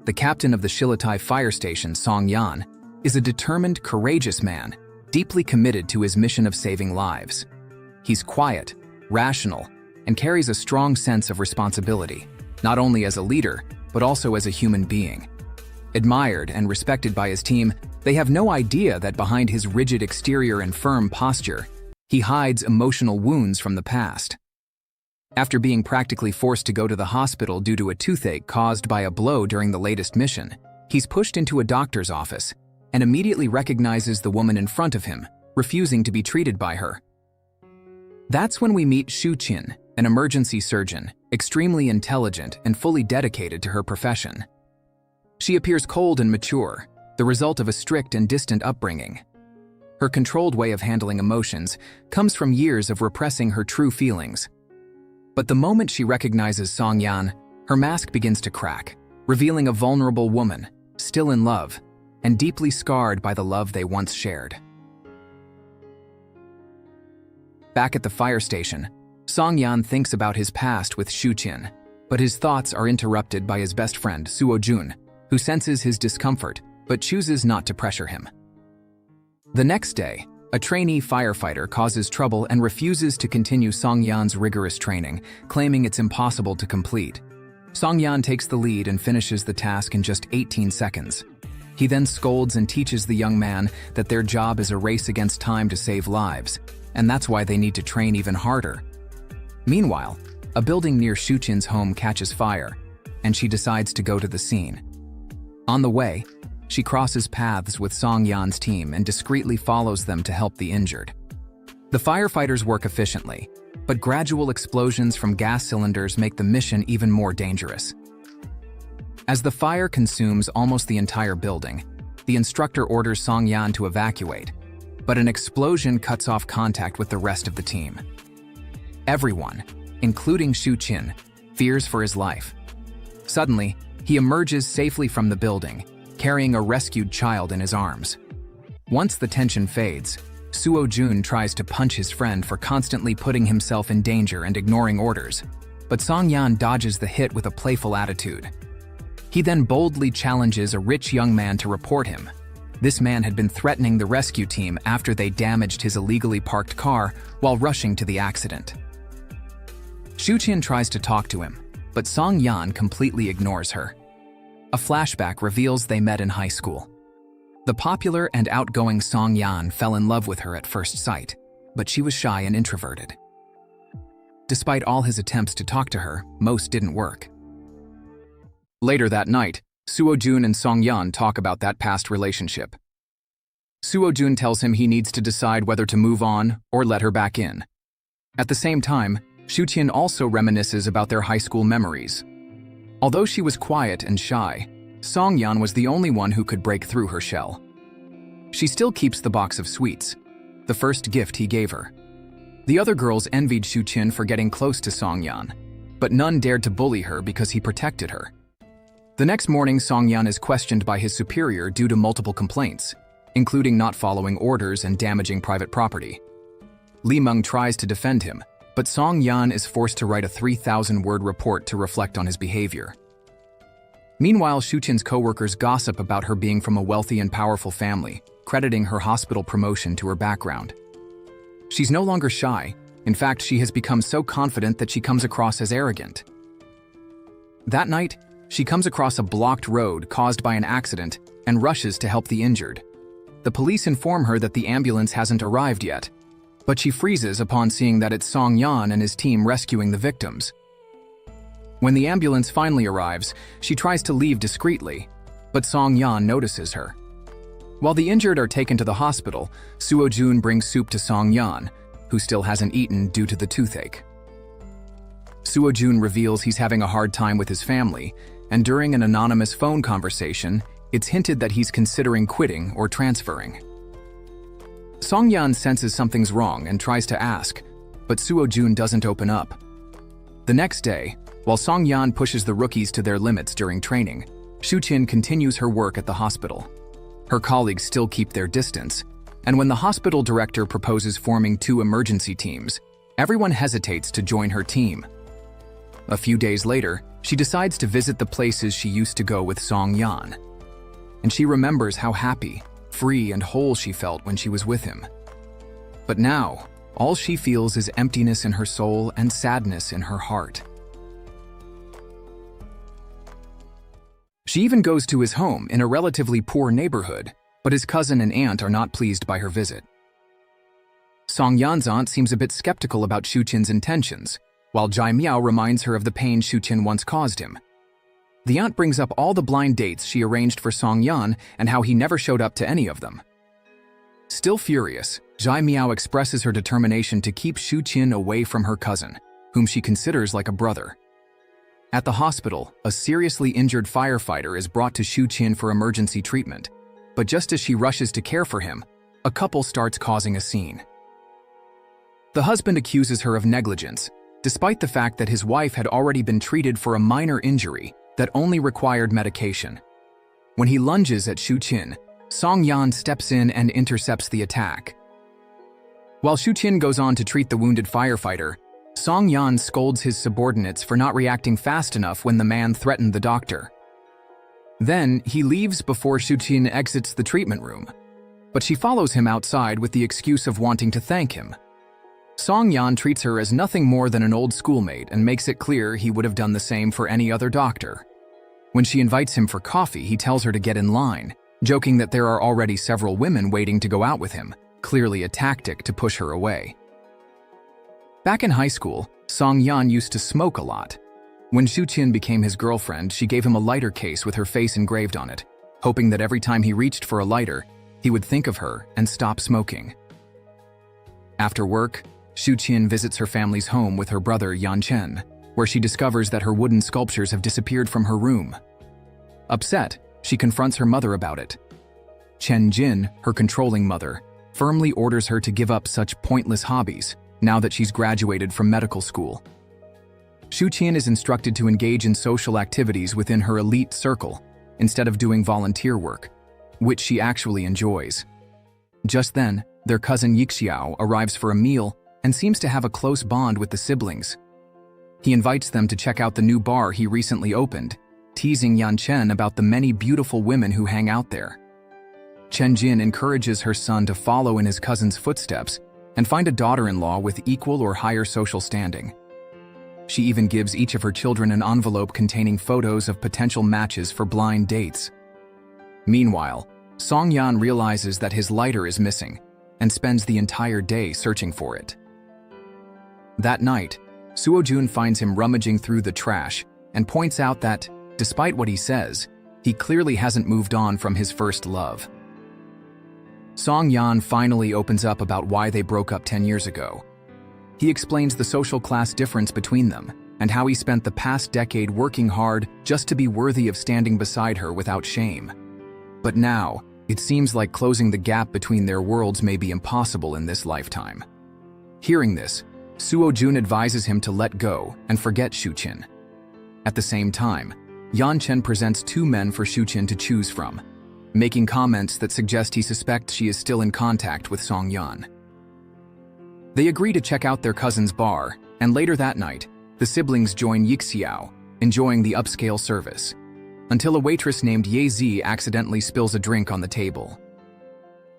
the captain of the Shilatai fire station, Song Yan, is a determined, courageous man, deeply committed to his mission of saving lives. He's quiet, rational, and carries a strong sense of responsibility, not only as a leader, but also as a human being. Admired and respected by his team, they have no idea that behind his rigid exterior and firm posture, he hides emotional wounds from the past. After being practically forced to go to the hospital due to a toothache caused by a blow during the latest mission, he's pushed into a doctor's office and immediately recognizes the woman in front of him, refusing to be treated by her. That's when we meet Xu Qin, an emergency surgeon, extremely intelligent and fully dedicated to her profession. She appears cold and mature, the result of a strict and distant upbringing. Her controlled way of handling emotions comes from years of repressing her true feelings. But the moment she recognizes Song Yan, her mask begins to crack, revealing a vulnerable woman, still in love, and deeply scarred by the love they once shared. Back at the fire station, Song Yan thinks about his past with Xu Qin, but his thoughts are interrupted by his best friend, Suo Jun, who senses his discomfort but chooses not to pressure him. The next day, a trainee firefighter causes trouble and refuses to continue Song Yan's rigorous training, claiming it's impossible to complete. Song Yan takes the lead and finishes the task in just 18 seconds. He then scolds and teaches the young man that their job is a race against time to save lives, and that's why they need to train even harder. Meanwhile, a building near Xu Qin's home catches fire, and she decides to go to the scene. On the way, she crosses paths with Song Yan's team and discreetly follows them to help the injured. The firefighters work efficiently, but gradual explosions from gas cylinders make the mission even more dangerous. As the fire consumes almost the entire building, the instructor orders Song Yan to evacuate, but an explosion cuts off contact with the rest of the team. Everyone, including Xu Qin, fears for his life. Suddenly, he emerges safely from the building, carrying a rescued child in his arms. Once the tension fades, Suo Jun tries to punch his friend for constantly putting himself in danger and ignoring orders, but Song Yan dodges the hit with a playful attitude. He then boldly challenges a rich young man to report him. This man had been threatening the rescue team after they damaged his illegally parked car while rushing to the accident. Xu Qin tries to talk to him, but Song Yan completely ignores her. A flashback reveals they met in high school. The popular and outgoing Song Yan fell in love with her at first sight, but she was shy and introverted. Despite all his attempts to talk to her, most didn't work. Later that night, Suo Jun and Song Yan talk about that past relationship. Suo Jun tells him he needs to decide whether to move on or let her back in. At the same time, Xu Qin also reminisces about their high school memories. Although she was quiet and shy, Song Yan was the only one who could break through her shell. She still keeps the box of sweets, the first gift he gave her. The other girls envied Xu Qin for getting close to Song Yan, but none dared to bully her because he protected her. The next morning, Song Yan is questioned by his superior due to multiple complaints, including not following orders and damaging private property. Li Meng tries to defend him, but Song Yan is forced to write a 3,000-word report to reflect on his behavior. Meanwhile, Xu Qin's co-workers gossip about her being from a wealthy and powerful family, crediting her hospital promotion to her background. She's no longer shy. In fact, she has become so confident that she comes across as arrogant. That night, she comes across a blocked road caused by an accident and rushes to help the injured. The police inform her that the ambulance hasn't arrived yet, but she freezes upon seeing that it's Song Yan and his team rescuing the victims. When the ambulance finally arrives, she tries to leave discreetly, but Song Yan notices her. While the injured are taken to the hospital, Suo Jun brings soup to Song Yan, who still hasn't eaten due to the toothache. Suo Jun reveals he's having a hard time with his family, and during an anonymous phone conversation, it's hinted that he's considering quitting or transferring. Song Yan senses something's wrong and tries to ask, but Suo Jun doesn't open up. The next day, while Song Yan pushes the rookies to their limits during training, Xu Qin continues her work at the hospital. Her colleagues still keep their distance, and when the hospital director proposes forming 2 emergency teams, everyone hesitates to join her team. A few days later, she decides to visit the places she used to go with Song Yan. And she remembers how happy, free, and whole she felt when she was with him. But now, all she feels is emptiness in her soul and sadness in her heart. She even goes to his home in a relatively poor neighborhood, but his cousin and aunt are not pleased by her visit. Song Yan's aunt seems a bit skeptical about Xu Qin's intentions, while Jai Miao reminds her of the pain Xu Qin once caused him. The aunt brings up all the blind dates she arranged for Song Yan and how he never showed up to any of them. Still furious, Jai Miao expresses her determination to keep Xu Qin away from her cousin, whom she considers like a brother. At the hospital, a seriously injured firefighter is brought to Xu Qin for emergency treatment, but just as she rushes to care for him, a couple starts causing a scene. The husband accuses her of negligence, despite the fact that his wife had already been treated for a minor injury that only required medication. When he lunges at Xu Qin, Song Yan steps in and intercepts the attack. While Xu Qin goes on to treat the wounded firefighter, Song Yan scolds his subordinates for not reacting fast enough when the man threatened the doctor. Then, he leaves before Xu Qin exits the treatment room, but she follows him outside with the excuse of wanting to thank him. Song Yan treats her as nothing more than an old schoolmate and makes it clear he would have done the same for any other doctor. When she invites him for coffee, he tells her to get in line, joking that there are already several women waiting to go out with him, clearly a tactic to push her away. Back in high school, Song Yan used to smoke a lot. When Xu Qin became his girlfriend, she gave him a lighter case with her face engraved on it, hoping that every time he reached for a lighter, he would think of her and stop smoking. After work, Xu Qin visits her family's home with her brother Yan Chen, where she discovers that her wooden sculptures have disappeared from her room. Upset, she confronts her mother about it. Chen Jin, her controlling mother, firmly orders her to give up such pointless hobbies, now that she's graduated from medical school. Xu Qin is instructed to engage in social activities within her elite circle, instead of doing volunteer work, which she actually enjoys. Just then, their cousin Yixiao arrives for a meal and seems to have a close bond with the siblings. He invites them to check out the new bar he recently opened, teasing Yan Chen about the many beautiful women who hang out there. Chen Jin encourages her son to follow in his cousin's footsteps and find a daughter-in-law with equal or higher social standing. She even gives each of her children an envelope containing photos of potential matches for blind dates. Meanwhile, Song Yan realizes that his lighter is missing and spends the entire day searching for it. That night, Suo Jun finds him rummaging through the trash and points out that, despite what he says, he clearly hasn't moved on from his first love. Song Yan finally opens up about why they broke up 10 years ago. He explains the social class difference between them and how he spent the past decade working hard just to be worthy of standing beside her without shame. But now, it seems like closing the gap between their worlds may be impossible in this lifetime. Hearing this, Suo Jun advises him to let go and forget Xu Qin. At the same time, Yan Chen presents two men for Xu Qin to choose from, making comments that suggest he suspects she is still in contact with Song Yan. They agree to check out their cousin's bar, and later that night, the siblings join Yixiao, enjoying the upscale service, until a waitress named Ye Zi accidentally spills a drink on the table.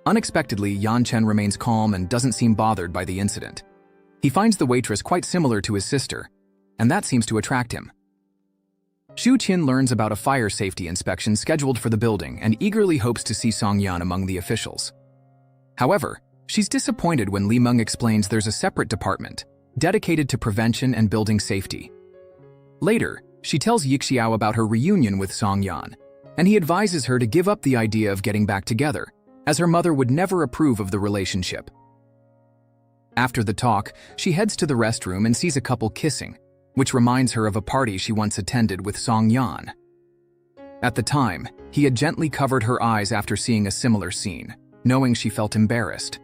Unexpectedly, Yan Chen remains calm and doesn't seem bothered by the incident. He finds the waitress quite similar to his sister, and that seems to attract him. Xu Qin learns about a fire safety inspection scheduled for the building and eagerly hopes to see Song Yan among the officials. However, she's disappointed when Li Meng explains there's a separate department dedicated to prevention and building safety. Later, she tells Yixiao about her reunion with Song Yan, and he advises her to give up the idea of getting back together, as her mother would never approve of the relationship. After the talk, she heads to the restroom and sees a couple kissing, which reminds her of a party she once attended with Song Yan. At the time, he had gently covered her eyes after seeing a similar scene, knowing she felt embarrassed.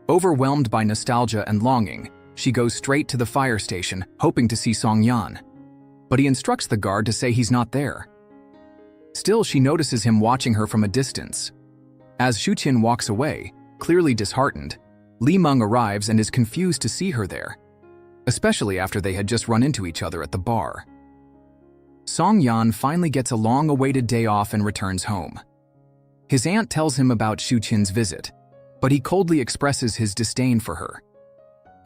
Overwhelmed by nostalgia and longing, she goes straight to the fire station, hoping to see Song Yan. But he instructs the guard to say he's not there. Still, she notices him watching her from a distance. As Xu Qin walks away, clearly disheartened, Li Meng arrives and is confused to see her there, especially after they had just run into each other at the bar. Song Yan finally gets a long-awaited day off and returns home. His aunt tells him about Xu Qin's visit, but he coldly expresses his disdain for her.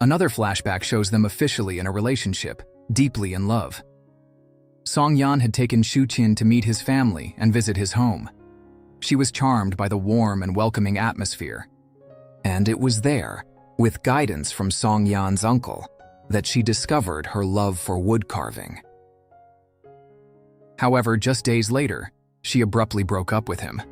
Another flashback shows them officially in a relationship, deeply in love. Song Yan had taken Xu Qin to meet his family and visit his home. She was charmed by the warm and welcoming atmosphere. And it was there, with guidance from Song Yan's uncle, that she discovered her love for wood carving. However, just days later, she abruptly broke up with him.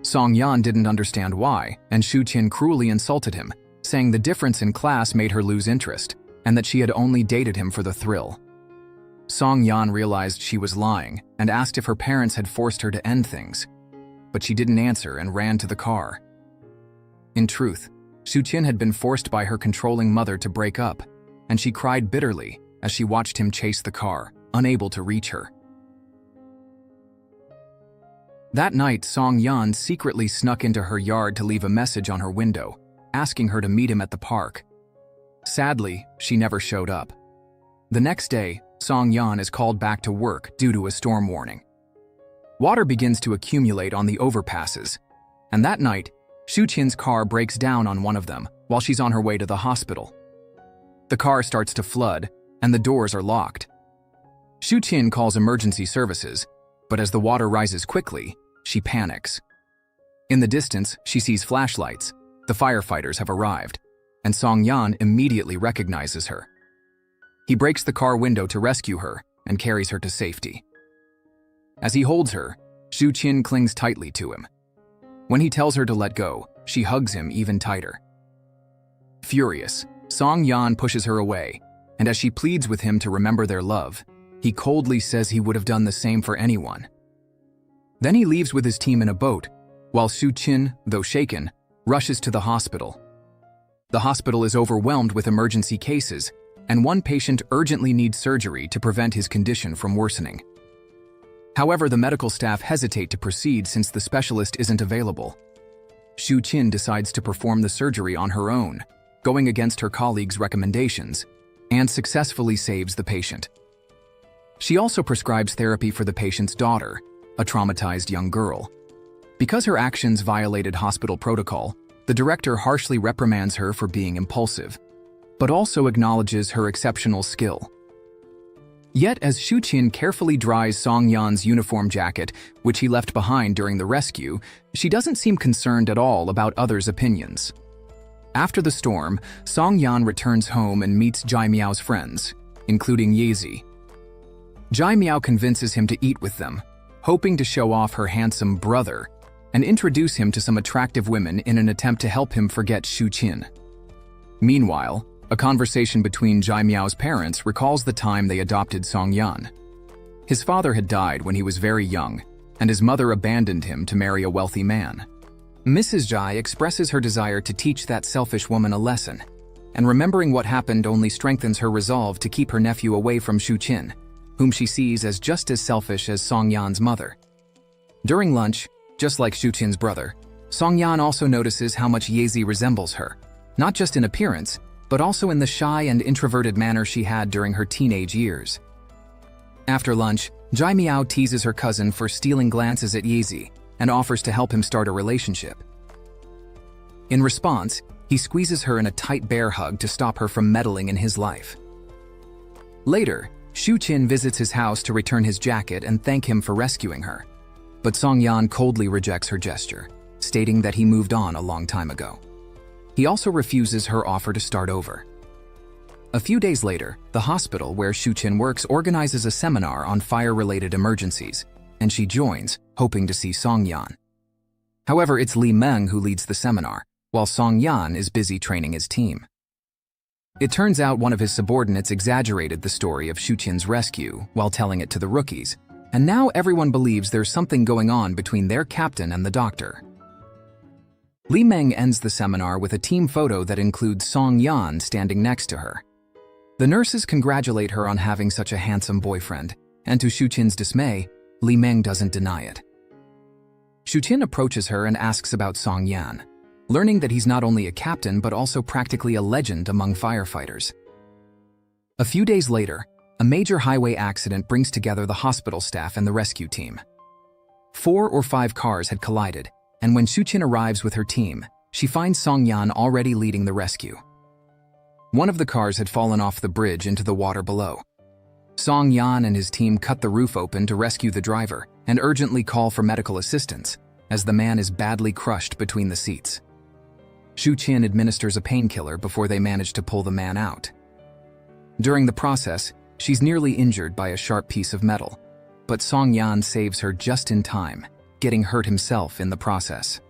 Song Yan didn't understand why, and Xu Qin cruelly insulted him, saying the difference in class made her lose interest, and that she had only dated him for the thrill. Song Yan realized she was lying and asked if her parents had forced her to end things, but she didn't answer and ran to the car. In truth, Xu Qin had been forced by her controlling mother to break up, and she cried bitterly as she watched him chase the car, unable to reach her. That night, Song Yan secretly snuck into her yard to leave a message on her window, asking her to meet him at the park. Sadly, she never showed up. The next day, Song Yan is called back to work due to a storm warning. Water begins to accumulate on the overpasses, and that night, Xu Qin's car breaks down on one of them while she's on her way to the hospital. The car starts to flood, and the doors are locked. Xu Qin calls emergency services, but as the water rises quickly, she panics. In the distance, she sees flashlights. The firefighters have arrived, and Song Yan immediately recognizes her. He breaks the car window to rescue her and carries her to safety. As he holds her, Xu Qin clings tightly to him. When he tells her to let go, she hugs him even tighter. Furious, Song Yan pushes her away, and as she pleads with him to remember their love, he coldly says he would have done the same for anyone. Then he leaves with his team in a boat, while Xu Qin, though shaken, rushes to the hospital. The hospital is overwhelmed with emergency cases, and one patient urgently needs surgery to prevent his condition from worsening. However, the medical staff hesitate to proceed since the specialist isn't available. Xu Qin decides to perform the surgery on her own, going against her colleagues' recommendations, and successfully saves the patient. She also prescribes therapy for the patient's daughter, a traumatized young girl. Because her actions violated hospital protocol, the director harshly reprimands her for being impulsive, but also acknowledges her exceptional skill. Yet, as Xu Qin carefully dries Song Yan's uniform jacket, which he left behind during the rescue, she doesn't seem concerned at all about others' opinions. After the storm, Song Yan returns home and meets Jai Miao's friends, including Yazi. Jai Miao convinces him to eat with them, hoping to show off her handsome brother and introduce him to some attractive women in an attempt to help him forget Xu Qin. Meanwhile, a conversation between Jai Miao's parents recalls the time they adopted Song Yan. His father had died when he was very young, and his mother abandoned him to marry a wealthy man. Mrs. Jai expresses her desire to teach that selfish woman a lesson, and remembering what happened only strengthens her resolve to keep her nephew away from Xu Qin, whom she sees as just as selfish as Song Yan's mother. During lunch, just like Xu Qin's brother, Song Yan also notices how much Yazi resembles her, not just in appearance, but also in the shy and introverted manner she had during her teenage years. After lunch, Jai Miao teases her cousin for stealing glances at Yazi and offers to help him start a relationship. In response, he squeezes her in a tight bear hug to stop her from meddling in his life. Later, Xu Qin visits his house to return his jacket and thank him for rescuing her. But Song Yan coldly rejects her gesture, stating that he moved on a long time ago. He also refuses her offer to start over. A few days later, the hospital where Xu Qin works organizes a seminar on fire-related emergencies, and she joins, hoping to see Song Yan. However, it's Li Meng who leads the seminar, while Song Yan is busy training his team. It turns out one of his subordinates exaggerated the story of Xu Qin's rescue while telling it to the rookies, and now everyone believes there's something going on between their captain and the doctor. Li Meng ends the seminar with a team photo that includes Song Yan standing next to her. The nurses congratulate her on having such a handsome boyfriend, and to Xu Qin's dismay, Li Meng doesn't deny it. Xu Qin approaches her and asks about Song Yan, learning that he's not only a captain but also practically a legend among firefighters. A few days later, A major highway accident brings together the hospital staff and the rescue team. 4 or 5 cars had collided, and when Xu Qin arrives with her team, she finds Song Yan already leading the rescue. One of the cars had fallen off the bridge into the water below. Song Yan and his team cut the roof open to rescue the driver and urgently call for medical assistance, as the man is badly crushed between the seats. Xu Qin administers a painkiller before they manage to pull the man out. During the process, she's nearly injured by a sharp piece of metal, but Song Yan saves her just in time, getting hurt himself in the process.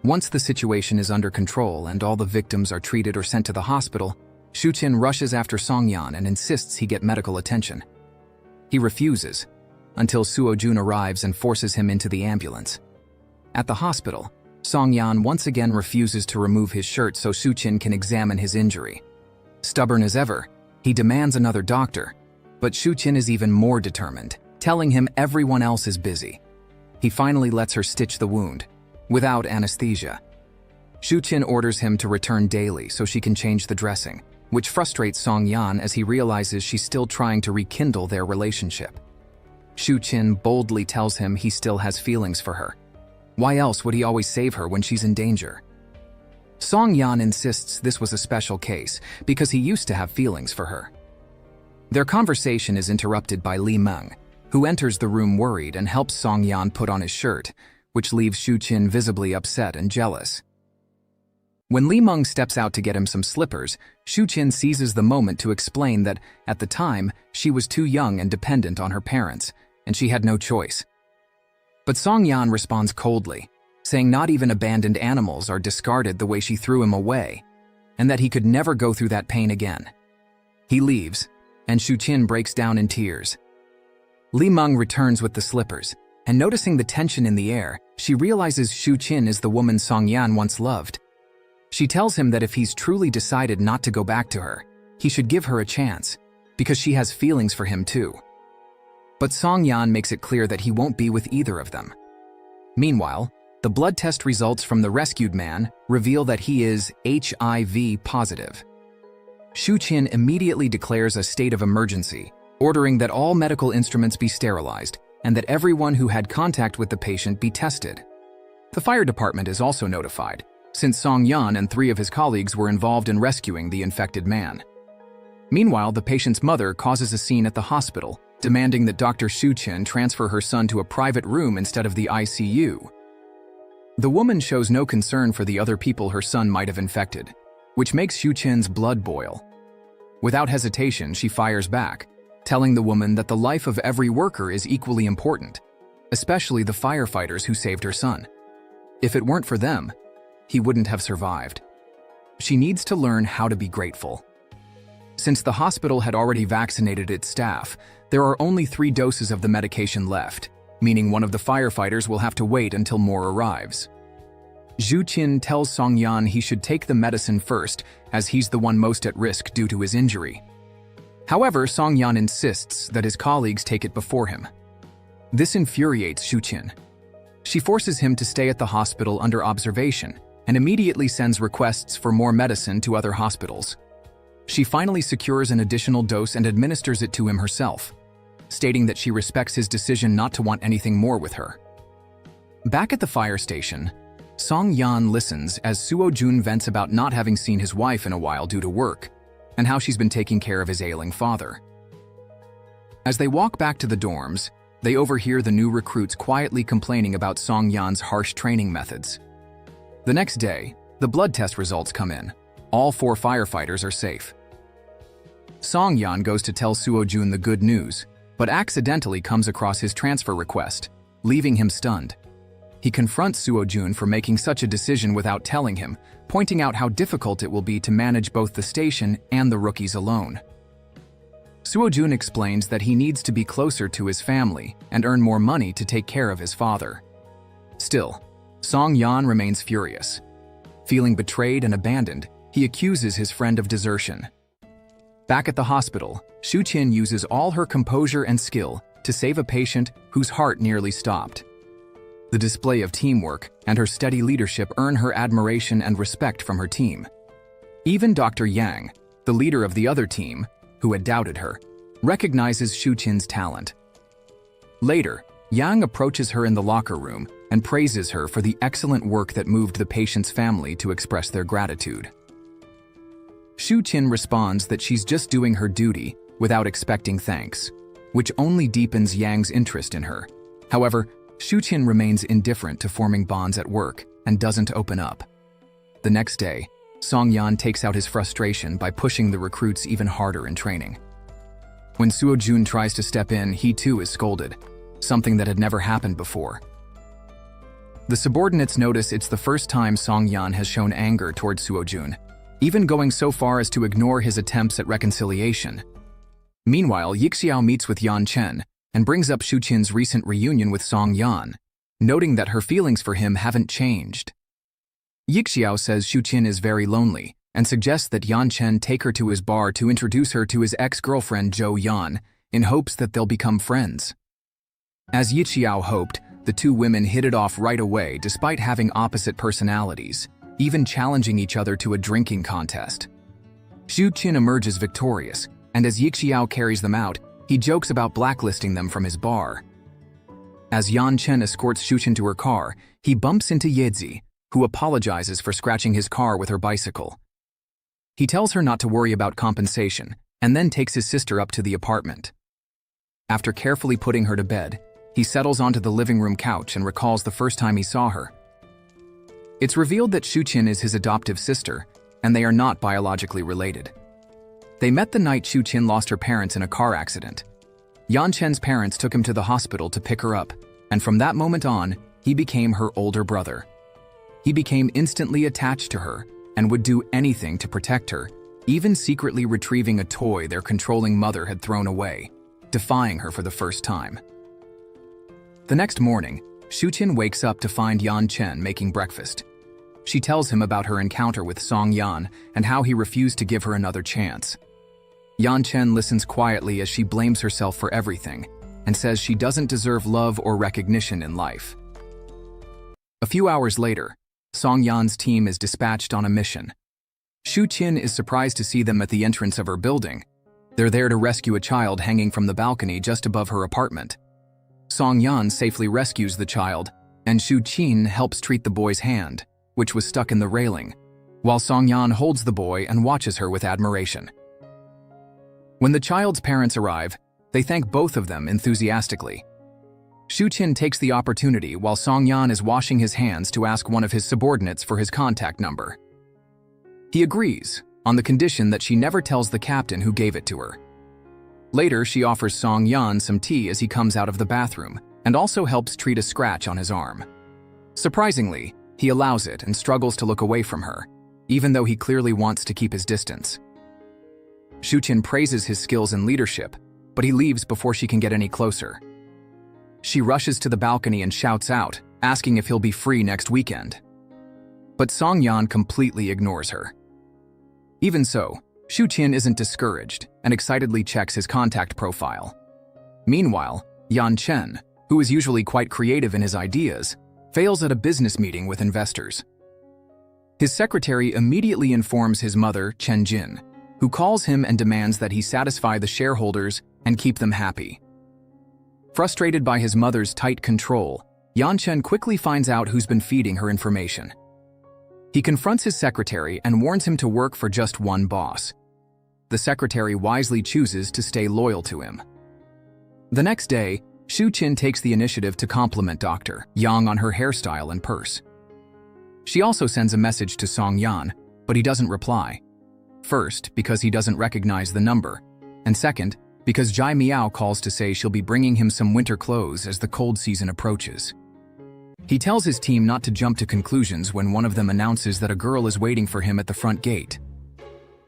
Once the situation is under control and all the victims are treated or sent to the hospital, Xu Qin rushes after Song Yan and insists he get medical attention. He refuses, until Suo Jun arrives and forces him into the ambulance. At the hospital, Song Yan once again refuses to remove his shirt so Xu Qin can examine his injury. Stubborn as ever, he demands another doctor, but Xu Qin is even more determined, telling him everyone else is busy. He finally lets her stitch the wound, without anesthesia. Xu Qin orders him to return daily so she can change the dressing, which frustrates Song Yan as he realizes she's still trying to rekindle their relationship. Xu Qin boldly tells him he still has feelings for her. Why else would he always save her when she's in danger? Song Yan insists this was a special case because he used to have feelings for her. Their conversation is interrupted by Li Meng, who enters the room worried and helps Song Yan put on his shirt, which leaves Xu Qin visibly upset and jealous. When Li Meng steps out to get him some slippers, Xu Qin seizes the moment to explain that, at the time, she was too young and dependent on her parents, and she had no choice. But Song Yan responds coldly, saying not even abandoned animals are discarded the way she threw him away, and that he could never go through that pain again. He leaves, and Xu Qin breaks down in tears. Li Meng returns with the slippers, and noticing the tension in the air, she realizes Xu Qin is the woman Song Yan once loved. She tells him that if he's truly decided not to go back to her, he should give her a chance, because she has feelings for him too. But Song Yan makes it clear that he won't be with either of them. Meanwhile, the blood test results from the rescued man reveal that he is HIV positive. Xu Qin immediately declares a state of emergency, ordering that all medical instruments be sterilized and that everyone who had contact with the patient be tested. The fire department is also notified, since Song Yan and 3 of his colleagues were involved in rescuing the infected man. Meanwhile, the patient's mother causes a scene at the hospital, demanding that Dr. Xu Qin transfer her son to a private room instead of the ICU. The woman shows no concern for the other people her son might have infected, which makes Xu Qin's blood boil. Without hesitation, she fires back, telling the woman that the life of every worker is equally important, especially the firefighters who saved her son. If it weren't for them, he wouldn't have survived. She needs to learn how to be grateful. Since the hospital had already vaccinated its staff, there are only 3 doses of the medication left, meaning one of the firefighters will have to wait until more arrives. Xu Qin tells Song Yan he should take the medicine first, as he's the one most at risk due to his injury. However, Song Yan insists that his colleagues take it before him. This infuriates Xu Qin. She forces him to stay at the hospital under observation and immediately sends requests for more medicine to other hospitals. She finally secures an additional dose and administers it to him herself, stating that she respects his decision not to want anything more with her. Back at the fire station, Song Yan listens as Suo Jun vents about not having seen his wife in a while due to work, and how she's been taking care of his ailing father. As they walk back to the dorms, they overhear the new recruits quietly complaining about Song Yan's harsh training methods. The next day, the blood test results come in. All 4 firefighters are safe. Song Yan goes to tell Suo Jun the good news, but accidentally comes across his transfer request, leaving him stunned. He confronts Suo Jun for making such a decision without telling him, pointing out how difficult it will be to manage both the station and the rookies alone. Suo Jun explains that he needs to be closer to his family and earn more money to take care of his father. Still, Song Yan remains furious. Feeling betrayed and abandoned, he accuses his friend of desertion. Back at the hospital, Xu Qin uses all her composure and skill to save a patient whose heart nearly stopped. The display of teamwork and her steady leadership earn her admiration and respect from her team. Even Dr. Yang, the leader of the other team, who had doubted her, recognizes Xu Qin's talent. Later, Yang approaches her in the locker room and praises her for the excellent work that moved the patient's family to express their gratitude. Xu Qin responds that she's just doing her duty without expecting thanks, which only deepens Yang's interest in her. However, Xu Qin remains indifferent to forming bonds at work and doesn't open up. The next day, Song Yan takes out his frustration by pushing the recruits even harder in training. When Suo Jun tries to step in, he too is scolded, something that had never happened before. The subordinates notice it's the first time Song Yan has shown anger towards Suo Jun, even going so far as to ignore his attempts at reconciliation. Meanwhile, Yixiao meets with Yan Chen and brings up Xu Qin's recent reunion with Song Yan, noting that her feelings for him haven't changed. Yixiao says Xu Qin is very lonely and suggests that Yan Chen take her to his bar to introduce her to his ex-girlfriend Zhou Yan in hopes that they'll become friends. As Yixiao hoped, the two women hit it off right away despite having opposite personalities, even challenging each other to a drinking contest. Xu Qin emerges victorious, and as Yixiao carries them out, he jokes about blacklisting them from his bar. As Yan Chen escorts Xu Qin to her car, he bumps into Yezi, who apologizes for scratching his car with her bicycle. He tells her not to worry about compensation, and then takes his sister up to the apartment. After carefully putting her to bed, he settles onto the living room couch and recalls the first time he saw her. It's revealed that Xu Qin is his adoptive sister, and they are not biologically related. They met the night Xu Qin lost her parents in a car accident. Yan Chen's parents took him to the hospital to pick her up, and from that moment on, he became her older brother. He became instantly attached to her and would do anything to protect her, even secretly retrieving a toy their controlling mother had thrown away, defying her for the first time. The next morning, Xu Qin wakes up to find Yan Chen making breakfast. She tells him about her encounter with Song Yan and how he refused to give her another chance. Yan Chen listens quietly as she blames herself for everything and says she doesn't deserve love or recognition in life. A few hours later, Song Yan's team is dispatched on a mission. Xu Qin is surprised to see them at the entrance of her building. They're there to rescue a child hanging from the balcony just above her apartment. Song Yan safely rescues the child, and Xu Qin helps treat the boy's hand, which was stuck in the railing, while Song Yan holds the boy and watches her with admiration. When the child's parents arrive, they thank both of them enthusiastically. Xu Qin takes the opportunity while Song Yan is washing his hands to ask one of his subordinates for his contact number. He agrees, on the condition that she never tells the captain who gave it to her. Later, she offers Song Yan some tea as he comes out of the bathroom, and also helps treat a scratch on his arm. Surprisingly, he allows it and struggles to look away from her, even though he clearly wants to keep his distance. Xu Qin praises his skills in leadership, but he leaves before she can get any closer. She rushes to the balcony and shouts out, asking if he'll be free next weekend. But Song Yan completely ignores her. Even so, Xu Qin isn't discouraged and excitedly checks his contact profile. Meanwhile, Yan Chen, who is usually quite creative in his ideas, fails at a business meeting with investors. His secretary immediately informs his mother, Chen Jin, who calls him and demands that he satisfy the shareholders and keep them happy. Frustrated by his mother's tight control, Yan Chen quickly finds out who's been feeding her information. He confronts his secretary and warns him to work for just one boss. The secretary wisely chooses to stay loyal to him. The next day, Xu Qin takes the initiative to compliment Dr. Yang on her hairstyle and purse. She also sends a message to Song Yan, but he doesn't reply. First, because he doesn't recognize the number, and second, because Jai Miao calls to say she'll be bringing him some winter clothes as the cold season approaches. He tells his team not to jump to conclusions when one of them announces that a girl is waiting for him at the front gate.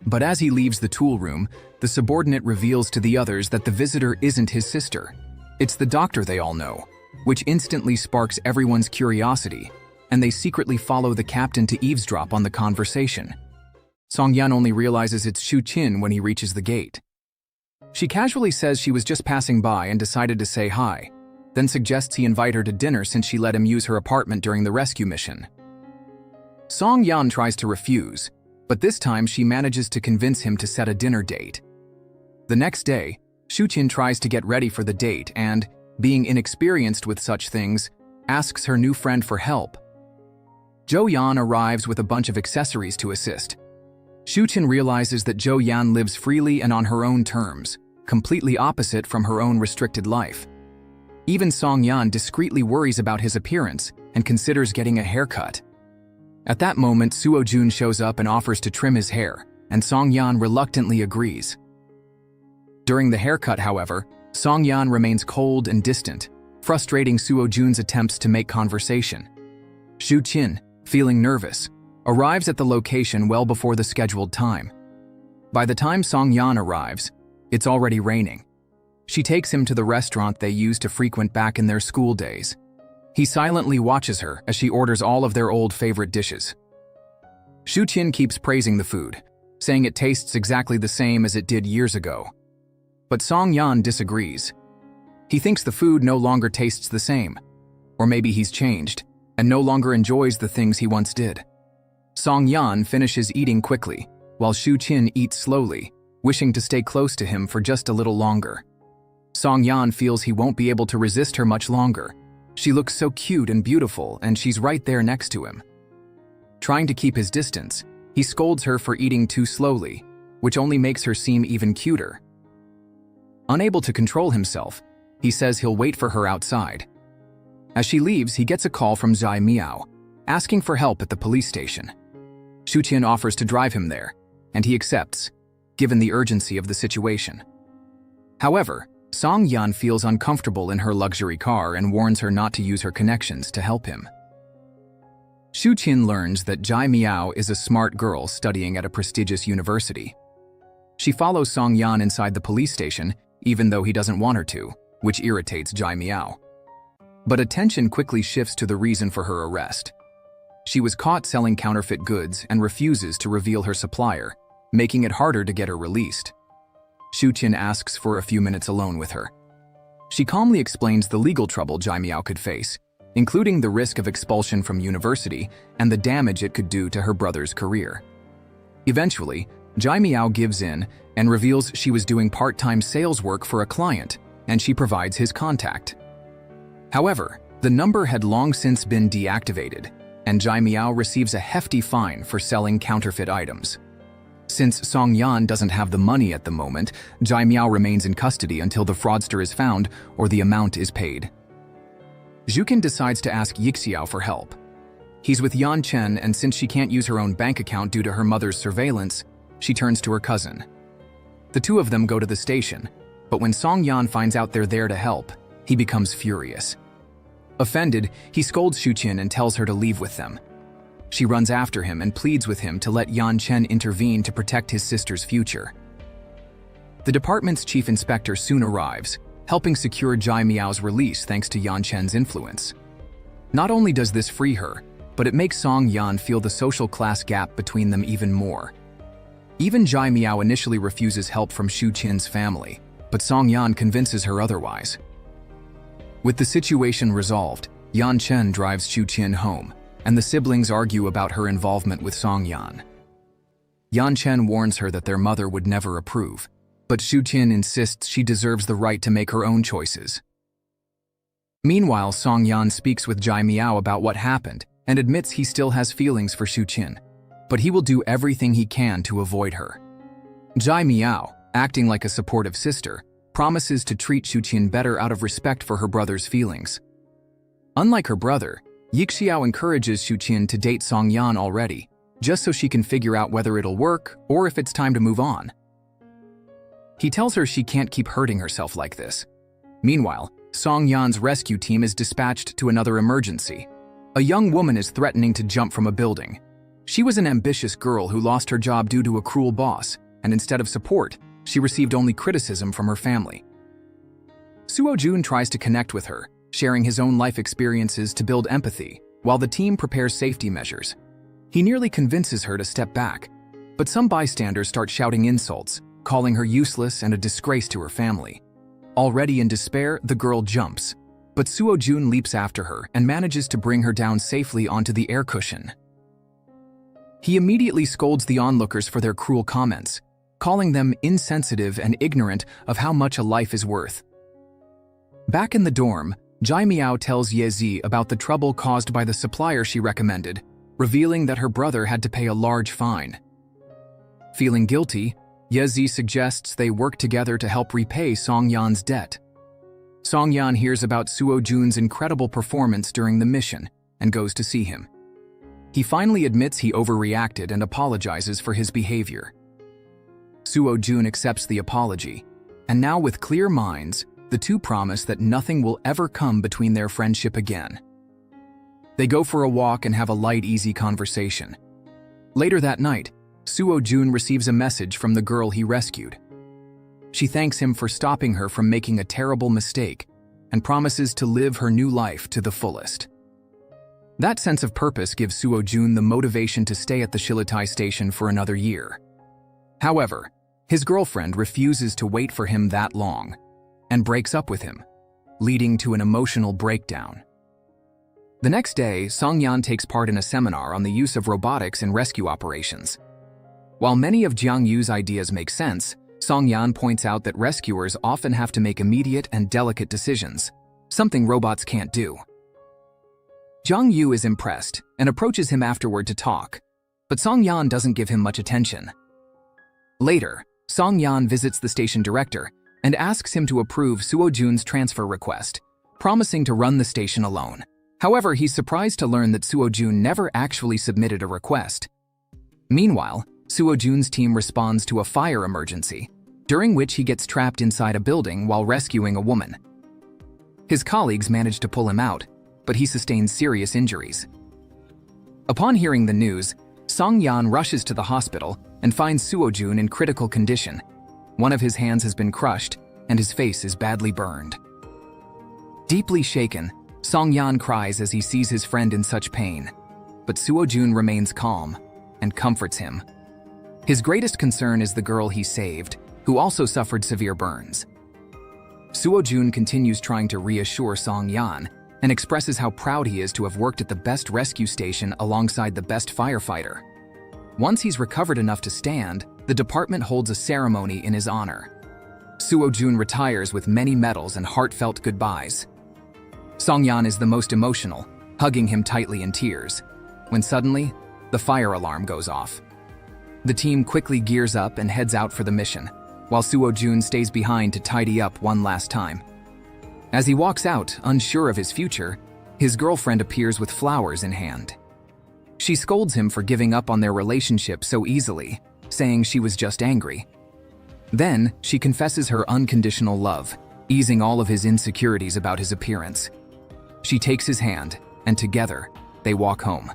But as he leaves the tool room, the subordinate reveals to the others that the visitor isn't his sister. It's the doctor they all know, which instantly sparks everyone's curiosity, and they secretly follow the captain to eavesdrop on the conversation. Song Yan only realizes it's Xu Qin when he reaches the gate. She casually says she was just passing by and decided to say hi, then suggests he invite her to dinner since she let him use her apartment during the rescue mission. Song Yan tries to refuse, but this time she manages to convince him to set a dinner date. The next day, Xu Qin tries to get ready for the date and, being inexperienced with such things, asks her new friend for help. Zhou Yan arrives with a bunch of accessories to assist. Xu Qin realizes that Zhou Yan lives freely and on her own terms, completely opposite from her own restricted life. Even Song Yan discreetly worries about his appearance and considers getting a haircut. At that moment, Suo Jun shows up and offers to trim his hair, and Song Yan reluctantly agrees. During the haircut, however, Song Yan remains cold and distant, frustrating Suo Jun's attempts to make conversation. Xu Qin, feeling nervous, arrives at the location well before the scheduled time. By the time Song Yan arrives, it's already raining. She takes him to the restaurant they used to frequent back in their school days. He silently watches her as she orders all of their old favorite dishes. Xu Qin keeps praising the food, saying it tastes exactly the same as it did years ago. But Song Yan disagrees. He thinks the food no longer tastes the same, or maybe he's changed and no longer enjoys the things he once did. Song Yan finishes eating quickly, while Xu Qin eats slowly, wishing to stay close to him for just a little longer. Song Yan feels he won't be able to resist her much longer. She looks so cute and beautiful, and she's right there next to him. Trying to keep his distance, he scolds her for eating too slowly, which only makes her seem even cuter. Unable to control himself, he says he'll wait for her outside. As she leaves, he gets a call from Zai Miao, asking for help at the police station. Xu Qin offers to drive him there, and he accepts, given the urgency of the situation. However, Song Yan feels uncomfortable in her luxury car and warns her not to use her connections to help him. Xu Qin learns that Zai Miao is a smart girl studying at a prestigious university. She follows Song Yan inside the police station, even though he doesn't want her to, which irritates Zai Miao. But attention quickly shifts to the reason for her arrest. She was caught selling counterfeit goods and refuses to reveal her supplier, making it harder to get her released. Xu Qin asks for a few minutes alone with her. She calmly explains the legal trouble Zai Miao could face, including the risk of expulsion from university and the damage it could do to her brother's career. Eventually, Zai Miao gives in and reveals she was doing part-time sales work for a client, and she provides his contact. However, the number had long since been deactivated, and Zai Miao receives a hefty fine for selling counterfeit items. Since Song Yan doesn't have the money at the moment, Zai Miao remains in custody until the fraudster is found or the amount is paid. Xu Qin decides to ask Yixiao for help. He's with Yan Chen, and since she can't use her own bank account due to her mother's surveillance, she turns to her cousin. The two of them go to the station, but when Song Yan finds out they're there to help, he becomes furious. Offended, he scolds Xu Qin and tells her to leave with them. She runs after him and pleads with him to let Yan Chen intervene to protect his sister's future. The department's chief inspector soon arrives, helping secure Zai Miao's release thanks to Yan Chen's influence. Not only does this free her, but it makes Song Yan feel the social class gap between them even more. Even Zai Miao initially refuses help from Xu Qin's family, but Song Yan convinces her otherwise. With the situation resolved, Yan Chen drives Xu Qin home, and the siblings argue about her involvement with Song Yan. Yan Chen warns her that their mother would never approve, but Xu Qin insists she deserves the right to make her own choices. Meanwhile, Song Yan speaks with Zai Miao about what happened and admits he still has feelings for Xu Qin, but he will do everything he can to avoid her. Zai Miao, acting like a supportive sister, promises to treat Xu Qin better out of respect for her brother's feelings. Unlike her brother, Yixiao encourages Xu Qin to date Song Yan already, just so she can figure out whether it'll work or if it's time to move on. He tells her she can't keep hurting herself like this. Meanwhile, Song Yan's rescue team is dispatched to another emergency. A young woman is threatening to jump from a building. She was an ambitious girl who lost her job due to a cruel boss, and instead of support, she received only criticism from her family. Suo Jun tries to connect with her, sharing his own life experiences to build empathy, while the team prepares safety measures. He nearly convinces her to step back, but some bystanders start shouting insults, calling her useless and a disgrace to her family. Already in despair, the girl jumps, but Suo Jun leaps after her and manages to bring her down safely onto the air cushion. He immediately scolds the onlookers for their cruel comments, calling them insensitive and ignorant of how much a life is worth. Back in the dorm, Jai Miao tells Yezi about the trouble caused by the supplier she recommended, revealing that her brother had to pay a large fine. Feeling guilty, Yezi suggests they work together to help repay Songyan's debt. Songyan hears about Suo Jun's incredible performance during the mission and goes to see him. He finally admits he overreacted and apologizes for his behavior. Suo Jun accepts the apology, and now with clear minds, the two promise that nothing will ever come between their friendship again. They go for a walk and have a light, easy conversation. Later that night, Suo Jun receives a message from the girl he rescued. She thanks him for stopping her from making a terrible mistake and promises to live her new life to the fullest. That sense of purpose gives Suo Jun the motivation to stay at the Shilitai station for another year. However, his girlfriend refuses to wait for him that long and breaks up with him, leading to an emotional breakdown. The next day, Songyan takes part in a seminar on the use of robotics in rescue operations. While many of Jiang Yu's ideas make sense, Songyan points out that rescuers often have to make immediate and delicate decisions, something robots can't do. Jiang Yu is impressed and approaches him afterward to talk, but Songyan doesn't give him much attention. Later, Songyan visits the station director and asks him to approve Suo Jun's transfer request, promising to run the station alone. However, he's surprised to learn that Suo Jun never actually submitted a request. Meanwhile, Suo Jun's team responds to a fire emergency, during which he gets trapped inside a building while rescuing a woman. His colleagues manage to pull him out, but he sustains serious injuries. Upon hearing the news, Songyan rushes to the hospital and finds Suo Jun in critical condition. One of his hands has been crushed, and his face is badly burned. Deeply shaken, Songyan cries as he sees his friend in such pain, but Suo Jun remains calm and comforts him. His greatest concern is the girl he saved, who also suffered severe burns. Suo Jun continues trying to reassure Songyan and expresses how proud he is to have worked at the best rescue station alongside the best firefighter. Once he's recovered enough to stand, the department holds a ceremony in his honor. Suo Jun retires with many medals and heartfelt goodbyes. Songyan is the most emotional, hugging him tightly in tears, when suddenly, the fire alarm goes off. The team quickly gears up and heads out for the mission, while Suo Jun stays behind to tidy up one last time. As he walks out, unsure of his future, his girlfriend appears with flowers in hand. She scolds him for giving up on their relationship so easily, saying she was just angry. Then, she confesses her unconditional love, easing all of his insecurities about his appearance. She takes his hand, and together, they walk home.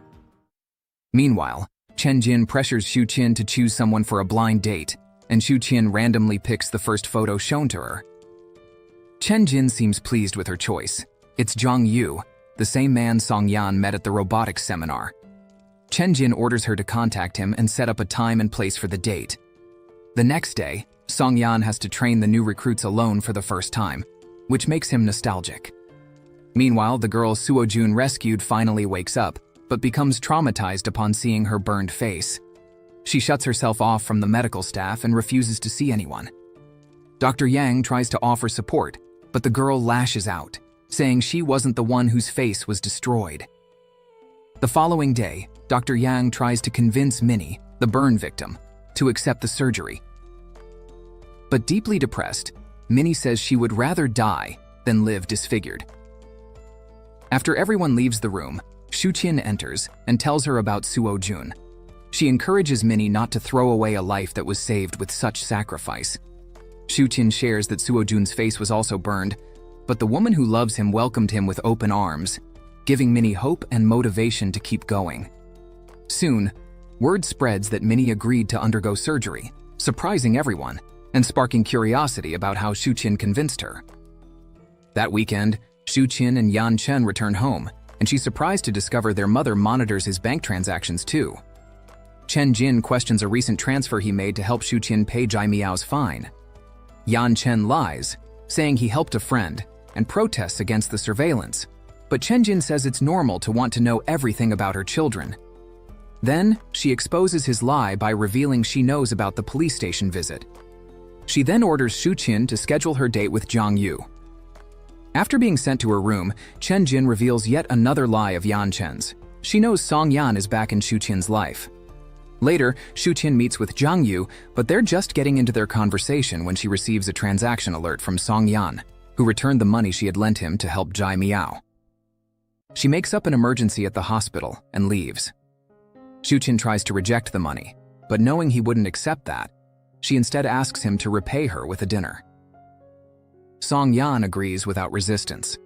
Meanwhile, Chen Jin pressures Xu Qin to choose someone for a blind date, and Xu Qin randomly picks the first photo shown to her. Chen Jin seems pleased with her choice. It's Jiang Yu, the same man Songyan met at the robotics seminar. Chen Jin orders her to contact him and set up a time and place for the date. The next day, Songyan has to train the new recruits alone for the first time, which makes him nostalgic. Meanwhile, the girl Suo Jun rescued finally wakes up, but becomes traumatized upon seeing her burned face. She shuts herself off from the medical staff and refuses to see anyone. Dr. Yang tries to offer support, but the girl lashes out, saying she wasn't the one whose face was destroyed. The following day, Dr. Yang tries to convince Minnie, the burn victim, to accept the surgery. But deeply depressed, Minnie says she would rather die than live disfigured. After everyone leaves the room, Xu Qin enters and tells her about Suo Jun. She encourages Minnie not to throw away a life that was saved with such sacrifice. Xu Qin shares that Suo Jun's face was also burned, but the woman who loves him welcomed him with open arms, giving Minnie hope and motivation to keep going. Soon, word spreads that Minnie agreed to undergo surgery, surprising everyone and sparking curiosity about how Xu Qin convinced her. That weekend, Xu Qin and Yan Chen return home, and she's surprised to discover their mother monitors his bank transactions too. Chen Jin questions a recent transfer he made to help Xu Qin pay Jai Miao's fine. Yan Chen lies, saying he helped a friend, and protests against the surveillance, but Chen Jin says it's normal to want to know everything about her children. Then, she exposes his lie by revealing she knows about the police station visit. She then orders Xu Qin to schedule her date with Jiang Yu. After being sent to her room, Chen Jin reveals yet another lie of Yan Chen's. She knows Song Yan is back in Xu Qin's life. Later, Xu Qin meets with Jiang Yu, but they're just getting into their conversation when she receives a transaction alert from Song Yan, who returned the money she had lent him to help Jai Miao. She makes up an emergency at the hospital and leaves. Xu Qin tries to reject the money, but knowing he wouldn't accept that, she instead asks him to repay her with a dinner. Song Yan agrees without resistance.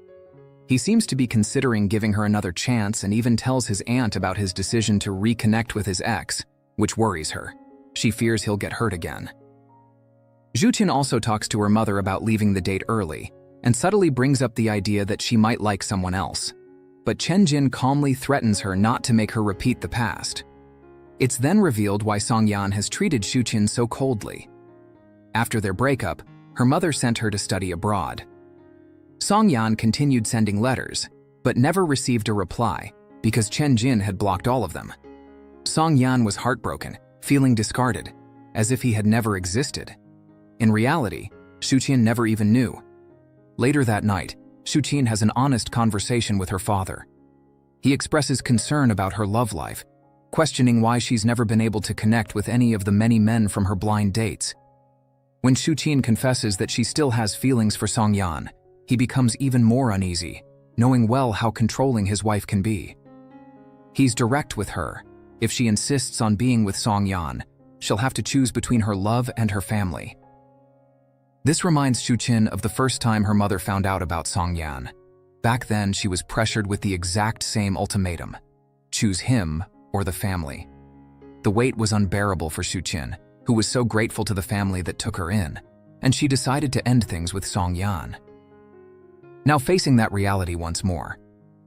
He seems to be considering giving her another chance and even tells his aunt about his decision to reconnect with his ex, which worries her. She fears he'll get hurt again. Xu Qin also talks to her mother about leaving the date early and subtly brings up the idea that she might like someone else. But Chen Jin calmly threatens her not to make her repeat the past. It's then revealed why Song Yan has treated Xu Qin so coldly. After their breakup, her mother sent her to study abroad. Song Yan continued sending letters, but never received a reply because Chen Jin had blocked all of them. Song Yan was heartbroken, feeling discarded, as if he had never existed. In reality, Xu Qin never even knew. Later that night, Xu Qin has an honest conversation with her father. He expresses concern about her love life, questioning why she's never been able to connect with any of the many men from her blind dates. When Xu Qin confesses that she still has feelings for Song Yan, he becomes even more uneasy, knowing well how controlling his wife can be. He's direct with her. If she insists on being with Song Yan, she'll have to choose between her love and her family. This reminds Xu Qin of the first time her mother found out about Song Yan. Back then, she was pressured with the exact same ultimatum: choose him or the family. The weight was unbearable for Xu Qin, who was so grateful to the family that took her in, and she decided to end things with Song Yan. Now facing that reality once more,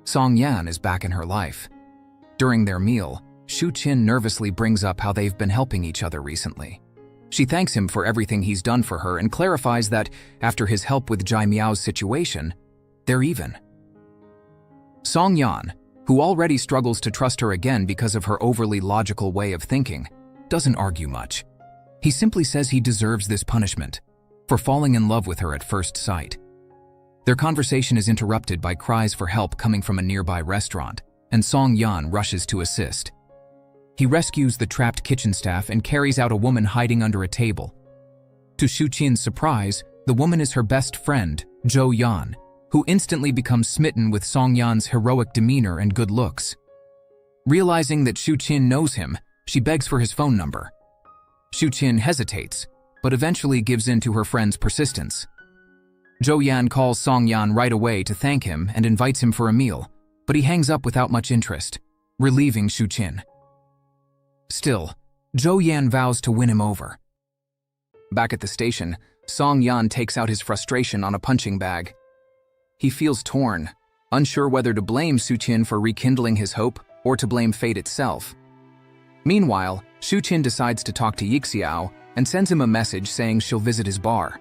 Song Yan is back in her life. During their meal, Xu Qin nervously brings up how they've been helping each other recently. She thanks him for everything he's done for her and clarifies that, after his help with Jai Miao's situation, they're even. Song Yan, who already struggles to trust her again because of her overly logical way of thinking, doesn't argue much. He simply says he deserves this punishment for falling in love with her at first sight. Their conversation is interrupted by cries for help coming from a nearby restaurant, and Song Yan rushes to assist. He rescues the trapped kitchen staff and carries out a woman hiding under a table. To Xu Qin's surprise, the woman is her best friend, Zhou Yan, who instantly becomes smitten with Song Yan's heroic demeanor and good looks. Realizing that Xu Qin knows him, she begs for his phone number. Xu Qin hesitates, but eventually gives in to her friend's persistence. Zhou Yan calls Song Yan right away to thank him and invites him for a meal, but he hangs up without much interest, relieving Xu Qin. Still, Zhou Yan vows to win him over. Back at the station, Song Yan takes out his frustration on a punching bag. He feels torn, unsure whether to blame Xu Qin for rekindling his hope or to blame fate itself. Meanwhile, Xu Qin decides to talk to Yixiao and sends him a message saying she'll visit his bar.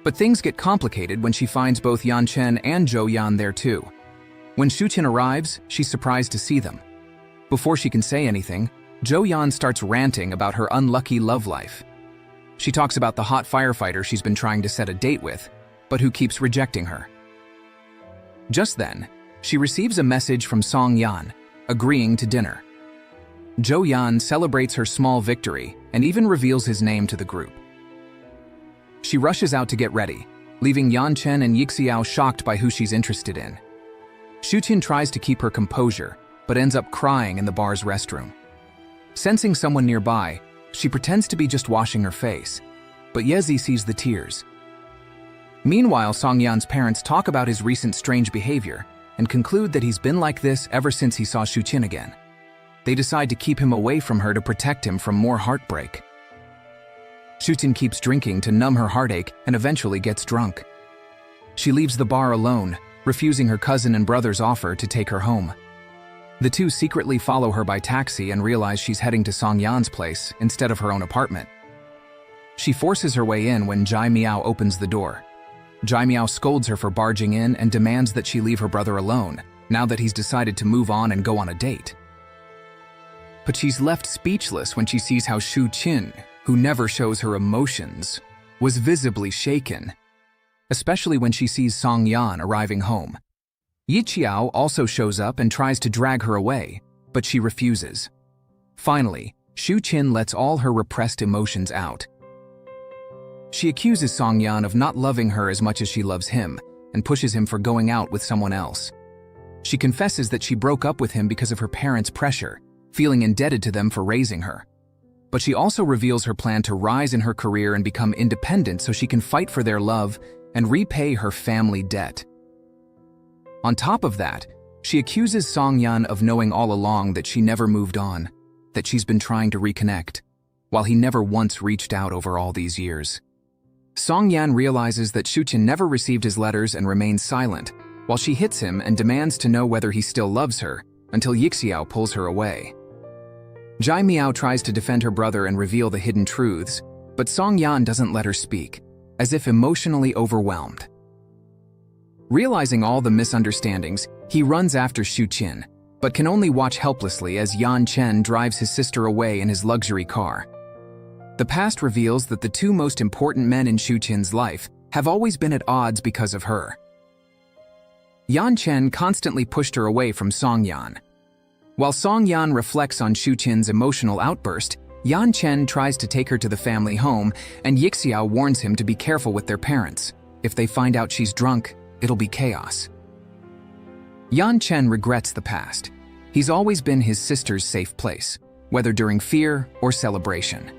But things get complicated when she finds both Yan Chen and Zhou Yan there too. When Xu Qin arrives, she's surprised to see them. Before she can say anything, Zhou Yan starts ranting about her unlucky love life. She talks about the hot firefighter she's been trying to set a date with, but who keeps rejecting her. Just then, she receives a message from Song Yan, agreeing to dinner. Zhou Yan celebrates her small victory and even reveals his name to the group. She rushes out to get ready, leaving Yan Chen and Yixiao shocked by who she's interested in. Xu Qin tries to keep her composure, but ends up crying in the bar's restroom. Sensing someone nearby, she pretends to be just washing her face, but Yezi sees the tears. Meanwhile, Song Yan's parents talk about his recent strange behavior and conclude that he's been like this ever since he saw Xu Qin again. They decide to keep him away from her to protect him from more heartbreak. Xu Qin keeps drinking to numb her heartache and eventually gets drunk. She leaves the bar alone, refusing her cousin and brother's offer to take her home. The two secretly follow her by taxi and realize she's heading to Song Yan's place instead of her own apartment. She forces her way in when Jai Miao opens the door. Jai Miao scolds her for barging in and demands that she leave her brother alone, now that he's decided to move on and go on a date. but she's left speechless when she sees how Xu Qin, who never shows her emotions, was visibly shaken, especially when she sees Song Yan arriving home. Yi Qiao also shows up and tries to drag her away, but she refuses. Finally, Xu Qin lets all her repressed emotions out. She accuses Song Yan of not loving her as much as she loves him and pushes him for going out with someone else. She confesses that she broke up with him because of her parents' pressure, feeling indebted to them for raising her. But she also reveals her plan to rise in her career and become independent so she can fight for their love and repay her family debt. On top of that, she accuses Song Yan of knowing all along that she never moved on, that she's been trying to reconnect, while he never once reached out over all these years. Song Yan realizes that Xu Qin never received his letters and remains silent, while she hits him and demands to know whether he still loves her, until Yi Qiao pulls her away. Jai Miao tries to defend her brother and reveal the hidden truths, but Song Yan doesn't let her speak, as if emotionally overwhelmed. Realizing all the misunderstandings, he runs after Xu Qin, but can only watch helplessly as Yan Chen drives his sister away in his luxury car. The past reveals that the two most important men in Xu Qin's life have always been at odds because of her. Yan Chen constantly pushed her away from Song Yan. While Song Yan reflects on Xu Qin's emotional outburst, Yan Chen tries to take her to the family home, and Yi Qiao warns him to be careful with their parents. If they find out she's drunk, it'll be chaos. Yan Chen regrets the past. He's always been his sister's safe place, whether during fear or celebration.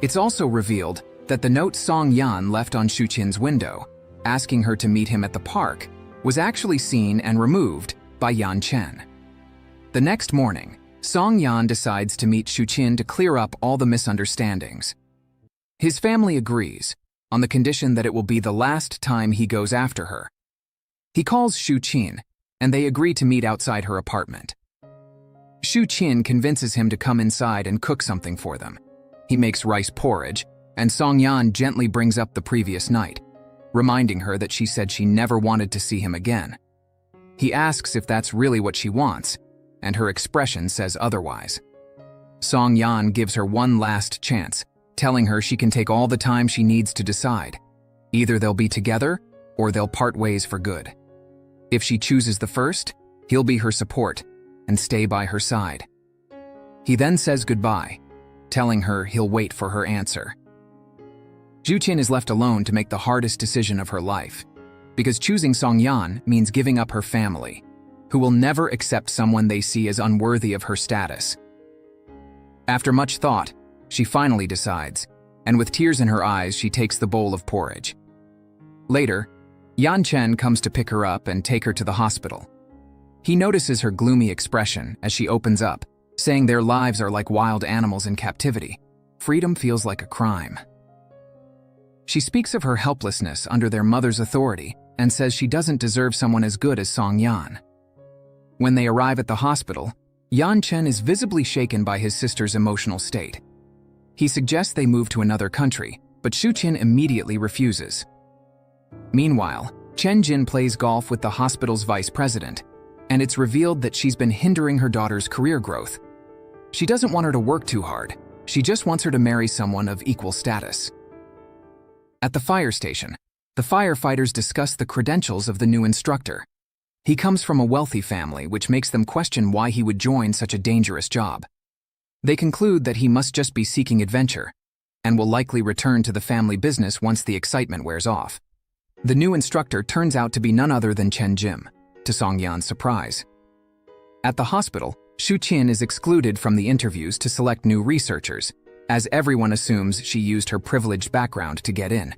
It's also revealed that the note Song Yan left on Xu Qin's window, asking her to meet him at the park, was actually seen and removed by Yan Chen. The next morning, Song Yan decides to meet Xu Qin to clear up all the misunderstandings. His family agrees, on the condition that it will be the last time he goes after her. He calls Xu Qin, and they agree to meet outside her apartment. Xu Qin convinces him to come inside and cook something for them. He makes rice porridge, and Song Yan gently brings up the previous night, reminding her that she said she never wanted to see him again. He asks if that's really what she wants, and her expression says otherwise. Song Yan gives her one last chance, telling her she can take all the time she needs to decide. Either they'll be together, or they'll part ways for good. If she chooses the first, he'll be her support and stay by her side. He then says goodbye, telling her he'll wait for her answer. Xu Qin is left alone to make the hardest decision of her life, because choosing Song Yan means giving up her family, who will never accept someone they see as unworthy of her status. After much thought, she finally decides, and with tears in her eyes, she takes the bowl of porridge. Later, Yan Chen comes to pick her up and take her to the hospital. He notices her gloomy expression as she opens up, saying their lives are like wild animals in captivity. Freedom feels like a crime. She speaks of her helplessness under their mother's authority and says she doesn't deserve someone as good as Song Yan. When they arrive at the hospital, Yan Chen is visibly shaken by his sister's emotional state. He suggests they move to another country, but Xu Qin immediately refuses. Meanwhile, Chen Jin plays golf with the hospital's vice president, and it's revealed that she's been hindering her daughter's career growth. She doesn't want her to work too hard. She just wants her to marry someone of equal status. At the fire station, the firefighters discuss the credentials of the new instructor. He comes from a wealthy family, which makes them question why he would join such a dangerous job. They conclude that he must just be seeking adventure, and will likely return to the family business once the excitement wears off. The new instructor turns out to be none other than Chen Jim, to Song Yan's surprise. At the hospital, Xu Qin is excluded from the interviews to select new researchers, as everyone assumes she used her privileged background to get in.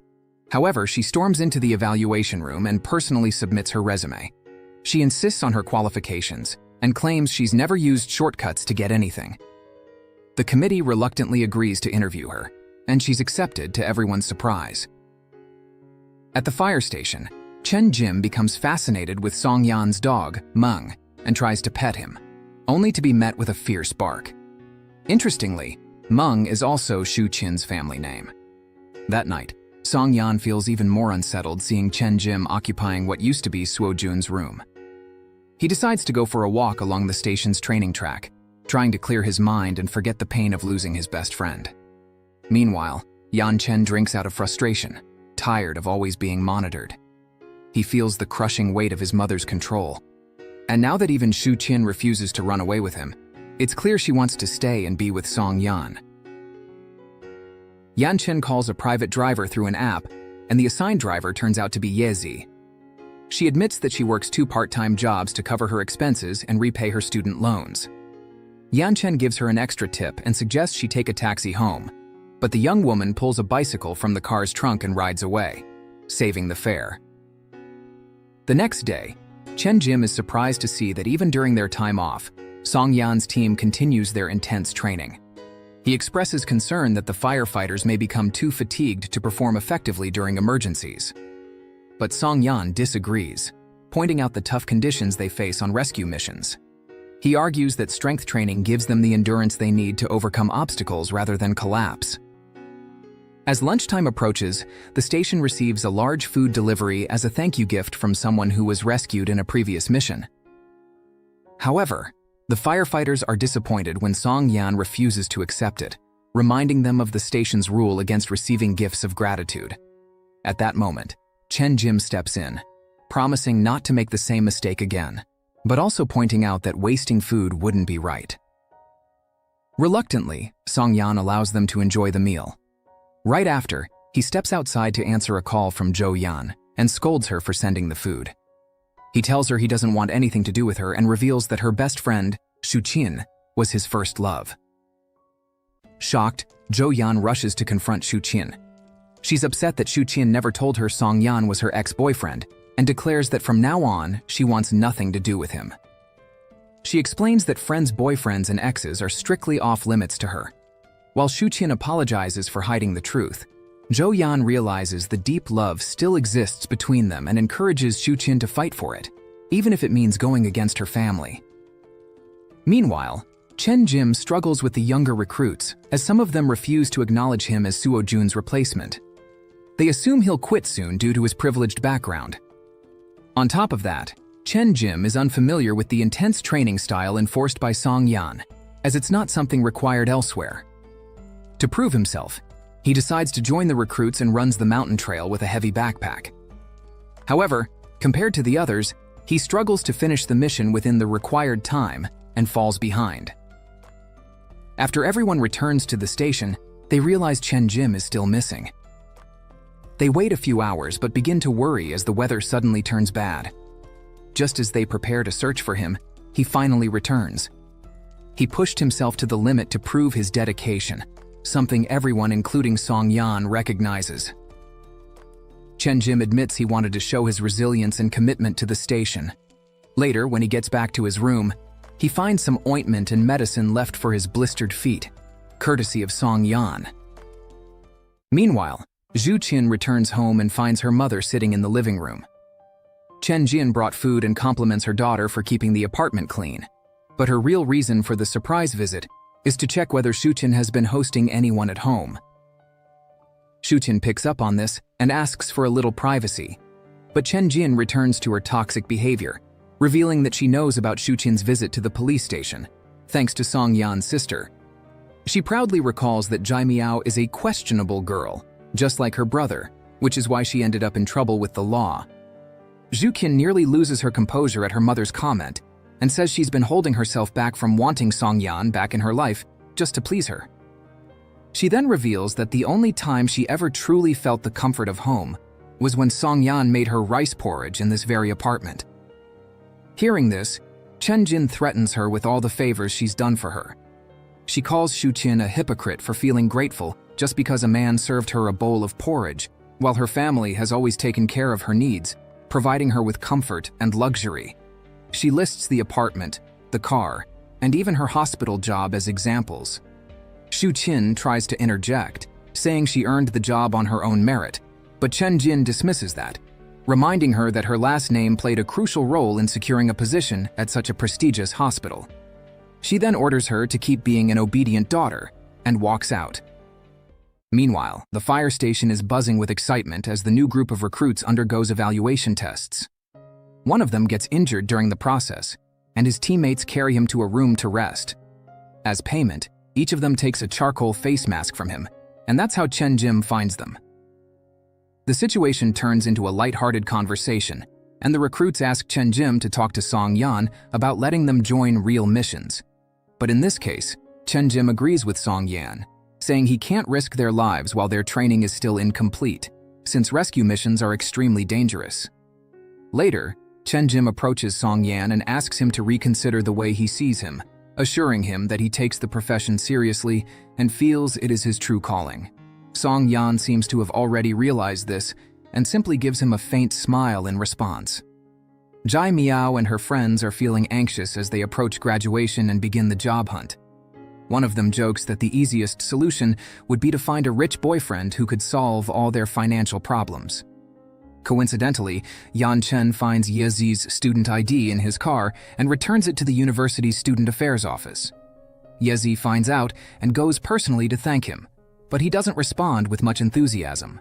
However, she storms into the evaluation room and personally submits her resume. She insists on her qualifications and claims she's never used shortcuts to get anything. The committee reluctantly agrees to interview her, and she's accepted to everyone's surprise. At the fire station, Chen Jim becomes fascinated with Song Yan's dog, Meng, and tries to pet him, only to be met with a fierce bark. Interestingly, Meng is also Xu Qin's family name. That night, Song Yan feels even more unsettled seeing Chen Jim occupying what used to be Suo Jun's room. He decides to go for a walk along the station's training track, trying to clear his mind and forget the pain of losing his best friend. Meanwhile, Yan Chen drinks out of frustration, tired of always being monitored. He feels the crushing weight of his mother's control. And now that even Xu Qin refuses to run away with him, it's clear she wants to stay and be with Song Yan. Yan Chen calls a private driver through an app, and the assigned driver turns out to be Yezi. She admits that she works 2 part-time jobs to cover her expenses and repay her student loans. Yan Chen gives her an extra tip and suggests she take a taxi home, but the young woman pulls a bicycle from the car's trunk and rides away, saving the fare. The next day, Chen Jim is surprised to see that even during their time off, Song Yan's team continues their intense training. He expresses concern that the firefighters may become too fatigued to perform effectively during emergencies. But Song Yan disagrees, pointing out the tough conditions they face on rescue missions. He argues that strength training gives them the endurance they need to overcome obstacles rather than collapse. As lunchtime approaches, the station receives a large food delivery as a thank you gift from someone who was rescued in a previous mission. However, the firefighters are disappointed when Song Yan refuses to accept it, reminding them of the station's rule against receiving gifts of gratitude. At that moment, Chen Jim steps in, promising not to make the same mistake again, but also pointing out that wasting food wouldn't be right. Reluctantly, Song Yan allows them to enjoy the meal. Right after, he steps outside to answer a call from Zhou Yan and scolds her for sending the food. He tells her he doesn't want anything to do with her and reveals that her best friend, Xu Qin, was his first love. Shocked, Zhou Yan rushes to confront Xu Qin. She's upset that Xu Qin never told her Song Yan was her ex-boyfriend and declares that from now on, she wants nothing to do with him. She explains that friends' boyfriends and exes are strictly off-limits to her. While Xu Qin apologizes for hiding the truth, Zhou Yan realizes the deep love still exists between them and encourages Xu Qin to fight for it, even if it means going against her family. Meanwhile, Chen Jim struggles with the younger recruits, as some of them refuse to acknowledge him as Suo Jun's replacement. They assume he'll quit soon due to his privileged background. On top of that, Chen Jim is unfamiliar with the intense training style enforced by Song Yan, as it's not something required elsewhere. To prove himself, he decides to join the recruits and runs the mountain trail with a heavy backpack. However, compared to the others, he struggles to finish the mission within the required time and falls behind. After everyone returns to the station, they realize Chen Jim is still missing. They wait a few hours but begin to worry as the weather suddenly turns bad. Just as they prepare to search for him, he finally returns. He pushed himself to the limit to prove his dedication, something everyone, including Song Yan, recognizes. Chen Jim admits he wanted to show his resilience and commitment to the station. Later, when he gets back to his room, he finds some ointment and medicine left for his blistered feet, courtesy of Song Yan. Meanwhile, Xu Qin returns home and finds her mother sitting in the living room. Chen Jin brought food and compliments her daughter for keeping the apartment clean, but her real reason for the surprise visit is to check whether Xu Qin has been hosting anyone at home. Xu Qin picks up on this and asks for a little privacy, but Chen Jin returns to her toxic behavior, revealing that she knows about Xu Qin's visit to the police station, thanks to Song Yan's sister. She proudly recalls that Zhai Miao is a questionable girl, just like her brother, which is why she ended up in trouble with the law. Xu Qin nearly loses her composure at her mother's comment and says she's been holding herself back from wanting Song Yan back in her life just to please her. She then reveals that the only time she ever truly felt the comfort of home was when Song Yan made her rice porridge in this very apartment. Hearing this, Chen Jin threatens her with all the favors she's done for her. She calls Xu Qin a hypocrite for feeling grateful just because a man served her a bowl of porridge, while her family has always taken care of her needs, providing her with comfort and luxury. She lists the apartment, the car, and even her hospital job as examples. Xu Qin tries to interject, saying she earned the job on her own merit, but Chen Jin dismisses that, reminding her that her last name played a crucial role in securing a position at such a prestigious hospital. She then orders her to keep being an obedient daughter and walks out. Meanwhile, the fire station is buzzing with excitement as the new group of recruits undergoes evaluation tests. One of them gets injured during the process, and his teammates carry him to a room to rest. As payment, each of them takes a charcoal face mask from him, and that's how Chen Jim finds them. The situation turns into a light-hearted conversation, and the recruits ask Chen Jim to talk to Song Yan about letting them join real missions. But in this case, Chen Jim agrees with Song Yan, saying he can't risk their lives while their training is still incomplete, since rescue missions are extremely dangerous. Later, Chen Jim approaches Song Yan and asks him to reconsider the way he sees him, assuring him that he takes the profession seriously and feels it is his true calling. Song Yan seems to have already realized this and simply gives him a faint smile in response. Jai Miao and her friends are feeling anxious as they approach graduation and begin the job hunt. One of them jokes that the easiest solution would be to find a rich boyfriend who could solve all their financial problems. Coincidentally, Yan Chen finds Yezi's student ID in his car and returns it to the university's student affairs office. Yezi finds out and goes personally to thank him, but he doesn't respond with much enthusiasm.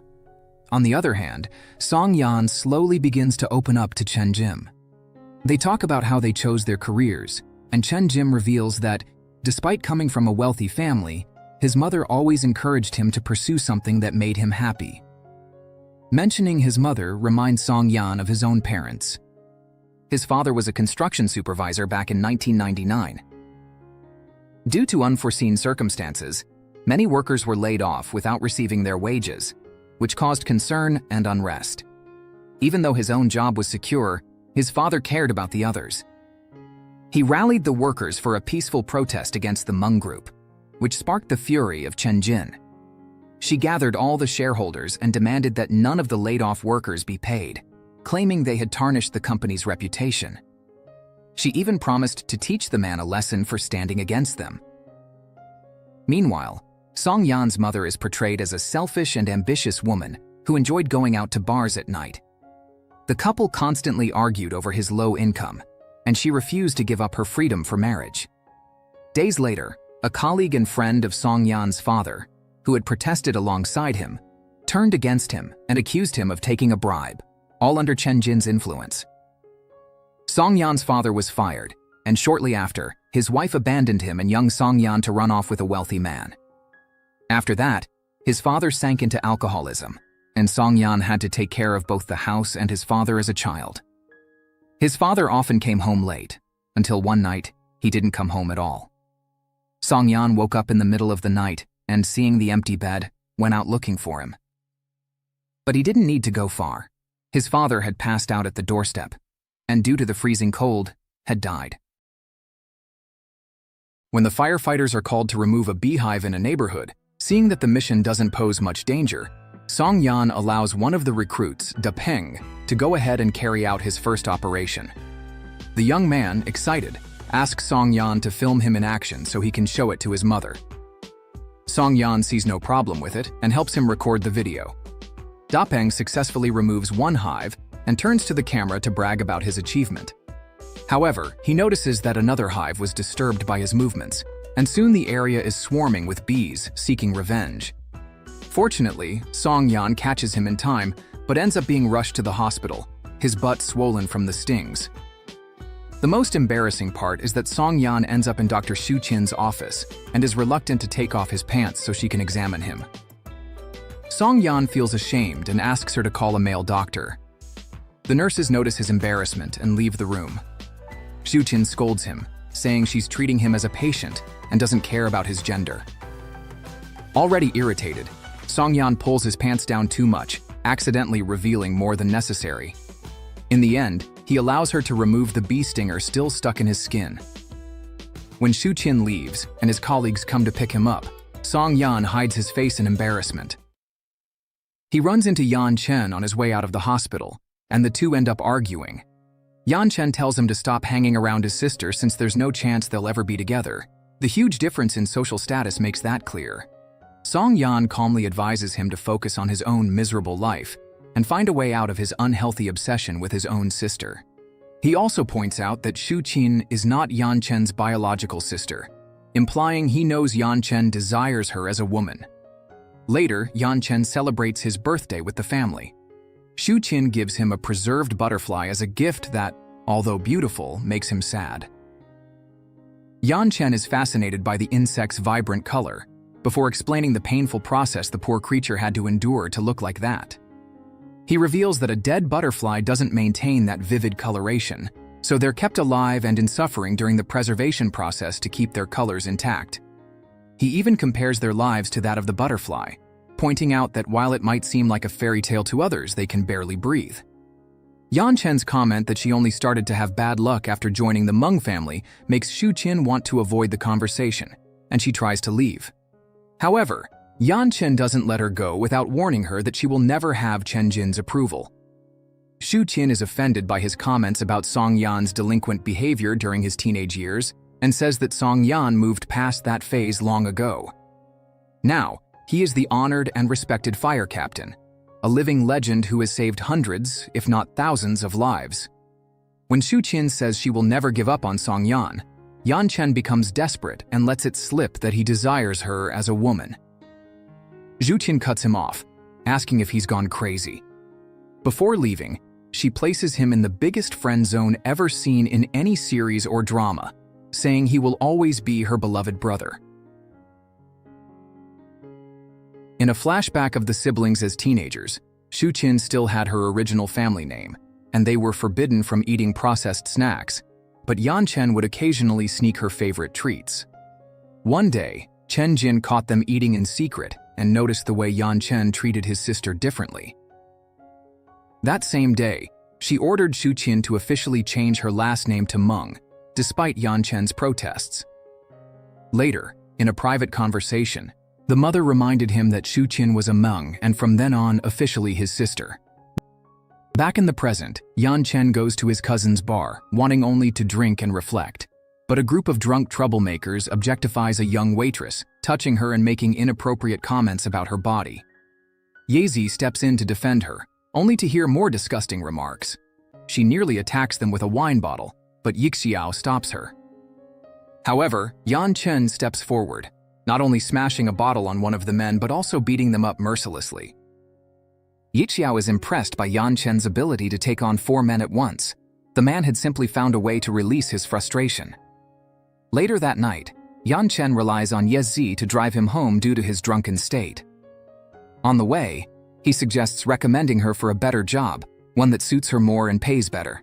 On the other hand, Song Yan slowly begins to open up to Chen Jim. They talk about how they chose their careers, and Chen Jim reveals that, despite coming from a wealthy family, his mother always encouraged him to pursue something that made him happy. Mentioning his mother reminds Song Yan of his own parents. His father was a construction supervisor back in 1999. Due to unforeseen circumstances, many workers were laid off without receiving their wages, which caused concern and unrest. Even though his own job was secure, his father cared about the others. He rallied the workers for a peaceful protest against the Hmong group, which sparked the fury of Chen Jin. She gathered all the shareholders and demanded that none of the laid-off workers be paid, claiming they had tarnished the company's reputation. She even promised to teach the man a lesson for standing against them. Meanwhile, Song Yan's mother is portrayed as a selfish and ambitious woman who enjoyed going out to bars at night. The couple constantly argued over his low income, and she refused to give up her freedom for marriage. Days later, a colleague and friend of Song Yan's father, who had protested alongside him, turned against him and accused him of taking a bribe, all under Chen Jin's influence. Song Yan's father was fired, and shortly after, his wife abandoned him and young Song Yan to run off with a wealthy man. After that, his father sank into alcoholism, and Song Yan had to take care of both the house and his father as a child. His father often came home late, until one night, he didn't come home at all. Song Yan woke up in the middle of the night and, seeing the empty bed, went out looking for him. But he didn't need to go far. His father had passed out at the doorstep, and due to the freezing cold, had died. When the firefighters are called to remove a beehive in a neighborhood, seeing that the mission doesn't pose much danger, Song Yan allows one of the recruits, Da Peng, to go ahead and carry out his first operation. The young man, excited, asks Song Yan to film him in action so he can show it to his mother. Song Yan sees no problem with it and helps him record the video. Da Peng successfully removes one hive and turns to the camera to brag about his achievement. However, he notices that another hive was disturbed by his movements, and soon the area is swarming with bees seeking revenge. Fortunately, Song Yan catches him in time, but ends up being rushed to the hospital, his butt swollen from the stings. The most embarrassing part is that Song Yan ends up in Dr. Xu Qin's office and is reluctant to take off his pants so she can examine him. Song Yan feels ashamed and asks her to call a male doctor. The nurses notice his embarrassment and leave the room. Xu Qin scolds him, saying she's treating him as a patient and doesn't care about his gender. Already irritated, Song Yan pulls his pants down too much, accidentally revealing more than necessary. In the end, he allows her to remove the bee stinger still stuck in his skin. When Xu Qin leaves and his colleagues come to pick him up, Song Yan hides his face in embarrassment. He runs into Yan Chen on his way out of the hospital, and the two end up arguing. Yan Chen tells him to stop hanging around his sister since there's no chance they'll ever be together. The huge difference in social status makes that clear. Song Yan calmly advises him to focus on his own miserable life and find a way out of his unhealthy obsession with his own sister. He also points out that Xu Qin is not Yan Chen's biological sister, implying he knows Yan Chen desires her as a woman. Later, Yan Chen celebrates his birthday with the family. Xu Qin gives him a preserved butterfly as a gift that, although beautiful, makes him sad. Yan Chen is fascinated by the insect's vibrant color, before explaining the painful process the poor creature had to endure to look like that. He reveals that a dead butterfly doesn't maintain that vivid coloration, so they're kept alive and in suffering during the preservation process to keep their colors intact. He even compares their lives to that of the butterfly, pointing out that while it might seem like a fairy tale to others, they can barely breathe. Yan Chen's comment that she only started to have bad luck after joining the Meng family makes Xu Qin want to avoid the conversation, and she tries to leave. However, Yan Chen doesn't let her go without warning her that she will never have Chen Jin's approval. Xu Qin is offended by his comments about Song Yan's delinquent behavior during his teenage years and says that Song Yan moved past that phase long ago. Now, he is the honored and respected fire captain, a living legend who has saved hundreds, if not thousands, of lives. When Xu Qin says she will never give up on Song Yan, Yan Chen becomes desperate and lets it slip that he desires her as a woman. Xu Qin cuts him off, asking if he's gone crazy. Before leaving, she places him in the biggest friend zone ever seen in any series or drama, saying he will always be her beloved brother. In a flashback of the siblings as teenagers, Xu Qin still had her original family name, and they were forbidden from eating processed snacks, but Yan Chen would occasionally sneak her favorite treats. One day, Chen Jin caught them eating in secret and noticed the way Yan Chen treated his sister differently. That same day, she ordered Xu Qin to officially change her last name to Meng, despite Yan Chen's protests. Later, in a private conversation, the mother reminded him that Xu Qin was a Meng and from then on officially his sister. Back in the present, Yan Chen goes to his cousin's bar, wanting only to drink and reflect. But a group of drunk troublemakers objectifies a young waitress, touching her and making inappropriate comments about her body. Yazi steps in to defend her, only to hear more disgusting remarks. She nearly attacks them with a wine bottle, but Yixiao stops her. However, Yan Chen steps forward, not only smashing a bottle on one of the men but also beating them up mercilessly. Yixiao is impressed by Yan Chen's ability to take on 4 men at once. The man had simply found a way to release his frustration. Later that night, Yan Chen relies on Yezi to drive him home due to his drunken state. On the way, he suggests recommending her for a better job, one that suits her more and pays better.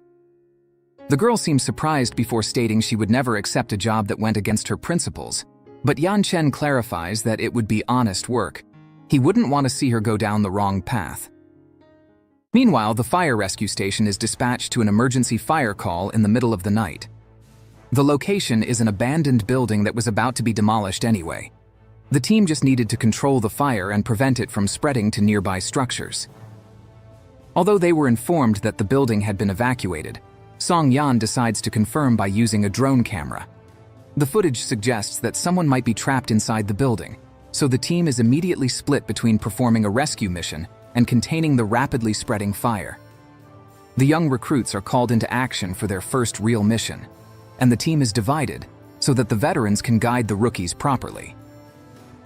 The girl seems surprised before stating she would never accept a job that went against her principles, but Yan Chen clarifies that it would be honest work. He wouldn't want to see her go down the wrong path. Meanwhile, the fire rescue station is dispatched to an emergency fire call in the middle of the night. The location is an abandoned building that was about to be demolished anyway. The team just needed to control the fire and prevent it from spreading to nearby structures. Although they were informed that the building had been evacuated, Song Yan decides to confirm by using a drone camera. The footage suggests that someone might be trapped inside the building, so the team is immediately split between performing a rescue mission and containing the rapidly spreading fire. The young recruits are called into action for their first real mission, and the team is divided so that the veterans can guide the rookies properly.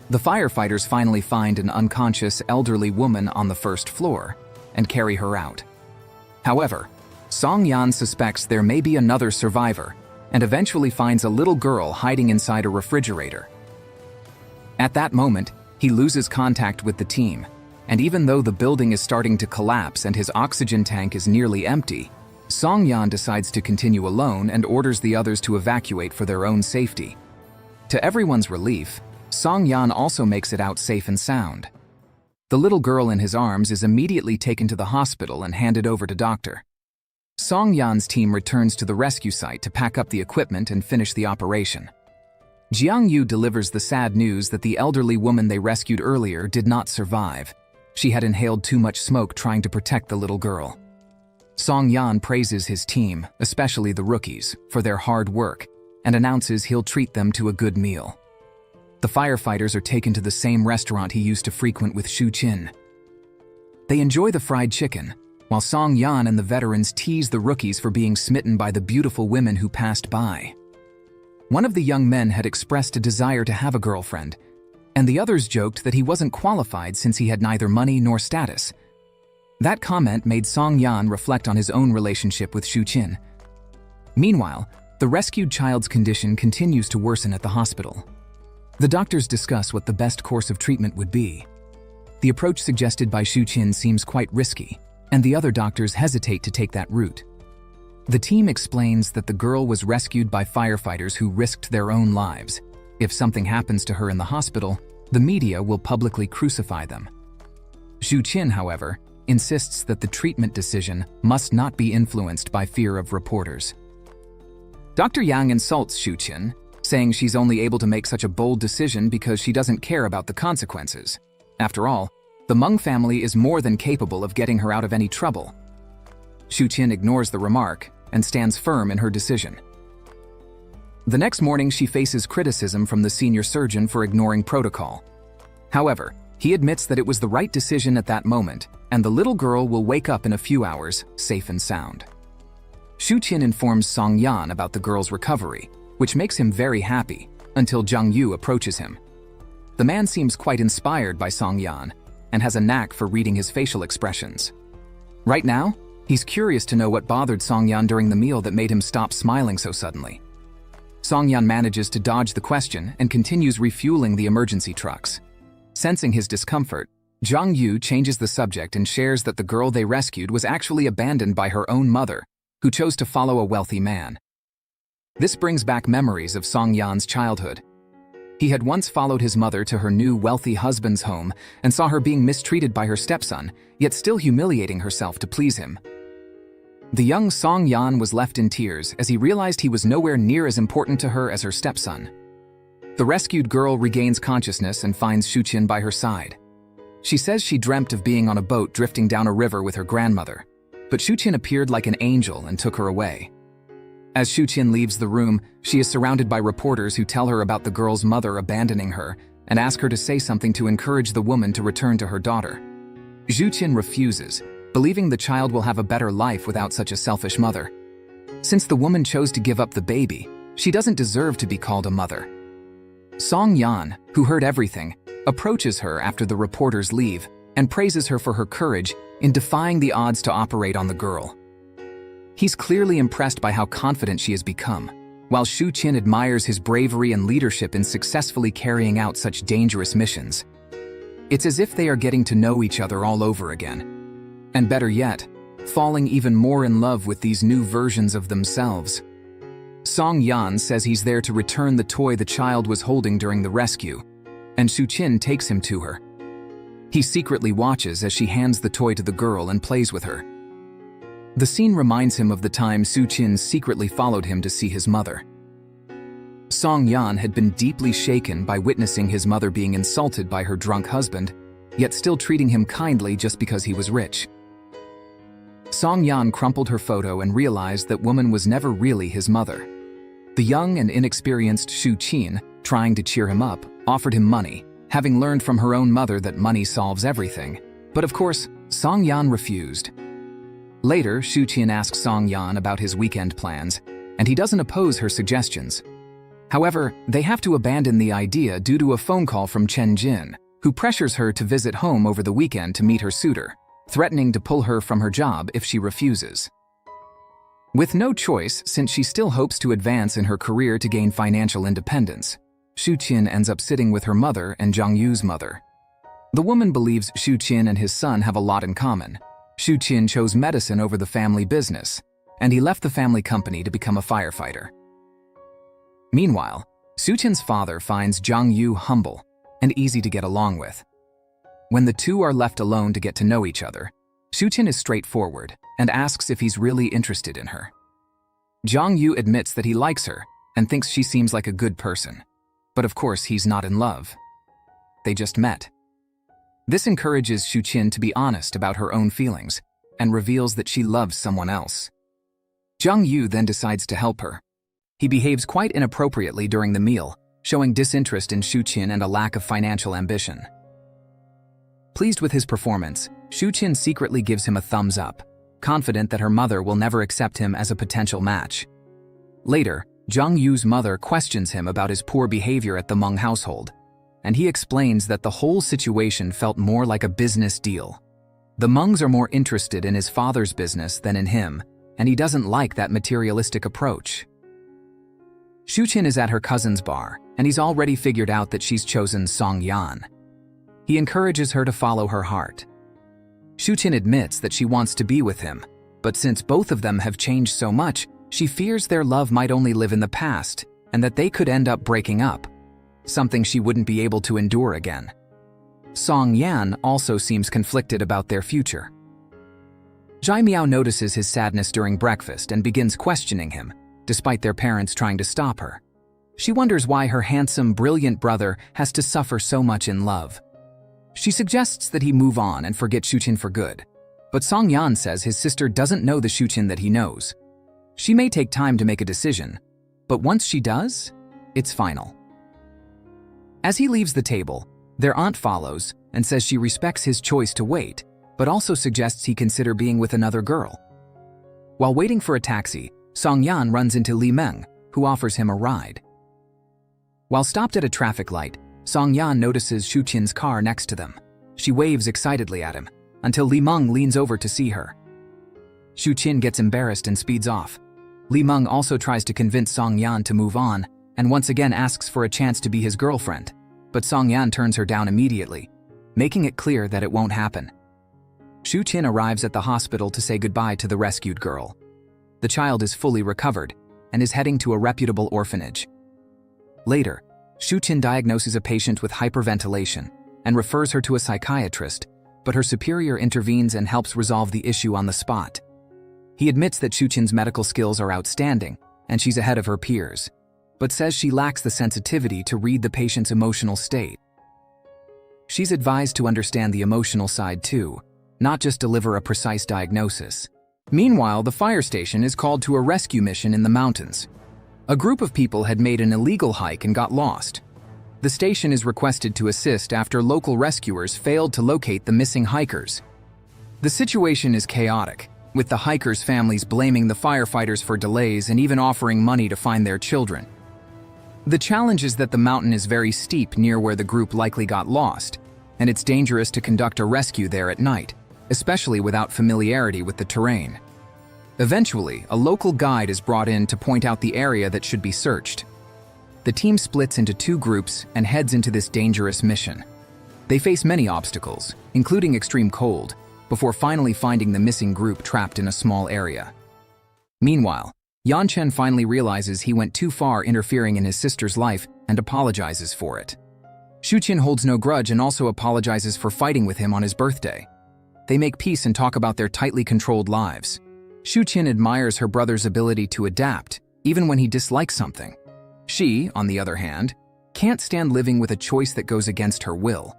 The firefighters finally find an unconscious elderly woman on the first floor and carry her out. However, Song Yan suspects there may be another survivor and eventually finds a little girl hiding inside a refrigerator. At that moment, he loses contact with the team, and even though the building is starting to collapse and his oxygen tank is nearly empty, Song Yan decides to continue alone and orders the others to evacuate for their own safety. To everyone's relief, Song Yan also makes it out safe and sound. The little girl in his arms is immediately taken to the hospital and handed over to Dr. Song Yan's team returns to the rescue site to pack up the equipment and finish the operation. Jiang Yu delivers the sad news that the elderly woman they rescued earlier did not survive. She had inhaled too much smoke trying to protect the little girl. Song Yan praises his team, especially the rookies, for their hard work and announces he'll treat them to a good meal. The firefighters are taken to the same restaurant he used to frequent with Xu Qin. They enjoy the fried chicken, while Song Yan and the veterans tease the rookies for being smitten by the beautiful women who passed by. One of the young men had expressed a desire to have a girlfriend, and the others joked that he wasn't qualified since he had neither money nor status. That comment made Song Yan reflect on his own relationship with Xu Qin. Meanwhile, The rescued child's condition continues to worsen at the hospital. The doctors discuss what the best course of treatment would be. The approach suggested by Xu Qin seems quite risky, and the other doctors hesitate to take that route. The team explains that the girl was rescued by firefighters who risked their own lives. If something happens to her in the hospital, the media will publicly crucify them. Xu Qin, however, insists that the treatment decision must not be influenced by fear of reporters. Dr. Yang insults Xu Qin, saying she's only able to make such a bold decision because she doesn't care about the consequences. After all, the Meng family is more than capable of getting her out of any trouble. Xu Qin ignores the remark and stands firm in her decision. The next morning, she faces criticism from the senior surgeon for ignoring protocol. However, he admits that it was the right decision at that moment, and the little girl will wake up in a few hours, safe and sound. Xu Qin informs Song Yan about the girl's recovery, which makes him very happy, until Zhang Yu approaches him. The man seems quite inspired by Song Yan, and has a knack for reading his facial expressions. Right now, he's curious to know what bothered Song Yan during the meal that made him stop smiling so suddenly. Song Yan manages to dodge the question and continues refueling the emergency trucks. Sensing his discomfort, Zhang Yu changes the subject and shares that the girl they rescued was actually abandoned by her own mother, who chose to follow a wealthy man. This brings back memories of Song Yan's childhood. He had once followed his mother to her new wealthy husband's home and saw her being mistreated by her stepson, yet still humiliating herself to please him. The young Song Yan was left in tears as he realized he was nowhere near as important to her as her stepson. The rescued girl regains consciousness and finds Xu Qin by her side. She says she dreamt of being on a boat drifting down a river with her grandmother, but Xu Qin appeared like an angel and took her away. As Xu Qin leaves the room, she is surrounded by reporters who tell her about the girl's mother abandoning her and ask her to say something to encourage the woman to return to her daughter. Xu Qin refuses, believing the child will have a better life without such a selfish mother. Since the woman chose to give up the baby, she doesn't deserve to be called a mother. Song Yan, who heard everything, approaches her after the reporters leave and praises her for her courage in defying the odds to operate on the girl. He's clearly impressed by how confident she has become, while Xu Qin admires his bravery and leadership in successfully carrying out such dangerous missions. It's as if they are getting to know each other all over again. And better yet, falling even more in love with these new versions of themselves. Song Yan says he's there to return the toy the child was holding during the rescue, and Xu Qin takes him to her. He secretly watches as she hands the toy to the girl and plays with her. The scene reminds him of the time Xu Qin secretly followed him to see his mother. Song Yan had been deeply shaken by witnessing his mother being insulted by her drunk husband, yet still treating him kindly just because he was rich. Song Yan crumpled her photo and realized that woman was never really his mother. The young and inexperienced Xu Qin, trying to cheer him up, offered him money, having learned from her own mother that money solves everything. But of course, Song Yan refused. Later, Xu Qin asks Song Yan about his weekend plans, and he doesn't oppose her suggestions. However, they have to abandon the idea due to a phone call from Chen Jin, who pressures her to visit home over the weekend to meet her suitor, threatening to pull her from her job if she refuses. With no choice, since she still hopes to advance in her career to gain financial independence, Xu Qin ends up sitting with her mother and Zhang Yu's mother. The woman believes Xu Qin and his son have a lot in common. Xu Qin chose medicine over the family business, and he left the family company to become a firefighter. Meanwhile, Xu Qin's father finds Zhang Yu humble and easy to get along with. When the two are left alone to get to know each other, Xu Qin is straightforward and asks if he's really interested in her. Zhang Yu admits that he likes her and thinks she seems like a good person. But of course, he's not in love. They just met. This encourages Xu Qin to be honest about her own feelings and reveals that she loves someone else. Zhang Yu then decides to help her. He behaves quite inappropriately during the meal, showing disinterest in Xu Qin and a lack of financial ambition. Pleased with his performance, Xu Qin secretly gives him a thumbs up, confident that her mother will never accept him as a potential match. Later, Zhang Yu's mother questions him about his poor behavior at the Meng household, and he explains that the whole situation felt more like a business deal. The Mengs are more interested in his father's business than in him, and he doesn't like that materialistic approach. Xu Qin is at her cousin's bar, and he's already figured out that she's chosen Song Yan. He encourages her to follow her heart. Xu Qin admits that she wants to be with him, but since both of them have changed so much, she fears their love might only live in the past and that they could end up breaking up, something she wouldn't be able to endure again. Song Yan also seems conflicted about their future. Zhai Miao notices his sadness during breakfast and begins questioning him, despite their parents trying to stop her. She wonders why her handsome, brilliant brother has to suffer so much in love. She suggests that he move on and forget Xu Qin for good, but Song Yan says his sister doesn't know the Xu Qin that he knows. She may take time to make a decision, but once she does, it's final. As he leaves the table, their aunt follows and says she respects his choice to wait, but also suggests he consider being with another girl. While waiting for a taxi, Song Yan runs into Li Meng, who offers him a ride. While stopped at a traffic light, Song Yan notices Xu Qin's car next to them. She waves excitedly at him, until Li Meng leans over to see her. Xu Qin gets embarrassed and speeds off. Li Meng also tries to convince Song Yan to move on, and once again asks for a chance to be his girlfriend, but Song Yan turns her down immediately, making it clear that it won't happen. Xu Qin arrives at the hospital to say goodbye to the rescued girl. The child is fully recovered and is heading to a reputable orphanage. Later, Xu Qin diagnoses a patient with hyperventilation and refers her to a psychiatrist, but her superior intervenes and helps resolve the issue on the spot. He admits that Xu Qin's medical skills are outstanding and she's ahead of her peers, but says she lacks the sensitivity to read the patient's emotional state. She's advised to understand the emotional side too, not just deliver a precise diagnosis. Meanwhile, the fire station is called to a rescue mission in the mountains. A group of people had made an illegal hike and got lost. The station is requested to assist after local rescuers failed to locate the missing hikers. The situation is chaotic, with the hikers' families blaming the firefighters for delays and even offering money to find their children. The challenge is that the mountain is very steep near where the group likely got lost, and it's dangerous to conduct a rescue there at night, especially without familiarity with the terrain. Eventually, a local guide is brought in to point out the area that should be searched. The team splits into two groups and heads into this dangerous mission. They face many obstacles, including extreme cold, before finally finding the missing group trapped in a small area. Meanwhile, Yan Chen finally realizes he went too far interfering in his sister's life and apologizes for it. Xu Qin holds no grudge and also apologizes for fighting with him on his birthday. They make peace and talk about their tightly controlled lives. Xu Qin admires her brother's ability to adapt, even when he dislikes something. She, on the other hand, can't stand living with a choice that goes against her will.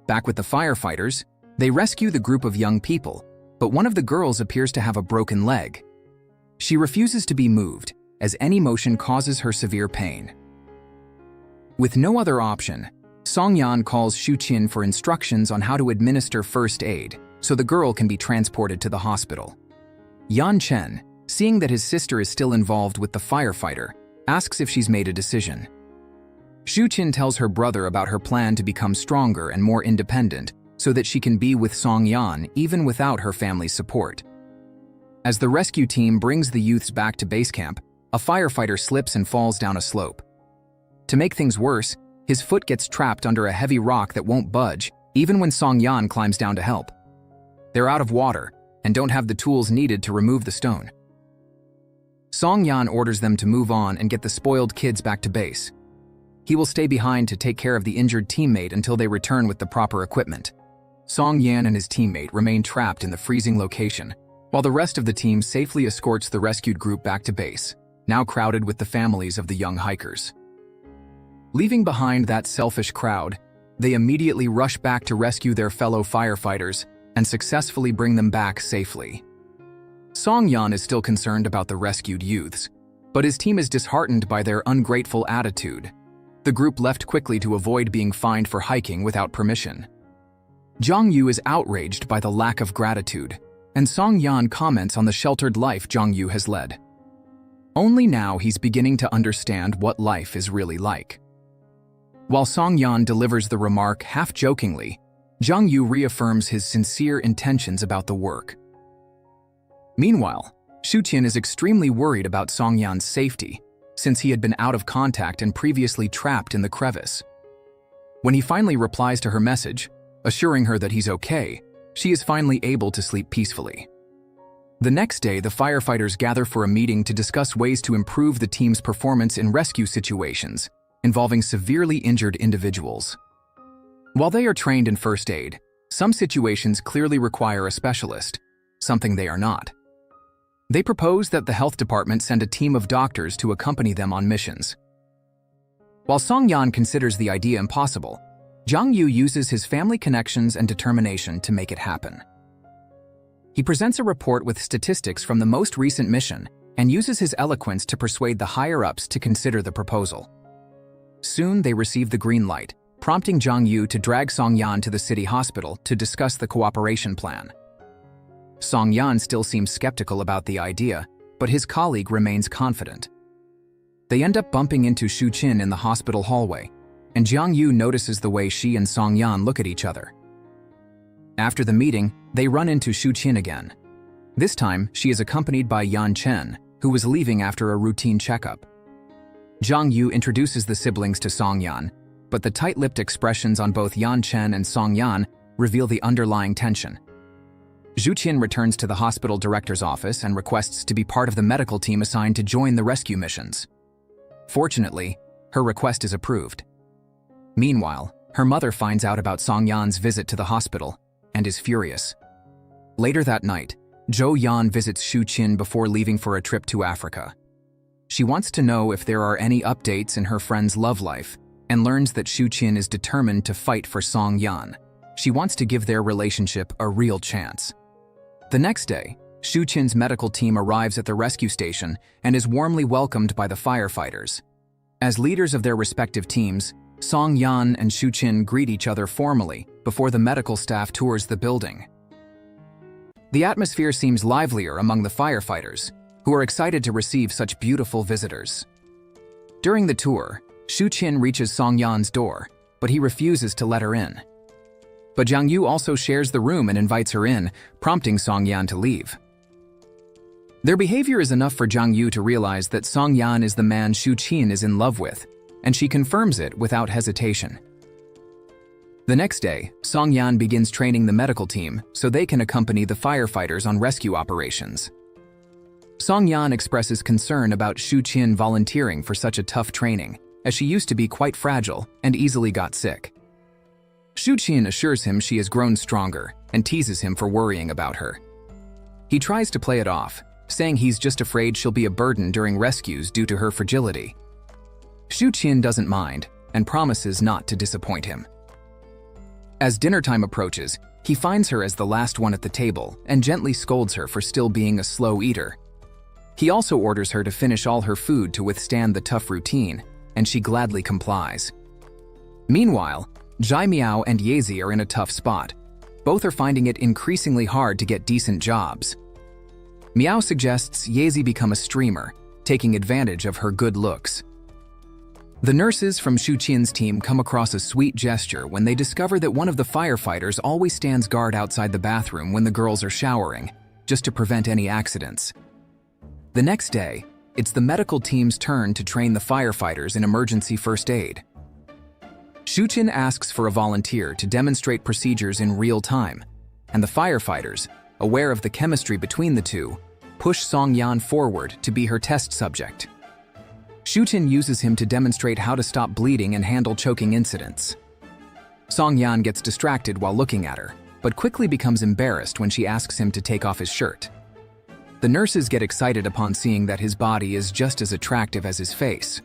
Back with the firefighters, they rescue the group of young people, but one of the girls appears to have a broken leg. She refuses to be moved, as any motion causes her severe pain. With no other option, Song Yan calls Xu Qin for instructions on how to administer first aid, so the girl can be transported to the hospital. Yan Chen, seeing that his sister is still involved with the firefighter, asks if she's made a decision. Xu Qin tells her brother about her plan to become stronger and more independent so that she can be with Song Yan even without her family's support. As the rescue team brings the youths back to base camp, a firefighter slips and falls down a slope. To make things worse, his foot gets trapped under a heavy rock that won't budge, even when Song Yan climbs down to help. They're out of water and don't have the tools needed to remove the stone. Song Yan orders them to move on and get the spoiled kids back to base. He will stay behind to take care of the injured teammate until they return with the proper equipment. Song Yan and his teammate remain trapped in the freezing location, while the rest of the team safely escorts the rescued group back to base, now crowded with the families of the young hikers. Leaving behind that selfish crowd, they immediately rush back to rescue their fellow firefighters and successfully bring them back safely. Song Yan is still concerned about the rescued youths, but his team is disheartened by their ungrateful attitude. The group left quickly to avoid being fined for hiking without permission. Zhang Yu is outraged by the lack of gratitude, and Song Yan comments on the sheltered life Zhang Yu has led. Only now he's beginning to understand what life is really like. While Song Yan delivers the remark half-jokingly, Zhang Yu reaffirms his sincere intentions about the work. Meanwhile, Xu Qin is extremely worried about Song Yan's safety. since he had been out of contact and previously trapped in the crevice. When he finally replies to her message, assuring her that he's okay, she is finally able to sleep peacefully. The next day, the firefighters gather for a meeting to discuss ways to improve the team's performance in rescue situations involving severely injured individuals. While they are trained in first aid, some situations clearly require a specialist, something they are not. They propose that the health department send a team of doctors to accompany them on missions. While Song Yan considers the idea impossible, Zhang Yu uses his family connections and determination to make it happen. He presents a report with statistics from the most recent mission and uses his eloquence to persuade the higher-ups to consider the proposal. Soon they receive the green light, prompting Zhang Yu to drag Song Yan to the city hospital to discuss the cooperation plan. Song Yan still seems skeptical about the idea, but his colleague remains confident. They end up bumping into Xu Qin in the hospital hallway, and Zhang Yu notices the way she and Song Yan look at each other. After the meeting, they run into Xu Qin again. This time, she is accompanied by Yan Chen, who was leaving after a routine checkup. Zhang Yu introduces the siblings to Song Yan, but the tight-lipped expressions on both Yan Chen and Song Yan reveal the underlying tension. Xu Qin returns to the hospital director's office and requests to be part of the medical team assigned to join the rescue missions. Fortunately, her request is approved. Meanwhile, her mother finds out about Song Yan's visit to the hospital and is furious. Later that night, Zhou Yan visits Xu Qin before leaving for a trip to Africa. She wants to know if there are any updates in her friend's love life and learns that Xu Qin is determined to fight for Song Yan. She wants to give their relationship a real chance. The next day, Xu Qin's medical team arrives at the rescue station and is warmly welcomed by the firefighters. As leaders of their respective teams, Song Yan and Xu Qin greet each other formally before the medical staff tours the building. The atmosphere seems livelier among the firefighters, who are excited to receive such beautiful visitors. During the tour, Xu Qin reaches Song Yan's door, but he refuses to let her in. But Zhang Yu also shares the room and invites her in, prompting Song Yan to leave. Their behavior is enough for Zhang Yu to realize that Song Yan is the man Xu Qin is in love with, and she confirms it without hesitation. The next day, Song Yan begins training the medical team so they can accompany the firefighters on rescue operations. Song Yan expresses concern about Xu Qin volunteering for such a tough training, as she used to be quite fragile and easily got sick. Xu Qin assures him she has grown stronger and teases him for worrying about her. He tries to play it off, saying he's just afraid she'll be a burden during rescues due to her fragility. Xu Qin doesn't mind and promises not to disappoint him. As dinner time approaches, he finds her as the last one at the table and gently scolds her for still being a slow eater. He also orders her to finish all her food to withstand the tough routine, and she gladly complies. Meanwhile, Zhai Miao and Yezi are in a tough spot. Both are finding it increasingly hard to get decent jobs. Miao suggests Yezi become a streamer, taking advantage of her good looks. The nurses from Xu Qin's team come across a sweet gesture when they discover that one of the firefighters always stands guard outside the bathroom when the girls are showering, just to prevent any accidents. The next day, it's the medical team's turn to train the firefighters in emergency first aid. Xu Qin asks for a volunteer to demonstrate procedures in real time, and the firefighters, aware of the chemistry between the two, push Song Yan forward to be her test subject. Xu Qin uses him to demonstrate how to stop bleeding and handle choking incidents. Song Yan gets distracted while looking at her, but quickly becomes embarrassed when she asks him to take off his shirt. The nurses get excited upon seeing that his body is just as attractive as his face.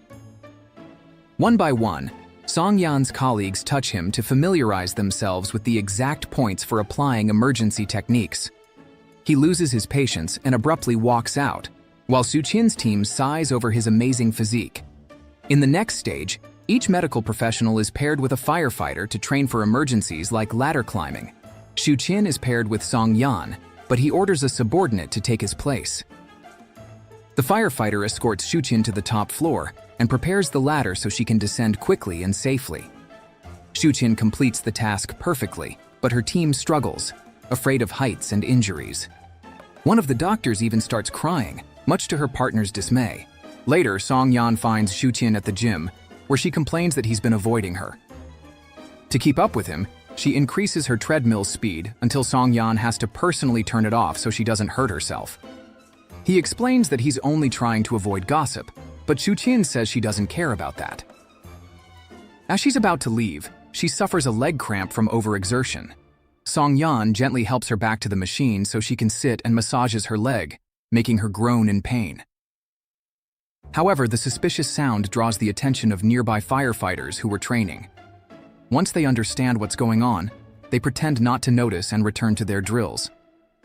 One by one, Song Yan's colleagues touch him to familiarize themselves with the exact points for applying emergency techniques. He loses his patience and abruptly walks out, while Xu Qin's team sighs over his amazing physique. In the next stage, each medical professional is paired with a firefighter to train for emergencies like ladder climbing. Xu Qin is paired with Song Yan, but he orders a subordinate to take his place. The firefighter escorts Xu Qin to the top floor and prepares the ladder so she can descend quickly and safely. Xu Qin completes the task perfectly, but her team struggles, afraid of heights and injuries. One of the doctors even starts crying, much to her partner's dismay, Later, Song Yan finds Xu Qin at the gym, where she complains that he's been avoiding her. To keep up with him, she increases her treadmill speed until Song Yan has to personally turn it off so she doesn't hurt herself. He explains that he's only trying to avoid gossip, but Xu Qin says she doesn't care about that. As she's about to leave, she suffers a leg cramp from overexertion. Song Yan gently helps her back to the machine so she can sit and massages her leg, making her groan in pain. However, the suspicious sound draws the attention of nearby firefighters who were training. Once they understand what's going on, they pretend not to notice and return to their drills.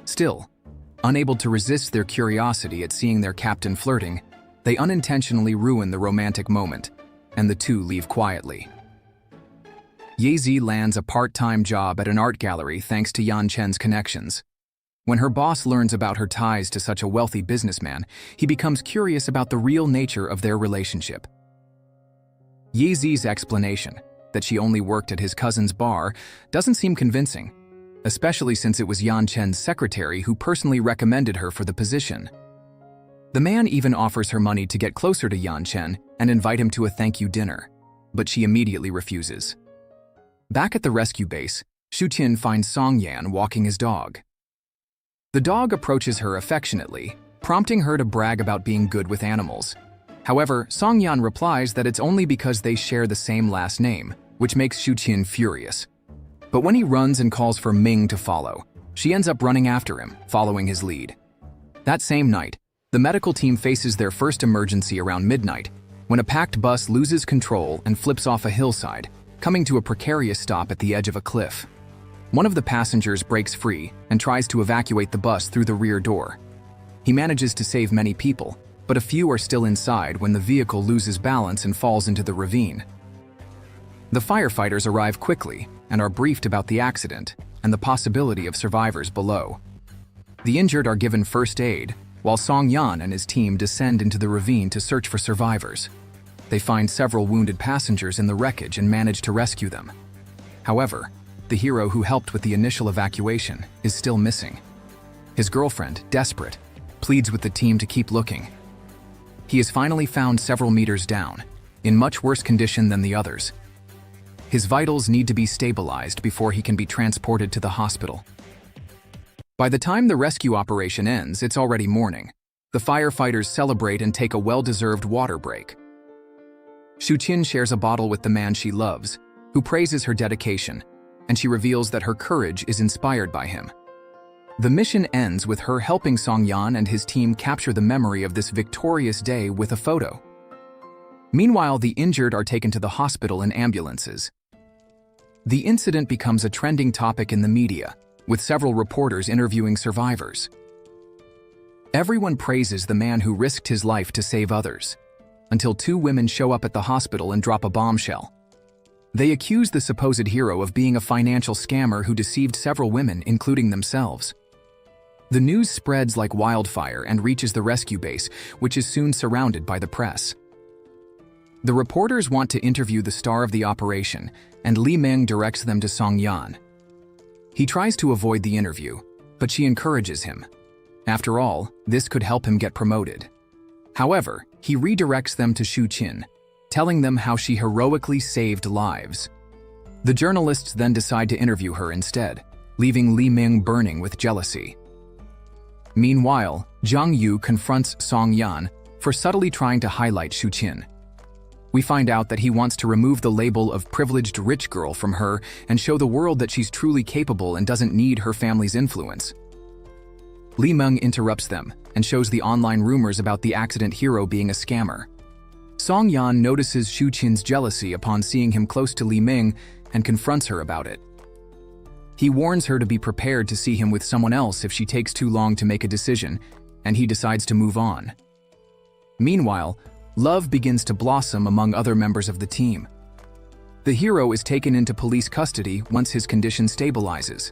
Still, unable to resist their curiosity at seeing their captain flirting, they unintentionally ruin the romantic moment, and the two leave quietly. Ye lands a part-time job at an art gallery thanks to Yan Chen's connections. When her boss learns about her ties to such a wealthy businessman, he becomes curious about the real nature of their relationship. Ye's explanation, that she only worked at his cousin's bar, doesn't seem convincing, especially since it was Yan Chen's secretary who personally recommended her for the position. The man even offers her money to get closer to Yan Chen and invite him to a thank-you dinner, but she immediately refuses. Back at the rescue base, Xu Qin finds Song Yan walking his dog. The dog approaches her affectionately, prompting her to brag about being good with animals. However, Song Yan replies that it's only because they share the same last name, which makes Xu Qin furious. But when he runs and calls for Ming to follow, she ends up running after him, following his lead. That same night, the medical team faces their first emergency around midnight, when a packed bus loses control and flips off a hillside, coming to a precarious stop at the edge of a cliff. One of the passengers breaks free and tries to evacuate the bus through the rear door. He manages to save many people, but a few are still inside when the vehicle loses balance and falls into the ravine. The firefighters arrive quickly and are briefed about the accident and the possibility of survivors below. The injured are given first aid, while Song Yan and his team descend into the ravine to search for survivors. They find several wounded passengers in the wreckage and manage to rescue them. However, the hero who helped with the initial evacuation is still missing. His girlfriend, desperate, pleads with the team to keep looking. He is finally found several meters down, in much worse condition than the others. His vitals need to be stabilized before he can be transported to the hospital. By the time the rescue operation ends, it's already morning. The firefighters celebrate and take a well-deserved water break. Xu Qin shares a bottle with the man she loves, who praises her dedication, and she reveals that her courage is inspired by him. The mission ends with her helping Song Yan and his team capture the memory of this victorious day with a photo. Meanwhile, the injured are taken to the hospital in ambulances. The incident becomes a trending topic in the media, with several reporters interviewing survivors. Everyone praises the man who risked his life to save others, until two women show up at the hospital and drop a bombshell. They accuse the supposed hero of being a financial scammer who deceived several women, including themselves. The news spreads like wildfire and reaches the rescue base, which is soon surrounded by the press. The reporters want to interview the star of the operation, and Li Ming directs them to Song Yan. He tries to avoid the interview, but she encourages him. After all, this could help him get promoted. However, he redirects them to Xu Qin, telling them how she heroically saved lives. The journalists then decide to interview her instead, leaving Li Ming burning with jealousy. Meanwhile, Zhang Yu confronts Song Yan for subtly trying to highlight Xu Qin. We find out that he wants to remove the label of privileged rich girl from her and show the world that she's truly capable and doesn't need her family's influence. Li Ming interrupts them and shows the online rumors about the accident hero being a scammer. Song Yan notices Xu Qin's jealousy upon seeing him close to Li Ming and confronts her about it. He warns her to be prepared to see him with someone else if she takes too long to make a decision, and he decides to move on. Meanwhile, love begins to blossom among other members of the team. The hero is taken into police custody once his condition stabilizes.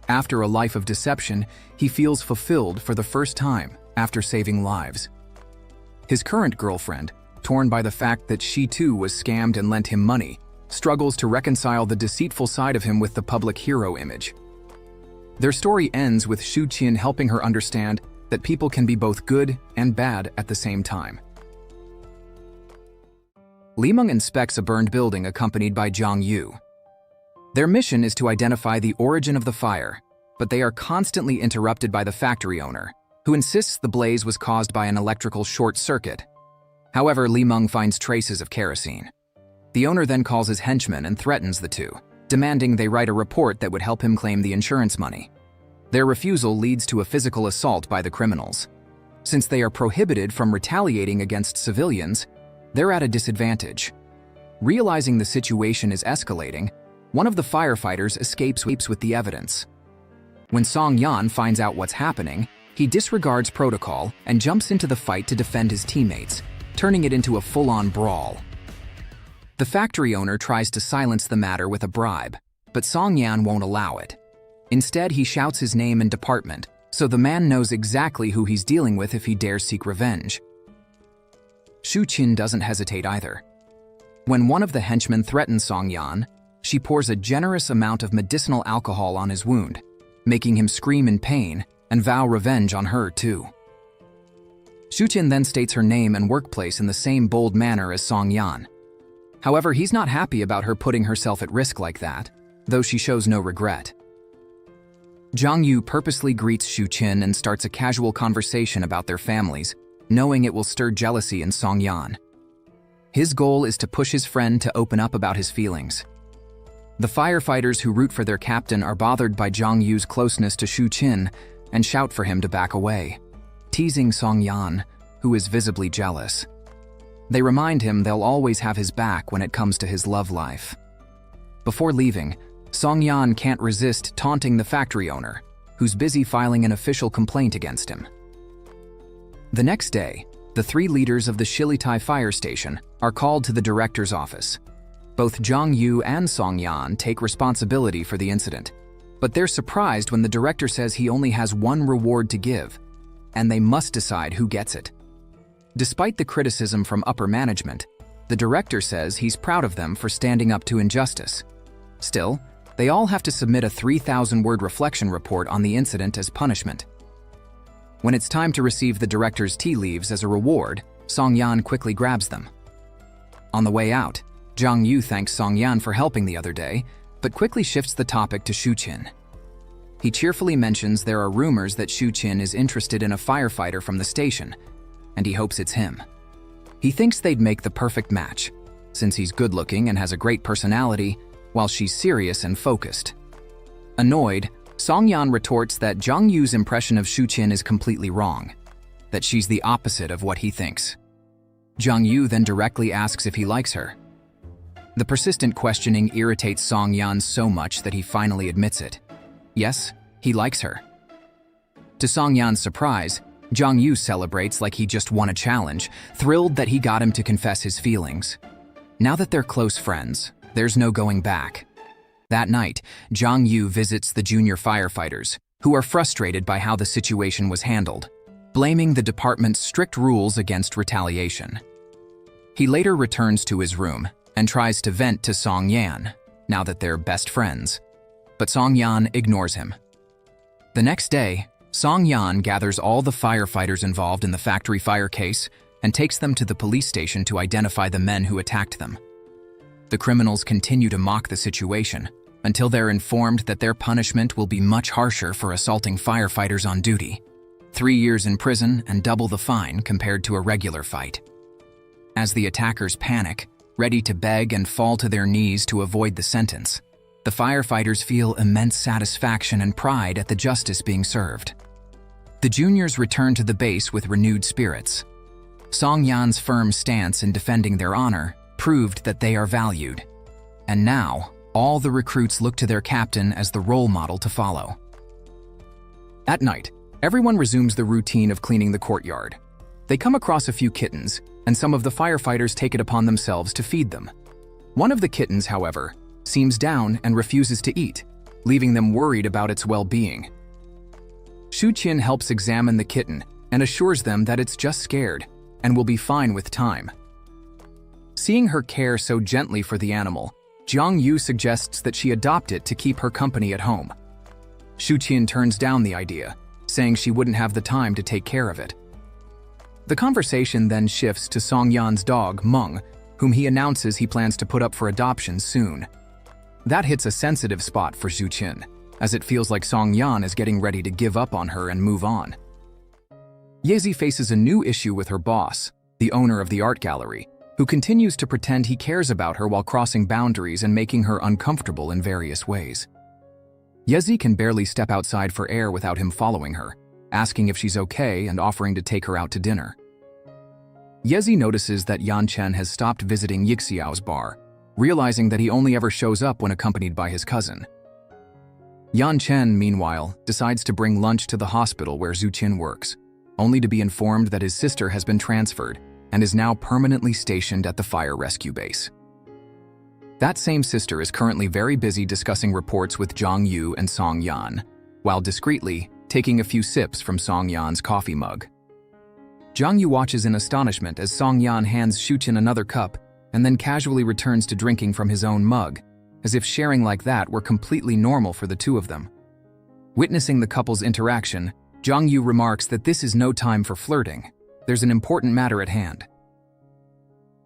After a life of deception, he feels fulfilled for the first time after saving lives. His current girlfriend, torn by the fact that she too was scammed and lent him money, struggles to reconcile the deceitful side of him with the public hero image. Their story ends with Xu Qin helping her understand that people can be both good and bad at the same time. Li Meng inspects a burned building accompanied by Zhang Yu. Their mission is to identify the origin of the fire, but they are constantly interrupted by the factory owner, who insists the blaze was caused by an electrical short circuit. However, Li Meng finds traces of kerosene. The owner then calls his henchmen and threatens the two, demanding they write a report that would help him claim the insurance money. Their refusal leads to a physical assault by the criminals. Since they are prohibited from retaliating against civilians, they're at a disadvantage. Realizing the situation is escalating, one of the firefighters escapes with the evidence. When Song Yan finds out what's happening, he disregards protocol and jumps into the fight to defend his teammates, turning it into a full-on brawl. The factory owner tries to silence the matter with a bribe, but Song Yan won't allow it. Instead, he shouts his name and department, so the man knows exactly who he's dealing with if he dares seek revenge. Xu Qin doesn't hesitate either. When one of the henchmen threatens Song Yan, she pours a generous amount of medicinal alcohol on his wound, making him scream in pain and vow revenge on her too. Xu Qin then states her name and workplace in the same bold manner as Song Yan. However, he's not happy about her putting herself at risk like that, though she shows no regret. Zhang Yu purposely greets Xu Qin and starts a casual conversation about their families, knowing it will stir jealousy in Song Yan. His goal is to push his friend to open up about his feelings. The firefighters who root for their captain are bothered by Zhang Yu's closeness to Xu Qin and shout for him to back away, teasing Song Yan, who is visibly jealous. They remind him they'll always have his back when it comes to his love life. Before leaving, Song Yan can't resist taunting the factory owner, who's busy filing an official complaint against him. The next day, the three leaders of the Shilitai fire station are called to the director's office. Both Zhang Yu and Song Yan take responsibility for the incident, but they're surprised when the director says he only has one reward to give, and they must decide who gets it. Despite the criticism from upper management, the director says he's proud of them for standing up to injustice. Still, they all have to submit a 3,000-word reflection report on the incident as punishment. When it's time to receive the director's tea leaves as a reward, Song Yan quickly grabs them. On the way out, Zhang Yu thanks Song Yan for helping the other day, but quickly shifts the topic to Xu Qin. He cheerfully mentions there are rumors that Xu Qin is interested in a firefighter from the station, and he hopes it's him. He thinks they'd make the perfect match, since he's good-looking and has a great personality, while she's serious and focused. Annoyed, Song Yan retorts that Zhang Yu's impression of Xu Qin is completely wrong, that she's the opposite of what he thinks. Zhang Yu then directly asks if he likes her. The persistent questioning irritates Song Yan so much that he finally admits it. Yes, he likes her. To Song Yan's surprise, Zhang Yu celebrates like he just won a challenge, thrilled that he got him to confess his feelings. Now that they're close friends, there's no going back. That night, Zhang Yu visits the junior firefighters, who are frustrated by how the situation was handled, blaming the department's strict rules against retaliation. He later returns to his room and tries to vent to Song Yan, now that they're best friends, but Song Yan ignores him. The next day, Song Yan gathers all the firefighters involved in the factory fire case and takes them to the police station to identify the men who attacked them. The criminals continue to mock the situation until they're informed that their punishment will be much harsher for assaulting firefighters on duty. 3 years in prison and double the fine compared to a regular fight. As the attackers panic, ready to beg and fall to their knees to avoid the sentence, the firefighters feel immense satisfaction and pride at the justice being served. The juniors return to the base with renewed spirits. Song Yan's firm stance in defending their honor proved that they are valued. And now, all the recruits look to their captain as the role model to follow. At night, everyone resumes the routine of cleaning the courtyard. They come across a few kittens, and some of the firefighters take it upon themselves to feed them. One of the kittens, however, seems down and refuses to eat, leaving them worried about its well-being. Xu Qin helps examine the kitten and assures them that it's just scared and will be fine with time. Seeing her care so gently for the animal, Zhang Yu suggests that she adopt it to keep her company at home. Xu Qin turns down the idea, saying she wouldn't have the time to take care of it. The conversation then shifts to Song Yan's dog, Meng, whom he announces he plans to put up for adoption soon. That hits a sensitive spot for Xu Qin, as it feels like Song Yan is getting ready to give up on her and move on. Yezi faces a new issue with her boss, the owner of the art gallery, who continues to pretend he cares about her while crossing boundaries and making her uncomfortable in various ways. Yezi can barely step outside for air without him following her, asking if she's okay and offering to take her out to dinner. Yezi notices that Yan Chen has stopped visiting Yixiao's bar, realizing that he only ever shows up when accompanied by his cousin. Yan Chen, meanwhile, decides to bring lunch to the hospital where Xu Qin works, only to be informed that his sister has been transferred and is now permanently stationed at the fire rescue base. That same sister is currently very busy discussing reports with Zhang Yu and Song Yan, while discreetly taking a few sips from Song Yan's coffee mug. Zhang Yu watches in astonishment as Song Yan hands Xu Qin another cup and then casually returns to drinking from his own mug, as if sharing like that were completely normal for the two of them. Witnessing the couple's interaction, Zhang Yu remarks that this is no time for flirting. There's an important matter at hand.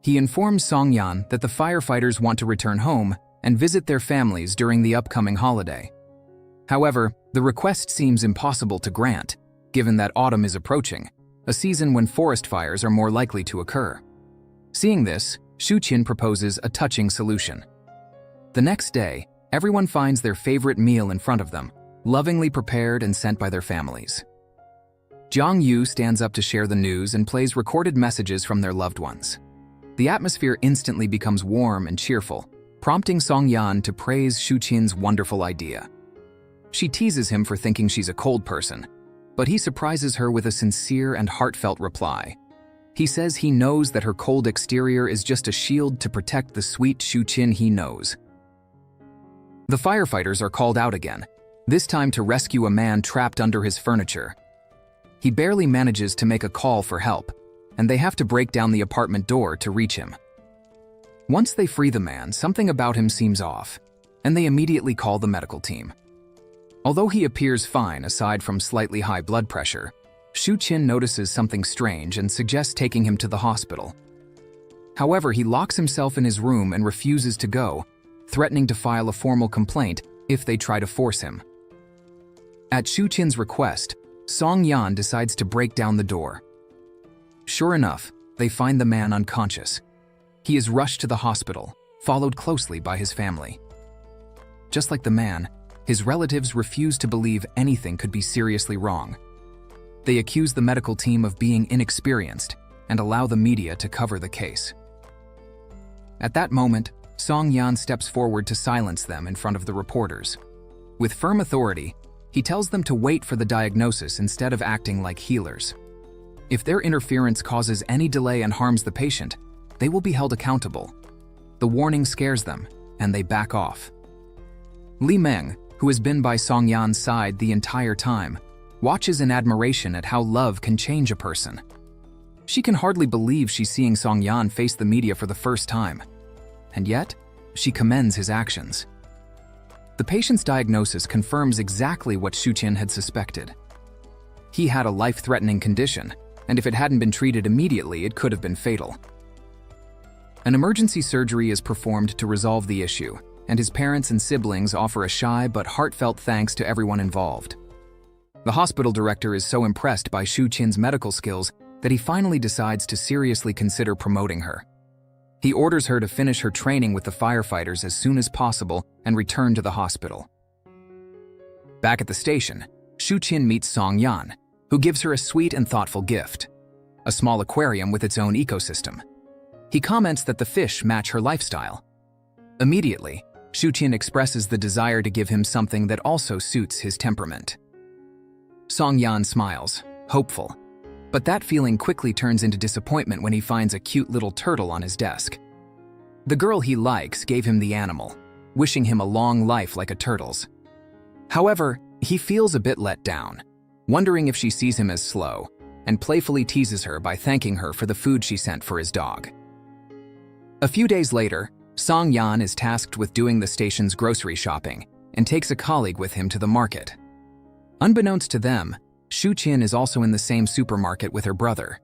He informs Song Yan that the firefighters want to return home and visit their families during the upcoming holiday. However, the request seems impossible to grant, given that autumn is approaching, a season when forest fires are more likely to occur. Seeing this, Xu Qin proposes a touching solution. The next day, everyone finds their favorite meal in front of them, lovingly prepared and sent by their families. Zhang Yu stands up to share the news and plays recorded messages from their loved ones. The atmosphere instantly becomes warm and cheerful, prompting Song Yan to praise Xu Qin's wonderful idea. She teases him for thinking she's a cold person, but he surprises her with a sincere and heartfelt reply. He says he knows that her cold exterior is just a shield to protect the sweet Xu Qin he knows. The firefighters are called out again, this time to rescue a man trapped under his furniture. He barely manages to make a call for help, and they have to break down the apartment door to reach him. Once they free the man, something about him seems off, and they immediately call the medical team. Although he appears fine aside from slightly high blood pressure, Xu Qin notices something strange and suggests taking him to the hospital. However, he locks himself in his room and refuses to go, threatening to file a formal complaint if they try to force him. At Xu Qin's request, Song Yan decides to break down the door. Sure enough, they find the man unconscious. He is rushed to the hospital, followed closely by his family. Just like the man, his relatives refuse to believe anything could be seriously wrong. They accuse the medical team of being inexperienced and allow the media to cover the case. At that moment, Song Yan steps forward to silence them in front of the reporters. With firm authority, he tells them to wait for the diagnosis instead of acting like healers. If their interference causes any delay and harms the patient, they will be held accountable. The warning scares them, and they back off. Li Meng, who has been by Song Yan's side the entire time, watches in admiration at how love can change a person. She can hardly believe she's seeing Song Yan face the media for the first time. And yet, she commends his actions. The patient's diagnosis confirms exactly what Xu Qin had suspected. He had a life-threatening condition, and if it hadn't been treated immediately, it could have been fatal. An emergency surgery is performed to resolve the issue, and his parents and siblings offer a shy but heartfelt thanks to everyone involved. The hospital director is so impressed by Xu Qin's medical skills that he finally decides to seriously consider promoting her. He orders her to finish her training with the firefighters as soon as possible and return to the hospital. Back at the station, Xu Qin meets Song Yan, who gives her a sweet and thoughtful gift, a small aquarium with its own ecosystem. He comments that the fish match her lifestyle. Immediately, Xu Qin expresses the desire to give him something that also suits his temperament. Song Yan smiles, hopeful, but that feeling quickly turns into disappointment when he finds a cute little turtle on his desk. The girl he likes gave him the animal, wishing him a long life like a turtle's. However, he feels a bit let down, wondering if she sees him as slow, and playfully teases her by thanking her for the food she sent for his dog. A few days later, Song Yan is tasked with doing the station's grocery shopping and takes a colleague with him to the market. Unbeknownst to them, Xu Qin is also in the same supermarket with her brother.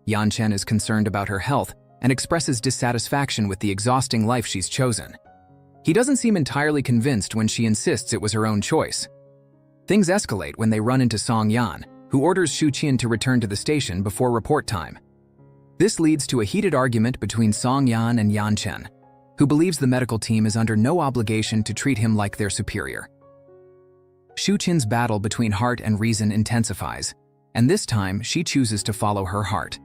Yan Chen is concerned about her health and expresses dissatisfaction with the exhausting life she's chosen. He doesn't seem entirely convinced when she insists it was her own choice. Things escalate when they run into Song Yan, who orders Xu Qin to return to the station before report time. This leads to a heated argument between Song Yan and Yan Chen, who believes the medical team is under no obligation to treat him like their superior. Xu Qin's battle between heart and reason intensifies, and this time she chooses to follow her heart.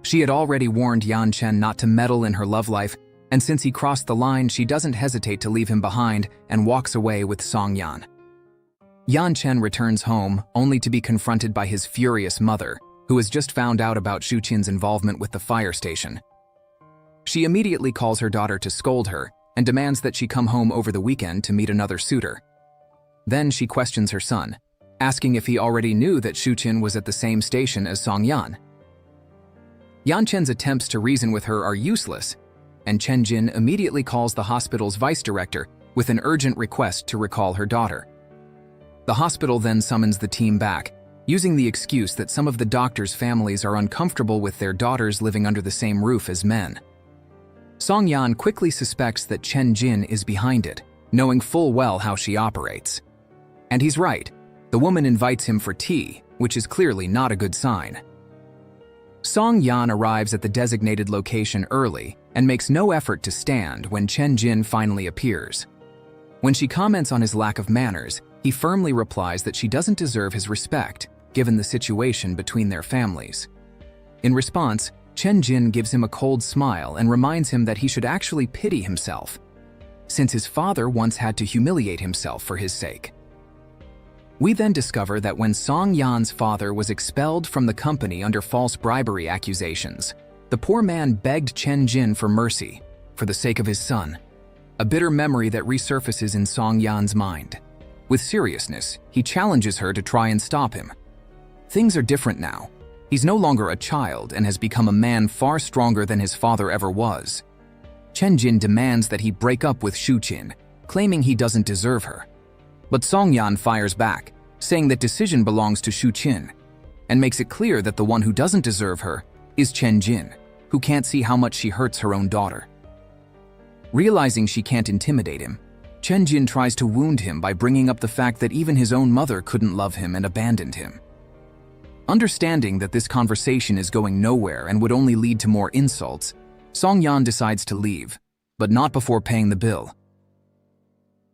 She had already warned Yan Chen not to meddle in her love life, and since he crossed the line, she doesn't hesitate to leave him behind and walks away with Song Yan. Yan Chen returns home only to be confronted by his furious mother, who has just found out about Xu Qin's involvement with the fire station. She immediately calls her daughter to scold her and demands that she come home over the weekend to meet another suitor. Then she questions her son, asking if he already knew that Xu Qin was at the same station as Song Yan. Yan Chen's attempts to reason with her are useless, and Chen Jin immediately calls the hospital's vice director with an urgent request to recall her daughter. The hospital then summons the team back, using the excuse that some of the doctors' families are uncomfortable with their daughters living under the same roof as men. Song Yan quickly suspects that Chen Jin is behind it, knowing full well how she operates. And he's right. The woman invites him for tea, which is clearly not a good sign. Song Yan arrives at the designated location early and makes no effort to stand when Chen Jin finally appears. When she comments on his lack of manners, he firmly replies that she doesn't deserve his respect, given the situation between their families. In response, Chen Jin gives him a cold smile and reminds him that he should actually pity himself, since his father once had to humiliate himself for his sake. We then discover that when Song Yan's father was expelled from the company under false bribery accusations, the poor man begged Chen Jin for mercy, for the sake of his son, a bitter memory that resurfaces in Song Yan's mind. With seriousness, he challenges her to try and stop him. Things are different now. He's no longer a child and has become a man far stronger than his father ever was. Chen Jin demands that he break up with Xu Qin, claiming he doesn't deserve her. But Song Yan fires back, saying that decision belongs to Xu Qin, and makes it clear that the one who doesn't deserve her is Chen Jin, who can't see how much she hurts her own daughter. Realizing she can't intimidate him, Chen Jin tries to wound him by bringing up the fact that even his own mother couldn't love him and abandoned him. Understanding that this conversation is going nowhere and would only lead to more insults, Song Yan decides to leave, but not before paying the bill.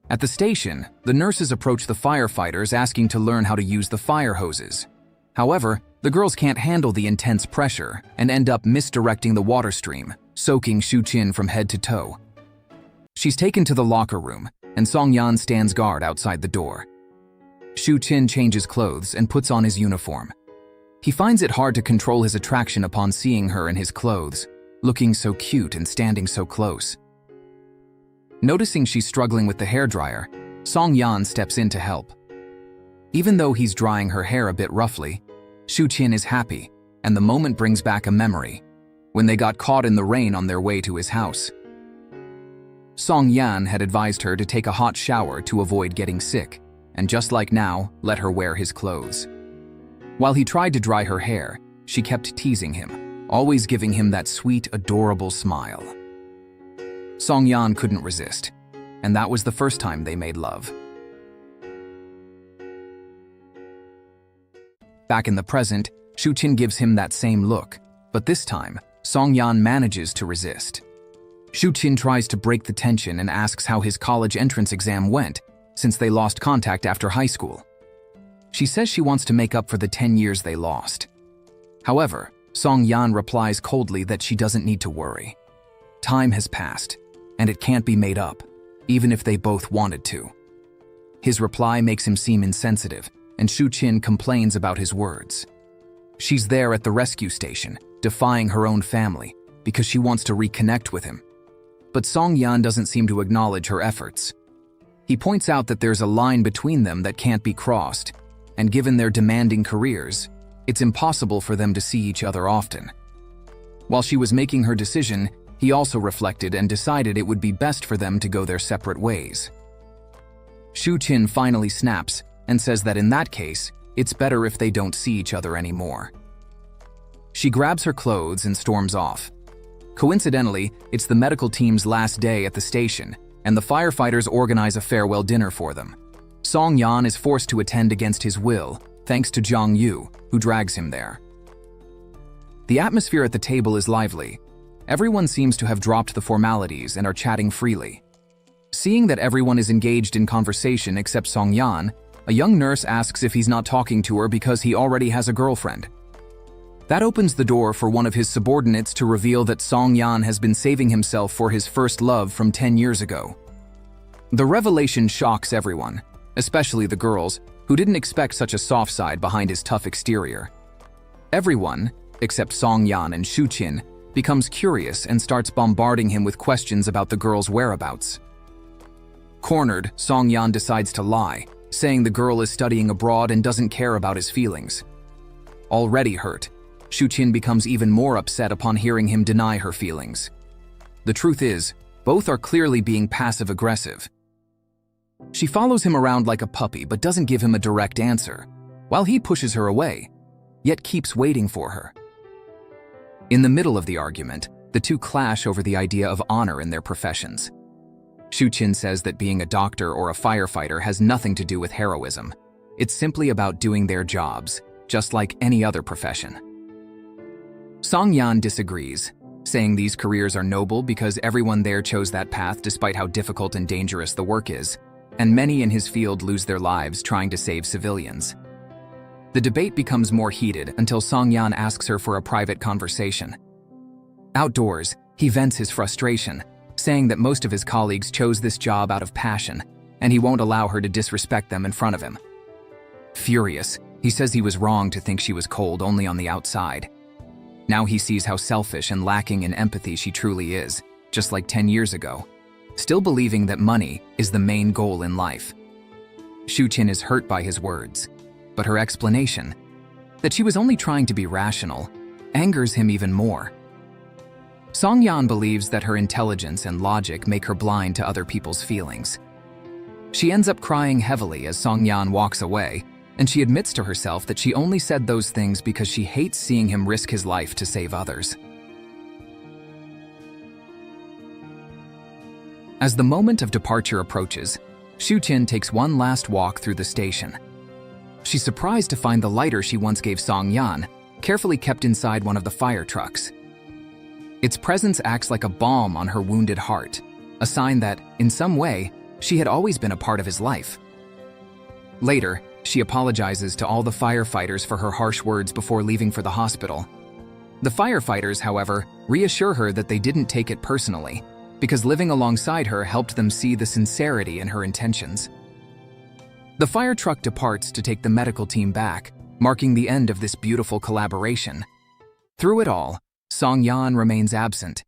At the station, the nurses approach the firefighters asking to learn how to use the fire hoses. However, the girls can't handle the intense pressure and end up misdirecting the water stream, soaking Xu Qin from head to toe. She's taken to the locker room, and Song Yan stands guard outside the door. Xu Qin changes clothes and puts on his uniform. He finds it hard to control his attraction upon seeing her in his clothes, looking so cute and standing so close. Noticing she's struggling with the hairdryer, Song Yan steps in to help. Even though he's drying her hair a bit roughly, Xu Qin is happy, and the moment brings back a memory, when they got caught in the rain on their way to his house. Song Yan had advised her to take a hot shower to avoid getting sick, and just like now, let her wear his clothes. While he tried to dry her hair, she kept teasing him, always giving him that sweet, adorable smile. Song Yan couldn't resist, and that was the first time they made love. Back in the present, Xu Qin gives him that same look, but this time, Song Yan manages to resist. Xu Qin tries to break the tension and asks how his college entrance exam went, since they lost contact after high school. She says she wants to make up for the 10 years they lost. However, Song Yan replies coldly that she doesn't need to worry. Time has passed, and it can't be made up, even if they both wanted to. His reply makes him seem insensitive, and Xu Qin complains about his words. She's there at the rescue station, defying her own family, because she wants to reconnect with him. But Song Yan doesn't seem to acknowledge her efforts. He points out that there's a line between them that can't be crossed, and given their demanding careers, it's impossible for them to see each other often. While she was making her decision, he also reflected and decided it would be best for them to go their separate ways. Xu Qin finally snaps and says that in that case, it's better if they don't see each other anymore. She grabs her clothes and storms off. Coincidentally, it's the medical team's last day at the station, and the firefighters organize a farewell dinner for them. Song Yan is forced to attend against his will, thanks to Zhang Yu, who drags him there. The atmosphere at the table is lively. Everyone seems to have dropped the formalities and are chatting freely. Seeing that everyone is engaged in conversation except Song Yan, a young nurse asks if he's not talking to her because he already has a girlfriend. That opens the door for one of his subordinates to reveal that Song Yan has been saving himself for his first love from 10 years ago. The revelation shocks everyone, especially the girls, who didn't expect such a soft side behind his tough exterior. Everyone, except Song Yan and Xu Qin, becomes curious and starts bombarding him with questions about the girl's whereabouts. Cornered, Song Yan decides to lie, saying the girl is studying abroad and doesn't care about his feelings. Already hurt, Xu Qin becomes even more upset upon hearing him deny her feelings. The truth is, both are clearly being passive-aggressive. She follows him around like a puppy but doesn't give him a direct answer, while he pushes her away, yet keeps waiting for her. In the middle of the argument, the two clash over the idea of honor in their professions. Xu Qin says that being a doctor or a firefighter has nothing to do with heroism. It's simply about doing their jobs, just like any other profession. Song Yan disagrees, saying these careers are noble because everyone there chose that path despite how difficult and dangerous the work is, and many in his field lose their lives trying to save civilians. The debate becomes more heated until Song Yan asks her for a private conversation. Outdoors, he vents his frustration, saying that most of his colleagues chose this job out of passion, and he won't allow her to disrespect them in front of him. Furious, he says he was wrong to think she was cold only on the outside. Now he sees how selfish and lacking in empathy she truly is, just like 10 years ago, still believing that money is the main goal in life. Xu Qin is hurt by his words, but her explanation, that she was only trying to be rational, angers him even more. Song Yan believes that her intelligence and logic make her blind to other people's feelings. She ends up crying heavily as Song Yan walks away, and she admits to herself that she only said those things because she hates seeing him risk his life to save others. As the moment of departure approaches, Xu Qin takes one last walk through the station. She's surprised to find the lighter she once gave Song Yan, carefully kept inside one of the fire trucks. Its presence acts like a balm on her wounded heart, a sign that, in some way, she had always been a part of his life. Later, she apologizes to all the firefighters for her harsh words before leaving for the hospital. The firefighters, however, reassure her that they didn't take it personally, because living alongside her helped them see the sincerity in her intentions. The fire truck departs to take the medical team back, marking the end of this beautiful collaboration. Through it all, Song Yan remains absent,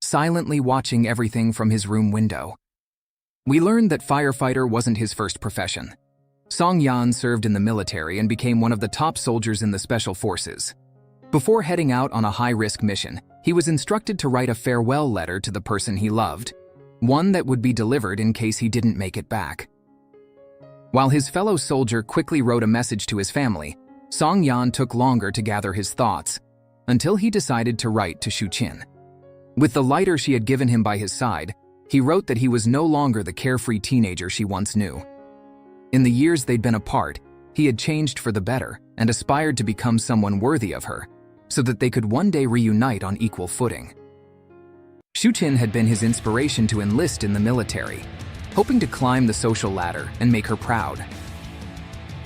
silently watching everything from his room window. We learned that firefighter wasn't his first profession. Song Yan served in the military and became one of the top soldiers in the special forces. Before heading out on a high-risk mission, he was instructed to write a farewell letter to the person he loved, one that would be delivered in case he didn't make it back. While his fellow soldier quickly wrote a message to his family, Song Yan took longer to gather his thoughts, until he decided to write to Xu Qin. With the lighter she had given him by his side, he wrote that he was no longer the carefree teenager she once knew. In the years they'd been apart, he had changed for the better and aspired to become someone worthy of her, so that they could one day reunite on equal footing. Xu Qin had been his inspiration to enlist in the military, hoping to climb the social ladder and make her proud.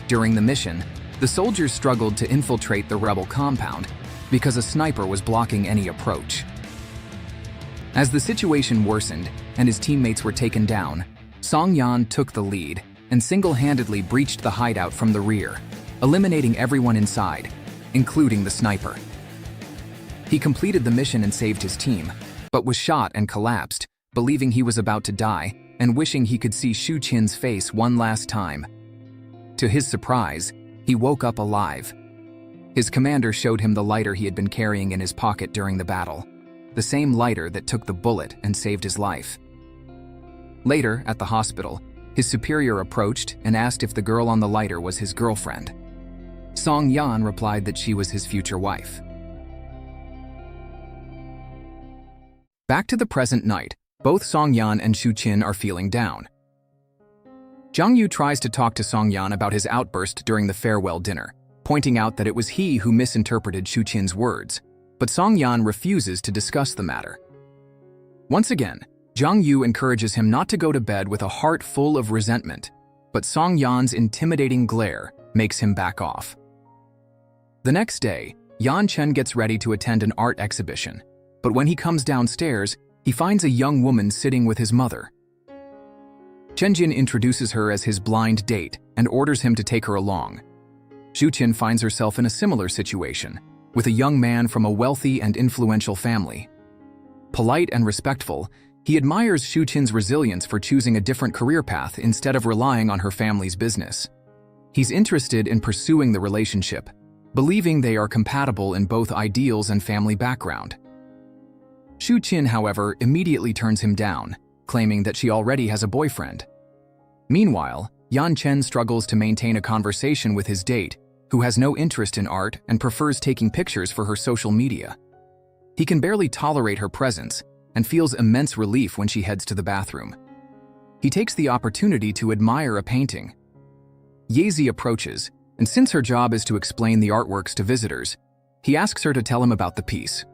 During the mission, the soldiers struggled to infiltrate the rebel compound because a sniper was blocking any approach. As the situation worsened and his teammates were taken down, Song Yan took the lead and single-handedly breached the hideout from the rear, eliminating everyone inside, including the sniper. He completed the mission and saved his team, but was shot and collapsed, believing he was about to die and wishing he could see Xu Qin's face one last time. To his surprise, he woke up alive. His commander showed him the lighter he had been carrying in his pocket during the battle, the same lighter that took the bullet and saved his life. Later, at the hospital, his superior approached and asked if the girl on the lighter was his girlfriend. Song Yan replied that she was his future wife. Back to the present night, both Song-yan and Xu Qin are feeling down. Zhang Yu tries to talk to Song-yan about his outburst during the farewell dinner, pointing out that it was he who misinterpreted Xu Qin's words, but Song-yan refuses to discuss the matter. Once again, Zhang Yu encourages him not to go to bed with a heart full of resentment, but Song-yan's intimidating glare makes him back off. The next day, Yan Chen gets ready to attend an art exhibition, but when he comes downstairs, he finds a young woman sitting with his mother. Chenjin introduces her as his blind date and orders him to take her along. Xu Qin finds herself in a similar situation, with a young man from a wealthy and influential family. Polite and respectful, he admires Xu Qin's resilience for choosing a different career path instead of relying on her family's business. He's interested in pursuing the relationship, believing they are compatible in both ideals and family background. Xu Qin, however, immediately turns him down, claiming that she already has a boyfriend. Meanwhile, Yan Chen struggles to maintain a conversation with his date, who has no interest in art and prefers taking pictures for her social media. He can barely tolerate her presence and feels immense relief when she heads to the bathroom. He takes the opportunity to admire a painting. Yezi approaches, and since her job is to explain the artworks to visitors, he asks her to tell him about the piece.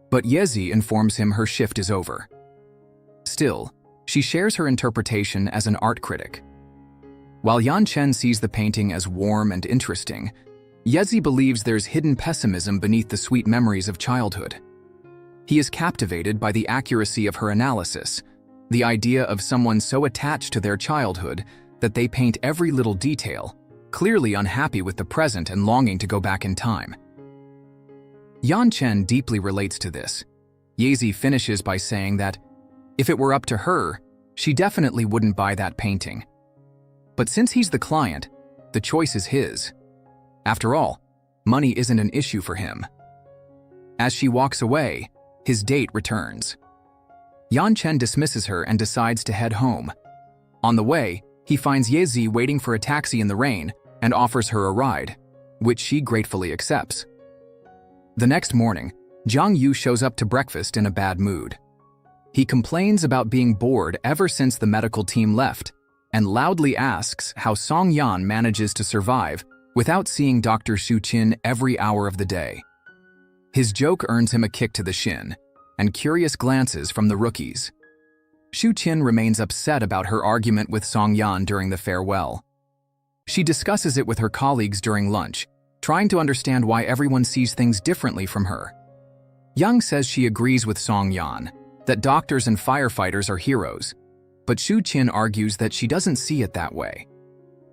But Yezi informs him her shift is over. Still, she shares her interpretation as an art critic. While Yan Chen sees the painting as warm and interesting, Yezi believes there's hidden pessimism beneath the sweet memories of childhood. He is captivated by the accuracy of her analysis, the idea of someone so attached to their childhood that they paint every little detail, clearly unhappy with the present and longing to go back in time. Yan Chen deeply relates to this. Yezi finishes by saying that, if it were up to her, she definitely wouldn't buy that painting. But since he's the client, the choice is his. After all, money isn't an issue for him. As she walks away, his date returns. Yan Chen dismisses her and decides to head home. On the way, he finds Yezi waiting for a taxi in the rain and offers her a ride, which she gratefully accepts. The next morning, Zhang Yu shows up to breakfast in a bad mood. He complains about being bored ever since the medical team left and loudly asks how Song-yan manages to survive without seeing Dr. Xu Qin every hour of the day. His joke earns him a kick to the shin and curious glances from the rookies. Xu Qin remains upset about her argument with Song-yan during the farewell. She discusses it with her colleagues during lunch, trying to understand why everyone sees things differently from her. Yang says she agrees with Song-yan, that doctors and firefighters are heroes, but Xu Qin argues that she doesn't see it that way.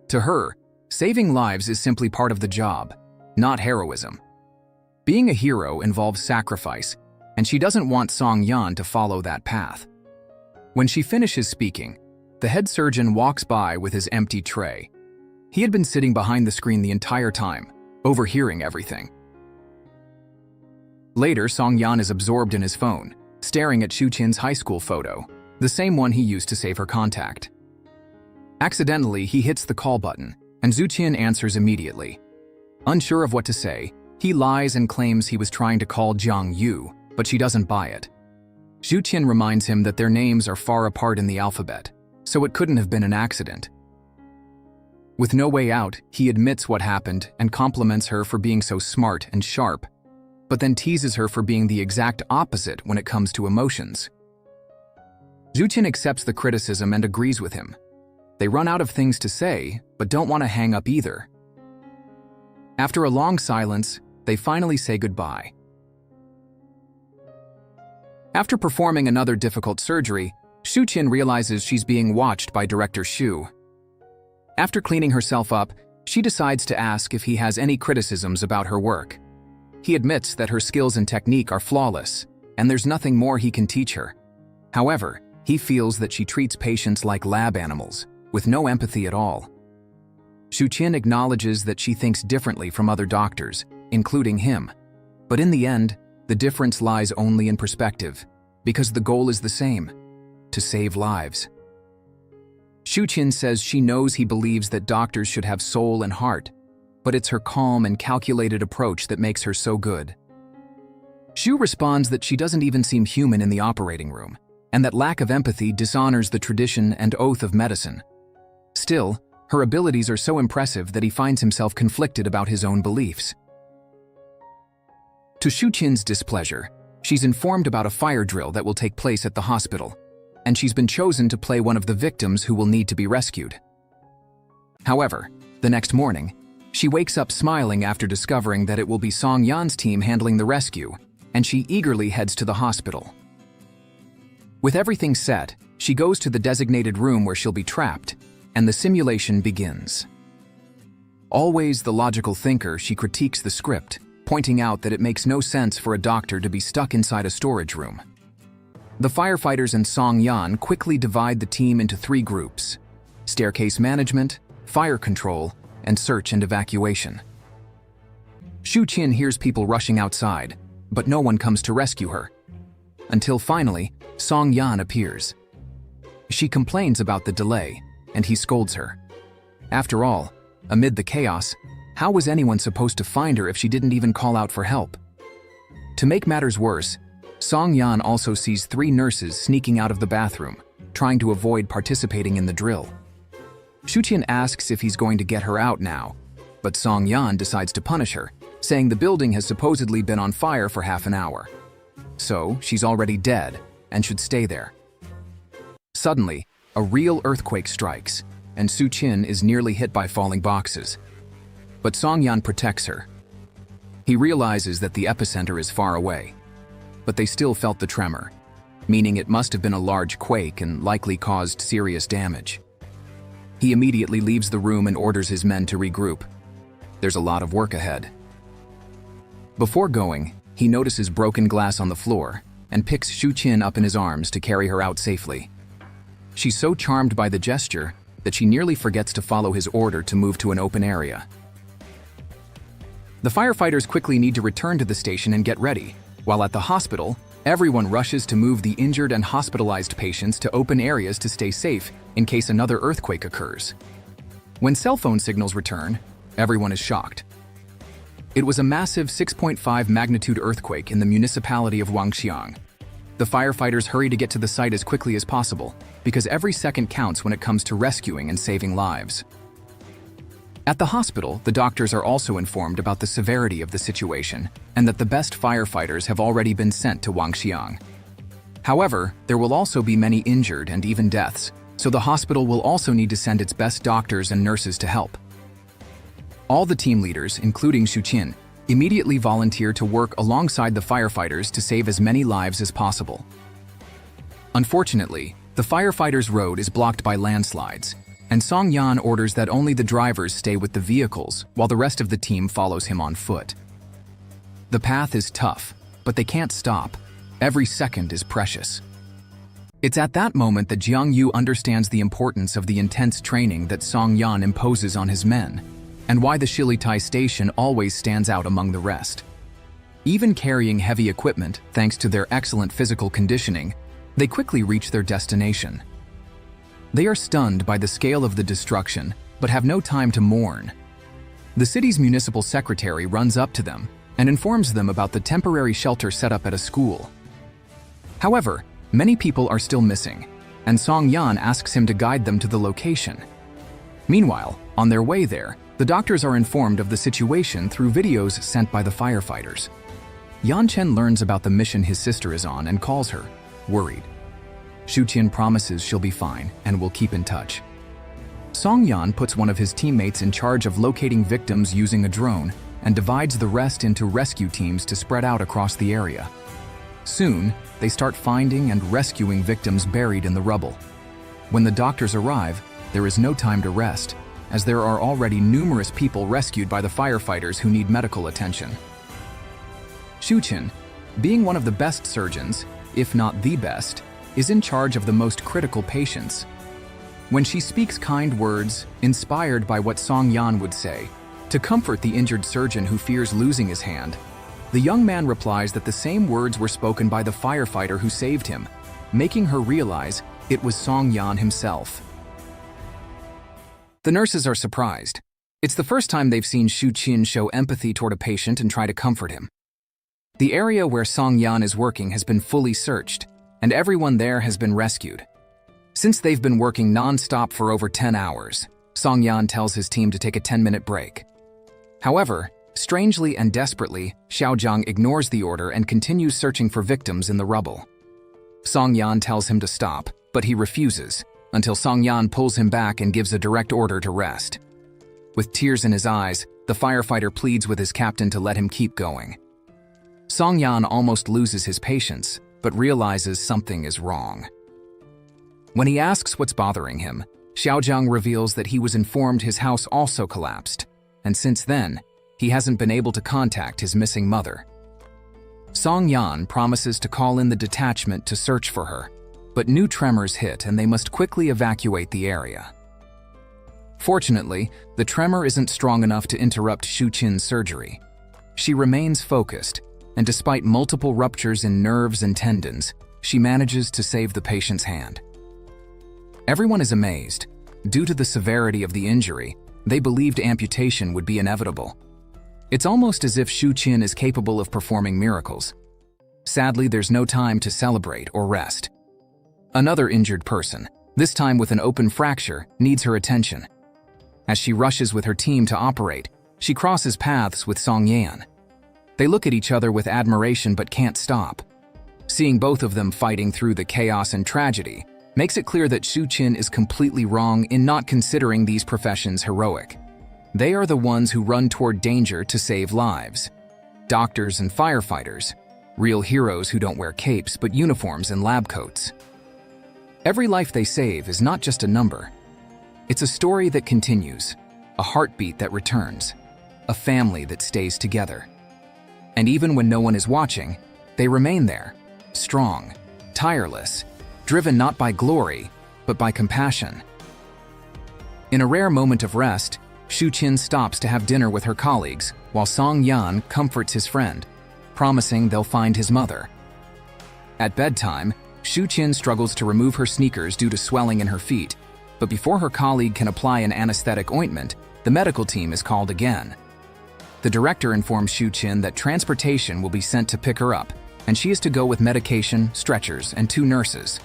To her, saving lives is simply part of the job, not heroism. Being a hero involves sacrifice, and she doesn't want Song-yan to follow that path. When she finishes speaking, the head surgeon walks by with his empty tray. He had been sitting behind the screen the entire time, overhearing everything. Later, Song-yan is absorbed in his phone, staring at Xu Qin's high school photo, the same one he used to save her contact. Accidentally, he hits the call button, and Xu Qin answers immediately. Unsure of what to say, he lies and claims he was trying to call Zhang Yu, but she doesn't buy it. Xu Qin reminds him that their names are far apart in the alphabet, so it couldn't have been an accident. With no way out, he admits what happened and compliments her for being so smart and sharp, but then teases her for being the exact opposite when it comes to emotions. Xu Qin accepts the criticism and agrees with him. They run out of things to say, but don't want to hang up either. After a long silence, they finally say goodbye. After performing another difficult surgery, Xu Qin realizes she's being watched by Director Xu. After cleaning herself up, she decides to ask if he has any criticisms about her work. He admits that her skills and technique are flawless, and there's nothing more he can teach her. However, he feels that she treats patients like lab animals, with no empathy at all. Xu Qin acknowledges that she thinks differently from other doctors, including him. But in the end, the difference lies only in perspective, because the goal is the same: to save lives. Xu Qin says she knows he believes that doctors should have soul and heart, but it's her calm and calculated approach that makes her so good. Xu responds that she doesn't even seem human in the operating room, and that lack of empathy dishonors the tradition and oath of medicine. Still, her abilities are so impressive that he finds himself conflicted about his own beliefs. To Xu Qin's displeasure, she's informed about a fire drill that will take place at the hospital, and she's been chosen to play one of the victims who will need to be rescued. However, the next morning, she wakes up smiling after discovering that it will be Song Yan's team handling the rescue, and she eagerly heads to the hospital. With everything set, she goes to the designated room where she'll be trapped, and the simulation begins. Always the logical thinker, she critiques the script, pointing out that it makes no sense for a doctor to be stuck inside a storage room. The firefighters and Song Yan quickly divide the team into 3 groups: staircase management, fire control, and search and evacuation. Xu Qin hears people rushing outside, but no one comes to rescue her. Until finally, Song Yan appears. She complains about the delay, and he scolds her. After all, amid the chaos, how was anyone supposed to find her if she didn't even call out for help? To make matters worse, Song Yan also sees 3 nurses sneaking out of the bathroom, trying to avoid participating in the drill. Xu Qin asks if he's going to get her out now, but Song Yan decides to punish her, saying the building has supposedly been on fire for half an hour. So, she's already dead and should stay there. Suddenly, a real earthquake strikes, and Xu Qin is nearly hit by falling boxes. But Song Yan protects her. He realizes that the epicenter is far away, but they still felt the tremor, meaning it must have been a large quake and likely caused serious damage. He immediately leaves the room and orders his men to regroup. There's a lot of work ahead. Before going, he notices broken glass on the floor and picks Xu Qin up in his arms to carry her out safely. She's so charmed by the gesture that she nearly forgets to follow his order to move to an open area. The firefighters quickly need to return to the station and get ready, while at the hospital, everyone rushes to move the injured and hospitalized patients to open areas to stay safe in case another earthquake occurs. When cell phone signals return, everyone is shocked. It was a massive 6.5 magnitude earthquake in the municipality of Wangchuran. The firefighters hurry to get to the site as quickly as possible, because every second counts when it comes to rescuing and saving lives. At the hospital, the doctors are also informed about the severity of the situation and that the best firefighters have already been sent to Wangxiang. However, there will also be many injured and even deaths, so the hospital will also need to send its best doctors and nurses to help. All the team leaders, including Xu Qin, immediately volunteer to work alongside the firefighters to save as many lives as possible. Unfortunately, the firefighters' road is blocked by landslides, and Song Yan orders that only the drivers stay with the vehicles while the rest of the team follows him on foot. The path is tough, but they can't stop. Every second is precious. It's at that moment that Jiang Yu understands the importance of the intense training that Song Yan imposes on his men, and why the Shilitai station always stands out among the rest. Even carrying heavy equipment, thanks to their excellent physical conditioning, they quickly reach their destination. They are stunned by the scale of the destruction, but have no time to mourn. The city's municipal secretary runs up to them and informs them about the temporary shelter set up at a school. However, many people are still missing, and Song Yan asks him to guide them to the location. Meanwhile, on their way there, the doctors are informed of the situation through videos sent by the firefighters. Yan Chen learns about the mission his sister is on and calls her, worried. Xu Qin promises she'll be fine and will keep in touch. Song Yan puts one of his teammates in charge of locating victims using a drone and divides the rest into rescue teams to spread out across the area. Soon, they start finding and rescuing victims buried in the rubble. When the doctors arrive, there is no time to rest, as there are already numerous people rescued by the firefighters who need medical attention. Xu Qin, being one of the best surgeons, if not the best, is in charge of the most critical patients. When she speaks kind words, inspired by what Song Yan would say, to comfort the injured surgeon who fears losing his hand, the young man replies that the same words were spoken by the firefighter who saved him, making her realize it was Song Yan himself. The nurses are surprised. It's the first time they've seen Xu Qin show empathy toward a patient and try to comfort him. The area where Song Yan is working has been fully searched, and everyone there has been rescued. Since they've been working non-stop for over 10 hours, Song Yan tells his team to take a 10-minute break. However, strangely and desperately, Xiaozhang ignores the order and continues searching for victims in the rubble. Song Yan tells him to stop, but he refuses, until Song Yan pulls him back and gives a direct order to rest. With tears in his eyes, the firefighter pleads with his captain to let him keep going. Song Yan almost loses his patience, but realizes something is wrong. When he asks what's bothering him, Xiaozhang reveals that he was informed his house also collapsed, and since then, he hasn't been able to contact his missing mother. Song Yan promises to call in the detachment to search for her, but new tremors hit and they must quickly evacuate the area. Fortunately, the tremor isn't strong enough to interrupt Xu Qin's surgery. She remains focused, and despite multiple ruptures in nerves and tendons, she manages to save the patient's hand. Everyone is amazed. Due to the severity of the injury, they believed amputation would be inevitable. It's almost as if Xu Qin is capable of performing miracles. Sadly, there's no time to celebrate or rest. Another injured person, this time with an open fracture, needs her attention. As she rushes with her team to operate, she crosses paths with Song Yan. They look at each other with admiration but can't stop. Seeing both of them fighting through the chaos and tragedy makes it clear that Xu Qin is completely wrong in not considering these professions heroic. They are the ones who run toward danger to save lives. Doctors and firefighters, real heroes who don't wear capes but uniforms and lab coats. Every life they save is not just a number. It's a story that continues, a heartbeat that returns, a family that stays together. And even when no one is watching, they remain there, strong, tireless, driven not by glory, but by compassion. In a rare moment of rest, Xu Qin stops to have dinner with her colleagues, while Song Yan comforts his friend, promising they'll find his mother. At bedtime, Xu Qin struggles to remove her sneakers due to swelling in her feet, but before her colleague can apply an anesthetic ointment, the medical team is called again. The director informs Xu Qin that transportation will be sent to pick her up, and she is to go with medication, stretchers, and 2 nurses.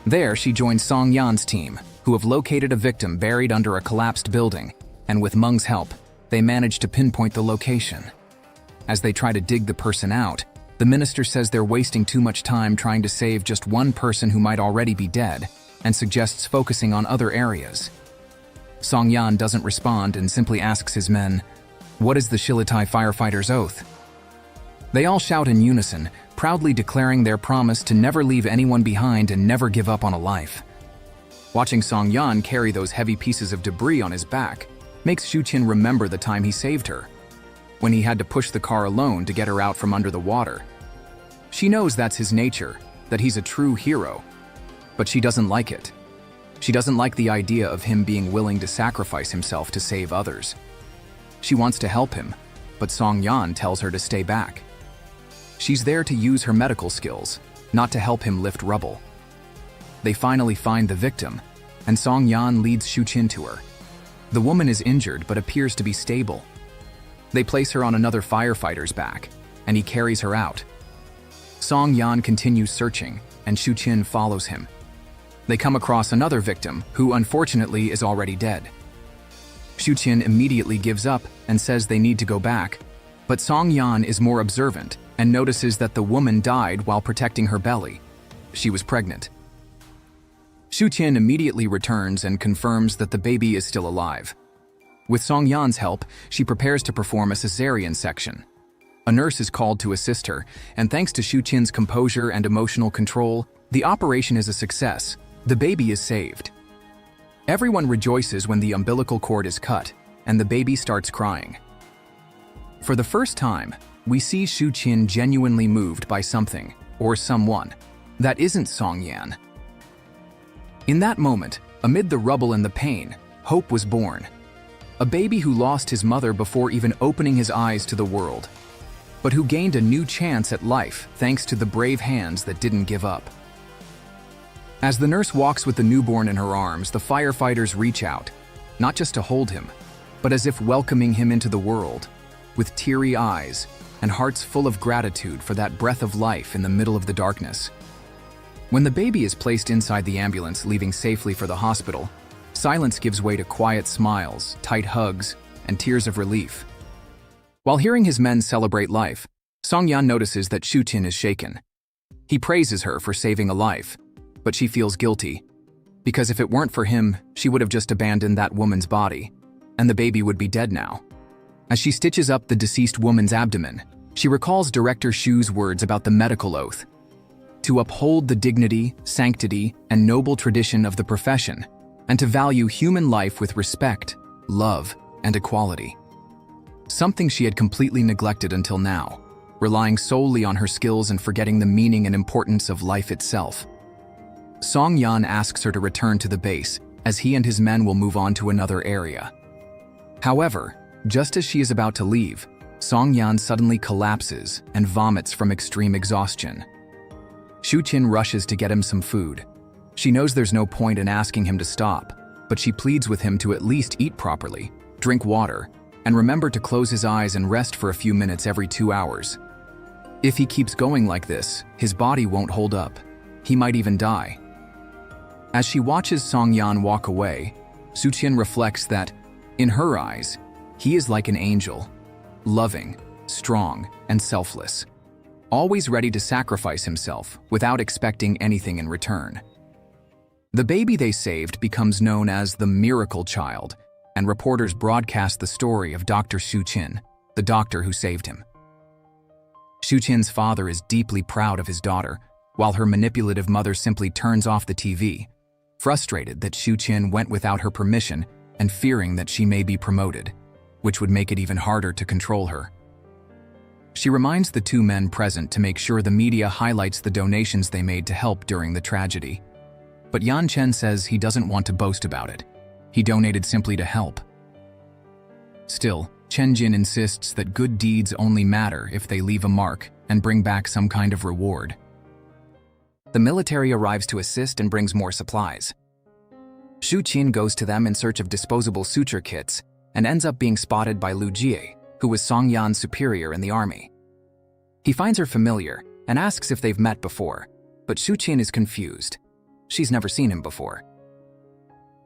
There, she joins Song Yan's team, who have located a victim buried under a collapsed building, and with Meng's help, they manage to pinpoint the location. As they try to dig the person out, the minister says they're wasting too much time trying to save just one person who might already be dead, and suggests focusing on other areas. Song Yan doesn't respond and simply asks his men, "What is the Shilitai firefighter's oath?" They all shout in unison, proudly declaring their promise to never leave anyone behind and never give up on a life. Watching Song Yan carry those heavy pieces of debris on his back makes Xu Qin remember the time he saved her, when he had to push the car alone to get her out from under the water. She knows that's his nature, that he's a true hero, but she doesn't like it. She doesn't like the idea of him being willing to sacrifice himself to save others. She wants to help him, but Song Yan tells her to stay back. She's there to use her medical skills, not to help him lift rubble. They finally find the victim, and Song Yan leads Xu Qin to her. The woman is injured but appears to be stable. They place her on another firefighter's back, and he carries her out. Song Yan continues searching, and Xu Qin follows him. They come across another victim, who unfortunately is already dead. Xu Qin immediately gives up and says they need to go back, but Song Yan is more observant and notices that the woman died while protecting her belly. She was pregnant. Xu Qin immediately returns and confirms that the baby is still alive. With Song Yan's help, she prepares to perform a cesarean section. A nurse is called to assist her, and thanks to Xu Qin's composure and emotional control, the operation is a success. The baby is saved. Everyone rejoices when the umbilical cord is cut, and the baby starts crying. For the first time, we see Xu Qin genuinely moved by something, or someone, that isn't Song Yan. In that moment, amid the rubble and the pain, hope was born. A baby who lost his mother before even opening his eyes to the world, but who gained a new chance at life thanks to the brave hands that didn't give up. As the nurse walks with the newborn in her arms, the firefighters reach out, not just to hold him, but as if welcoming him into the world. With teary eyes, and hearts full of gratitude for that breath of life in the middle of the darkness. When the baby is placed inside the ambulance leaving safely for the hospital, silence gives way to quiet smiles, tight hugs, and tears of relief. While hearing his men celebrate life, Song-yan notices that Xu Qin is shaken. He praises her for saving a life, but she feels guilty, because if it weren't for him, she would have just abandoned that woman's body, and the baby would be dead now. As she stitches up the deceased woman's abdomen, she recalls Director Xu's words about the medical oath: to uphold the dignity, sanctity, and noble tradition of the profession, and to value human life with respect, love, and equality. Something she had completely neglected until now, relying solely on her skills and forgetting the meaning and importance of life itself. Song-yan asks her to return to the base, as he and his men will move on to another area. However, just as she is about to leave, Song-yan suddenly collapses and vomits from extreme exhaustion. Xu Qin rushes to get him some food. She knows there's no point in asking him to stop, but she pleads with him to at least eat properly, drink water, and remember to close his eyes and rest for a few minutes every 2 hours. If he keeps going like this, his body won't hold up. He might even die. As she watches Song-yan walk away, Xu Qin reflects that, in her eyes, he is like an angel, loving, strong, and selfless, always ready to sacrifice himself without expecting anything in return. The baby they saved becomes known as the miracle child, and reporters broadcast the story of Dr. Xu Qin, the doctor who saved him. Xu Qin's father is deeply proud of his daughter, while her manipulative mother simply turns off the TV, frustrated that Xu Qin went without her permission and fearing that she may be promoted, which would make it even harder to control her. She reminds the two men present to make sure the media highlights the donations they made to help during the tragedy. But Yan Chen says he doesn't want to boast about it. He donated simply to help. Still, Chen Jin insists that good deeds only matter if they leave a mark and bring back some kind of reward. The military arrives to assist and brings more supplies. Xu Qin goes to them in search of disposable suture kits and ends up being spotted by Lu Jie, who was Song-yan's superior in the army. He finds her familiar and asks if they've met before, but Xu Qin is confused. She's never seen him before.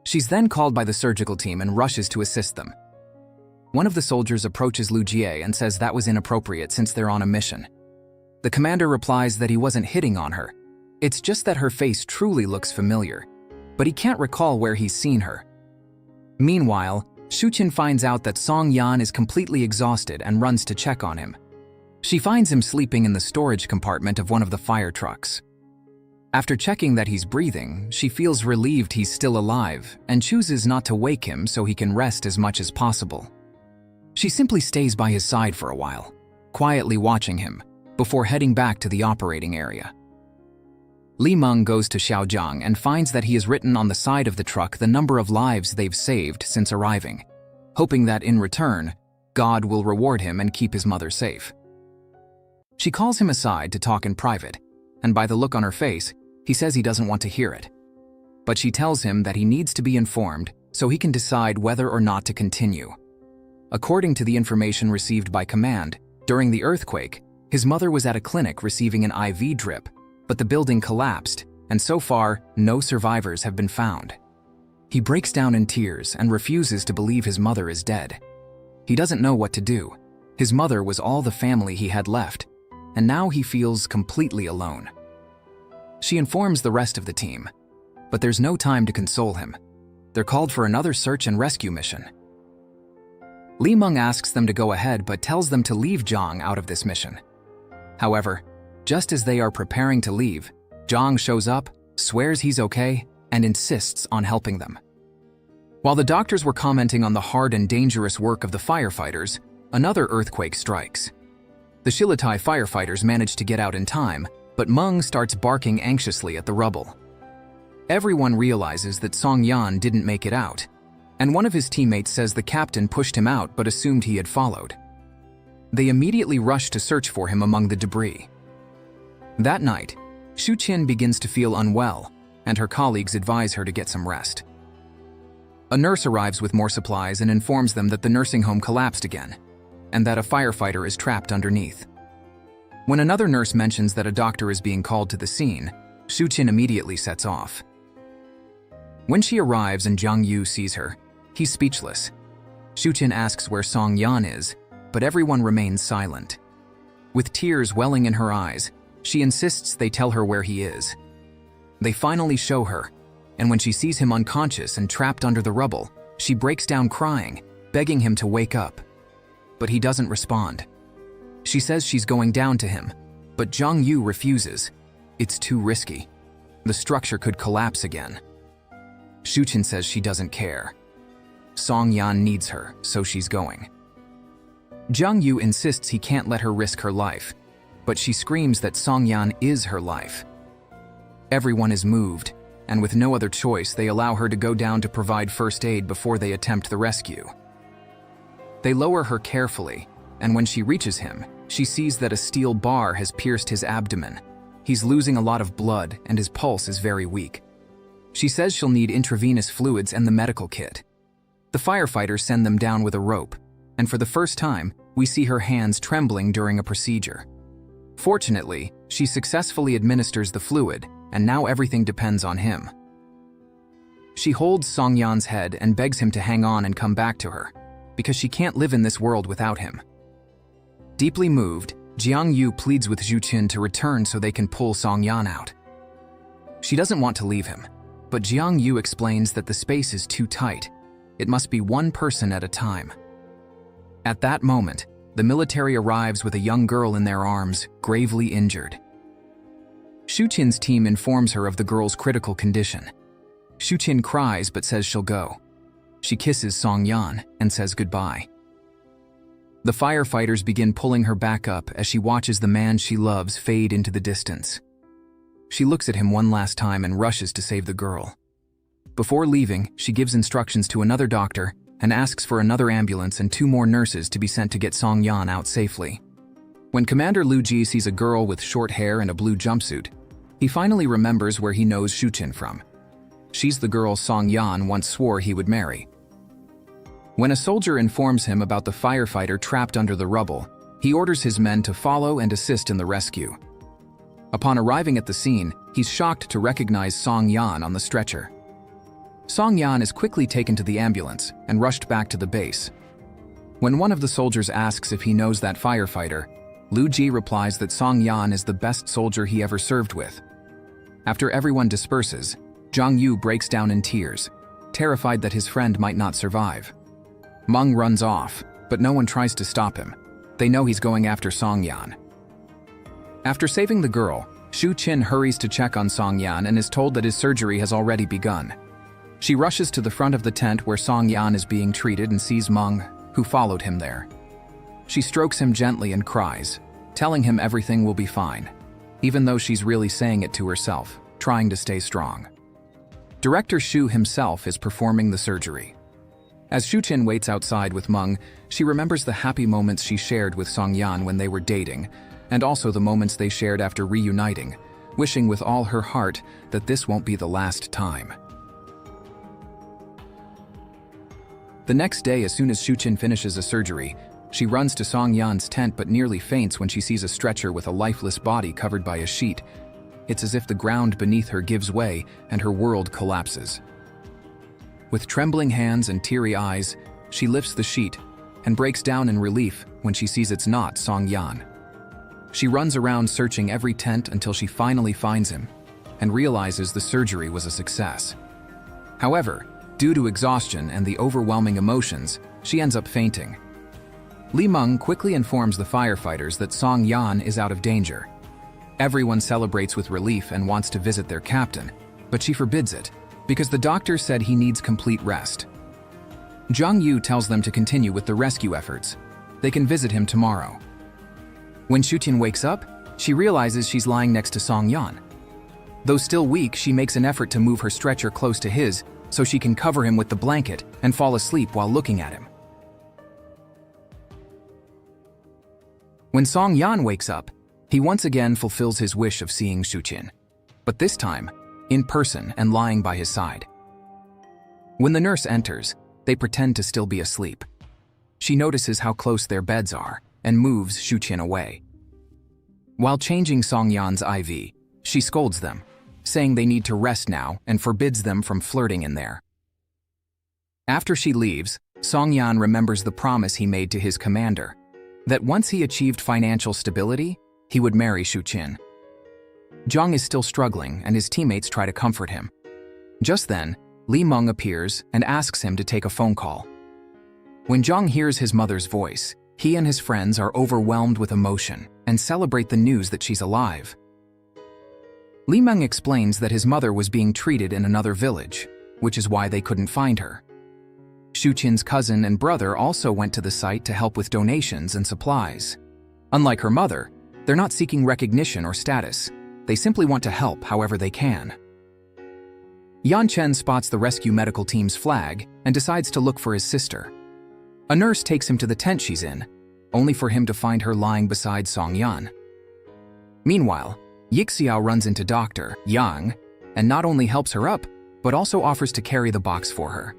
She's then called by the surgical team and rushes to assist them. One of the soldiers approaches Lu Jie and says that was inappropriate since they're on a mission. The commander replies that he wasn't hitting on her. It's just that her face truly looks familiar, but he can't recall where he's seen her. Meanwhile, Xu Qin finds out that Song-yan is completely exhausted and runs to check on him. She finds him sleeping in the storage compartment of one of the fire trucks. After checking that he's breathing, she feels relieved he's still alive and chooses not to wake him so he can rest as much as possible. She simply stays by his side for a while, quietly watching him, before heading back to the operating area. Li Meng goes to Xiaojiang and finds that he has written on the side of the truck the number of lives they've saved since arriving, hoping that in return, God will reward him and keep his mother safe. She calls him aside to talk in private, and by the look on her face, he says he doesn't want to hear it. But she tells him that he needs to be informed so he can decide whether or not to continue. According to the information received by command, during the earthquake, his mother was at a clinic receiving an IV drip, but the building collapsed, and so far, no survivors have been found. He breaks down in tears and refuses to believe his mother is dead. He doesn't know what to do. His mother was all the family he had left, and now he feels completely alone. She informs the rest of the team, but there's no time to console him. They're called for another search and rescue mission. Li Meng asks them to go ahead but tells them to leave Zhang out of this mission. However, just as they are preparing to leave, Zhang shows up, swears he's okay, and insists on helping them. While the doctors were commenting on the hard and dangerous work of the firefighters, another earthquake strikes. The Shilatai firefighters manage to get out in time, but Meng starts barking anxiously at the rubble. Everyone realizes that Song-yan didn't make it out, and one of his teammates says the captain pushed him out but assumed he had followed. They immediately rush to search for him among the debris. That night, Xu Qin begins to feel unwell, and her colleagues advise her to get some rest. A nurse arrives with more supplies and informs them that the nursing home collapsed again. and that a firefighter is trapped underneath. When another nurse mentions that a doctor is being called to the scene, Xu Qin immediately sets off. When she arrives and Jiang Yu sees her, he's speechless. Xu Qin asks where Song Yan is, but everyone remains silent. With tears welling in her eyes, she insists they tell her where he is. They finally show her, and when she sees him unconscious and trapped under the rubble, she breaks down crying, begging him to wake up. But he doesn't respond. She says she's going down to him, but Jiang Yu refuses. It's too risky. The structure could collapse again. Xu Qin says she doesn't care. Song Yan needs her, so she's going. Jiang Yu insists he can't let her risk her life, but she screams that Song Yan is her life. Everyone is moved, and with no other choice, they allow her to go down to provide first aid before they attempt the rescue. They lower her carefully, and when she reaches him, she sees that a steel bar has pierced his abdomen. He's losing a lot of blood, and his pulse is very weak. She says she'll need intravenous fluids and the medical kit. The firefighters send them down with a rope, and for the first time, we see her hands trembling during a procedure. Fortunately, she successfully administers the fluid, and now everything depends on him. She holds Song Yan's head and begs him to hang on and come back to her, because she can't live in this world without him. Deeply moved, Jiang Yu pleads with Xu Qin to return so they can pull Song Yan out. She doesn't want to leave him, but Jiang Yu explains that the space is too tight. It must be one person at a time. At that moment, the military arrives with a young girl in their arms, gravely injured. Xu Qin's team informs her of the girl's critical condition. Xu Qin cries but says she'll go. She kisses Song Yan and says goodbye. The firefighters begin pulling her back up as she watches the man she loves fade into the distance. She looks at him one last time and rushes to save the girl. Before leaving, she gives instructions to another doctor and asks for another ambulance and 2 more nurses to be sent to get Song Yan out safely. When Commander Lu Ji sees a girl with short hair and a blue jumpsuit, he finally remembers where he knows Xu Qin from. She's the girl Song Yan once swore he would marry. When a soldier informs him about the firefighter trapped under the rubble, he orders his men to follow and assist in the rescue. Upon arriving at the scene, he's shocked to recognize Song Yan on the stretcher. Song Yan is quickly taken to the ambulance and rushed back to the base. When one of the soldiers asks if he knows that firefighter, Lu Ji replies that Song Yan is the best soldier he ever served with. After everyone disperses, Jiang Yu breaks down in tears, terrified that his friend might not survive. Meng runs off, but no one tries to stop him. They know he's going after Song Yan. After saving the girl, Xu Qin hurries to check on Song Yan and is told that his surgery has already begun. She rushes to the front of the tent where Song Yan is being treated and sees Meng, who followed him there. She strokes him gently and cries, telling him everything will be fine, even though she's really saying it to herself, trying to stay strong. Director Xu himself is performing the surgery. As Xu Qin waits outside with Meng, she remembers the happy moments she shared with Song Yan when they were dating, and also the moments they shared after reuniting, wishing with all her heart that this won't be the last time. The next day, as soon as Xu Qin finishes a surgery, she runs to Song Yan's tent but nearly faints when she sees a stretcher with a lifeless body covered by a sheet. It's as if the ground beneath her gives way and her world collapses. With trembling hands and teary eyes, she lifts the sheet and breaks down in relief when she sees it's not Song Yan. She runs around searching every tent until she finally finds him and realizes the surgery was a success. However, due to exhaustion and the overwhelming emotions, she ends up fainting. Li Meng quickly informs the firefighters that Song Yan is out of danger. Everyone celebrates with relief and wants to visit their captain, but she forbids it because the doctor said he needs complete rest. Jiang Yu tells them to continue with the rescue efforts. They can visit him tomorrow. When Xu Qin wakes up, she realizes she's lying next to Song Yan. Though still weak, she makes an effort to move her stretcher close to his so she can cover him with the blanket and fall asleep while looking at him. When Song Yan wakes up, he once again fulfills his wish of seeing Xu Qin, but this time, in person and lying by his side. When the nurse enters, they pretend to still be asleep. She notices how close their beds are and moves Xu Qin away. While changing Song Yan's IV, she scolds them, saying they need to rest now and forbids them from flirting in there. After she leaves, Song Yan remembers the promise he made to his commander, that once he achieved financial stability, he would marry Xu Qin. Zhang is still struggling and his teammates try to comfort him. Just then, Li Meng appears and asks him to take a phone call. When Zhang hears his mother's voice, he and his friends are overwhelmed with emotion and celebrate the news that she's alive. Li Meng explains that his mother was being treated in another village, which is why they couldn't find her. Xu Qin's cousin and brother also went to the site to help with donations and supplies. Unlike her mother, they're not seeking recognition or status. They simply want to help however they can. Yan Chen spots the rescue medical team's flag and decides to look for his sister. A nurse takes him to the tent she's in, only for him to find her lying beside Song Yan. Meanwhile, Yixiao runs into Dr. Yang and not only helps her up, but also offers to carry the box for her.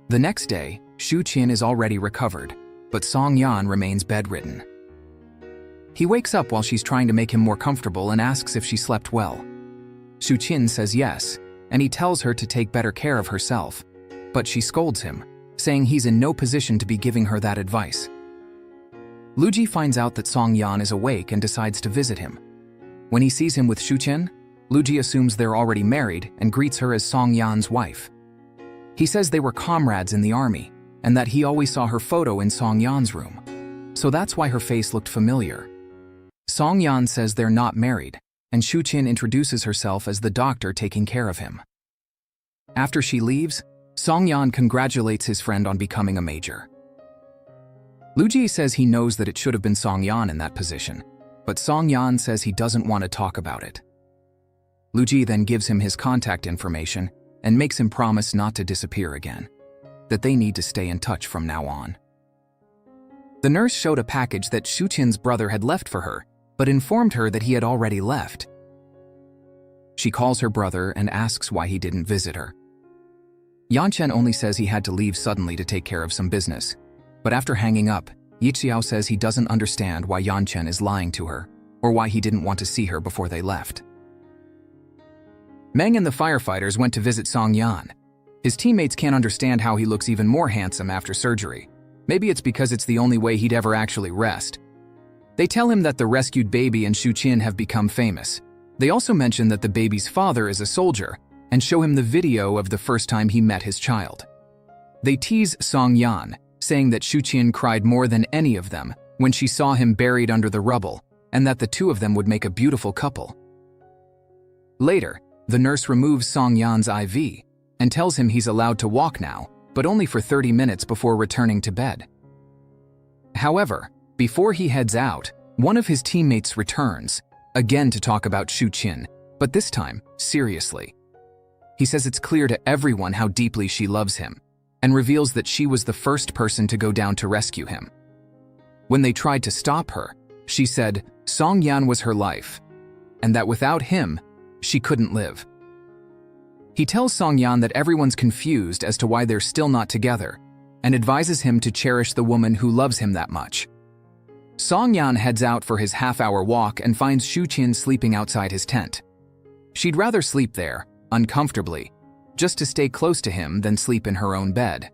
The next day, Xu Qin is already recovered, but Song Yan remains bedridden. He wakes up while she's trying to make him more comfortable and asks if she slept well. Xu Qin says yes, and he tells her to take better care of herself, but she scolds him, saying he's in no position to be giving her that advice. Luji finds out that Song Yan is awake and decides to visit him. When he sees him with Xu Qin, Luji assumes they're already married and greets her as Song Yan's wife. He says they were comrades in the army and that he always saw her photo in Song Yan's room, so that's why her face looked familiar. Song Yan says they're not married, and Xu Qin introduces herself as the doctor taking care of him. After she leaves, Song Yan congratulates his friend on becoming a major. Luji says he knows that it should have been Song Yan in that position, but Song Yan says he doesn't want to talk about it. Luji then gives him his contact information and makes him promise not to disappear again, that they need to stay in touch from now on. The nurse showed a package that Xu Qin's brother had left for her, but informed her that he had already left. She calls her brother and asks why he didn't visit her. Yan Chen only says he had to leave suddenly to take care of some business, but after hanging up, Yixiao says he doesn't understand why Yan Chen is lying to her, or why he didn't want to see her before they left. Meng and the firefighters went to visit Song Yan. His teammates can't understand how he looks even more handsome after surgery. Maybe it's because it's the only way he'd ever actually rest. They tell him that the rescued baby and Xu Qin have become famous. They also mention that the baby's father is a soldier and show him the video of the first time he met his child. They tease Song Yan, saying that Xu Qin cried more than any of them when she saw him buried under the rubble, and that the two of them would make a beautiful couple. Later, the nurse removes Song Yan's IV and tells him he's allowed to walk now, but only for 30 minutes before returning to bed. However, before he heads out, one of his teammates returns, again to talk about Xu Qin, but this time, seriously. He says it's clear to everyone how deeply she loves him, and reveals that she was the first person to go down to rescue him. When they tried to stop her, she said Song Yan was her life, and that without him, she couldn't live. He tells Song Yan that everyone's confused as to why they're still not together, and advises him to cherish the woman who loves him that much. Song Yan heads out for his half-hour walk and finds Xu Qin sleeping outside his tent. She'd rather sleep there, uncomfortably, just to stay close to him than sleep in her own bed.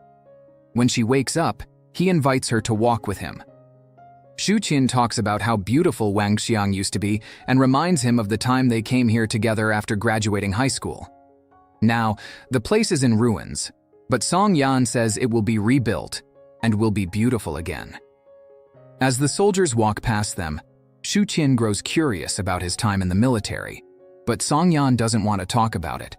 When she wakes up, he invites her to walk with him. Xu Qin talks about how beautiful Wangchuran used to be and reminds him of the time they came here together after graduating high school. Now, the place is in ruins, but Song Yan says it will be rebuilt and will be beautiful again. As the soldiers walk past them, Xu Qin grows curious about his time in the military, but Song Yan doesn't want to talk about it.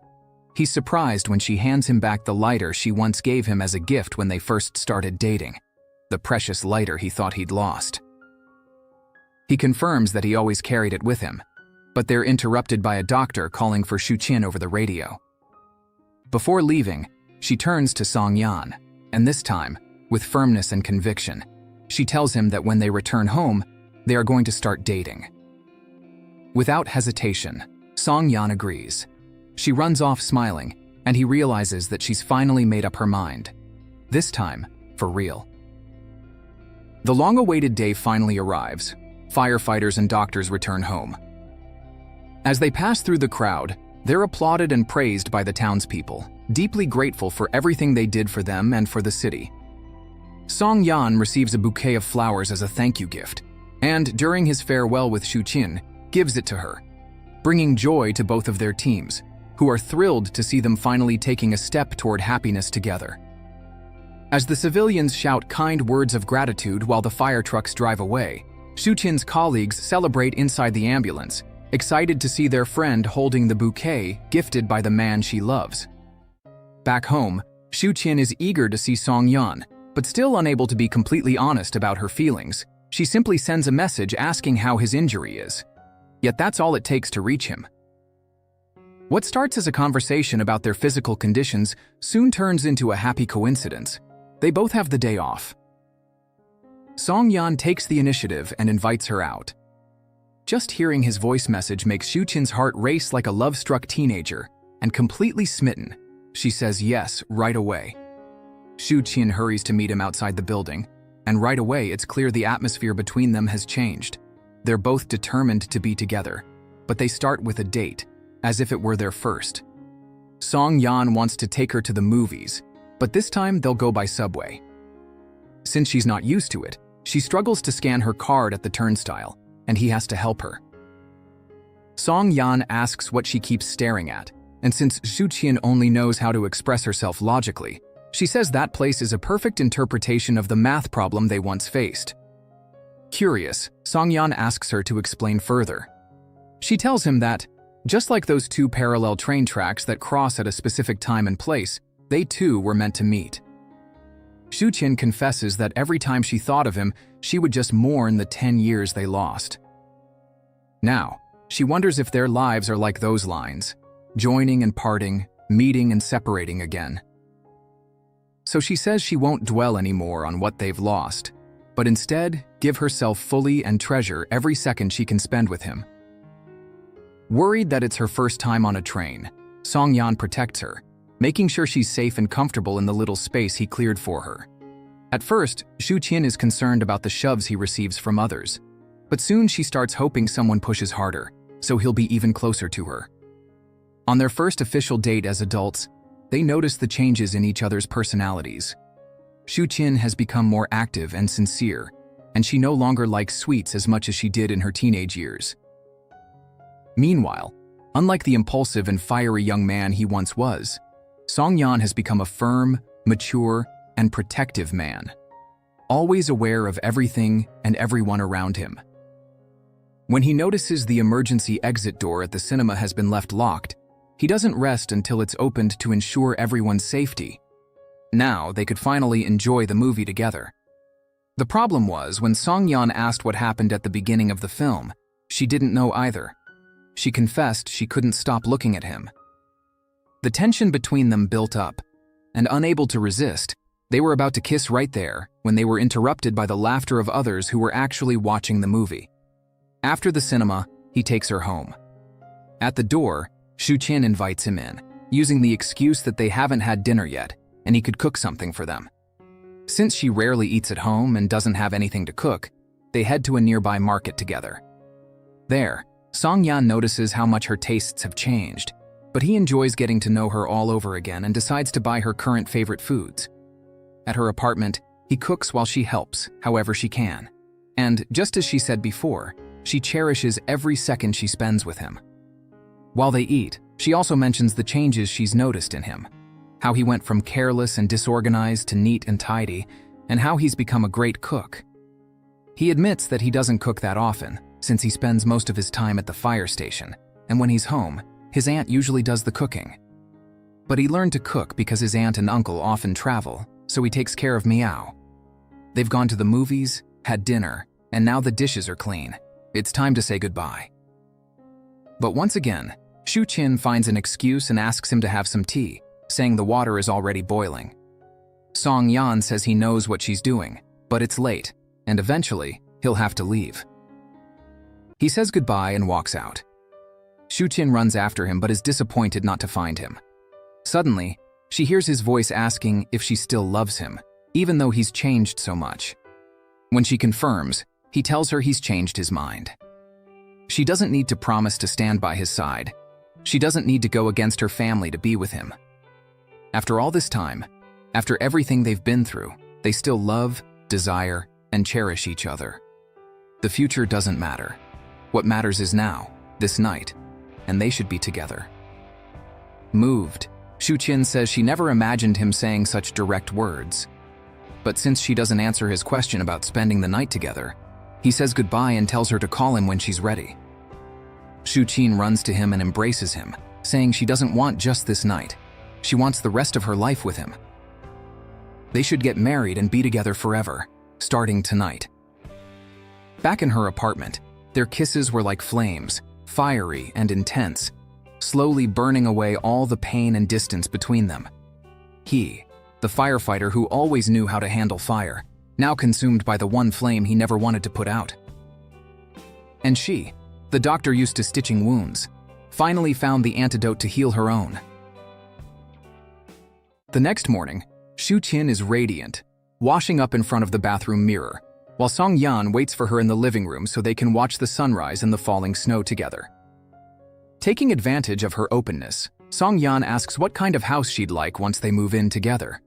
He's surprised when she hands him back the lighter she once gave him as a gift when they first started dating, the precious lighter he thought he'd lost. He confirms that he always carried it with him, but they're interrupted by a doctor calling for Xu Qin over the radio. Before leaving, she turns to Song Yan, and this time, with firmness and conviction, she tells him that when they return home, they are going to start dating. Without hesitation, Song Yan agrees. She runs off smiling, and he realizes that she's finally made up her mind. This time, for real. The long-awaited day finally arrives. Firefighters and doctors return home. As they pass through the crowd, they're applauded and praised by the townspeople, deeply grateful for everything they did for them and for the city. Song Yan receives a bouquet of flowers as a thank you gift, and during his farewell with Xu Qin, gives it to her, bringing joy to both of their teams, who are thrilled to see them finally taking a step toward happiness together. As the civilians shout kind words of gratitude while the fire trucks drive away, Xu Qin's colleagues celebrate inside the ambulance, excited to see their friend holding the bouquet gifted by the man she loves. Back home, Xu Qin is eager to see Song Yan, but still unable to be completely honest about her feelings. She simply sends a message asking how his injury is. Yet that's all it takes to reach him. What starts as a conversation about their physical conditions soon turns into a happy coincidence. They both have the day off. Song Yan takes the initiative and invites her out. Just hearing his voice message makes Xu Qin's heart race like a love-struck teenager, and completely smitten, she says yes right away. Xu Qin hurries to meet him outside the building, and right away it's clear the atmosphere between them has changed. They're both determined to be together, but they start with a date, as if it were their first. Song Yan wants to take her to the movies, but this time they'll go by subway. Since she's not used to it, she struggles to scan her card at the turnstile, and he has to help her. Song Yan asks what she keeps staring at, and since Xu Qin only knows how to express herself logically, she says that place is a perfect interpretation of the math problem they once faced. Curious, Song Yan asks her to explain further. She tells him that, just like those two parallel train tracks that cross at a specific time and place, they too were meant to meet. Xu Qin confesses that every time she thought of him, she would just mourn the 10 years they lost. Now, she wonders if their lives are like those lines, joining and parting, meeting and separating again. So she says she won't dwell anymore on what they've lost, but instead give herself fully and treasure every second she can spend with him. Worried that it's her first time on a train, Song Yan protects her, making sure she's safe and comfortable in the little space he cleared for her. At first, Xu Qin is concerned about the shoves he receives from others, but soon she starts hoping someone pushes harder, so he'll be even closer to her. On their first official date as adults, they notice the changes in each other's personalities. Xu Qin has become more active and sincere, and she no longer likes sweets as much as she did in her teenage years. Meanwhile, unlike the impulsive and fiery young man he once was, Song Yan has become a firm, mature, and protective man, always aware of everything and everyone around him. When he notices the emergency exit door at the cinema has been left locked, he doesn't rest until it's opened to ensure everyone's safety. Now they could finally enjoy the movie together. The problem was when Song Yan asked what happened at the beginning of the film, she didn't know either. She confessed she couldn't stop looking at him. The tension between them built up, and unable to resist, they were about to kiss right there when they were interrupted by the laughter of others who were actually watching the movie. After the cinema, he takes her home. At the door, Xu Qin invites him in, using the excuse that they haven't had dinner yet, and he could cook something for them. Since she rarely eats at home and doesn't have anything to cook, they head to a nearby market together. There, Song Yan notices how much her tastes have changed, but he enjoys getting to know her all over again and decides to buy her current favorite foods. At her apartment, he cooks while she helps, however she can. And, just as she said before, she cherishes every second she spends with him. While they eat, she also mentions the changes she's noticed in him, how he went from careless and disorganized to neat and tidy, and how he's become a great cook. He admits that he doesn't cook that often, since he spends most of his time at the fire station, and when he's home, his aunt usually does the cooking. But he learned to cook because his aunt and uncle often travel, so he takes care of Meow. They've gone to the movies, had dinner, and now the dishes are clean. It's time to say goodbye. But once again, Xu Qin finds an excuse and asks him to have some tea, saying the water is already boiling. Song Yan says he knows what she's doing, but it's late, and eventually, he'll have to leave. He says goodbye and walks out. Xu Qin runs after him but is disappointed not to find him. Suddenly, she hears his voice asking if she still loves him, even though he's changed so much. When she confirms, he tells her he's changed his mind. She doesn't need to promise to stand by his side. She doesn't need to go against her family to be with him. After all this time, after everything they've been through, they still love, desire, and cherish each other. The future doesn't matter. What matters is now, this night, and they should be together. Moved, Xu Qin says she never imagined him saying such direct words. But since she doesn't answer his question about spending the night together, he says goodbye and tells her to call him when she's ready. Xu Qin runs to him and embraces him, saying she doesn't want just this night. She wants the rest of her life with him. They should get married and be together forever, starting tonight. Back in her apartment, their kisses were like flames, fiery and intense, slowly burning away all the pain and distance between them. He, the firefighter who always knew how to handle fire, now consumed by the one flame he never wanted to put out. And she, the doctor used to stitching wounds, finally found the antidote to heal her own. The next morning, Xu Qin is radiant, washing up in front of the bathroom mirror, while Song Yan waits for her in the living room so they can watch the sunrise and the falling snow together. Taking advantage of her openness, Song Yan asks what kind of house she'd like once they move in together.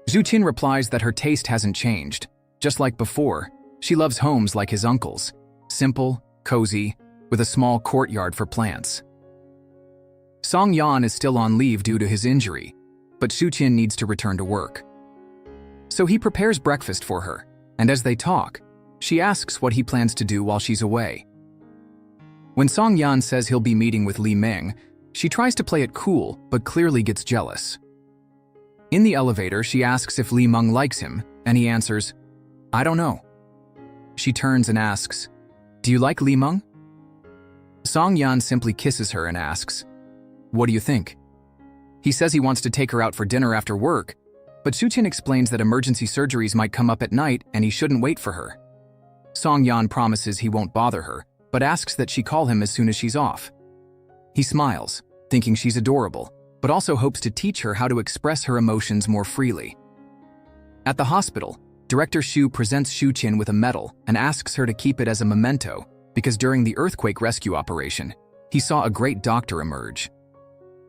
Xu Qin replies that her taste hasn't changed. Just like before, she loves homes like his uncle's, simple, cozy, with a small courtyard for plants. Song Yan is still on leave due to his injury, but Xu Qin needs to return to work. So he prepares breakfast for her, and as they talk, she asks what he plans to do while she's away. When Song Yan says he'll be meeting with Li Ming, she tries to play it cool, but clearly gets jealous. In the elevator, she asks if Li Ming likes him, and he answers, "I don't know." She turns and asks, "Do you like Li Ming?" Song Yan simply kisses her and asks, "What do you think?" He says he wants to take her out for dinner after work, but Xu Qin explains that emergency surgeries might come up at night and he shouldn't wait for her. Song Yan promises he won't bother her, but asks that she call him as soon as she's off. He smiles, thinking she's adorable, but also hopes to teach her how to express her emotions more freely. At the hospital, Director Xu presents Xu Qin with a medal and asks her to keep it as a memento because during the earthquake rescue operation, he saw a great doctor emerge.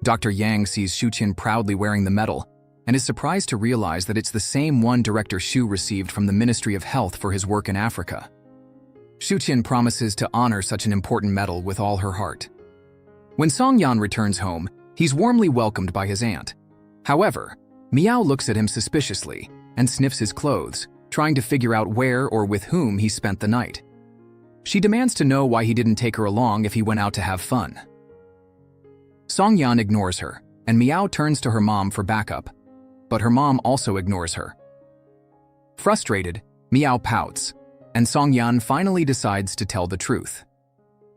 Dr. Yang sees Xu Qin proudly wearing the medal and is surprised to realize that it's the same one Director Xu received from the Ministry of Health for his work in Africa. Xu Qin promises to honor such an important medal with all her heart. When Song Yan returns home, he's warmly welcomed by his aunt. However, Miao looks at him suspiciously and sniffs his clothes, trying to figure out where or with whom he spent the night. She demands to know why he didn't take her along if he went out to have fun. Song Yan ignores her, and Miao turns to her mom for backup, but her mom also ignores her. Frustrated, Miao pouts, and Song Yan finally decides to tell the truth.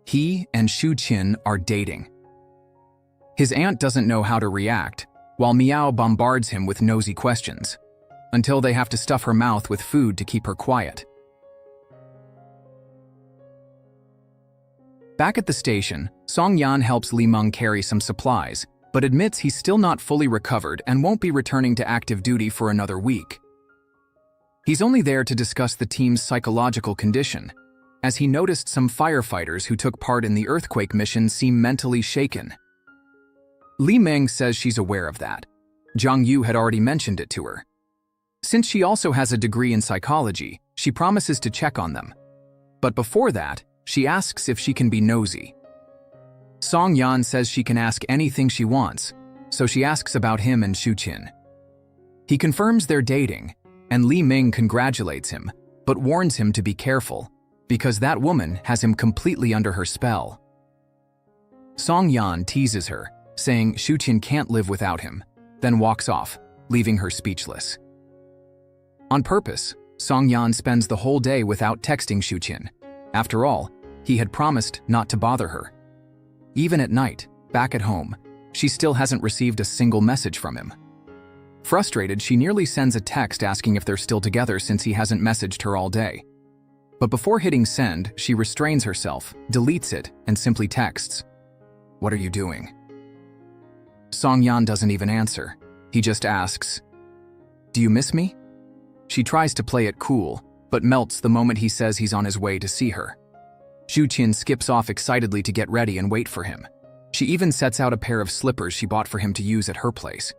He and Xu Qin are dating. His aunt doesn't know how to react, while Miao bombards him with nosy questions, until they have to stuff her mouth with food to keep her quiet. Back at the station, Song Yan helps Li Ming carry some supplies, but admits he's still not fully recovered and won't be returning to active duty for another week. He's only there to discuss the team's psychological condition, as he noticed some firefighters who took part in the earthquake mission seem mentally shaken. Li Ming says she's aware of that. Zhang Yu had already mentioned it to her. Since she also has a degree in psychology, she promises to check on them. But before that, she asks if she can be nosy. Song Yan says she can ask anything she wants, so she asks about him and Xu Qin. He confirms they're dating, and Li Ming congratulates him, but warns him to be careful, because that woman has him completely under her spell. Song Yan teases her, saying Xu Qin can't live without him, then walks off, leaving her speechless. On purpose, Song Yan spends the whole day without texting Xu Qin. After all, he had promised not to bother her. Even at night, back at home, she still hasn't received a single message from him. Frustrated, she nearly sends a text asking if they're still together since he hasn't messaged her all day. But before hitting send, she restrains herself, deletes it, and simply texts, "What are you doing?" Song Yan doesn't even answer. He just asks, "Do you miss me?" She tries to play it cool, but melts the moment he says he's on his way to see her. Xu Qin skips off excitedly to get ready and wait for him. She even sets out a pair of slippers she bought for him to use at her place.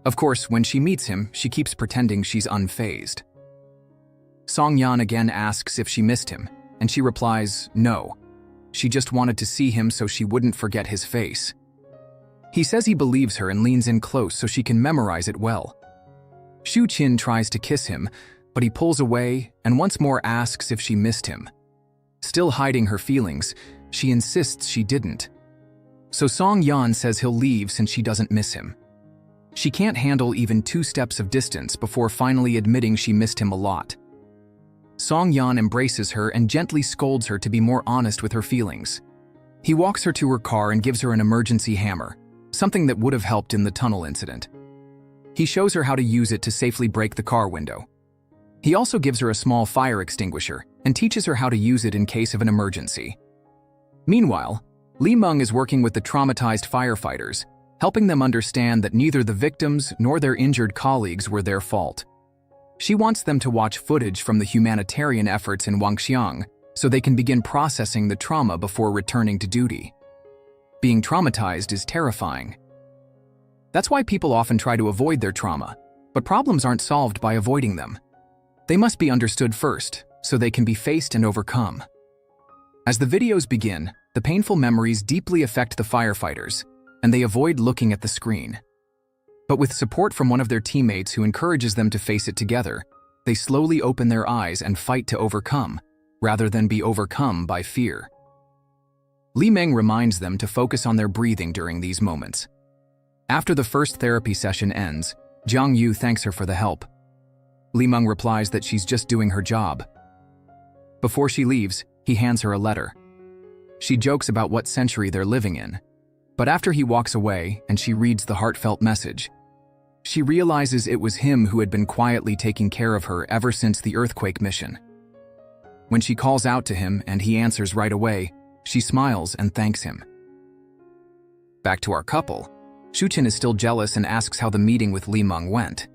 Of course, when she meets him, she keeps pretending she's unfazed. Song Yan again asks if she missed him, and she replies, no. She just wanted to see him so she wouldn't forget his face. He says he believes her and leans in close so she can memorize it well. Xu Qin tries to kiss him, but he pulls away and once more asks if she missed him. Still hiding her feelings, she insists she didn't. So Song Yan says he'll leave since she doesn't miss him. She can't handle even 2 steps of distance before finally admitting she missed him a lot. Song Yan embraces her and gently scolds her to be more honest with her feelings. He walks her to her car and gives her an emergency hammer, something that would have helped in the tunnel incident. He shows her how to use it to safely break the car window. He also gives her a small fire extinguisher and teaches her how to use it in case of an emergency. Meanwhile, Li Meng is working with the traumatized firefighters, helping them understand that neither the victims nor their injured colleagues were their fault. She wants them to watch footage from the humanitarian efforts in Wangchuran so they can begin processing the trauma before returning to duty. Being traumatized is terrifying. That's why people often try to avoid their trauma, but problems aren't solved by avoiding them. They must be understood first, so they can be faced and overcome. As the videos begin, the painful memories deeply affect the firefighters, and they avoid looking at the screen. But with support from one of their teammates who encourages them to face it together, they slowly open their eyes and fight to overcome, rather than be overcome by fear. Li Meng reminds them to focus on their breathing during these moments. After the first therapy session ends, Jiang Yu thanks her for the help. Li Meng replies that she's just doing her job. Before she leaves, he hands her a letter. She jokes about what century they're living in. But after he walks away and she reads the heartfelt message, she realizes it was him who had been quietly taking care of her ever since the earthquake mission. When she calls out to him and he answers right away, she smiles and thanks him. Back to our couple, Xu Qin is still jealous and asks how the meeting with Li Meng went.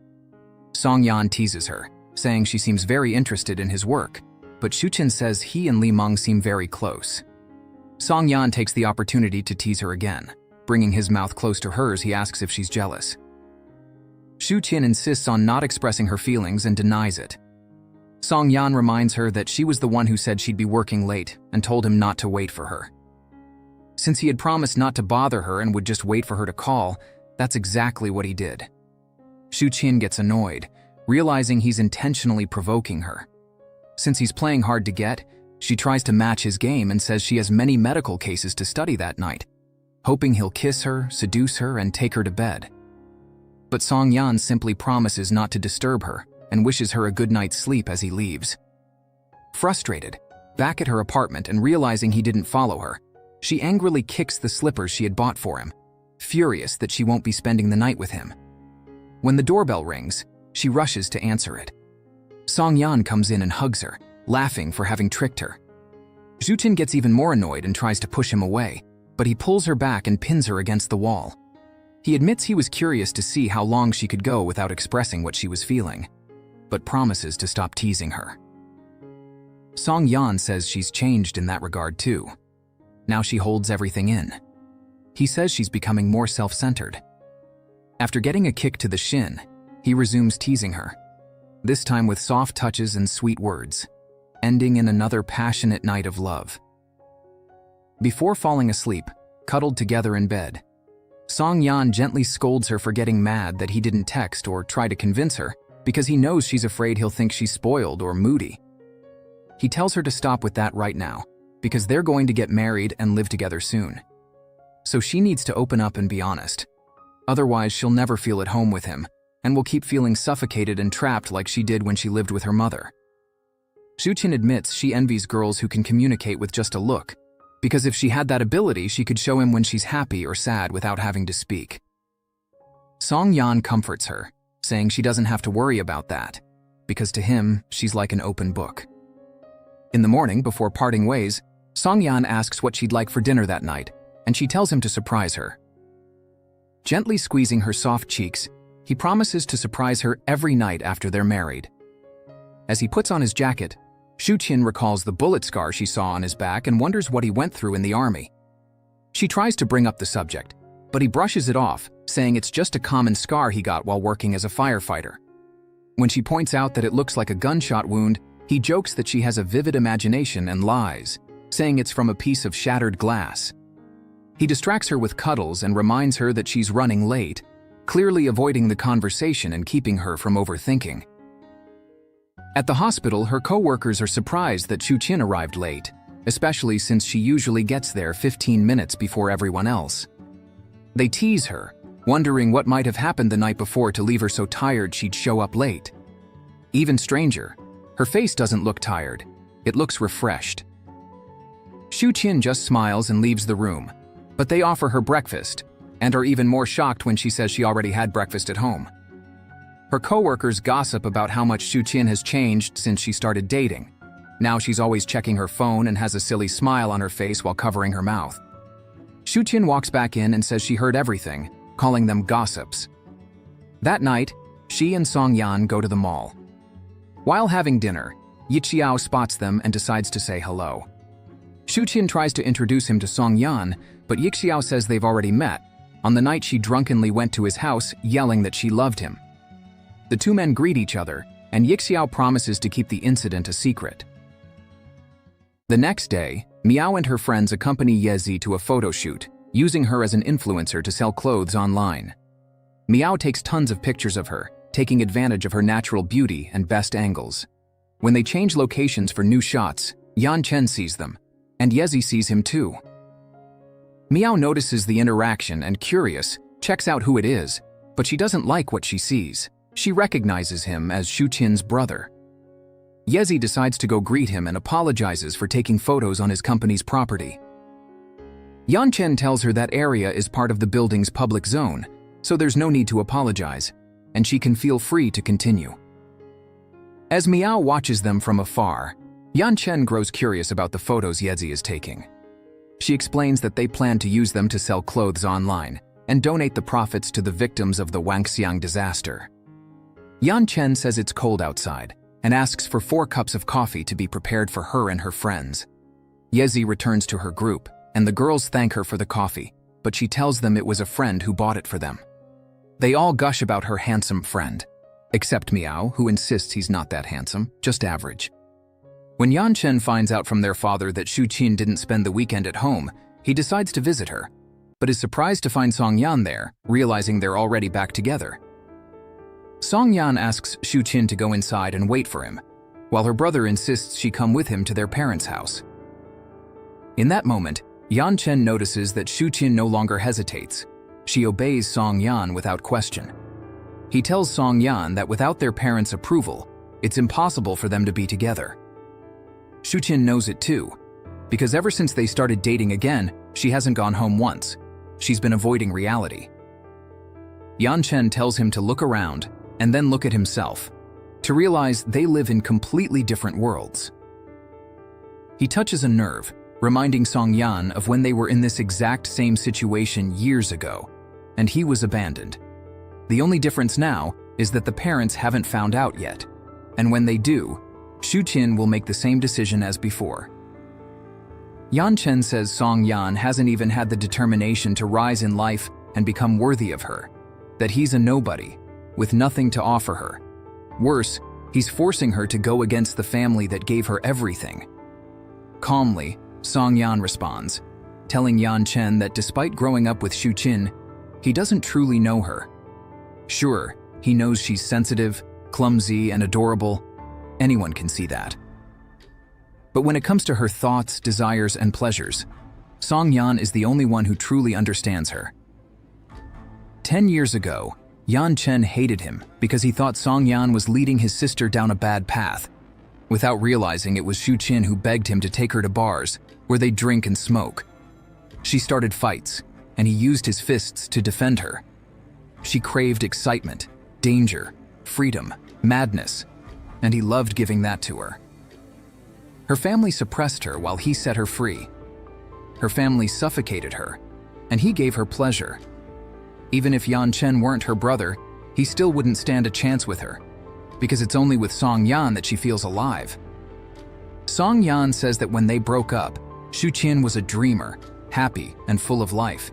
Song Yan teases her, saying she seems very interested in his work, but Xu Qin says he and Li Meng seem very close. Song Yan takes the opportunity to tease her again. Bringing his mouth close to hers, he asks if she's jealous. Xu Qin insists on not expressing her feelings and denies it. Song Yan reminds her that she was the one who said she'd be working late and told him not to wait for her. Since he had promised not to bother her and would just wait for her to call, that's exactly what he did. Xu Qin gets annoyed, realizing he's intentionally provoking her. Since he's playing hard to get, she tries to match his game and says she has many medical cases to study that night, hoping he'll kiss her, seduce her, and take her to bed. But Song Yan simply promises not to disturb her and wishes her a good night's sleep as he leaves. Frustrated, back at her apartment and realizing he didn't follow her, she angrily kicks the slippers she had bought for him, furious that she won't be spending the night with him. When the doorbell rings, she rushes to answer it. Song Yan comes in and hugs her, laughing for having tricked her. Xu Qin gets even more annoyed and tries to push him away, but he pulls her back and pins her against the wall. He admits he was curious to see how long she could go without expressing what she was feeling, but promises to stop teasing her. Song Yan says she's changed in that regard too. Now she holds everything in. He says she's becoming more self-centered. After getting a kick to the shin, he resumes teasing her, this time with soft touches and sweet words, ending in another passionate night of love. Before falling asleep, cuddled together in bed, Song Yan gently scolds her for getting mad that he didn't text or try to convince her because he knows she's afraid he'll think she's spoiled or moody. He tells her to stop with that right now because they're going to get married and live together soon. So she needs to open up and be honest. Otherwise, she'll never feel at home with him and will keep feeling suffocated and trapped like she did when she lived with her mother. Xu Qin admits she envies girls who can communicate with just a look, because if she had that ability, she could show him when she's happy or sad without having to speak. Song Yan comforts her, saying she doesn't have to worry about that, because to him, she's like an open book. In the morning, before parting ways, Song Yan asks what she'd like for dinner that night, and she tells him to surprise her. Gently squeezing her soft cheeks, he promises to surprise her every night after they're married. As he puts on his jacket, Xu Qin recalls the bullet scar she saw on his back and wonders what he went through in the army. She tries to bring up the subject, but he brushes it off, saying it's just a common scar he got while working as a firefighter. When she points out that it looks like a gunshot wound, he jokes that she has a vivid imagination and lies, saying it's from a piece of shattered glass. He distracts her with cuddles and reminds her that she's running late, clearly avoiding the conversation and keeping her from overthinking. At the hospital, her co-workers are surprised that Xu Qin arrived late, especially since she usually gets there 15 minutes before everyone else. They tease her, wondering what might have happened the night before to leave her so tired she'd show up late. Even stranger, her face doesn't look tired, it looks refreshed. Xu Qin just smiles and leaves the room, but they offer her breakfast, and are even more shocked when she says she already had breakfast at home. Her co-workers gossip about how much Xu Qin has changed since she started dating. Now she's always checking her phone and has a silly smile on her face while covering her mouth. Xu Qin walks back in and says she heard everything, calling them gossips. That night, she and Song Yan go to the mall. While having dinner, Yixiao spots them and decides to say hello. Xu Qin tries to introduce him to Song Yan, but Yixiao says they've already met, on the night she drunkenly went to his house yelling that she loved him. The two men greet each other, and Yixiao promises to keep the incident a secret. The next day, Miao and her friends accompany Yezi to a photo shoot, using her as an influencer to sell clothes online. Miao takes tons of pictures of her, taking advantage of her natural beauty and best angles. When they change locations for new shots, Yan Chen sees them, and Yezi sees him too. Miao notices the interaction and, curious, checks out who it is, but she doesn't like what she sees. She recognizes him as Xu Qin's brother. Yezi decides to go greet him and apologizes for taking photos on his company's property. Yan Chen tells her that area is part of the building's public zone, so there's no need to apologize, and she can feel free to continue. As Miao watches them from afar, Yan Chen grows curious about the photos Yezi is taking. She explains that they plan to use them to sell clothes online and donate the profits to the victims of the Wangchuran disaster. Yan Chen says it's cold outside and asks for 4 cups of coffee to be prepared for her and her friends. Yezi returns to her group, and the girls thank her for the coffee, but she tells them it was a friend who bought it for them. They all gush about her handsome friend, except Miao, who insists he's not that handsome, just average. When Yan Chen finds out from their father that Xu Qin didn't spend the weekend at home, he decides to visit her, but is surprised to find Song Yan there, realizing they're already back together. Song Yan asks Xu Qin to go inside and wait for him, while her brother insists she come with him to their parents' house. In that moment, Yan Chen notices that Xu Qin no longer hesitates. She obeys Song Yan without question. He tells Song Yan that without their parents' approval, it's impossible for them to be together. Xu Qin knows it too, because ever since they started dating again, she hasn't gone home once. She's been avoiding reality. Yan Chen tells him to look around and then look at himself, to realize they live in completely different worlds. He touches a nerve, reminding Song Yan of when they were in this exact same situation years ago, and he was abandoned. The only difference now is that the parents haven't found out yet, and when they do, Xu Qin will make the same decision as before. Yan Chen says Song Yan hasn't even had the determination to rise in life and become worthy of her, that he's a nobody, with nothing to offer her. Worse, he's forcing her to go against the family that gave her everything. Calmly, Song Yan responds, telling Yan Chen that despite growing up with Xu Qin, he doesn't truly know her. Sure, he knows she's sensitive, clumsy, and adorable. Anyone can see that. But when it comes to her thoughts, desires, and pleasures, Song Yan is the only one who truly understands her. 10 years ago, Yan Chen hated him because he thought Song Yan was leading his sister down a bad path, without realizing it was Xu Qin who begged him to take her to bars, where they drink and smoke. She started fights, and he used his fists to defend her. She craved excitement, danger, freedom, madness, and he loved giving that to her. Her family suppressed her while he set her free. Her family suffocated her, and he gave her pleasure. Even if Yan Chen weren't her brother, he still wouldn't stand a chance with her. because it's only with Song Yan that she feels alive. Song Yan says that when they broke up, Xu Qin was a dreamer, happy, and full of life.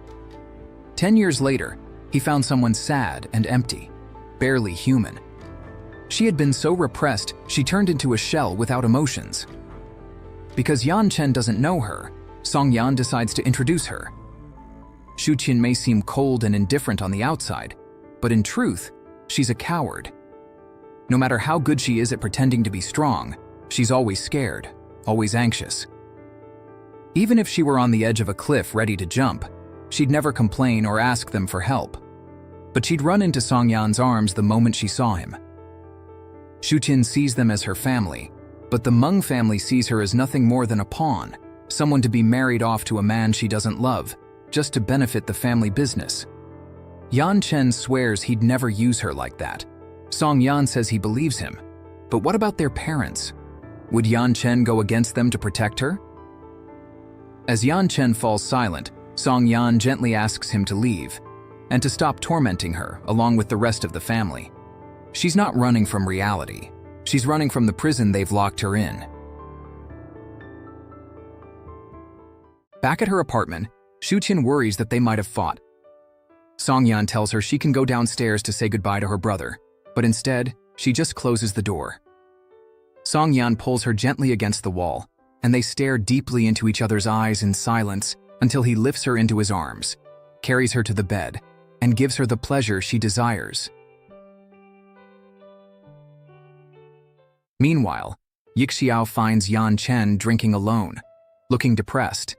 10 years later, he found someone sad and empty, barely human. She had been so repressed, she turned into a shell without emotions. Because Yan Chen doesn't know her, Song Yan decides to introduce her. Xu Qin may seem cold and indifferent on the outside, but in truth, she's a coward. No matter how good she is at pretending to be strong, she's always scared, always anxious. Even if she were on the edge of a cliff ready to jump, she'd never complain or ask them for help. But she'd run into Song Yan's arms the moment she saw him. Xu Qin sees them as her family, but the Meng family sees her as nothing more than a pawn, someone to be married off to a man she doesn't love, just to benefit the family business. Yan Chen swears he'd never use her like that. Song Yan says he believes him. But what about their parents? Would Yan Chen go against them to protect her? As Yan Chen falls silent, Song Yan gently asks him to leave and to stop tormenting her along with the rest of the family. She's not running from reality. She's running from the prison they've locked her in. Back at her apartment, Xu Qin worries that they might have fought. Song Yan tells her she can go downstairs to say goodbye to her brother, but instead, she just closes the door. Song Yan pulls her gently against the wall, and they stare deeply into each other's eyes in silence until he lifts her into his arms, carries her to the bed, and gives her the pleasure she desires. Meanwhile, Yixiao finds Yan Chen drinking alone, looking depressed.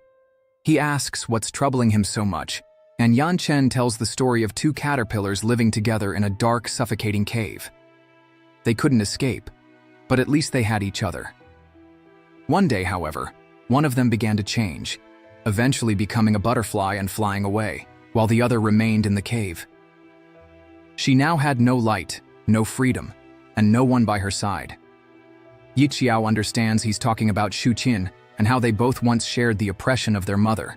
He asks what's troubling him so much, and Yan Chen tells the story of two caterpillars living together in a dark, suffocating cave. They couldn't escape, but at least they had each other. One day, however, one of them began to change, eventually becoming a butterfly and flying away, while the other remained in the cave. She now had no light, no freedom, and no one by her side. Yixiao understands he's talking about Xu Qin and how they both once shared the oppression of their mother.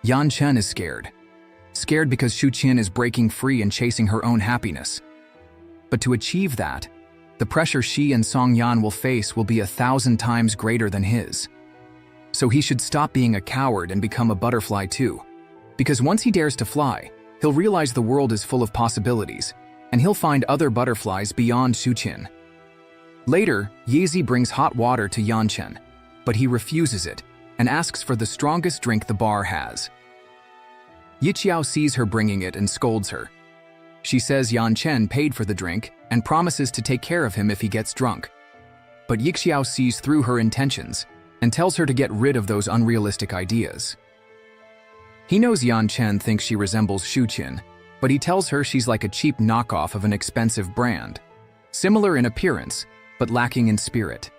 Yan Chen is scared because Xu Qin is breaking free and chasing her own happiness. But to achieve that, the pressure she and Song Yan will face will be 1,000 times greater than his. So he should stop being a coward and become a butterfly too. Because once he dares to fly, he'll realize the world is full of possibilities, and he'll find other butterflies beyond Xu Qin. Later, Yizi brings hot water to Yan Chen, but he refuses it and asks for the strongest drink the bar has. Yixiao sees her bringing it and scolds her. She says Yan Chen paid for the drink and promises to take care of him if he gets drunk. But Yixiao sees through her intentions and tells her to get rid of those unrealistic ideas. He knows Yan Chen thinks she resembles Xu Qin, but he tells her she's like a cheap knockoff of an expensive brand, similar in appearance, but lacking in spirit.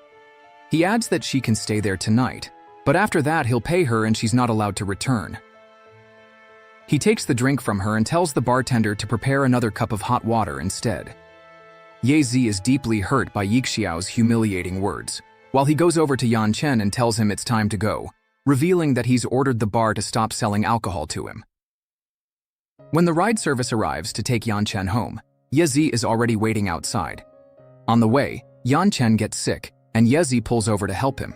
He adds that she can stay there tonight, but after that he'll pay her and she's not allowed to return. He takes the drink from her and tells the bartender to prepare another cup of hot water instead. Yizi is deeply hurt by Yixiao's humiliating words, while he goes over to Yan Chen and tells him it's time to go, revealing that he's ordered the bar to stop selling alcohol to him. When the ride service arrives to take Yan Chen home, Yizi is already waiting outside. On the way, Yan Chen gets sick, and Yizi pulls over to help him.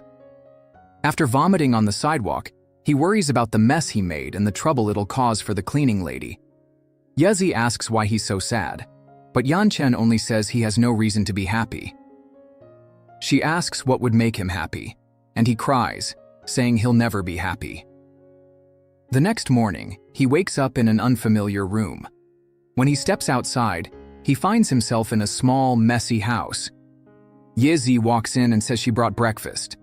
After vomiting on the sidewalk, he worries about the mess he made and the trouble it'll cause for the cleaning lady. Yizi asks why he's so sad, but Yan Chen only says he has no reason to be happy. She asks what would make him happy, and he cries, saying he'll never be happy. The next morning, he wakes up in an unfamiliar room. When he steps outside, he finds himself in a small, messy house. Yizi walks in and says she brought breakfast.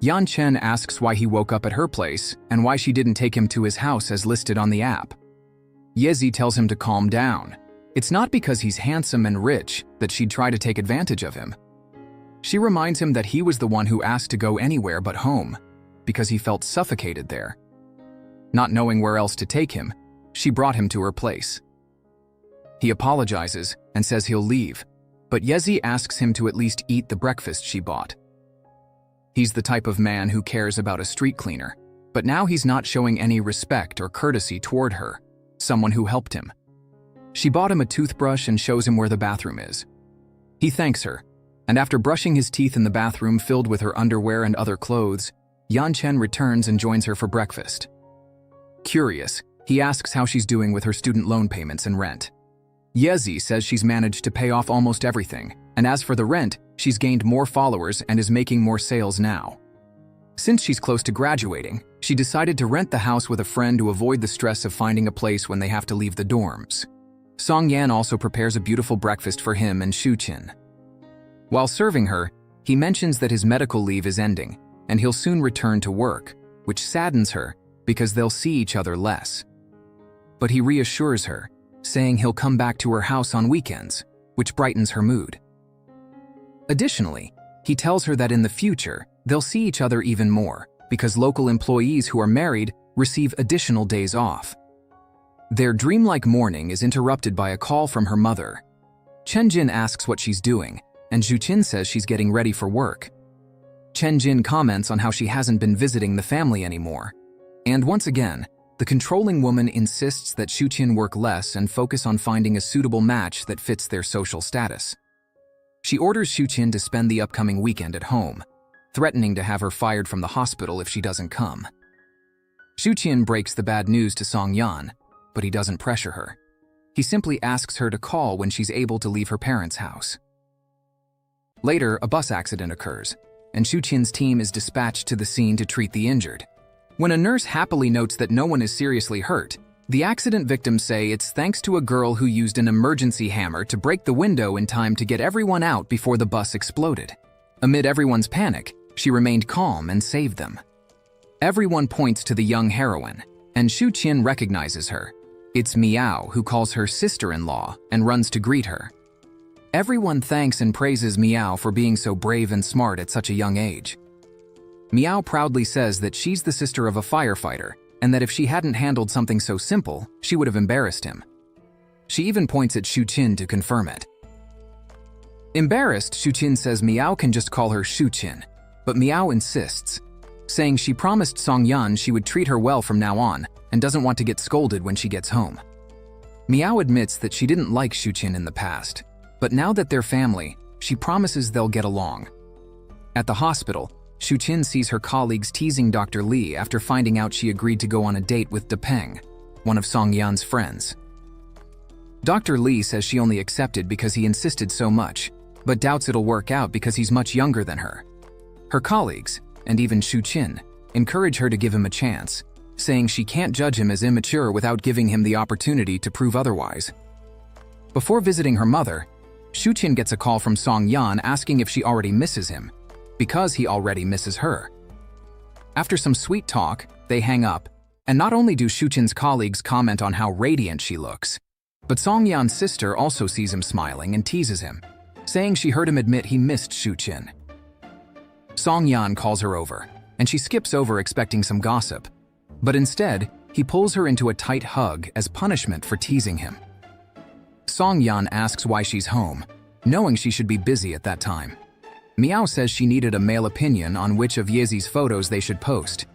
Yan Chen asks why he woke up at her place and why she didn't take him to his house as listed on the app. Yizi tells him to calm down. It's not because he's handsome and rich that she'd try to take advantage of him. She reminds him that he was the one who asked to go anywhere but home, because he felt suffocated there. Not knowing where else to take him, she brought him to her place. He apologizes and says he'll leave, but Yizi asks him to at least eat the breakfast she bought. He's the type of man who cares about a street cleaner, but now he's not showing any respect or courtesy toward her, someone who helped him. She bought him a toothbrush and shows him where the bathroom is. He thanks her, and after brushing his teeth in the bathroom filled with her underwear and other clothes, Yan Chen returns and joins her for breakfast. Curious, he asks how she's doing with her student loan payments and rent. Yezi says she's managed to pay off almost everything, and as for the rent, she's gained more followers and is making more sales now. Since she's close to graduating, she decided to rent the house with a friend to avoid the stress of finding a place when they have to leave the dorms. Song Yan also prepares a beautiful breakfast for him and Xu Qin. While serving her, he mentions that his medical leave is ending, and he'll soon return to work, which saddens her because they'll see each other less. But he reassures her, saying he'll come back to her house on weekends, which brightens her mood. Additionally, he tells her that in the future, they'll see each other even more because local employees who are married receive additional days off. Their dreamlike morning is interrupted by a call from her mother. Chen Jin asks what she's doing, and Xu Qin says she's getting ready for work. Chen Jin comments on how she hasn't been visiting the family anymore. And once again, the controlling woman insists that Xu Qin work less and focus on finding a suitable match that fits their social status. She orders Xu Qin to spend the upcoming weekend at home, threatening to have her fired from the hospital if she doesn't come. Xu Qin breaks the bad news to Song Yan, but he doesn't pressure her. He simply asks her to call when she's able to leave her parents' house. Later, a bus accident occurs, and Xu Qin's team is dispatched to the scene to treat the injured. When a nurse happily notes that no one is seriously hurt, the accident victims say it's thanks to a girl who used an emergency hammer to break the window in time to get everyone out before the bus exploded. Amid everyone's panic, she remained calm and saved them. Everyone points to the young heroine, and Xu Qin recognizes her. It's Miao, who calls her sister-in-law and runs to greet her. Everyone thanks and praises Miao for being so brave and smart at such a young age. Miao proudly says that she's the sister of a firefighter, and that if she hadn't handled something so simple, she would have embarrassed him. She even points at Xu Qin to confirm it. Embarrassed, Xu Qin says Miao can just call her Xu Qin, but Miao insists, saying she promised Song Yan she would treat her well from now on and doesn't want to get scolded when she gets home. Miao admits that she didn't like Xu Qin in the past, but now that they're family, she promises they'll get along. At the hospital, Xu Qin sees her colleagues teasing Dr. Li after finding out she agreed to go on a date with Depeng, one of Song Yan's friends. Dr. Li says she only accepted because he insisted so much, but doubts it'll work out because he's much younger than her. Her colleagues, and even Xu Qin, encourage her to give him a chance, saying she can't judge him as immature without giving him the opportunity to prove otherwise. Before visiting her mother, Xu Qin gets a call from Song Yan asking if she already misses him, because he already misses her. After some sweet talk, they hang up, and not only do Xu Qin's colleagues comment on how radiant she looks, but Song Yan's sister also sees him smiling and teases him, saying she heard him admit he missed Xu Qin. Song Yan calls her over, and she skips over expecting some gossip, but instead, he pulls her into a tight hug as punishment for teasing him. Song Yan asks why she's home, knowing she should be busy at that time. Miao says she needed a male opinion on which of Yezi's photos they should post.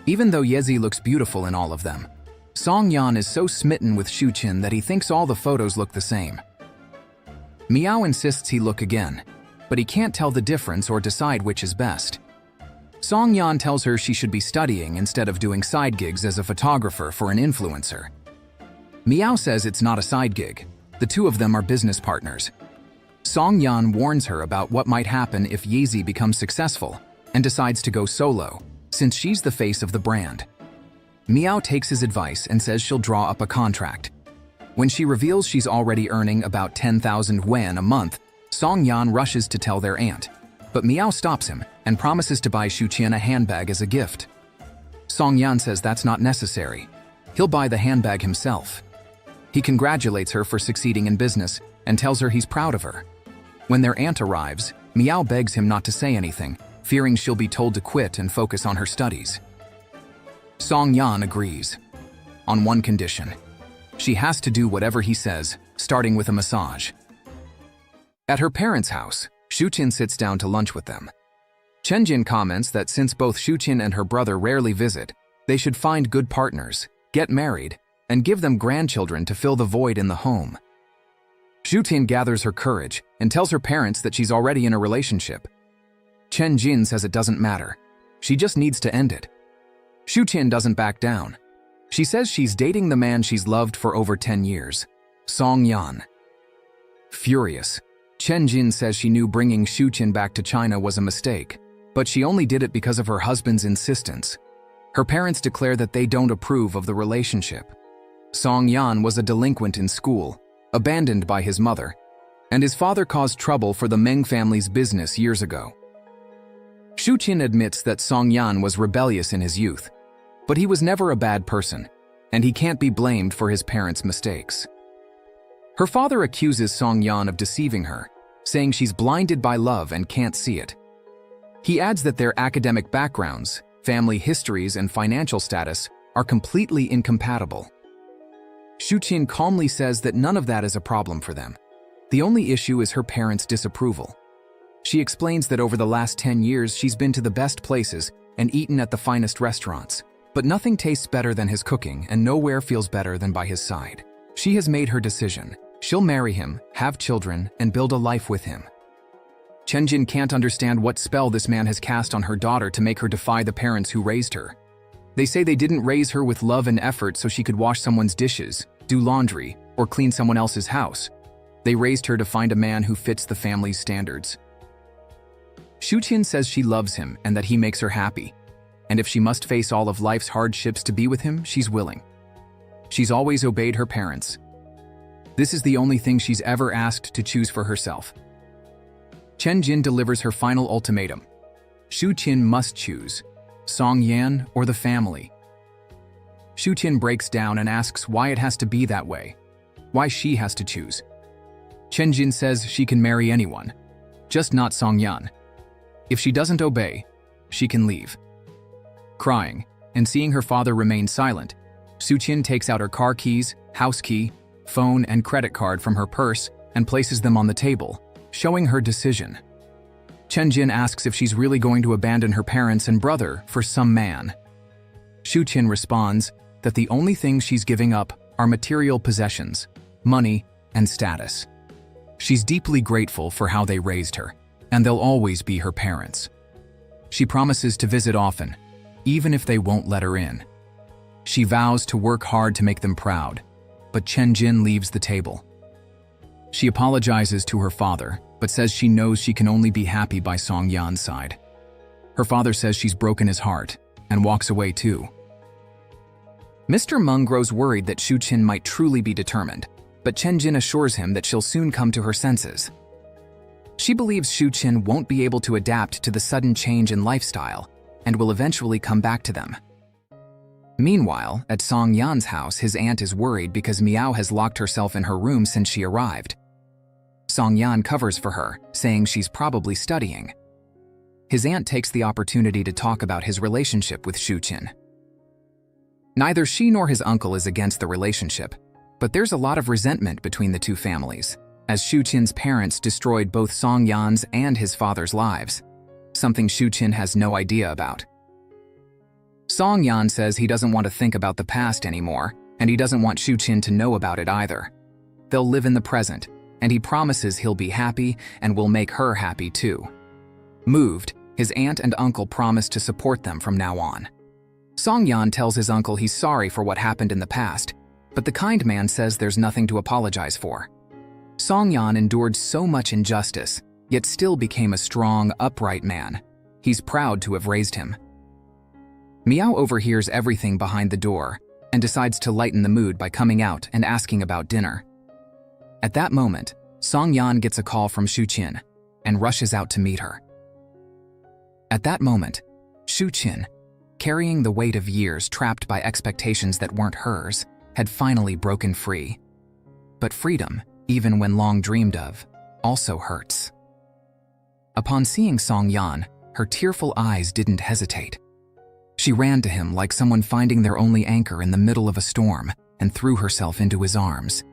Even though Yezi looks beautiful in all of them, Song Yan is so smitten with Xu Qin that he thinks all the photos look the same. Miao insists he look again, but he can't tell the difference or decide which is best. Song Yan tells her she should be studying instead of doing side gigs as a photographer for an influencer. Miao says it's not a side gig. The two of them are business partners. Song Yan warns her about what might happen if Yezi becomes successful and decides to go solo, since she's the face of the brand. Miao takes his advice and says she'll draw up a contract. When she reveals she's already earning about 10,000 yuan a month, Song Yan rushes to tell their aunt, but Miao stops him and promises to buy Xu Qin a handbag as a gift. Song Yan says that's not necessary. He'll buy the handbag himself. He congratulates her for succeeding in business and tells her he's proud of her. When their aunt arrives, Miao begs him not to say anything, fearing she'll be told to quit and focus on her studies. Song Yan agrees, on one condition. She has to do whatever he says, starting with a massage. At her parents' house, Xu Qin sits down to lunch with them. Chen Jin comments that since both Xu Qin and her brother rarely visit, they should find good partners, get married, and give them grandchildren to fill the void in the home. Xu Qin gathers her courage and tells her parents that she's already in a relationship. Chen Jin says it doesn't matter. She just needs to end it. Xu Qin doesn't back down. She says she's dating the man she's loved for over 10 years, Song Yan. Furious, Chen Jin says she knew bringing Xu Qin back to China was a mistake, but she only did it because of her husband's insistence. Her parents declare that they don't approve of the relationship. Song Yan was a delinquent in school, abandoned by his mother, and his father caused trouble for the Meng family's business years ago. Xu Qin admits that Song Yan was rebellious in his youth, but he was never a bad person, and he can't be blamed for his parents' mistakes. Her father accuses Song Yan of deceiving her, saying she's blinded by love and can't see it. He adds that their academic backgrounds, family histories, and financial status are completely incompatible. Xu Qin calmly says that none of that is a problem for them. The only issue is her parents' disapproval. She explains that over the last 10 years she's been to the best places and eaten at the finest restaurants, but nothing tastes better than his cooking and nowhere feels better than by his side. She has made her decision. She'll marry him, have children, and build a life with him. Chen Jin can't understand what spell this man has cast on her daughter to make her defy the parents who raised her. They say they didn't raise her with love and effort so she could wash someone's dishes, do laundry, or clean someone else's house. They raised her to find a man who fits the family's standards. Xu Qin says she loves him and that he makes her happy, and if she must face all of life's hardships to be with him, she's willing. She's always obeyed her parents. This is the only thing she's ever asked to choose for herself. Chen Jin delivers her final ultimatum. Xu Qin must choose Song Yan or the family. Xu Qin breaks down and asks why it has to be that way, why she has to choose. Chen Jin says she can marry anyone, just not Song Yan. If she doesn't obey, she can leave. Crying and seeing her father remain silent, Xu Qin takes out her car keys, house key, phone, and credit card from her purse and places them on the table, showing her decision. Chen Jin asks if she's really going to abandon her parents and brother for some man. Xu Qin responds that the only things she's giving up are material possessions, money, and status. She's deeply grateful for how they raised her, and they'll always be her parents. She promises to visit often, even if they won't let her in. She vows to work hard to make them proud, but Chen Jin leaves the table. She apologizes to her father, but says she knows she can only be happy by Song Yan's side. Her father says she's broken his heart, and walks away too. Mr. Meng grows worried that Xu Qin might truly be determined, but Chen Jin assures him that she'll soon come to her senses. She believes Xu Qin won't be able to adapt to the sudden change in lifestyle, and will eventually come back to them. Meanwhile, at Song Yan's house, his aunt is worried because Miao has locked herself in her room since she arrived. Song Yan covers for her, saying she's probably studying. His aunt takes the opportunity to talk about his relationship with Xu Qin. Neither she nor his uncle is against the relationship, but there's a lot of resentment between the two families, as Xu Qin's parents destroyed both Song Yan's and his father's lives, something Xu Qin has no idea about. Song Yan says he doesn't want to think about the past anymore, and he doesn't want Xu Qin to know about it either. They'll live in the present, and he promises he'll be happy and will make her happy too. Moved, his aunt and uncle promise to support them from now on. Song Yan tells his uncle he's sorry for what happened in the past, but the kind man says there's nothing to apologize for. Song Yan endured so much injustice, yet still became a strong, upright man. He's proud to have raised him. Miao overhears everything behind the door and decides to lighten the mood by coming out and asking about dinner. At that moment, Song Yan gets a call from Xu Qin and rushes out to meet her. At that moment, Xu Qin, carrying the weight of years trapped by expectations that weren't hers, had finally broken free. But freedom, even when long dreamed of, also hurts. Upon seeing Song Yan, her tearful eyes didn't hesitate. She ran to him like someone finding their only anchor in the middle of a storm and threw herself into his arms.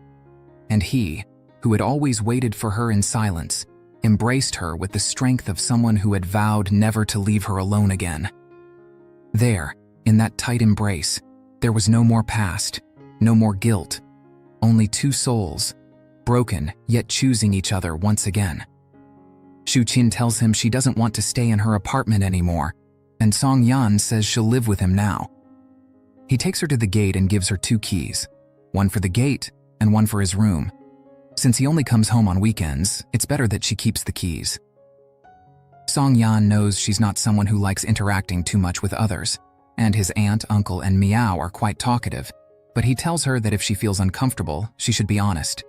And he, who had always waited for her in silence, embraced her with the strength of someone who had vowed never to leave her alone again. There, in that tight embrace, there was no more past, no more guilt, only two souls, broken, yet choosing each other once again. Xu Qin tells him she doesn't want to stay in her apartment anymore, and Song Yan says she'll live with him now. He takes her to the gate and gives her 2 keys, one for the gate and one for his room. Since he only comes home on weekends, it's better that she keeps the keys. Song Yan knows she's not someone who likes interacting too much with others, and his aunt, uncle, and Miao are quite talkative, but he tells her that if she feels uncomfortable, she should be honest.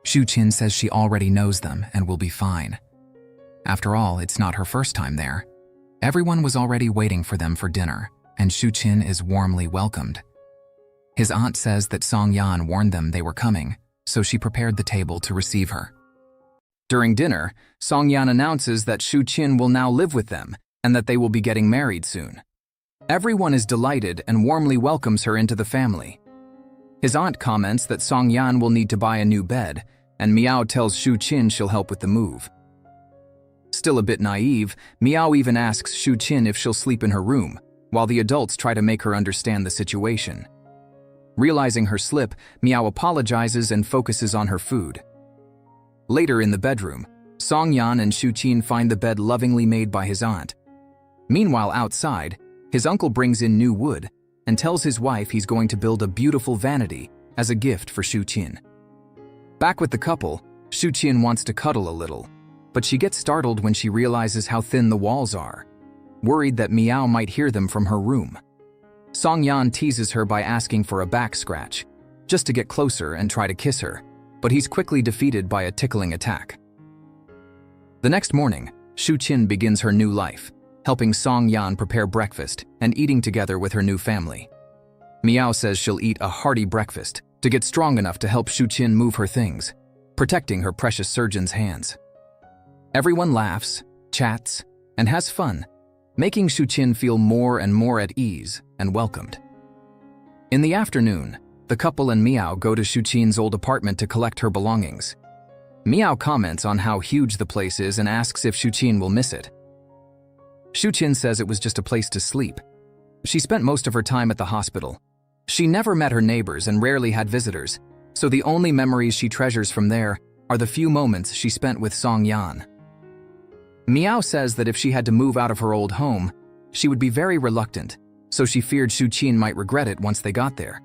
Xu Qin says she already knows them and will be fine. After all, it's not her first time there. Everyone was already waiting for them for dinner, and Xu Qin is warmly welcomed. His aunt says that Song Yan warned them they were coming, so she prepared the table to receive her. During dinner, Song Yan announces that Xu Qin will now live with them and that they will be getting married soon. Everyone is delighted and warmly welcomes her into the family. His aunt comments that Song Yan will need to buy a new bed, and Miao tells Xu Qin she'll help with the move. Still a bit naive, Miao even asks Xu Qin if she'll sleep in her room, while the adults try to make her understand the situation. Realizing her slip, Miao apologizes and focuses on her food. Later in the bedroom, Song Yan and Xu Qin find the bed lovingly made by his aunt. Meanwhile, outside, his uncle brings in new wood and tells his wife he's going to build a beautiful vanity as a gift for Xu Qin. Back with the couple, Xu Qin wants to cuddle a little, but she gets startled when she realizes how thin the walls are, worried that Miao might hear them from her room. Song Yan teases her by asking for a back scratch, just to get closer and try to kiss her, but he's quickly defeated by a tickling attack. The next morning, Xu Qin begins her new life, helping Song Yan prepare breakfast and eating together with her new family. Miao says she'll eat a hearty breakfast to get strong enough to help Xu Qin move her things, protecting her precious surgeon's hands. Everyone laughs, chats, and has fun, making Xu Qin feel more and more at ease and welcomed. In the afternoon, the couple and Miao go to Xu Qin's old apartment to collect her belongings. Miao comments on how huge the place is and asks if Xu Qin will miss it. Xu Qin says it was just a place to sleep. She spent most of her time at the hospital. She never met her neighbors and rarely had visitors, so the only memories she treasures from there are the few moments she spent with Song Yan. Miao says that if she had to move out of her old home, she would be very reluctant, so she feared Xu Qin might regret it once they got there.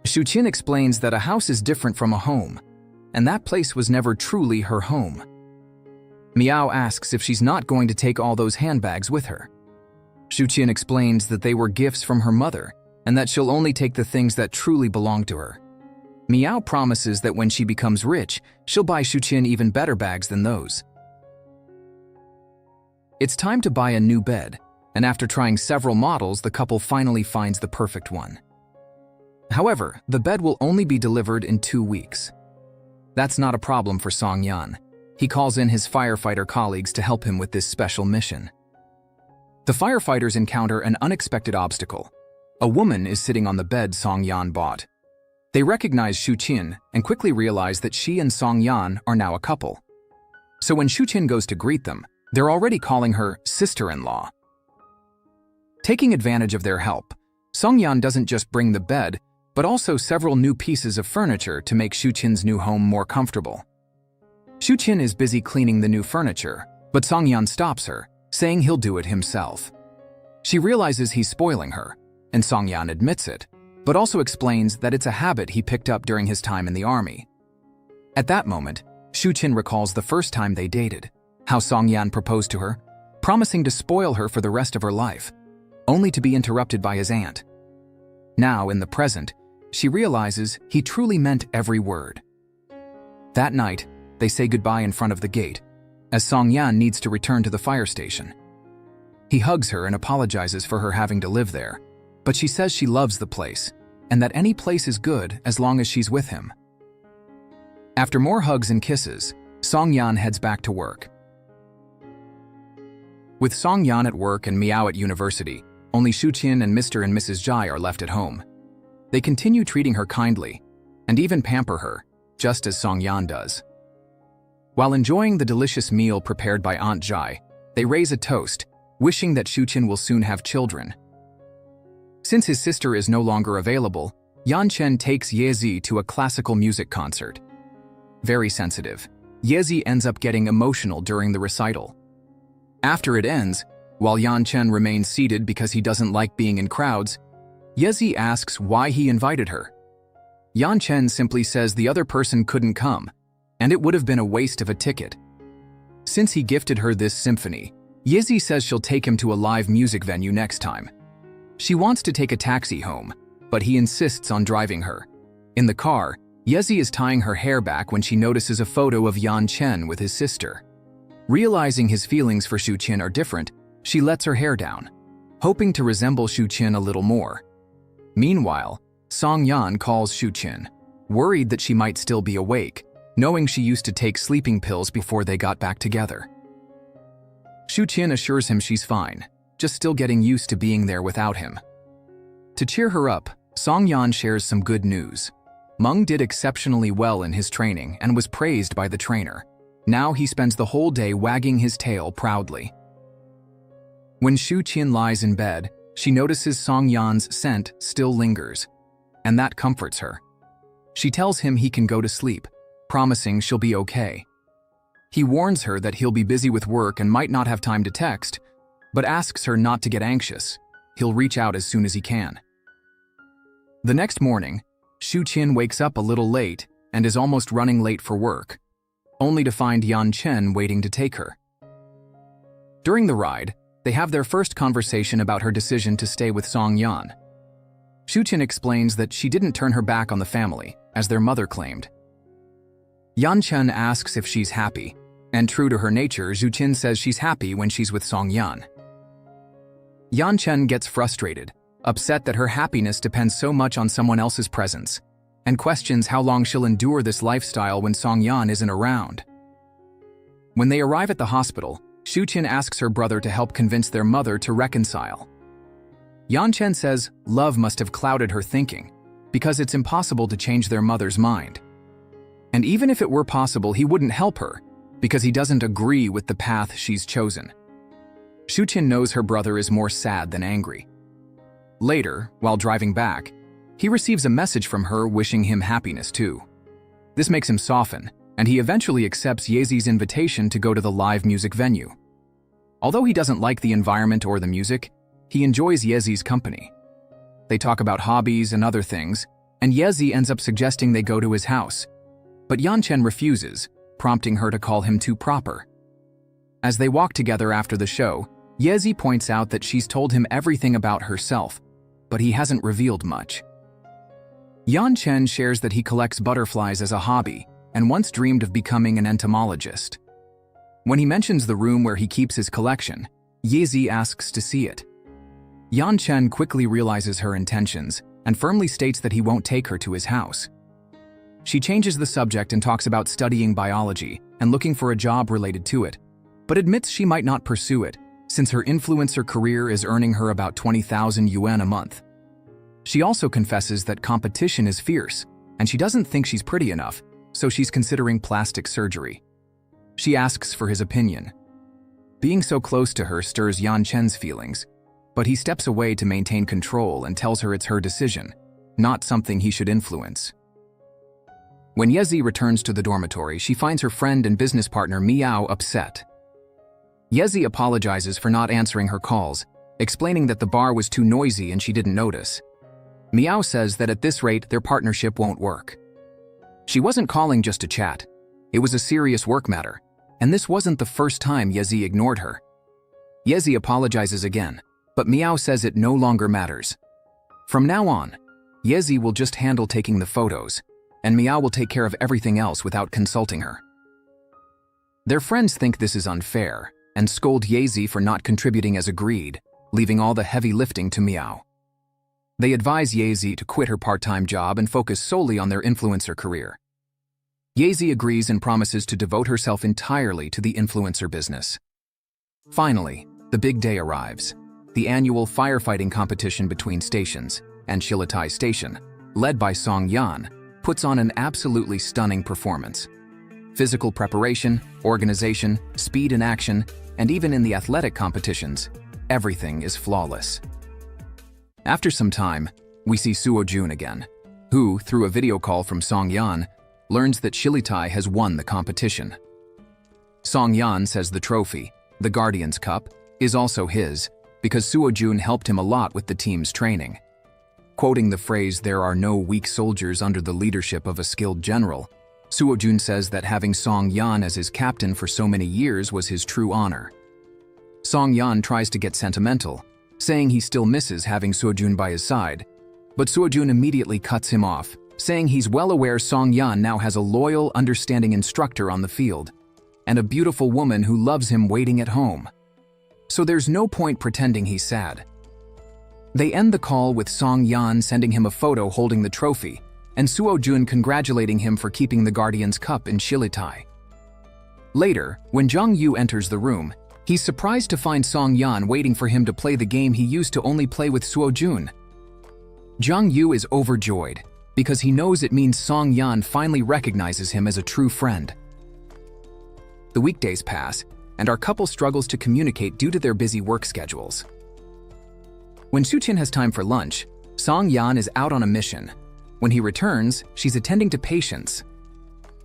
Xu Qin explains that a house is different from a home, and that place was never truly her home. Miao asks if she's not going to take all those handbags with her. Xu Qin explains that they were gifts from her mother, and that she'll only take the things that truly belong to her. Miao promises that when she becomes rich, she'll buy Xu Qin even better bags than those. It's time to buy a new bed, and after trying several models, the couple finally finds the perfect one. However, the bed will only be delivered in 2 weeks. That's not a problem for Song Yan. He calls in his firefighter colleagues to help him with this special mission. The firefighters encounter an unexpected obstacle. A woman is sitting on the bed Song Yan bought. They recognize Xu Qin and quickly realize that she and Song Yan are now a couple. So when Xu Qin goes to greet them, they're already calling her sister-in-law. Taking advantage of their help, Song Yan doesn't just bring the bed, but also several new pieces of furniture to make Xu Qin's new home more comfortable. Xu Qin is busy cleaning the new furniture, but Song Yan stops her, saying he'll do it himself. She realizes he's spoiling her, and Song Yan admits it, but also explains that it's a habit he picked up during his time in the army. At that moment, Xu Qin recalls the first time they dated, how Song Yan proposed to her, promising to spoil her for the rest of her life, only to be interrupted by his aunt. Now, in the present, she realizes he truly meant every word. That night, they say goodbye in front of the gate, as Song Yan needs to return to the fire station. He hugs her and apologizes for her having to live there, but she says she loves the place, and that any place is good as long as she's with him. After more hugs and kisses, Song Yan heads back to work. With Song Yan at work and Miao at university, only Xu Qin and Mr. and Mrs. Jai are left at home. They continue treating her kindly, and even pamper her, just as Song Yan does. While enjoying the delicious meal prepared by Aunt Jai, they raise a toast, wishing that Xu Qin will soon have children. Since his sister is no longer available, Yan Chen takes Ye Zi to a classical music concert, very sensitive. Yezi ends up getting emotional during the recital. After it ends, while Yan Chen remains seated because he doesn't like being in crowds, Yezi asks why he invited her. Yan Chen simply says the other person couldn't come, and it would have been a waste of a ticket. Since he gifted her this symphony, Yezi says she'll take him to a live music venue next time. She wants to take a taxi home, but he insists on driving her. In the car, Yezi is tying her hair back when she notices a photo of Yan Chen with his sister. Realizing his feelings for Xu Qin are different, she lets her hair down, hoping to resemble Xu Qin a little more. Meanwhile, Song Yan calls Xu Qin, worried that she might still be awake, knowing she used to take sleeping pills before they got back together. Xu Qin assures him she's fine, just still getting used to being there without him. To cheer her up, Song Yan shares some good news. Meng did exceptionally well in his training and was praised by the trainer. Now he spends the whole day wagging his tail proudly. When Xu Qin lies in bed, she notices Song Yan's scent still lingers, and that comforts her. She tells him he can go to sleep, promising she'll be okay. He warns her that he'll be busy with work and might not have time to text, but asks her not to get anxious. He'll reach out as soon as he can. The next morning, Xu Qin wakes up a little late and is almost running late for work, only to find Yan Chen waiting to take her. During the ride, they have their first conversation about her decision to stay with Song Yan. Xu Qin explains that she didn't turn her back on the family, as their mother claimed. Yan Chen asks if she's happy, and true to her nature, Xu Qin says she's happy when she's with Song Yan. Yan Chen gets frustrated, upset that her happiness depends so much on someone else's presence, and questions how long she'll endure this lifestyle when Song Yan isn't around. When they arrive at the hospital, Xu Qin asks her brother to help convince their mother to reconcile. Yan Chen says love must have clouded her thinking, because it's impossible to change their mother's mind. And even if it were possible, he wouldn't help her, because he doesn't agree with the path she's chosen. Xu Qin knows her brother is more sad than angry. Later, while driving back, he receives a message from her wishing him happiness too. This makes him soften, and he eventually accepts Yezi's invitation to go to the live music venue. Although he doesn't like the environment or the music, he enjoys Yezi's company. They talk about hobbies and other things, and Yezi ends up suggesting they go to his house. But Yan Chen refuses, prompting her to call him too proper. As they walk together after the show, Yezi points out that she's told him everything about herself, but he hasn't revealed much. Yan Chen shares that he collects butterflies as a hobby and once dreamed of becoming an entomologist. When he mentions the room where he keeps his collection, Yezi asks to see it. Yan Chen quickly realizes her intentions and firmly states that he won't take her to his house. She changes the subject and talks about studying biology and looking for a job related to it, but admits she might not pursue it, since her influencer career is earning her about 20,000 yuan a month. She also confesses that competition is fierce, and she doesn't think she's pretty enough, so she's considering plastic surgery. She asks for his opinion. Being so close to her stirs Yan Chen's feelings, but he steps away to maintain control and tells her it's her decision, not something he should influence. When Yezi returns to the dormitory, she finds her friend and business partner Miao upset. Yezi apologizes for not answering her calls, explaining that the bar was too noisy and she didn't notice. Miao says that at this rate their partnership won't work. She wasn't calling just to chat. It was a serious work matter, and this wasn't the first time Yezi ignored her. Yezi apologizes again, but Miao says it no longer matters. From now on, Yezi will just handle taking the photos, and Miao will take care of everything else without consulting her. Their friends think this is unfair, and scold Yezi for not contributing as agreed, leaving all the heavy lifting to Miao. They advise Yezi to quit her part-time job and focus solely on their influencer career. Yezi agrees and promises to devote herself entirely to the influencer business. Finally, the big day arrives. The annual firefighting competition between stations, and Shilatai Station, led by Song Yan, puts on an absolutely stunning performance. Physical preparation, organization, speed in action, and even in the athletic competitions, everything is flawless. After some time, we see Suo Jun again, who, through a video call from Song Yan, learns that Shilitai has won the competition. Song Yan says the trophy, the Guardian's Cup, is also his because Suo Jun helped him a lot with the team's training. Quoting the phrase, "There are no weak soldiers under the leadership of a skilled general," Suo Jun says that having Song Yan as his captain for so many years was his true honor. Song Yan tries to get sentimental, saying he still misses having Suo Jun by his side, but Suo Jun immediately cuts him off, saying he's well aware Song Yan now has a loyal, understanding instructor on the field, and a beautiful woman who loves him waiting at home. So there's no point pretending he's sad. They end the call with Song Yan sending him a photo holding the trophy, and Suo Jun congratulating him for keeping the Guardian's Cup in Shilitai. Later, when Zhang Yu enters the room, he's surprised to find Song Yan waiting for him to play the game he used to only play with Suo Jun. Zhang Yu is overjoyed, because he knows it means Song Yan finally recognizes him as a true friend. The weekdays pass, and our couple struggles to communicate due to their busy work schedules. When Xu Qin has time for lunch, Song Yan is out on a mission. When he returns, she's attending to patients.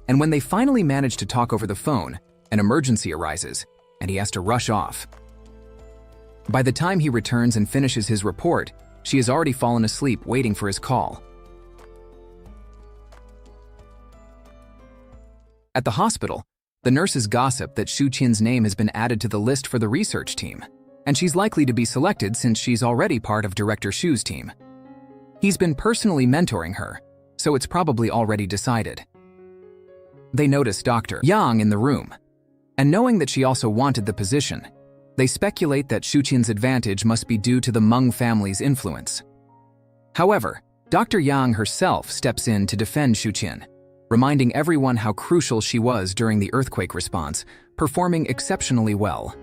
And when they finally manage to talk over the phone, an emergency arises, and he has to rush off. By the time he returns and finishes his report, she has already fallen asleep waiting for his call. At the hospital, the nurses gossip that Xu Qin's name has been added to the list for the research team, and she's likely to be selected since she's already part of Director Xu's team. He's been personally mentoring her, so it's probably already decided. They notice Dr. Yang in the room, and knowing that she also wanted the position, they speculate that Xu Qin's advantage must be due to the Meng family's influence. However, Dr. Yang herself steps in to defend Xu Qin, reminding everyone how crucial she was during the earthquake response, performing exceptionally well.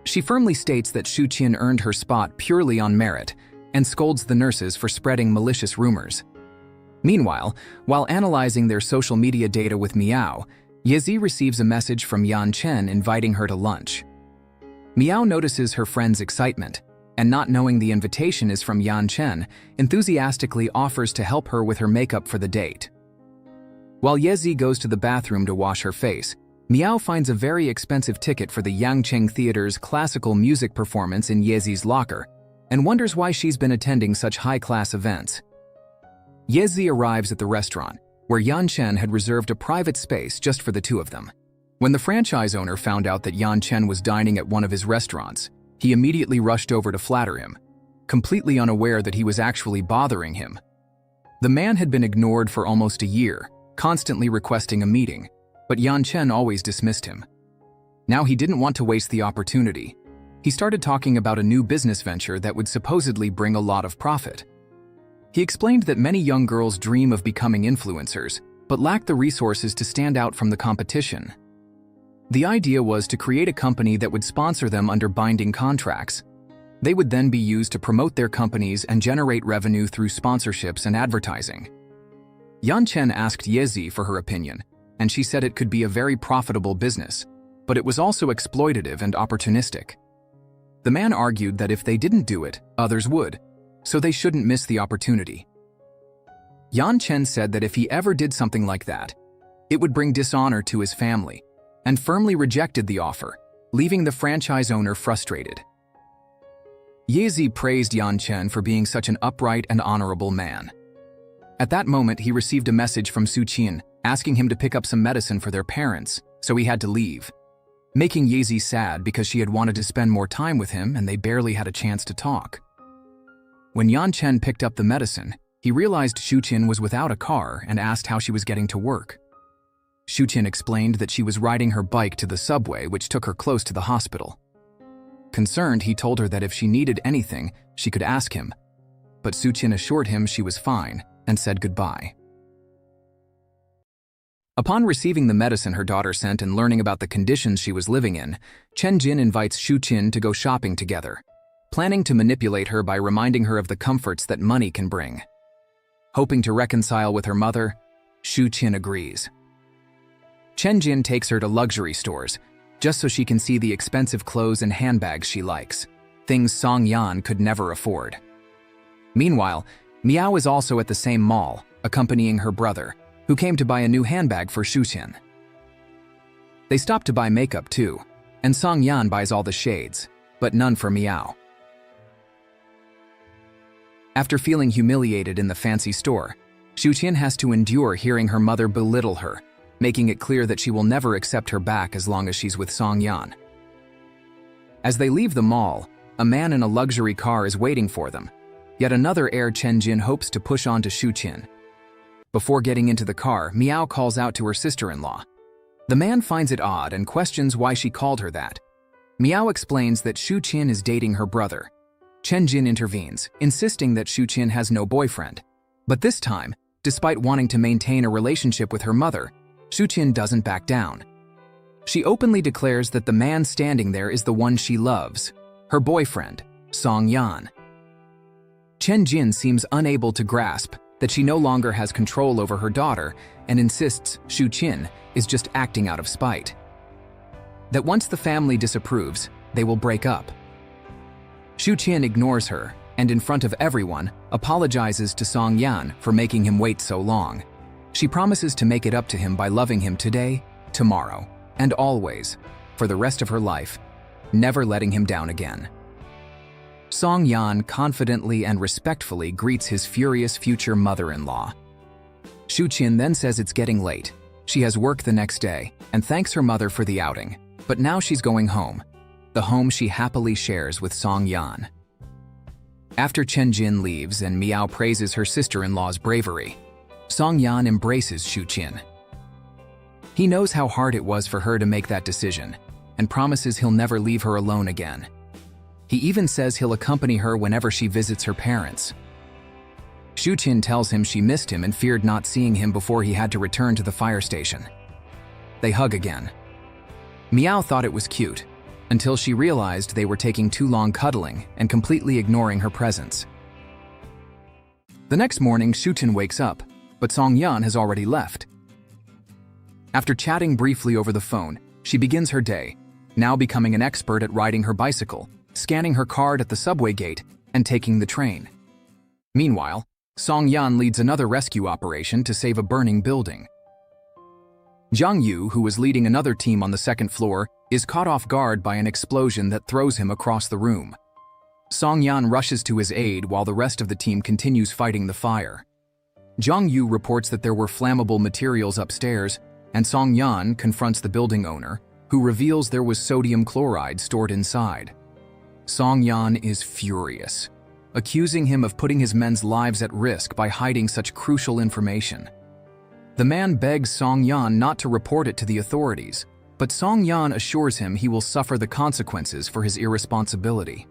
She firmly states that Xu Qin earned her spot purely on merit and scolds the nurses for spreading malicious rumors. Meanwhile, while analyzing their social media data with Miao, Yezi receives a message from Yan Chen inviting her to lunch. Miao notices her friend's excitement, and not knowing the invitation is from Yan Chen, enthusiastically offers to help her with her makeup for the date. While Yezi goes to the bathroom to wash her face, Miao finds a very expensive ticket for the Yangcheng Theater's classical music performance in Yezi's locker, and wonders why she's been attending such high-class events. Yezi arrives at the restaurant, where Yan Chen had reserved a private space just for the two of them. When the franchise owner found out that Yan Chen was dining at one of his restaurants, he immediately rushed over to flatter him, completely unaware that he was actually bothering him. The man had been ignored for almost a year, constantly requesting a meeting, but Yan Chen always dismissed him. Now he didn't want to waste the opportunity. He started talking about a new business venture that would supposedly bring a lot of profit. He explained that many young girls dream of becoming influencers, but lack the resources to stand out from the competition. The idea was to create a company that would sponsor them under binding contracts. They would then be used to promote their companies and generate revenue through sponsorships and advertising. Yan Chen asked Yezi for her opinion, and she said it could be a very profitable business, but it was also exploitative and opportunistic. The man argued that if they didn't do it, others would, so they shouldn't miss the opportunity. Yan Chen said that if he ever did something like that, it would bring dishonor to his family, and firmly rejected the offer, leaving the franchise owner frustrated. Yezi praised Yan Chen for being such an upright and honorable man. At that moment, he received a message from Xu Qin asking him to pick up some medicine for their parents, so he had to leave, making Yezi sad because she had wanted to spend more time with him and they barely had a chance to talk. When Yan Chen picked up the medicine, he realized Xu Qin was without a car and asked how she was getting to work. Xu Qin explained that she was riding her bike to the subway, which took her close to the hospital. Concerned, he told her that if she needed anything, she could ask him, but Xu Qin assured him she was fine and said goodbye. Upon receiving the medicine her daughter sent and learning about the conditions she was living in, Chen Jin invites Xu Qin to go shopping together, planning to manipulate her by reminding her of the comforts that money can bring. Hoping to reconcile with her mother, Xu Qin agrees. Chen Jin takes her to luxury stores, just so she can see the expensive clothes and handbags she likes, things Song Yan could never afford. Meanwhile, Miao is also at the same mall, accompanying her brother, who came to buy a new handbag for Xu Qin. They stop to buy makeup too, and Song Yan buys all the shades, but none for Miao. After feeling humiliated in the fancy store, Xu Qin has to endure hearing her mother belittle her, making it clear that she will never accept her back as long as she's with Song Yan. As they leave the mall, a man in a luxury car is waiting for them. Yet another heir, Chen Jin, hopes to push on to Xu Qin. Before getting into the car, Miao calls out to her sister-in-law. The man finds it odd and questions why she called her that. Miao explains that Xu Qin is dating her brother. Chen Jin intervenes, insisting that Xu Qin has no boyfriend. But this time, despite wanting to maintain a relationship with her mother, Xu Qin doesn't back down. She openly declares that the man standing there is the one she loves, her boyfriend, Song Yan. Chen Jin seems unable to grasp that she no longer has control over her daughter and insists Xu Qin is just acting out of spite. That once the family disapproves, they will break up. Xu Qin ignores her and in front of everyone apologizes to Song Yan for making him wait so long. She promises to make it up to him by loving him today, tomorrow, and always, for the rest of her life, never letting him down again. Song Yan confidently and respectfully greets his furious future mother-in-law. Xu Qin then says it's getting late. She has work the next day and thanks her mother for the outing, but now she's going home, the home she happily shares with Song Yan. After Chen Jin leaves and Miao praises her sister-in-law's bravery, Song Yan embraces Xu Qin. He knows how hard it was for her to make that decision and promises he'll never leave her alone again. He even says he'll accompany her whenever she visits her parents. Xu Qin tells him she missed him and feared not seeing him before he had to return to the fire station. They hug again. Miao thought it was cute, until she realized they were taking too long cuddling and completely ignoring her presence. The next morning, Xu Qin wakes up, but Song Yan has already left. After chatting briefly over the phone, she begins her day, now becoming an expert at riding her bicycle, scanning her card at the subway gate, and taking the train. Meanwhile, Song Yan leads another rescue operation to save a burning building. Jiang Yu, who was leading another team on the second floor, is caught off guard by an explosion that throws him across the room. Song Yan rushes to his aid while the rest of the team continues fighting the fire. Jiang Yu reports that there were flammable materials upstairs, and Song Yan confronts the building owner, who reveals there was sodium chloride stored inside. Song Yan is furious, accusing him of putting his men's lives at risk by hiding such crucial information. The man begs Song Yan not to report it to the authorities, but Song Yan assures him he will suffer the consequences for his irresponsibility.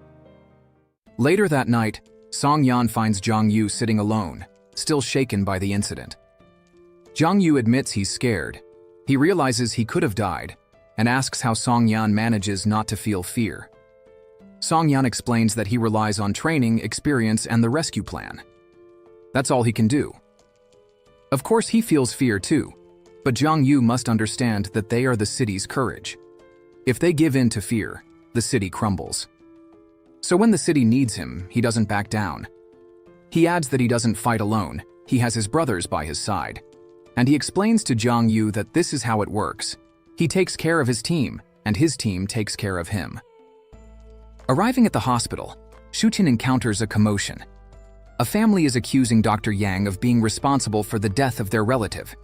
Later that night, Song Yan finds Jiang Yu sitting alone, still shaken by the incident. Jiang Yu admits he's scared. He realizes he could have died, and asks how Song Yan manages not to feel fear. Song Yan explains that he relies on training, experience, and the rescue plan. That's all he can do. Of course, he feels fear too, but Jiang Yu must understand that they are the city's courage. If they give in to fear, the city crumbles. So when the city needs him, he doesn't back down. He adds that he doesn't fight alone, he has his brothers by his side. And he explains to Jiang Yu that this is how it works. He takes care of his team, and his team takes care of him. Arriving at the hospital, Xu Qin encounters a commotion. A family is accusing Dr. Yang of being responsible for the death of their relative.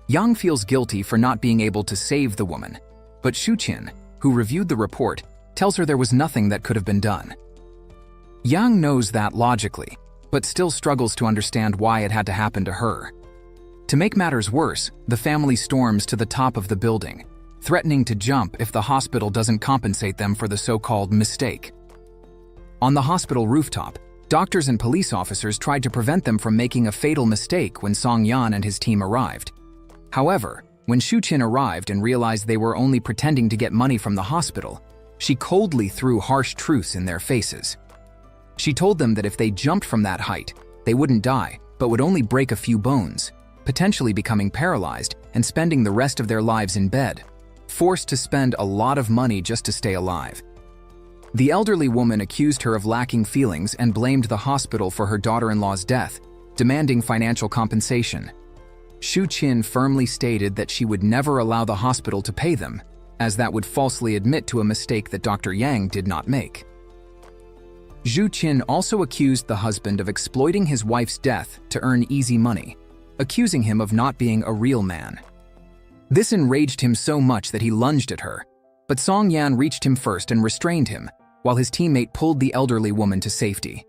Yang feels guilty for not being able to save the woman, but Xu Qin, who reviewed the report, tells her there was nothing that could have been done. Yang knows that logically, but still struggles to understand why it had to happen to her. To make matters worse, the family storms to the top of the building, threatening to jump if the hospital doesn't compensate them for the so-called mistake. On the hospital rooftop, doctors and police officers tried to prevent them from making a fatal mistake when Song Yan and his team arrived. However, when Xu Qin arrived and realized they were only pretending to get money from the hospital, she coldly threw harsh truths in their faces. She told them that if they jumped from that height, they wouldn't die, but would only break a few bones, potentially becoming paralyzed and spending the rest of their lives in bed, forced to spend a lot of money just to stay alive. The elderly woman accused her of lacking feelings and blamed the hospital for her daughter-in-law's death, demanding financial compensation. Xu Qin firmly stated that she would never allow the hospital to pay them, as that would falsely admit to a mistake that Dr. Yang did not make. Xu Qin also accused the husband of exploiting his wife's death to earn easy money, accusing him of not being a real man. This enraged him so much that he lunged at her, but Song Yan reached him first and restrained him, while his teammate pulled the elderly woman to safety.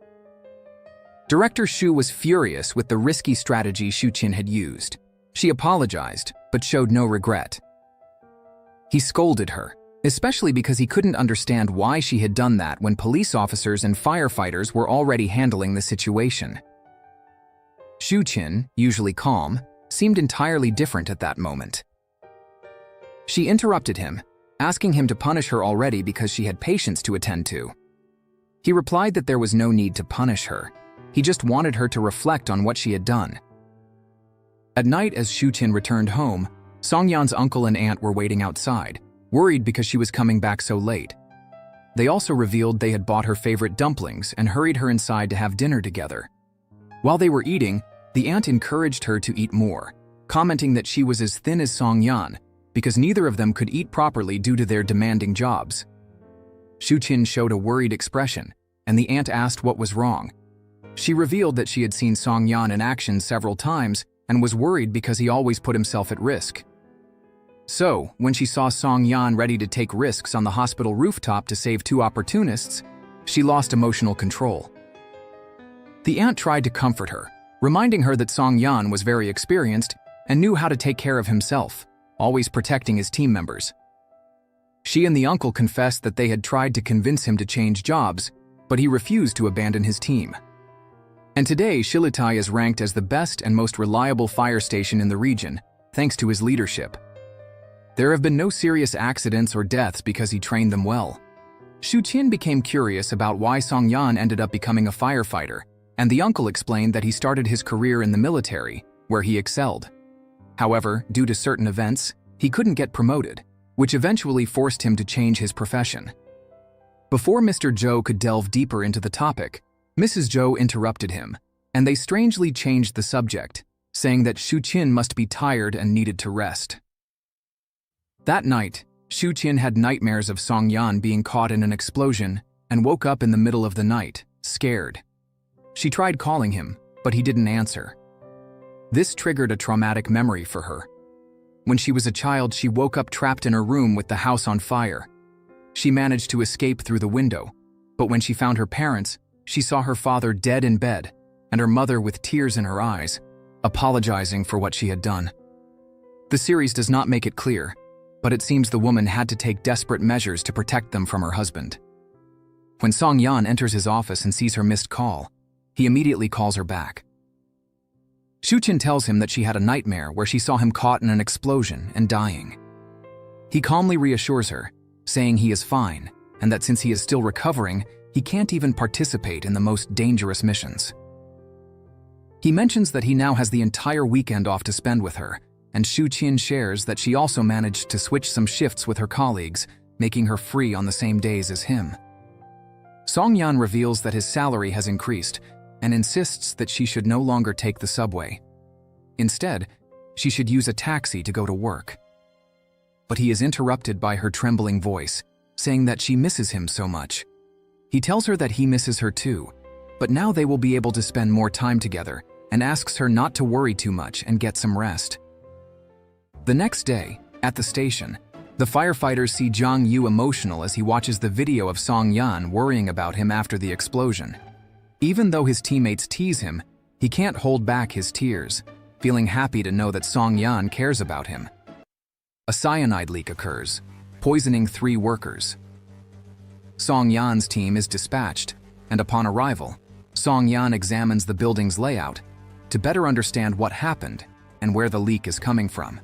Director Xu was furious with the risky strategy Xu Qin had used. She apologized, but showed no regret. He scolded her, especially because he couldn't understand why she had done that when police officers and firefighters were already handling the situation. Xu Qin, usually calm, seemed entirely different at that moment. She interrupted him, asking him to punish her already because she had patients to attend to. He replied that there was no need to punish her. He just wanted her to reflect on what she had done. At night, as Xu Qin returned home, Song Yan's uncle and aunt were waiting outside, worried because she was coming back so late. They also revealed they had bought her favorite dumplings and hurried her inside to have dinner together. While they were eating, the aunt encouraged her to eat more, commenting that she was as thin as Song Yan because neither of them could eat properly due to their demanding jobs. Xu Qin showed a worried expression, and the aunt asked what was wrong. She revealed that she had seen Song Yan in action several times and was worried because he always put himself at risk. So, when she saw Song Yan ready to take risks on the hospital rooftop to save two opportunists, she lost emotional control. The aunt tried to comfort her, reminding her that Song Yan was very experienced and knew how to take care of himself, always protecting his team members. She and the uncle confessed that they had tried to convince him to change jobs, but he refused to abandon his team. And today, Shilitai is ranked as the best and most reliable fire station in the region, thanks to his leadership. There have been no serious accidents or deaths because he trained them well. Xu Qin became curious about why Song Yan ended up becoming a firefighter, and the uncle explained that he started his career in the military, where he excelled. However, due to certain events, he couldn't get promoted, which eventually forced him to change his profession. Before Mr. Zhou could delve deeper into the topic, Mrs. Zhou interrupted him, and they strangely changed the subject, saying that Xu Qin must be tired and needed to rest. That night, Xu Qin had nightmares of Song Yan being caught in an explosion and woke up in the middle of the night, scared. She tried calling him, but he didn't answer. This triggered a traumatic memory for her. When she was a child, she woke up trapped in her room with the house on fire. She managed to escape through the window, but when she found her parents, she saw her father dead in bed and her mother with tears in her eyes, apologizing for what she had done. The series does not make it clear, but it seems the woman had to take desperate measures to protect them from her husband. When Song Yan enters his office and sees her missed call, he immediately calls her back. Xu Qin tells him that she had a nightmare where she saw him caught in an explosion and dying. He calmly reassures her, saying he is fine and that since he is still recovering, he can't even participate in the most dangerous missions. He mentions that he now has the entire weekend off to spend with her, and Xu Qin shares that she also managed to switch some shifts with her colleagues, making her free on the same days as him. Song Yan reveals that his salary has increased and insists that she should no longer take the subway. Instead, she should use a taxi to go to work. But he is interrupted by her trembling voice, saying that she misses him so much. He tells her that he misses her too, but now they will be able to spend more time together and asks her not to worry too much and get some rest. The next day, at the station, the firefighters see Zhang Yu emotional as he watches the video of Song Yan worrying about him after the explosion. Even though his teammates tease him, he can't hold back his tears, feeling happy to know that Song Yan cares about him. A cyanide leak occurs, poisoning 3 workers. Song Yan's team is dispatched, and upon arrival, Song Yan examines the building's layout to better understand what happened and where the leak is coming from.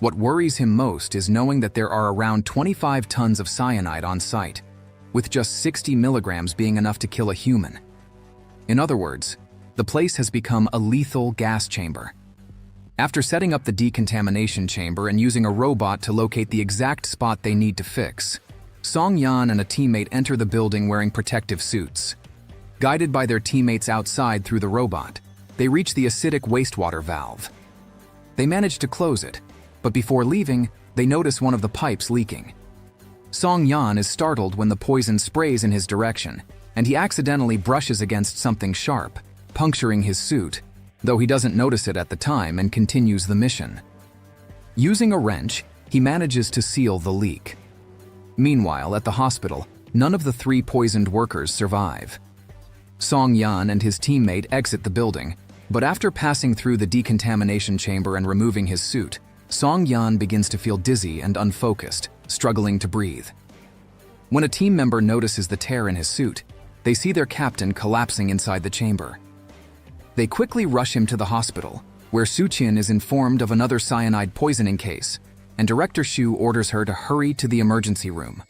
What worries him most is knowing that there are around 25 tons of cyanide on site, with just 60 milligrams being enough to kill a human. In other words, the place has become a lethal gas chamber. After setting up the decontamination chamber and using a robot to locate the exact spot they need to fix, Song Yan and a teammate enter the building wearing protective suits. Guided by their teammates outside through the robot, they reach the acidic wastewater valve. They manage to close it, but before leaving, they notice one of the pipes leaking. Song Yan is startled when the poison sprays in his direction, and he accidentally brushes against something sharp, puncturing his suit, though he doesn't notice it at the time and continues the mission. Using a wrench, he manages to seal the leak. Meanwhile, at the hospital, none of the 3 poisoned workers survive. Song Yan and his teammate exit the building, but after passing through the decontamination chamber and removing his suit, Song Yan begins to feel dizzy and unfocused, struggling to breathe. When a team member notices the tear in his suit, they see their captain collapsing inside the chamber. They quickly rush him to the hospital, where Xu Qin is informed of another cyanide poisoning case, and Director Xu orders her to hurry to the emergency room.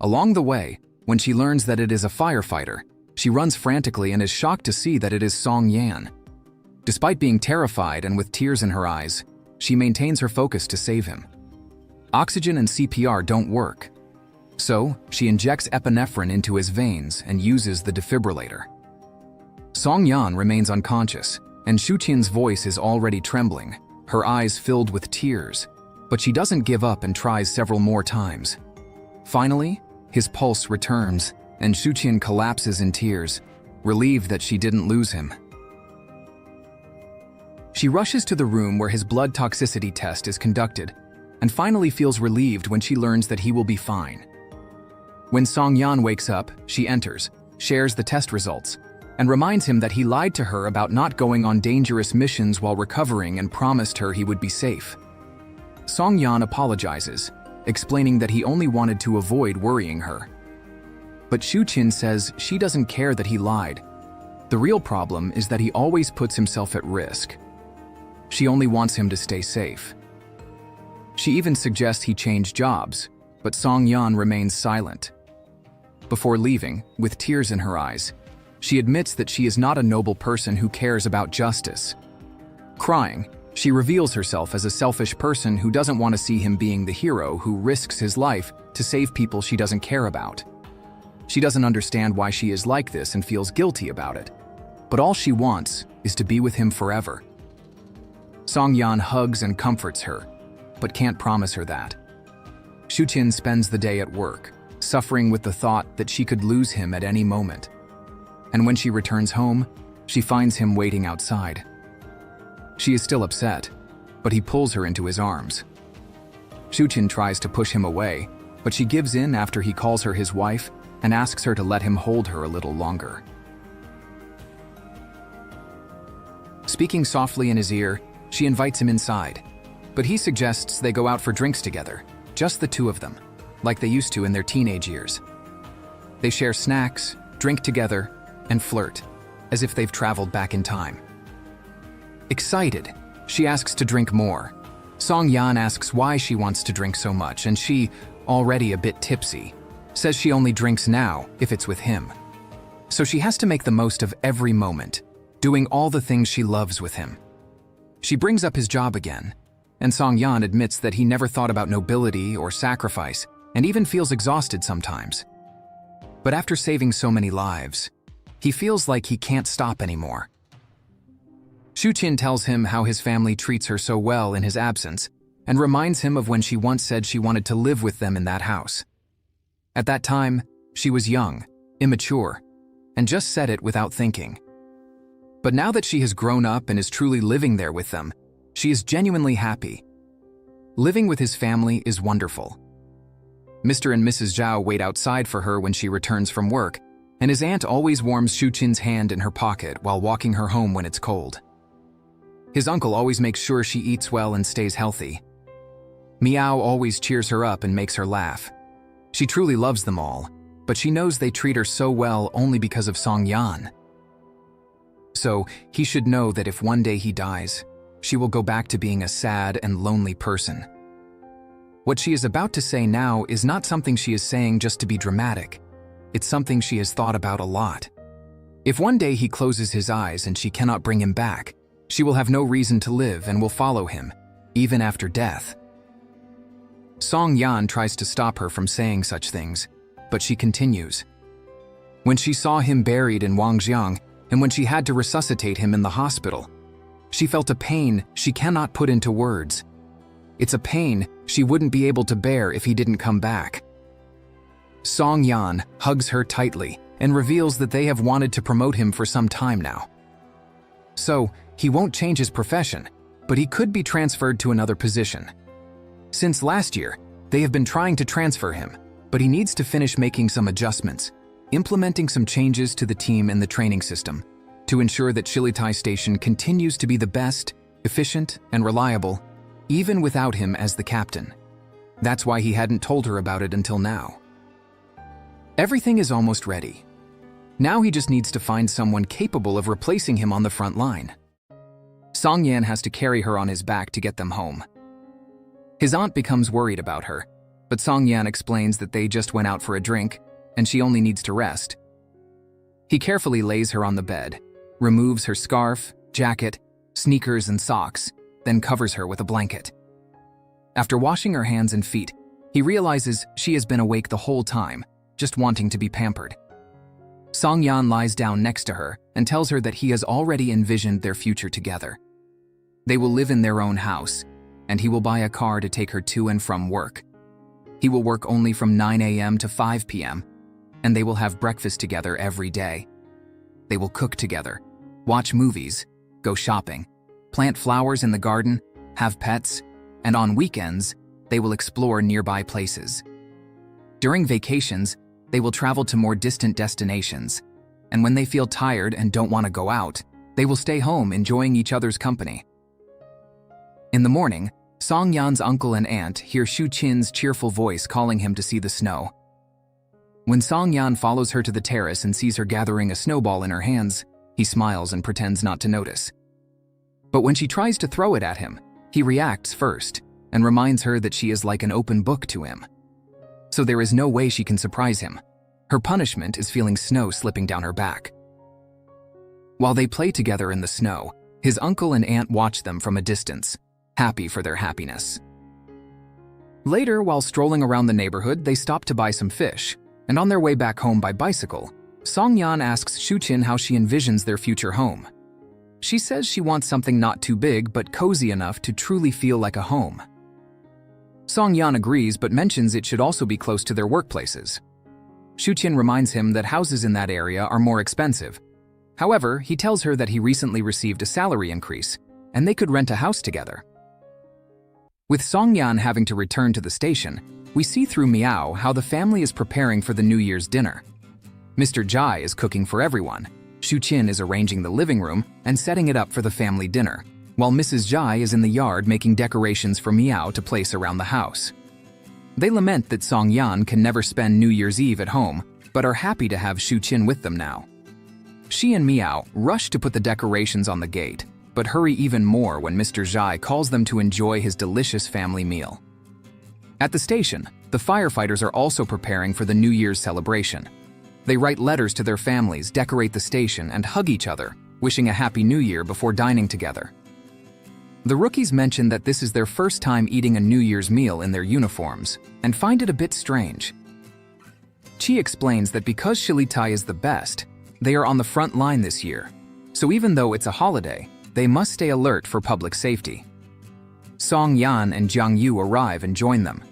Along the way, when she learns that it is a firefighter, she runs frantically and is shocked to see that it is Song Yan. Despite being terrified and with tears in her eyes, she maintains her focus to save him. Oxygen and CPR don't work, so she injects epinephrine into his veins and uses the defibrillator. Song Yan remains unconscious, and Xu Qin's voice is already trembling, her eyes filled with tears, but she doesn't give up and tries several more times. Finally, his pulse returns, and Xu Qin collapses in tears, relieved that she didn't lose him. She rushes to the room where his blood toxicity test is conducted, and finally feels relieved when she learns that he will be fine. When Song Yan wakes up, she enters, shares the test results, and reminds him that he lied to her about not going on dangerous missions while recovering and promised her he would be safe. Song Yan apologizes, explaining that he only wanted to avoid worrying her. But Xu Qin says she doesn't care that he lied. The real problem is that he always puts himself at risk. She only wants him to stay safe. She even suggests he change jobs, but Song Yan remains silent. Before leaving, with tears in her eyes, she admits that she is not a noble person who cares about justice. Crying, she reveals herself as a selfish person who doesn't want to see him being the hero who risks his life to save people she doesn't care about. She doesn't understand why she is like this and feels guilty about it, but all she wants is to be with him forever. Song Yan hugs and comforts her, but can't promise her that. Xu Qin spends the day at work, suffering with the thought that she could lose him at any moment. And when she returns home, she finds him waiting outside. She is still upset, but he pulls her into his arms. Xu Qin tries to push him away, but she gives in after he calls her his wife and asks her to let him hold her a little longer. Speaking softly in his ear, she invites him inside, but he suggests they go out for drinks together, just the 2 of them, like they used to in their teenage years. They share snacks, drink together, and flirt, as if they've traveled back in time. Excited, she asks to drink more. Song Yan asks why she wants to drink so much, and she, already a bit tipsy, says she only drinks now if it's with him. So she has to make the most of every moment, doing all the things she loves with him. She brings up his job again, and Song Yan admits that he never thought about nobility or sacrifice, and even feels exhausted sometimes. But after saving so many lives, he feels like he can't stop anymore. Xu Qin tells him how his family treats her so well in his absence, and reminds him of when she once said she wanted to live with them in that house. At that time, she was young, immature, and just said it without thinking. But now that she has grown up and is truly living there with them, she is genuinely happy. Living with his family is wonderful. Mr. and Mrs. Zhao wait outside for her when she returns from work, and his aunt always warms Xu Qin's hand in her pocket while walking her home when it's cold. His uncle always makes sure she eats well and stays healthy. Miao always cheers her up and makes her laugh. She truly loves them all, but she knows they treat her so well only because of Song Yan. So he should know that if one day he dies, she will go back to being a sad and lonely person. What she is about to say now is not something she is saying just to be dramatic. It's something she has thought about a lot. If one day he closes his eyes and she cannot bring him back, she will have no reason to live and will follow him, even after death. Song Yan tries to stop her from saying such things, but she continues. When she saw him buried in Wangchuran, and when she had to resuscitate him in the hospital, She felt a pain she cannot put into words. It's a pain she wouldn't be able to bear if he didn't come back. Song Yan hugs her tightly and reveals that they have wanted to promote him for some time now. So, he won't change his profession, but he could be transferred to another position. Since last year, they have been trying to transfer him, but he needs to finish making some adjustments, implementing some changes to the team and the training system to ensure that Shilitai Station continues to be the best, efficient, and reliable, even without him as the captain. That's why he hadn't told her about it until now. Everything is almost ready. Now he just needs to find someone capable of replacing him on the front line. Song Yan has to carry her on his back to get them home. His aunt becomes worried about her, but Song Yan explains that they just went out for a drink and she only needs to rest. He carefully lays her on the bed, removes her scarf, jacket, sneakers, and socks, then covers her with a blanket. After washing her hands and feet, he realizes she has been awake the whole time, just wanting to be pampered. Song Yan lies down next to her and tells her that he has already envisioned their future together. They will live in their own house, and he will buy a car to take her to and from work. He will work only from 9 a.m. to 5 p.m., and they will have breakfast together every day. They will cook together, watch movies, go shopping, plant flowers in the garden, have pets, and on weekends, they will explore nearby places. During vacations, they will travel to more distant destinations, and when they feel tired and don't want to go out, they will stay home enjoying each other's company. In the morning, Song Yan's uncle and aunt hear Xu Qin's cheerful voice calling him to see the snow. When Song Yan follows her to the terrace and sees her gathering a snowball in her hands, he smiles and pretends not to notice. But when she tries to throw it at him, he reacts first and reminds her that she is like an open book to him. So there is no way she can surprise him. Her punishment is feeling snow slipping down her back. While they play together in the snow, his uncle and aunt watch them from a distance, happy for their happiness. Later, while strolling around the neighborhood, they stop to buy some fish, and on their way back home by bicycle, Song Yan asks Xu Qin how she envisions their future home. She says she wants something not too big but cozy enough to truly feel like a home. Song Yan agrees but mentions it should also be close to their workplaces. Xu Qin reminds him that houses in that area are more expensive. However, he tells her that he recently received a salary increase, and they could rent a house together. With Song Yan having to return to the station, we see through Miao how the family is preparing for the New Year's dinner. Mr. Jai is cooking for everyone. Xu Qin is arranging the living room and setting it up for the family dinner, while Mrs. Jai is in the yard making decorations for Miao to place around the house. They lament that Song Yan can never spend New Year's Eve at home, but are happy to have Xu Qin with them now. She and Miao rush to put the decorations on the gate, but hurry even more when Mr. Jai calls them to enjoy his delicious family meal. At the station, the firefighters are also preparing for the New Year's celebration. They write letters to their families, decorate the station, and hug each other, wishing a Happy New Year before dining together. The rookies mention that this is their first time eating a New Year's meal in their uniforms, and find it a bit strange. Chi explains that because Shilitai is the best, they are on the front line this year, so even though it's a holiday, they must stay alert for public safety. Song Yan and Jiang Yu arrive and join them.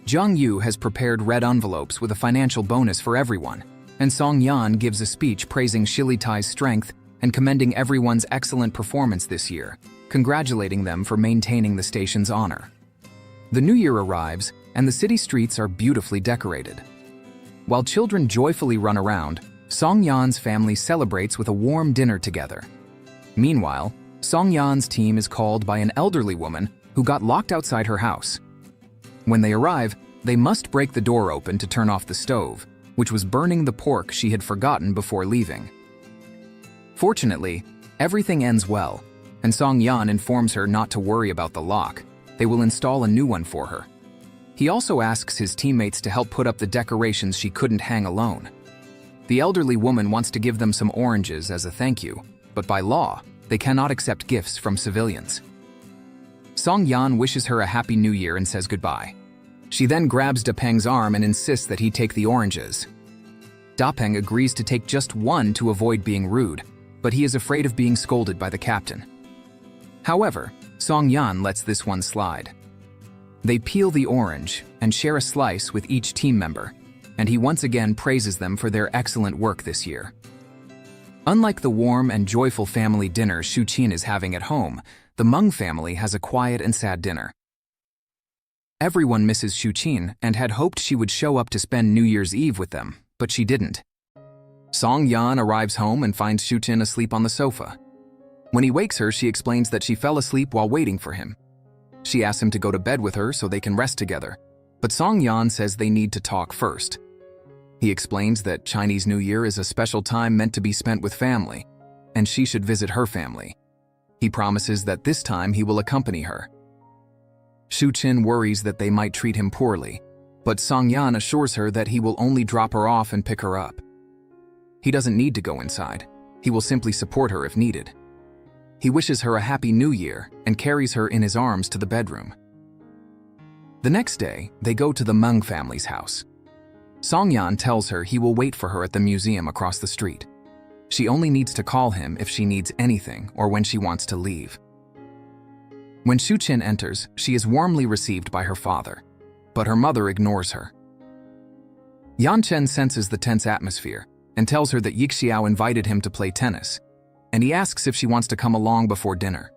Jiang Yu has prepared red envelopes with a financial bonus for everyone, and Song Yan gives a speech praising Shilitai's strength and commending everyone's excellent performance this year, congratulating them for maintaining the station's honor. The New Year arrives, and the city streets are beautifully decorated. While children joyfully run around, Song Yan's family celebrates with a warm dinner together. Meanwhile, Song Yan's team is called by an elderly woman who got locked outside her house. When they arrive, they must break the door open to turn off the stove, which was burning the pork she had forgotten before leaving. Fortunately, everything ends well, and Song Yan informs her not to worry about the lock. They will install a new one for her. He also asks his teammates to help put up the decorations she couldn't hang alone. The elderly woman wants to give them some oranges as a thank you, but by law, they cannot accept gifts from civilians. Song Yan wishes her a Happy New Year and says goodbye. She then grabs Dapeng's arm and insists that he take the oranges. Dapeng agrees to take just one to avoid being rude, but he is afraid of being scolded by the captain. However, Song Yan lets this one slide. They peel the orange and share a slice with each team member, and he once again praises them for their excellent work this year. Unlike the warm and joyful family dinner Xu Qin is having at home, the Meng family has a quiet and sad dinner. Everyone misses Xu Qin and had hoped she would show up to spend New Year's Eve with them, but she didn't. Song Yan arrives home and finds Xu Qin asleep on the sofa. When he wakes her, she explains that she fell asleep while waiting for him. She asks him to go to bed with her so they can rest together, but Song Yan says they need to talk first. He explains that Chinese New Year is a special time meant to be spent with family, and she should visit her family. He promises that this time he will accompany her. Xu Qin worries that they might treat him poorly, but Song Yan assures her that he will only drop her off and pick her up. He doesn't need to go inside. He will simply support her if needed. He wishes her a happy new year and carries her in his arms to the bedroom. The next day, they go to the Meng family's house. Song Yan tells her he will wait for her at the museum across the street. She only needs to call him if she needs anything or when she wants to leave. When Xu Qin enters, she is warmly received by her father, but her mother ignores her. Yan Chen senses the tense atmosphere and tells her that Yixiao invited him to play tennis, and he asks if she wants to come along before dinner.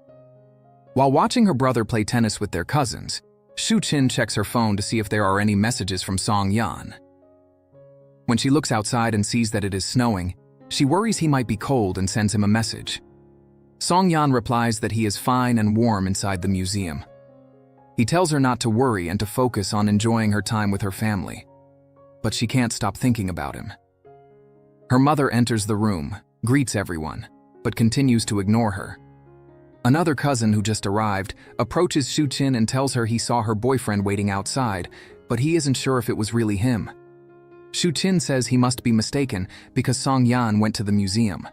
While watching her brother play tennis with their cousins, Xu Qin checks her phone to see if there are any messages from Song Yan. When she looks outside and sees that it is snowing, she worries he might be cold and sends him a message. Song Yan replies that he is fine and warm inside the museum. He tells her not to worry and to focus on enjoying her time with her family. But she can't stop thinking about him. Her mother enters the room, greets everyone, but continues to ignore her. Another cousin who just arrived approaches Xu Qin and tells her he saw her boyfriend waiting outside, but he isn't sure if it was really him. Xu Qin says he must be mistaken because Song Yan went to the museum.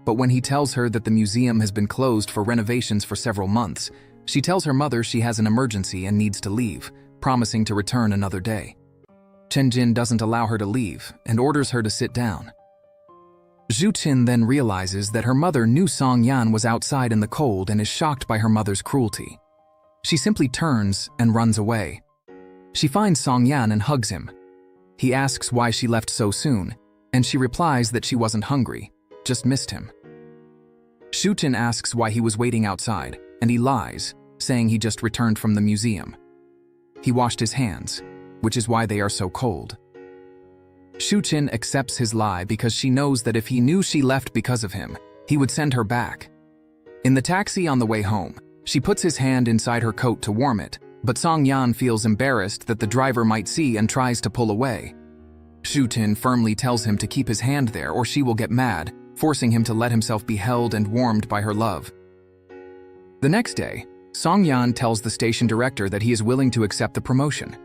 But when he tells her that the museum has been closed for renovations for several months, she tells her mother she has an emergency and needs to leave, promising to return another day. Chen Jin doesn't allow her to leave and orders her to sit down. Xu Qin then realizes that her mother knew Song Yan was outside in the cold and is shocked by her mother's cruelty. She simply turns and runs away. She finds Song Yan and hugs him. He asks why she left so soon, and she replies that she wasn't hungry, just missed him. Xu Qin asks why he was waiting outside, and he lies, saying he just returned from the museum. He washed his hands, which is why they are so cold. Xu Qin accepts his lie because she knows that if he knew she left because of him, he would send her back. In the taxi on the way home, she puts his hand inside her coat to warm it, but Song Yan feels embarrassed that the driver might see and tries to pull away. Xu Qin firmly tells him to keep his hand there or she will get mad, forcing him to let himself be held and warmed by her love. The next day, Song Yan tells the station director that he is willing to accept the promotion.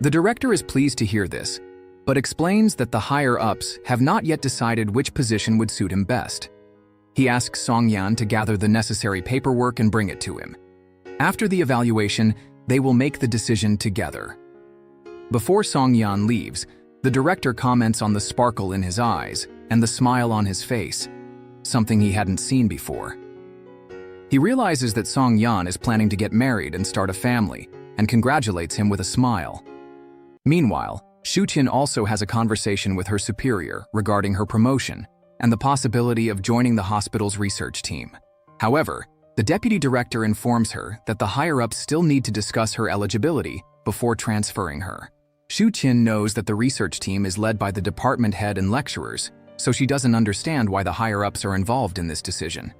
The director is pleased to hear this, but explains that the higher-ups have not yet decided which position would suit him best. He asks Song Yan to gather the necessary paperwork and bring it to him. After the evaluation, they will make the decision together. Before Song Yan leaves, the director comments on the sparkle in his eyes and the smile on his face, something he hadn't seen before. He realizes that Song Yan is planning to get married and start a family, and congratulates him with a smile. Meanwhile, Xu Qin also has a conversation with her superior regarding her promotion and the possibility of joining the hospital's research team. However, the deputy director informs her that the higher-ups still need to discuss her eligibility before transferring her. Xu Qin knows that the research team is led by the department head and lecturers, so she doesn't understand why the higher-ups are involved in this decision.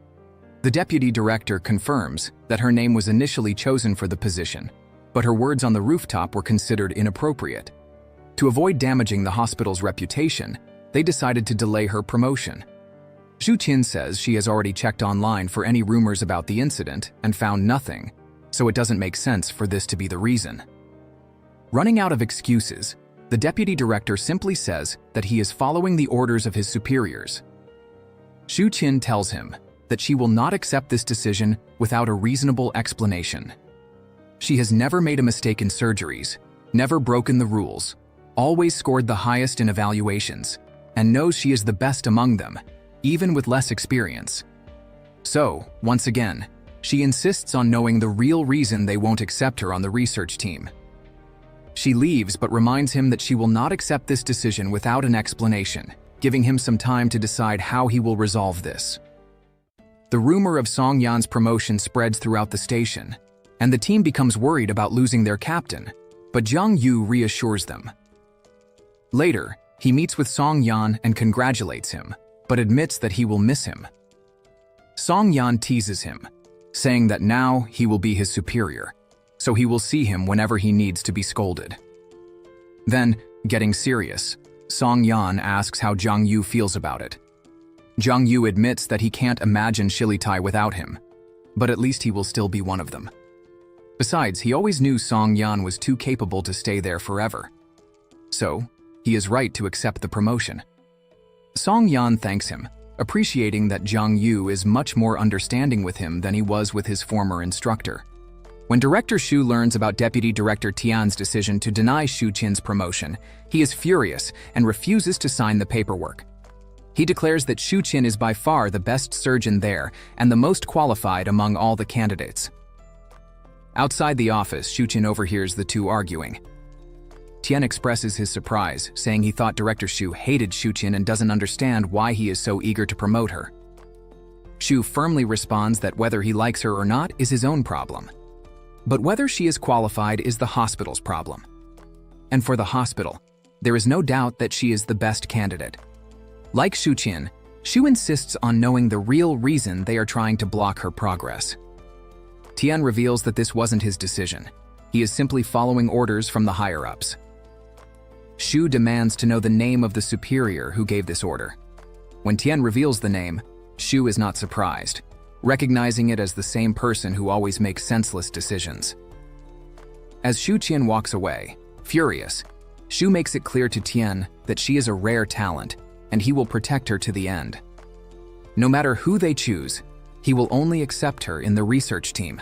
The deputy director confirms that her name was initially chosen for the position, but her words on the rooftop were considered inappropriate. To avoid damaging the hospital's reputation, they decided to delay her promotion. Xu Qin says she has already checked online for any rumors about the incident and found nothing, so it doesn't make sense for this to be the reason. Running out of excuses, the deputy director simply says that he is following the orders of his superiors. Xu Qin tells him that she will not accept this decision without a reasonable explanation. She has never made a mistake in surgeries, never broken the rules, always scored the highest in evaluations, and knows she is the best among them, even with less experience. So, once again, she insists on knowing the real reason they won't accept her on the research team. She leaves but reminds him that she will not accept this decision without an explanation, giving him some time to decide how he will resolve this. The rumor of Song Yan's promotion spreads throughout the station, and the team becomes worried about losing their captain, but Jiang Yu reassures them. Later, he meets with Song Yan and congratulates him, but admits that he will miss him. Song Yan teases him, saying that now he will be his superior, so he will see him whenever he needs to be scolded. Then, getting serious, Song Yan asks how Jiang Yu feels about it. Jiang Yu admits that he can't imagine Shilitai without him, but at least he will still be one of them. Besides, he always knew Song Yan was too capable to stay there forever. So, he is right to accept the promotion. Song Yan thanks him, appreciating that Jiang Yu is much more understanding with him than he was with his former instructor. When Director Xu learns about Deputy Director Tian's decision to deny Xu Qin's promotion, he is furious and refuses to sign the paperwork. He declares that Xu Qin is by far the best surgeon there and the most qualified among all the candidates. Outside the office, Xu Qin overhears the two arguing. Tian expresses his surprise, saying he thought Director Xu hated Xu Qin and doesn't understand why he is so eager to promote her. Xu firmly responds that whether he likes her or not is his own problem. But whether she is qualified is the hospital's problem. And for the hospital, there is no doubt that she is the best candidate. Like Xu Qin, Xu insists on knowing the real reason they are trying to block her progress. Tian reveals that this wasn't his decision. He is simply following orders from the higher-ups. Xu demands to know the name of the superior who gave this order. When Tian reveals the name, Xu is not surprised, recognizing it as the same person who always makes senseless decisions. As Xu Qin walks away, furious, Xu makes it clear to Tian that she is a rare talent, and he will protect her to the end. No matter who they choose, he will only accept her in the research team.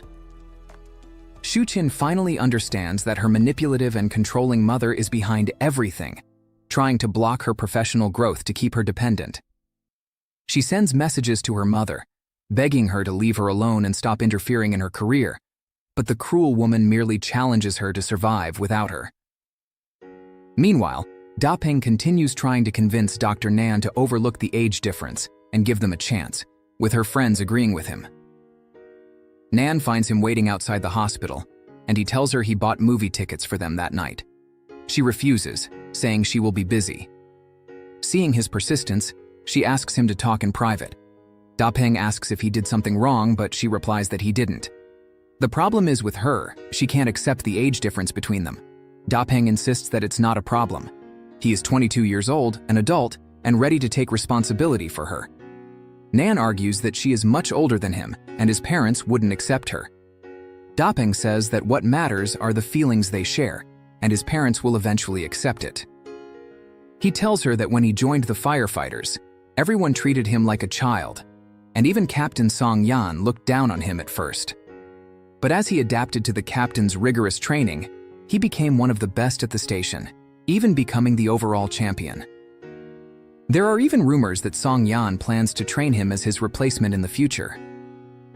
Xu Qin finally understands that her manipulative and controlling mother is behind everything, trying to block her professional growth to keep her dependent. She sends messages to her mother, begging her to leave her alone and stop interfering in her career, but the cruel woman merely challenges her to survive without her. Meanwhile, Da Peng continues trying to convince Dr. Nan to overlook the age difference and give them a chance, with her friends agreeing with him. Nan finds him waiting outside the hospital, and he tells her he bought movie tickets for them that night. She refuses, saying she will be busy. Seeing his persistence, she asks him to talk in private. Da Peng asks if he did something wrong, but she replies that he didn't. The problem is with her, she can't accept the age difference between them. Da Peng insists that it's not a problem. He is 22 years old, an adult, and ready to take responsibility for her. Nan argues that she is much older than him, and his parents wouldn't accept her. Da Peng says that what matters are the feelings they share, and his parents will eventually accept it. He tells her that when he joined the firefighters, everyone treated him like a child, and even Captain Song Yan looked down on him at first. But as he adapted to the captain's rigorous training, he became one of the best at the station, even becoming the overall champion. There are even rumors that Song Yan plans to train him as his replacement in the future.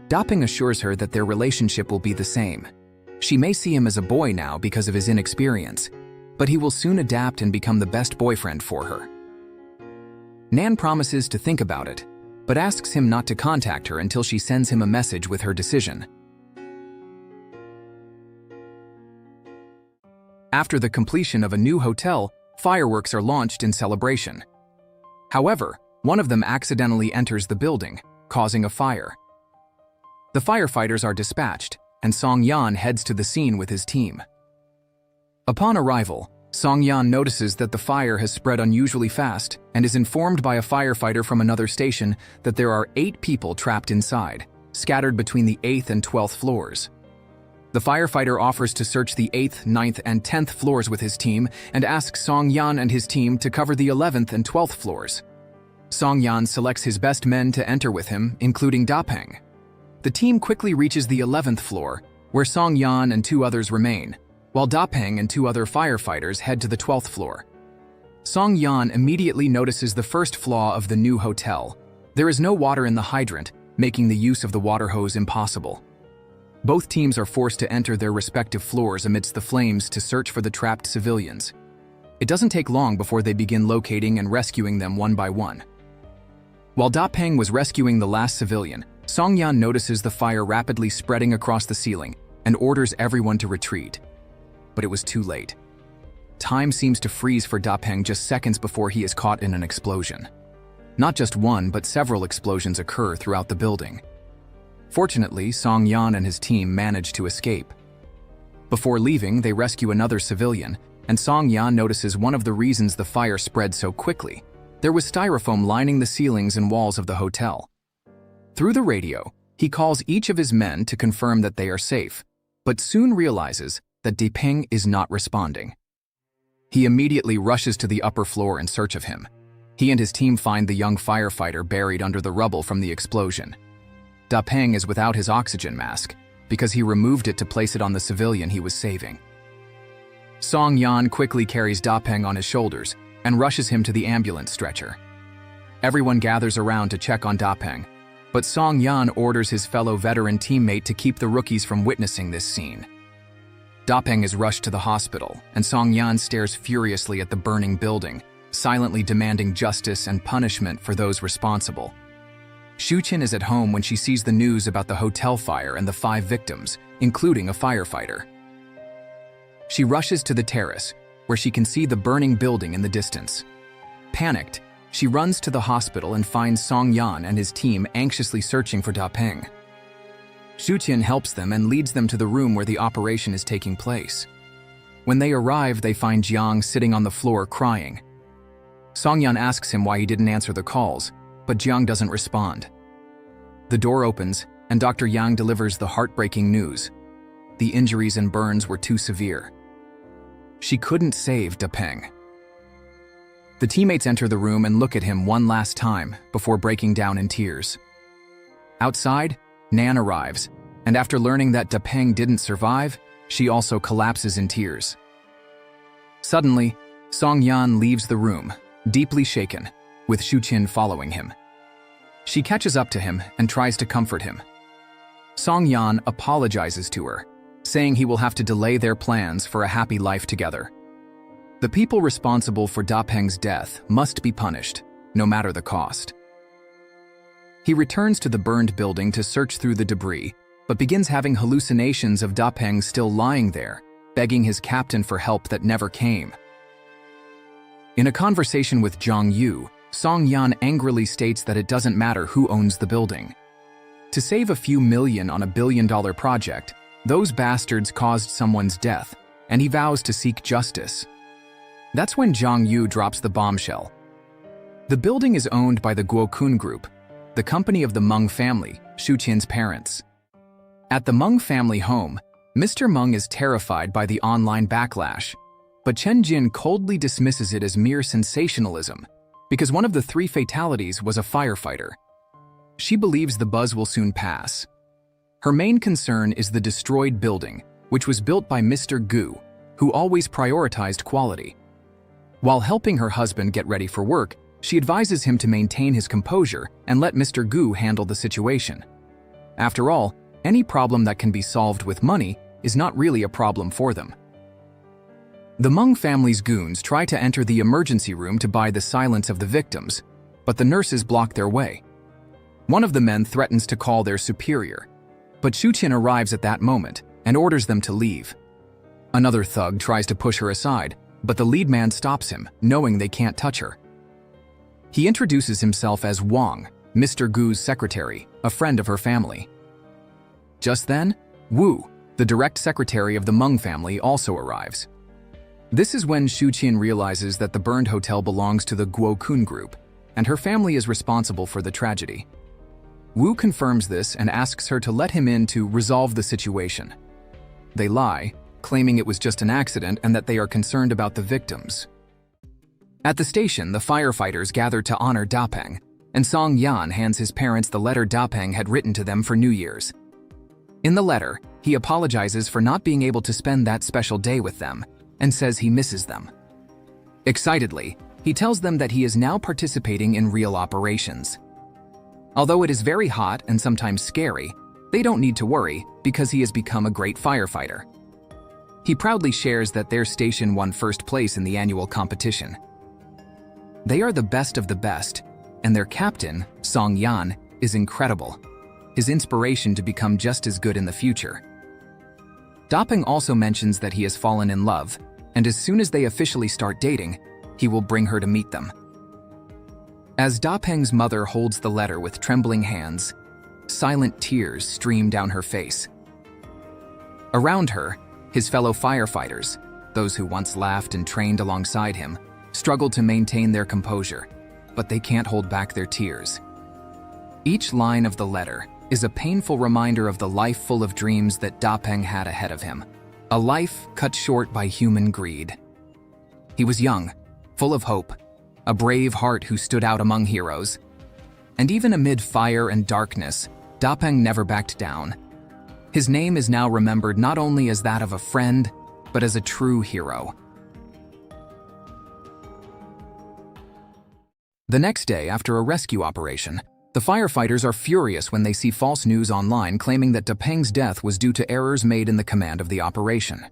Da Peng assures her that their relationship will be the same. She may see him as a boy now because of his inexperience, but he will soon adapt and become the best boyfriend for her. Nan promises to think about it, but asks him not to contact her until she sends him a message with her decision. After the completion of a new hotel, fireworks are launched in celebration. However, one of them accidentally enters the building, causing a fire. The firefighters are dispatched, and Song Yan heads to the scene with his team. Upon arrival, Song Yan notices that the fire has spread unusually fast and is informed by a firefighter from another station that there are 8 people trapped inside, scattered between the 8th and 12th floors. The firefighter offers to search the 8th, 9th, and 10th floors with his team and asks Song Yan and his team to cover the 11th and 12th floors. Song Yan selects his best men to enter with him, including Da Peng. The team quickly reaches the 11th floor, where Song Yan and 2 others remain, while Da Peng and 2 other firefighters head to the 12th floor. Song Yan immediately notices the first flaw of the new hotel. There is no water in the hydrant, making the use of the water hose impossible. Both teams are forced to enter their respective floors amidst the flames to search for the trapped civilians. It doesn't take long before they begin locating and rescuing them one by one. While Da Peng was rescuing the last civilian, Song Yan notices the fire rapidly spreading across the ceiling and orders everyone to retreat. But it was too late. Time seems to freeze for Da Peng just seconds before he is caught in an explosion. Not just one, but several explosions occur throughout the building. Fortunately, Song Yan and his team manage to escape. Before leaving, they rescue another civilian, and Song Yan notices one of the reasons the fire spread so quickly. There was styrofoam lining the ceilings and walls of the hotel. Through the radio, he calls each of his men to confirm that they are safe, but soon realizes that Da Peng is not responding. He immediately rushes to the upper floor in search of him. He and his team find the young firefighter buried under the rubble from the explosion. Da Peng is without his oxygen mask because he removed it to place it on the civilian he was saving. Song Yan quickly carries Da Peng on his shoulders and rushes him to the ambulance stretcher. Everyone gathers around to check on Da Peng, but Song Yan orders his fellow veteran teammate to keep the rookies from witnessing this scene. Da Peng is rushed to the hospital, and Song Yan stares furiously at the burning building, silently demanding justice and punishment for those responsible. Xu Qin is at home when she sees the news about the hotel fire and the 5 victims, including a firefighter. She rushes to the terrace, where she can see the burning building in the distance. Panicked, she runs to the hospital and finds Song Yan and his team anxiously searching for Da Peng. Xu Qin helps them and leads them to the room where the operation is taking place. When they arrive, they find Jiang sitting on the floor crying. Song Yan asks him why he didn't answer the calls, but Jiang doesn't respond. The door opens, and Dr. Yang delivers the heartbreaking news. The injuries and burns were too severe. She couldn't save Da Peng. The teammates enter the room and look at him one last time before breaking down in tears. Outside, Nan arrives, and after learning that Da Peng didn't survive, she also collapses in tears. Suddenly, Song Yan leaves the room, deeply shaken, with Xu Qin following him. She catches up to him and tries to comfort him. Song Yan apologizes to her, saying he will have to delay their plans for a happy life together. The people responsible for Da Peng's death must be punished, no matter the cost. He returns to the burned building to search through the debris, but begins having hallucinations of Da Peng still lying there, begging his captain for help that never came. In a conversation with Zhang Yu, Song Yan angrily states that it doesn't matter who owns the building. To save a few million on a billion-dollar project, those bastards caused someone's death, and he vows to seek justice. That's when Zhang Yu drops the bombshell. The building is owned by the Guokun Group, the company of the Meng family, Xu Qin's parents. At the Meng family home, Mr. Meng is terrified by the online backlash, but Chen Jin coldly dismisses it as mere sensationalism because one of the 3 fatalities was a firefighter. She believes the buzz will soon pass. Her main concern is the destroyed building, which was built by Mr. Gu, who always prioritized quality. While helping her husband get ready for work, she advises him to maintain his composure and let Mr. Gu handle the situation. After all, any problem that can be solved with money is not really a problem for them. The Meng family's goons try to enter the emergency room to buy the silence of the victims, but the nurses block their way. One of the men threatens to call their superior, but Xu Qin arrives at that moment and orders them to leave. Another thug tries to push her aside, but the lead man stops him, knowing they can't touch her. He introduces himself as Wang, Mr. Gu's secretary, a friend of her family. Just then, Wu, the direct secretary of the Meng family, also arrives. This is when Xu Qin realizes that the burned hotel belongs to the Guokun Group, and her family is responsible for the tragedy. Wu confirms this and asks her to let him in to resolve the situation. They lie, claiming it was just an accident and that they are concerned about the victims. At the station, the firefighters gather to honor Da Peng, and Song Yan hands his parents the letter Da Peng had written to them for New Year's. In the letter, he apologizes for not being able to spend that special day with them, and says he misses them. Excitedly, he tells them that he is now participating in real operations. Although it is very hot and sometimes scary, they don't need to worry because he has become a great firefighter. He proudly shares that their station won first place in the annual competition. They are the best of the best, and their captain, Song Yan, is incredible. His inspiration to become just as good in the future. Da Peng also mentions that he has fallen in love, and as soon as they officially start dating, he will bring her to meet them. As Da Peng's mother holds the letter with trembling hands, silent tears stream down her face. Around her, his fellow firefighters, those who once laughed and trained alongside him, struggle to maintain their composure, but they can't hold back their tears. Each line of the letter is a painful reminder of the life full of dreams that Da Peng had ahead of him, a life cut short by human greed. He was young, full of hope, a brave heart who stood out among heroes. And even amid fire and darkness, Da Peng never backed down. His name is now remembered not only as that of a friend, but as a true hero. The next day, after a rescue operation, the firefighters are furious when they see false news online claiming that Da Peng's death was due to errors made in the command of the operation.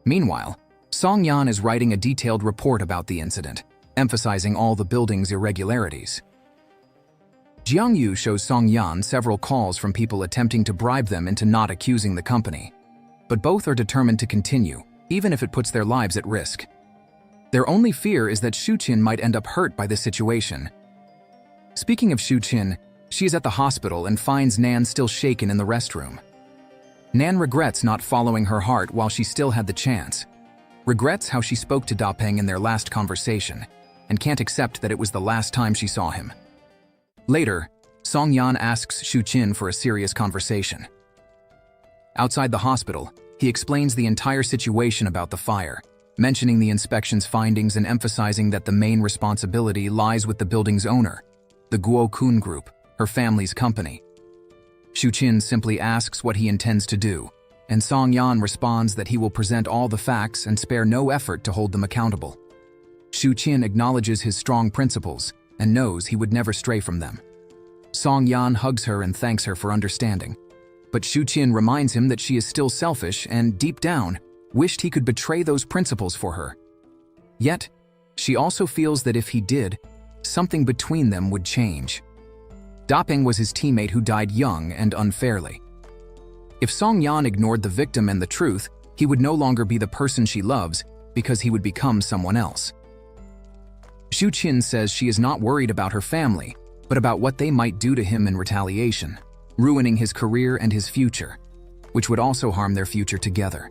Meanwhile, Song Yan is writing a detailed report about the incident, emphasizing all the building's irregularities. Jiang Yu shows Song Yan several calls from people attempting to bribe them into not accusing the company, but both are determined to continue, even if it puts their lives at risk. Their only fear is that Xu Qin might end up hurt by this situation. Speaking of Xu Qin, she is at the hospital and finds Nan still shaken in the restroom. Nan regrets not following her heart while she still had the chance, regrets how she spoke to Da Peng in their last conversation, and can't accept that it was the last time she saw him. Later, Song Yan asks Xu Qin for a serious conversation. Outside the hospital, he explains the entire situation about the fire, mentioning the inspection's findings and emphasizing that the main responsibility lies with the building's owner, the Guo Kun Group, her family's company. Xu Qin simply asks what he intends to do, and Song Yan responds that he will present all the facts and spare no effort to hold them accountable. Xu Qin acknowledges his strong principles and knows he would never stray from them. Song Yan hugs her and thanks her for understanding, but Xu Qin reminds him that she is still selfish and, deep down, wished he could betray those principles for her. Yet, she also feels that if he did, something between them would change. Da Peng was his teammate who died young and unfairly. If Song Yan ignored the victim and the truth, he would no longer be the person she loves because he would become someone else. Xu Qin says she is not worried about her family, but about what they might do to him in retaliation, ruining his career and his future, which would also harm their future together.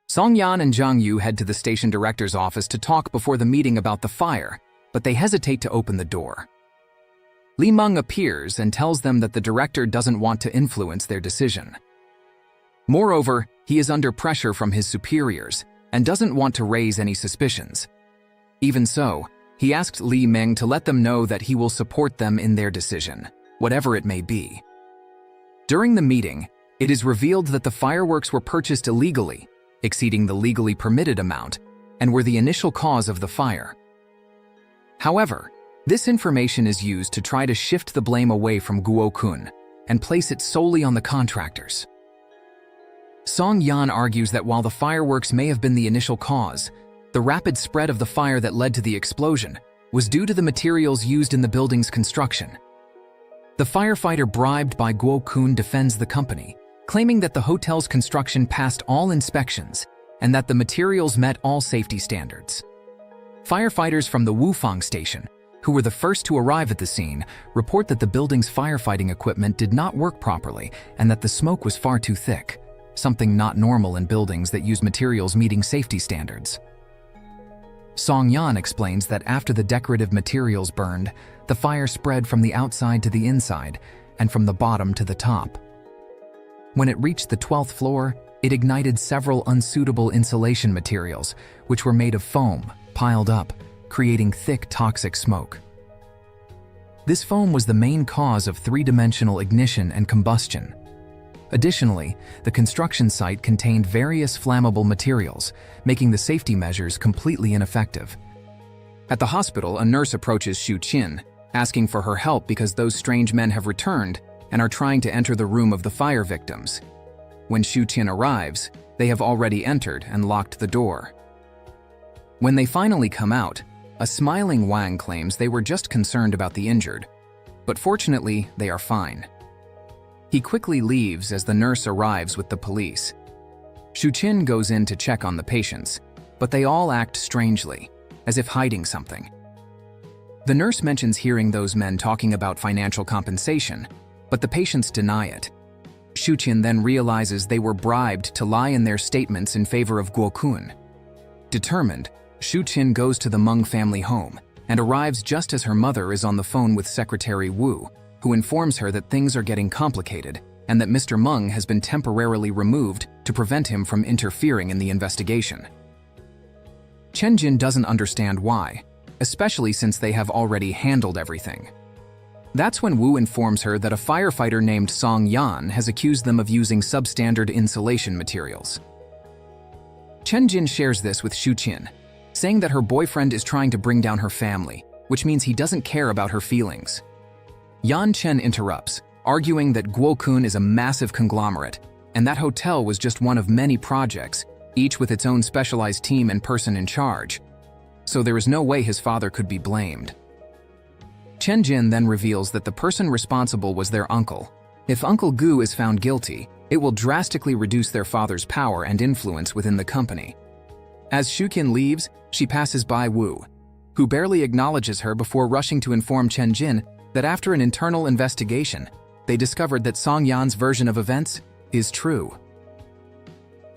Song Yan and Jiang Yu head to the station director's office to talk before the meeting about the fire, but they hesitate to open the door. Li Meng appears and tells them that the director doesn't want to influence their decision. Moreover, he is under pressure from his superiors and doesn't want to raise any suspicions. Even so, he asked Li Meng to let them know that he will support them in their decision, whatever it may be. During the meeting, it is revealed that the fireworks were purchased illegally, exceeding the legally permitted amount, and were the initial cause of the fire. However, this information is used to try to shift the blame away from Guo Kun and place it solely on the contractors. Song Yan argues that while the fireworks may have been the initial cause, the rapid spread of the fire that led to the explosion was due to the materials used in the building's construction. The firefighter bribed by Guo Kun defends the company, claiming that the hotel's construction passed all inspections and that the materials met all safety standards. Firefighters from the Wufang station, who were the first to arrive at the scene, report that the building's firefighting equipment did not work properly and that the smoke was far too thick, something not normal in buildings that use materials meeting safety standards. Song Yan explains that after the decorative materials burned, the fire spread from the outside to the inside and from the bottom to the top. When it reached the 12th floor, it ignited several unsuitable insulation materials, which were made of foam, piled up, creating thick toxic smoke. This foam was the main cause of three-dimensional ignition and combustion. Additionally, the construction site contained various flammable materials, making the safety measures completely ineffective. At the hospital, a nurse approaches Xu Qin, asking for her help because those strange men have returned and are trying to enter the room of the fire victims. When Xu Qin arrives, they have already entered and locked the door. When they finally come out, a smiling Wang claims they were just concerned about the injured, but fortunately, they are fine. He quickly leaves as the nurse arrives with the police. Xu Qin goes in to check on the patients, but they all act strangely, as if hiding something. The nurse mentions hearing those men talking about financial compensation, but the patients deny it. Xu Qin then realizes they were bribed to lie in their statements in favor of Guo Kun. Determined, Xu Qin goes to the Meng family home and arrives just as her mother is on the phone with Secretary Wu, who informs her that things are getting complicated and that Mr. Meng has been temporarily removed to prevent him from interfering in the investigation. Chen Jin doesn't understand why, especially since they have already handled everything. That's when Wu informs her that a firefighter named Song Yan has accused them of using substandard insulation materials. Chen Jin shares this with Xu Qin, saying that her boyfriend is trying to bring down her family, which means he doesn't care about her feelings. Yan Chen interrupts, arguing that Guo Kun is a massive conglomerate, and that hotel was just one of many projects, each with its own specialized team and person in charge. So there is no way his father could be blamed. Chen Jin then reveals that the person responsible was their uncle. If Uncle Gu is found guilty, it will drastically reduce their father's power and influence within the company. As Xu Qin leaves, she passes by Wu, who barely acknowledges her before rushing to inform Chen Jin that after an internal investigation, they discovered that Song Yan's version of events is true.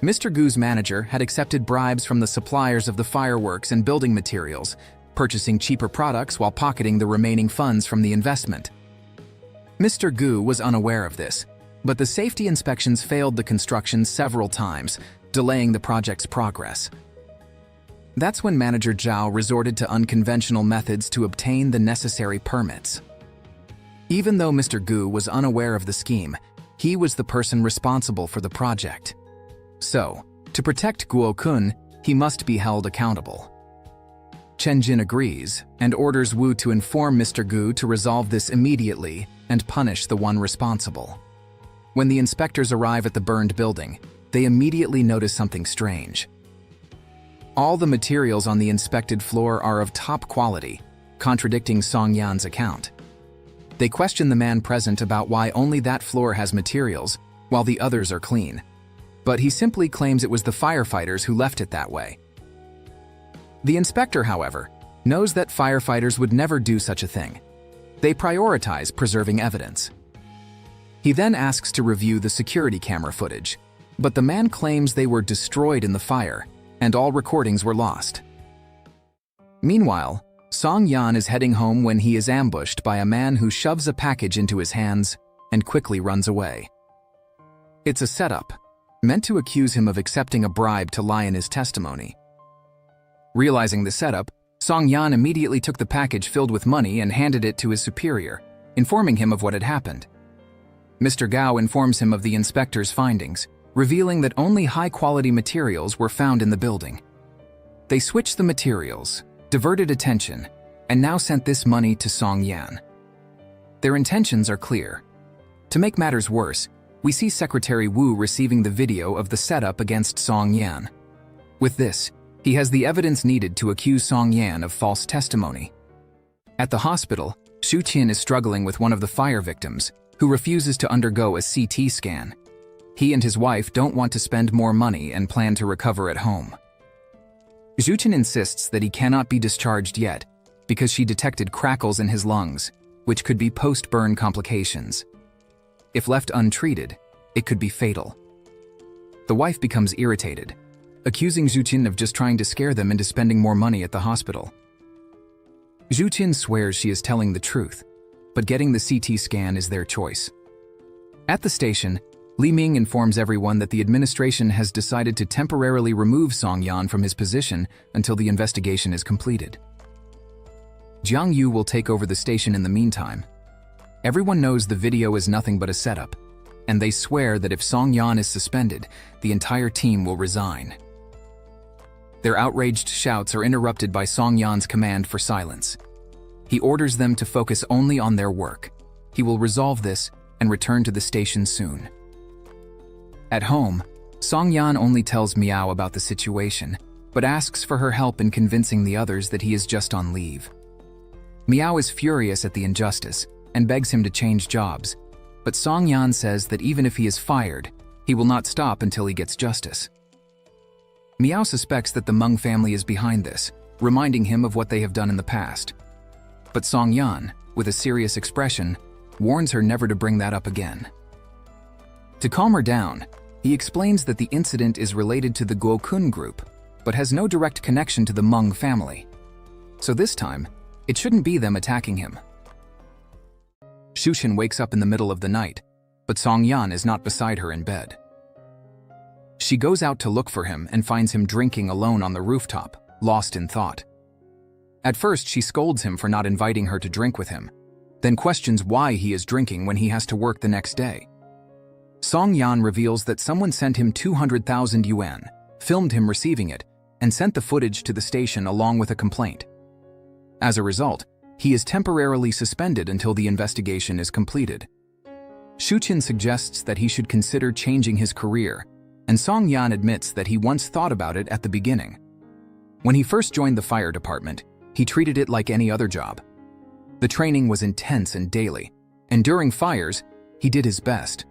Mr. Gu's manager had accepted bribes from the suppliers of the fireworks and building materials, purchasing cheaper products while pocketing the remaining funds from the investment. Mr. Gu was unaware of this, but the safety inspections failed the construction several times, delaying the project's progress. That's when Manager Zhao resorted to unconventional methods to obtain the necessary permits. Even though Mr. Gu was unaware of the scheme, he was the person responsible for the project. So, to protect Guo Kun, he must be held accountable. Chen Jin agrees and orders Wu to inform Mr. Gu to resolve this immediately and punish the one responsible. When the inspectors arrive at the burned building, they immediately notice something strange. All the materials on the inspected floor are of top quality, contradicting Song Yan's account. They question the man present about why only that floor has materials, while the others are clean. But he simply claims it was the firefighters who left it that way. The inspector, however, knows that firefighters would never do such a thing. They prioritize preserving evidence. He then asks to review the security camera footage, but the man claims they were destroyed in the fire, and all recordings were lost. Meanwhile, Song Yan is heading home when he is ambushed by a man who shoves a package into his hands and quickly runs away. It's a setup, meant to accuse him of accepting a bribe to lie in his testimony. Realizing the setup, Song Yan immediately took the package filled with money and handed it to his superior, informing him of what had happened. Mr. Gao informs him of the inspector's findings, revealing that only high-quality materials were found in the building. They switched the materials, diverted attention, and now sent this money to Song Yan. Their intentions are clear. To make matters worse, we see Secretary Wu receiving the video of the setup against Song Yan. With this, he has the evidence needed to accuse Song Yan of false testimony. At the hospital, Xu Qin is struggling with one of the fire victims, who refuses to undergo a CT scan. He and his wife don't want to spend more money and plan to recover at home. Xu Qin insists that he cannot be discharged yet because she detected crackles in his lungs, which could be post-burn complications. If left untreated, it could be fatal. The wife becomes irritated, accusing Xu Qin of just trying to scare them into spending more money at the hospital. Xu Qin swears she is telling the truth, but getting the CT scan is their choice. At the station, Li Ming informs everyone that the administration has decided to temporarily remove Song Yan from his position until the investigation is completed. Jiang Yu will take over the station in the meantime. Everyone knows the video is nothing but a setup, and they swear that if Song Yan is suspended, the entire team will resign. Their outraged shouts are interrupted by Song Yan's command for silence. He orders them to focus only on their work. He will resolve this and return to the station soon. At home, Song Yan only tells Miao about the situation, but asks for her help in convincing the others that he is just on leave. Miao is furious at the injustice and begs him to change jobs, but Song Yan says that even if he is fired, he will not stop until he gets justice. Miao suspects that the Meng family is behind this, reminding him of what they have done in the past. But Song Yan, with a serious expression, warns her never to bring that up again. To calm her down, he explains that the incident is related to the Guokun group, but has no direct connection to the Meng family. So this time, it shouldn't be them attacking him. Xu Qin wakes up in the middle of the night, but Song Yan is not beside her in bed. She goes out to look for him and finds him drinking alone on the rooftop, lost in thought. At first, she scolds him for not inviting her to drink with him, then questions why he is drinking when he has to work the next day. Song Yan reveals that someone sent him 200,000 yuan, filmed him receiving it, and sent the footage to the station along with a complaint. As a result, he is temporarily suspended until the investigation is completed. Xu Qin suggests that he should consider changing his career, and Song Yan admits that he once thought about it at the beginning. When he first joined the fire department, he treated it like any other job. The training was intense and daily, and during fires, he did his best.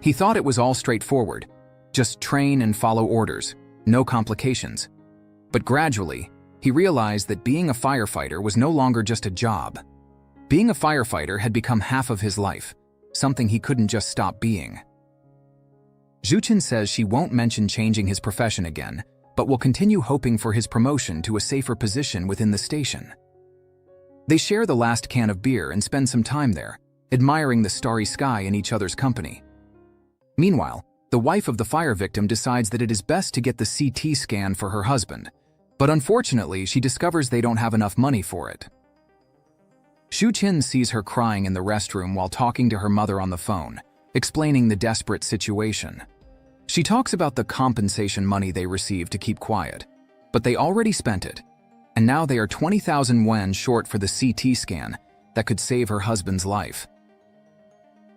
He thought it was all straightforward, just train and follow orders, no complications. But gradually, he realized that being a firefighter was no longer just a job. Being a firefighter had become half of his life, something he couldn't just stop being. Xu Qin says she won't mention changing his profession again, but will continue hoping for his promotion to a safer position within the station. They share the last can of beer and spend some time there, admiring the starry sky in each other's company. Meanwhile, the wife of the fire victim decides that it is best to get the CT scan for her husband, but unfortunately she discovers they don't have enough money for it. Xu Qin sees her crying in the restroom while talking to her mother on the phone, explaining the desperate situation. She talks about the compensation money they received to keep quiet, but they already spent it, and now they are 20,000 yuan short for the CT scan that could save her husband's life.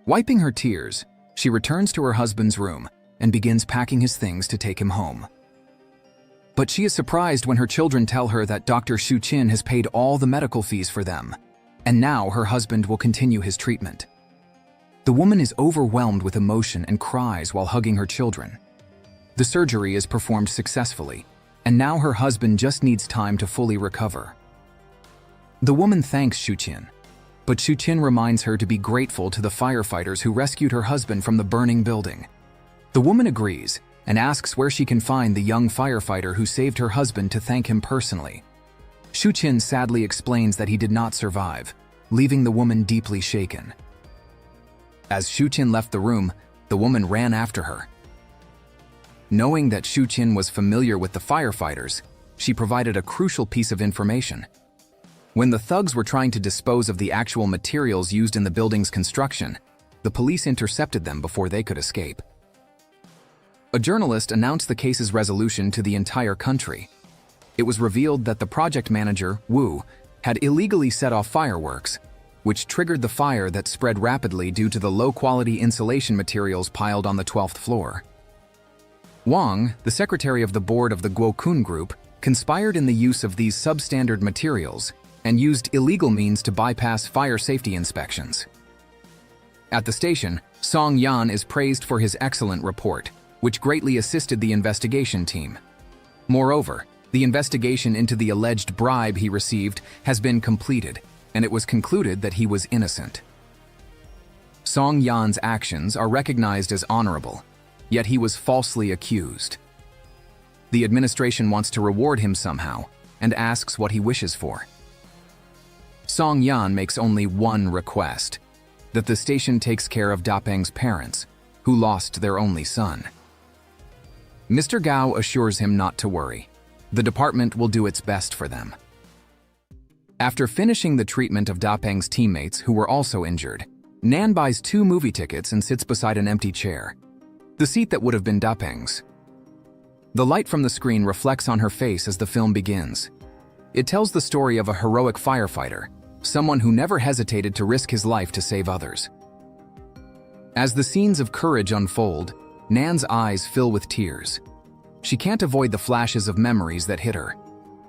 Wiping her tears, she returns to her husband's room and begins packing his things to take him home. But she is surprised when her children tell her that Dr. Xu Qin has paid all the medical fees for them, and now her husband will continue his treatment. The woman is overwhelmed with emotion and cries while hugging her children. The surgery is performed successfully, and now her husband just needs time to fully recover. The woman thanks Xu Qin, but Xu Qin reminds her to be grateful to the firefighters who rescued her husband from the burning building. The woman agrees and asks where she can find the young firefighter who saved her husband to thank him personally. Xu Qin sadly explains that he did not survive, leaving the woman deeply shaken. As Xu Qin left the room, the woman ran after her. Knowing that Xu Qin was familiar with the firefighters, she provided a crucial piece of information. When the thugs were trying to dispose of the actual materials used in the building's construction, the police intercepted them before they could escape. A journalist announced the case's resolution to the entire country. It was revealed that the project manager, Wu, had illegally set off fireworks, which triggered the fire that spread rapidly due to the low-quality insulation materials piled on the 12th floor. Wang, the secretary of the board of the Guokun group, conspired in the use of these substandard materials and used illegal means to bypass fire safety inspections. At the station, Song Yan is praised for his excellent report, which greatly assisted the investigation team. Moreover, the investigation into the alleged bribe he received has been completed, and it was concluded that he was innocent. Song Yan's actions are recognized as honorable, yet he was falsely accused. The administration wants to reward him somehow and asks what he wishes for. Song Yan makes only one request: that the station takes care of Dapeng's parents, who lost their only son. Mr. Gao assures him not to worry. The department will do its best for them. After finishing the treatment of Dapeng's teammates who were also injured, Nan buys 2 movie tickets and sits beside an empty chair, the seat that would have been Dapeng's. The light from the screen reflects on her face as the film begins. It tells the story of a heroic firefighter, someone who never hesitated to risk his life to save others. As the scenes of courage unfold, Nan's eyes fill with tears. She can't avoid the flashes of memories that hit her.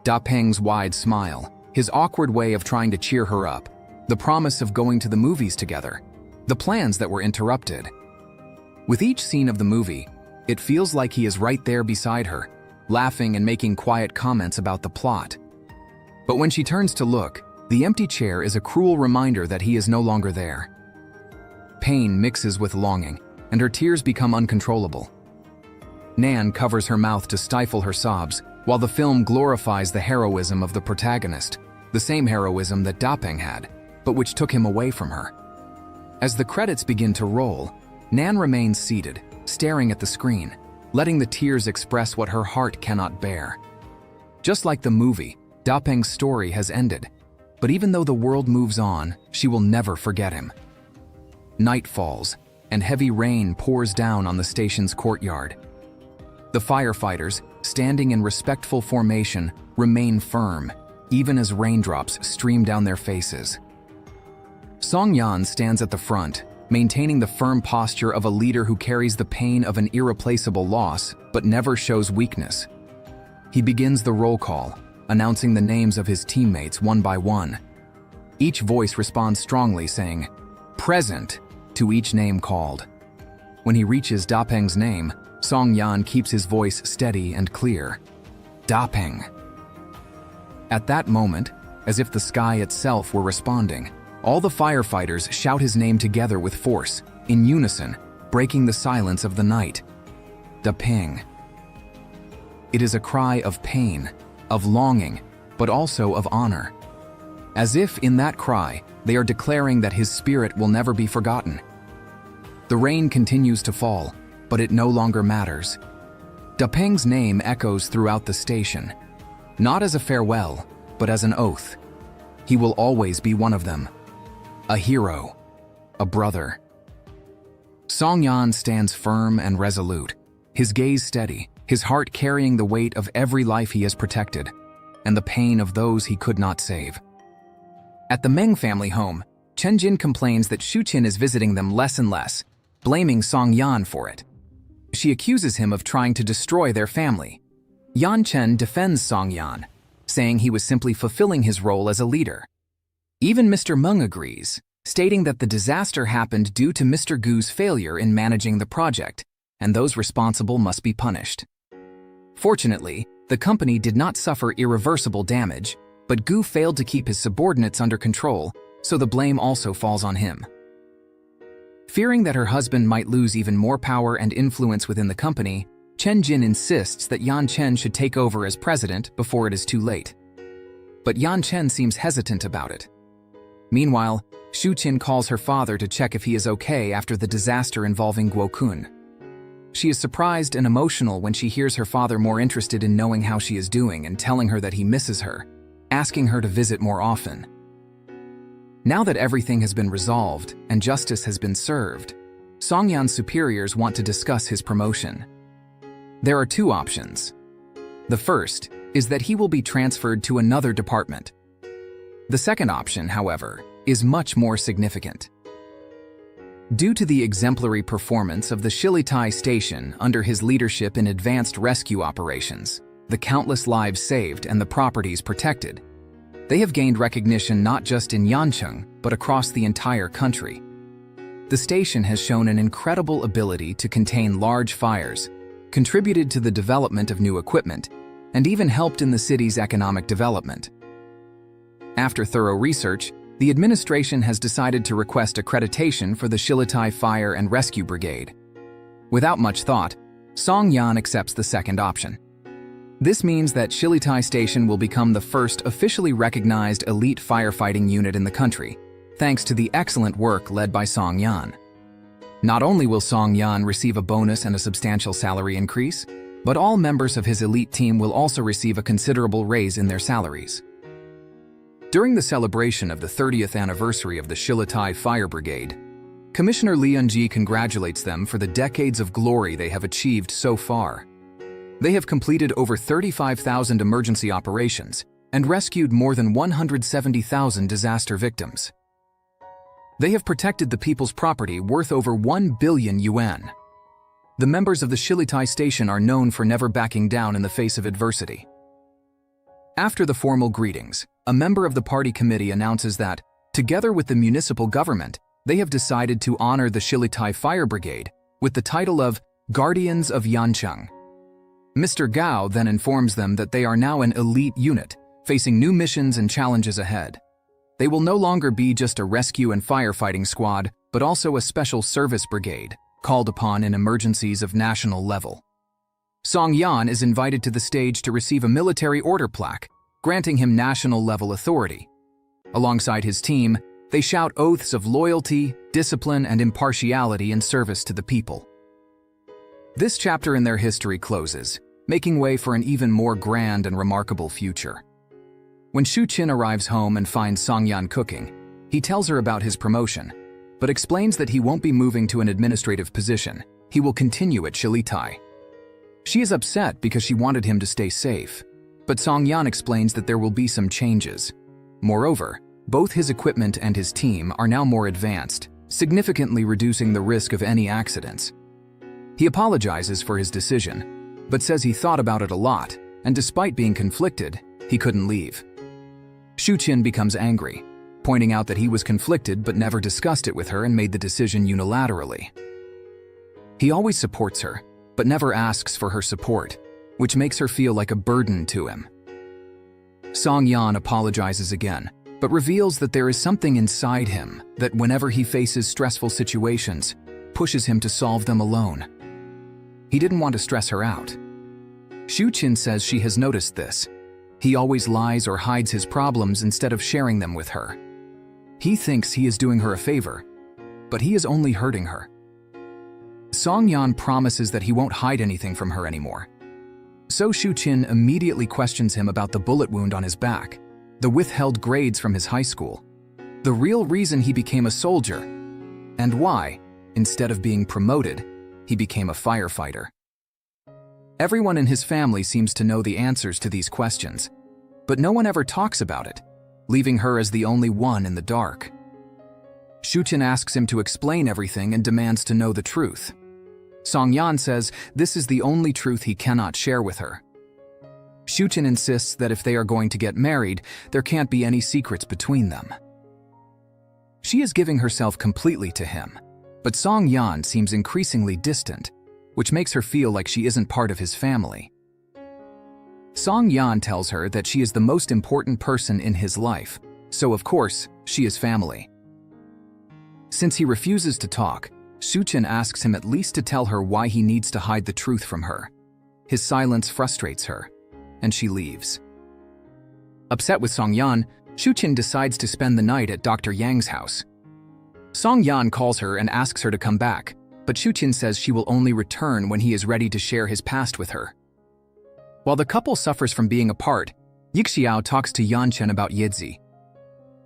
Da Peng's wide smile, his awkward way of trying to cheer her up, the promise of going to the movies together, the plans that were interrupted. With each scene of the movie, it feels like he is right there beside her, laughing and making quiet comments about the plot. But when she turns to look, the empty chair is a cruel reminder that he is no longer there. Pain mixes with longing, and her tears become uncontrollable. Nan covers her mouth to stifle her sobs, while the film glorifies the heroism of the protagonist, the same heroism that Da Peng had, but which took him away from her. As the credits begin to roll, Nan remains seated, staring at the screen, letting the tears express what her heart cannot bear. Just like the movie, Da Peng's story has ended, but even though the world moves on, she will never forget him. Night falls, and heavy rain pours down on the station's courtyard. The firefighters, standing in respectful formation, remain firm, even as raindrops stream down their faces. Song Yan stands at the front, maintaining the firm posture of a leader who carries the pain of an irreplaceable loss but never shows weakness. He begins the roll call, announcing the names of his teammates one by one. Each voice responds strongly, saying, "Present," to each name called. When he reaches Da Peng's name, Song Yan keeps his voice steady and clear. Da Peng. At that moment, as if the sky itself were responding, all the firefighters shout his name together with force, in unison, breaking the silence of the night. Da Peng. It is a cry of pain, of longing, but also of honor. As if in that cry, they are declaring that his spirit will never be forgotten. The rain continues to fall, but it no longer matters. Da Peng's name echoes throughout the station, not as a farewell, but as an oath. He will always be one of them. A hero. A brother. Song Yan stands firm and resolute, his gaze steady, his heart carrying the weight of every life he has protected, and the pain of those he could not save. At the Meng family home, Chen Jin complains that Xu Qin is visiting them less and less, blaming Song Yan for it. She accuses him of trying to destroy their family. Yan Chen defends Song Yan, saying he was simply fulfilling his role as a leader. Even Mr. Meng agrees, stating that the disaster happened due to Mr. Gu's failure in managing the project, and those responsible must be punished. Fortunately, the company did not suffer irreversible damage, but Gu failed to keep his subordinates under control, so the blame also falls on him. Fearing that her husband might lose even more power and influence within the company, Chen Jin insists that Yan Chen should take over as president before it is too late. But Yan Chen seems hesitant about it. Meanwhile, Xu Qin calls her father to check if he is okay after the disaster involving Guo Kun. She is surprised and emotional when she hears her father more interested in knowing how she is doing and telling her that he misses her, asking her to visit more often. Now that everything has been resolved and justice has been served, Song Yan's superiors want to discuss his promotion. There are two options. The first is that he will be transferred to another department. The second option, however, is much more significant. Due to the exemplary performance of the Shilitai station under his leadership in advanced rescue operations, the countless lives saved and the properties protected, they have gained recognition not just in Yancheng, but across the entire country. The station has shown an incredible ability to contain large fires, contributed to the development of new equipment, and even helped in the city's economic development. After thorough research, the administration has decided to request accreditation for the Shilitai Fire and Rescue Brigade. Without much thought, Song Yan accepts the second option. This means that Shilitai Station will become the first officially recognized elite firefighting unit in the country, thanks to the excellent work led by Song Yan. Not only will Song Yan receive a bonus and a substantial salary increase, but all members of his elite team will also receive a considerable raise in their salaries. During the celebration of the 30th anniversary of the Shilitai Fire Brigade, Commissioner Li Yunji congratulates them for the decades of glory they have achieved so far. They have completed over 35,000 emergency operations and rescued more than 170,000 disaster victims. They have protected the people's property worth over 1 billion yuan. The members of the Shilitai station are known for never backing down in the face of adversity. After the formal greetings, a member of the party committee announces that, together with the municipal government, they have decided to honor the Shilitai Fire Brigade with the title of Guardians of Yangyang. Mr. Gao then informs them that they are now an elite unit, facing new missions and challenges ahead. They will no longer be just a rescue and firefighting squad, but also a special service brigade, called upon in emergencies of national level. Song Yan is invited to the stage to receive a military order plaque, granting him national-level authority. Alongside his team, they shout oaths of loyalty, discipline, and impartiality in service to the people. This chapter in their history closes, making way for an even more grand and remarkable future. When Xu Qin arrives home and finds Song Yan cooking, he tells her about his promotion, but explains that he won't be moving to an administrative position. He will continue at Shilitai. She is upset because she wanted him to stay safe, but Song Yan explains that there will be some changes. Moreover, both his equipment and his team are now more advanced, significantly reducing the risk of any accidents. He apologizes for his decision, but says he thought about it a lot, and despite being conflicted, he couldn't leave. Xu Qin becomes angry, pointing out that he was conflicted but never discussed it with her and made the decision unilaterally. He always supports her, but never asks for her support, which makes her feel like a burden to him. Song Yan apologizes again, but reveals that there is something inside him that, whenever he faces stressful situations, pushes him to solve them alone. He didn't want to stress her out. Xu Qin says she has noticed this. He always lies or hides his problems instead of sharing them with her. He thinks he is doing her a favor, but he is only hurting her. Song Yan promises that he won't hide anything from her anymore. So Xu Qin immediately questions him about the bullet wound on his back, the withheld grades from his high school, the real reason he became a soldier, and why, instead of being promoted, he became a firefighter. Everyone in his family seems to know the answers to these questions, but no one ever talks about it, leaving her as the only one in the dark. Xu Qin asks him to explain everything and demands to know the truth. Song Yan says this is the only truth he cannot share with her. Xu Qin insists that if they are going to get married, there can't be any secrets between them. She is giving herself completely to him, but Song Yan seems increasingly distant, which makes her feel like she isn't part of his family. Song Yan tells her that she is the most important person in his life, so of course, she is family. Since he refuses to talk, Xu Qin asks him at least to tell her why he needs to hide the truth from her. His silence frustrates her, and she leaves. Upset with Song Yan, Xu Qin decides to spend the night at Dr. Yang's house. Song Yan calls her and asks her to come back, but Xu Qin says she will only return when he is ready to share his past with her. While the couple suffers from being apart, Yixiao talks to Yanchen about Yezi.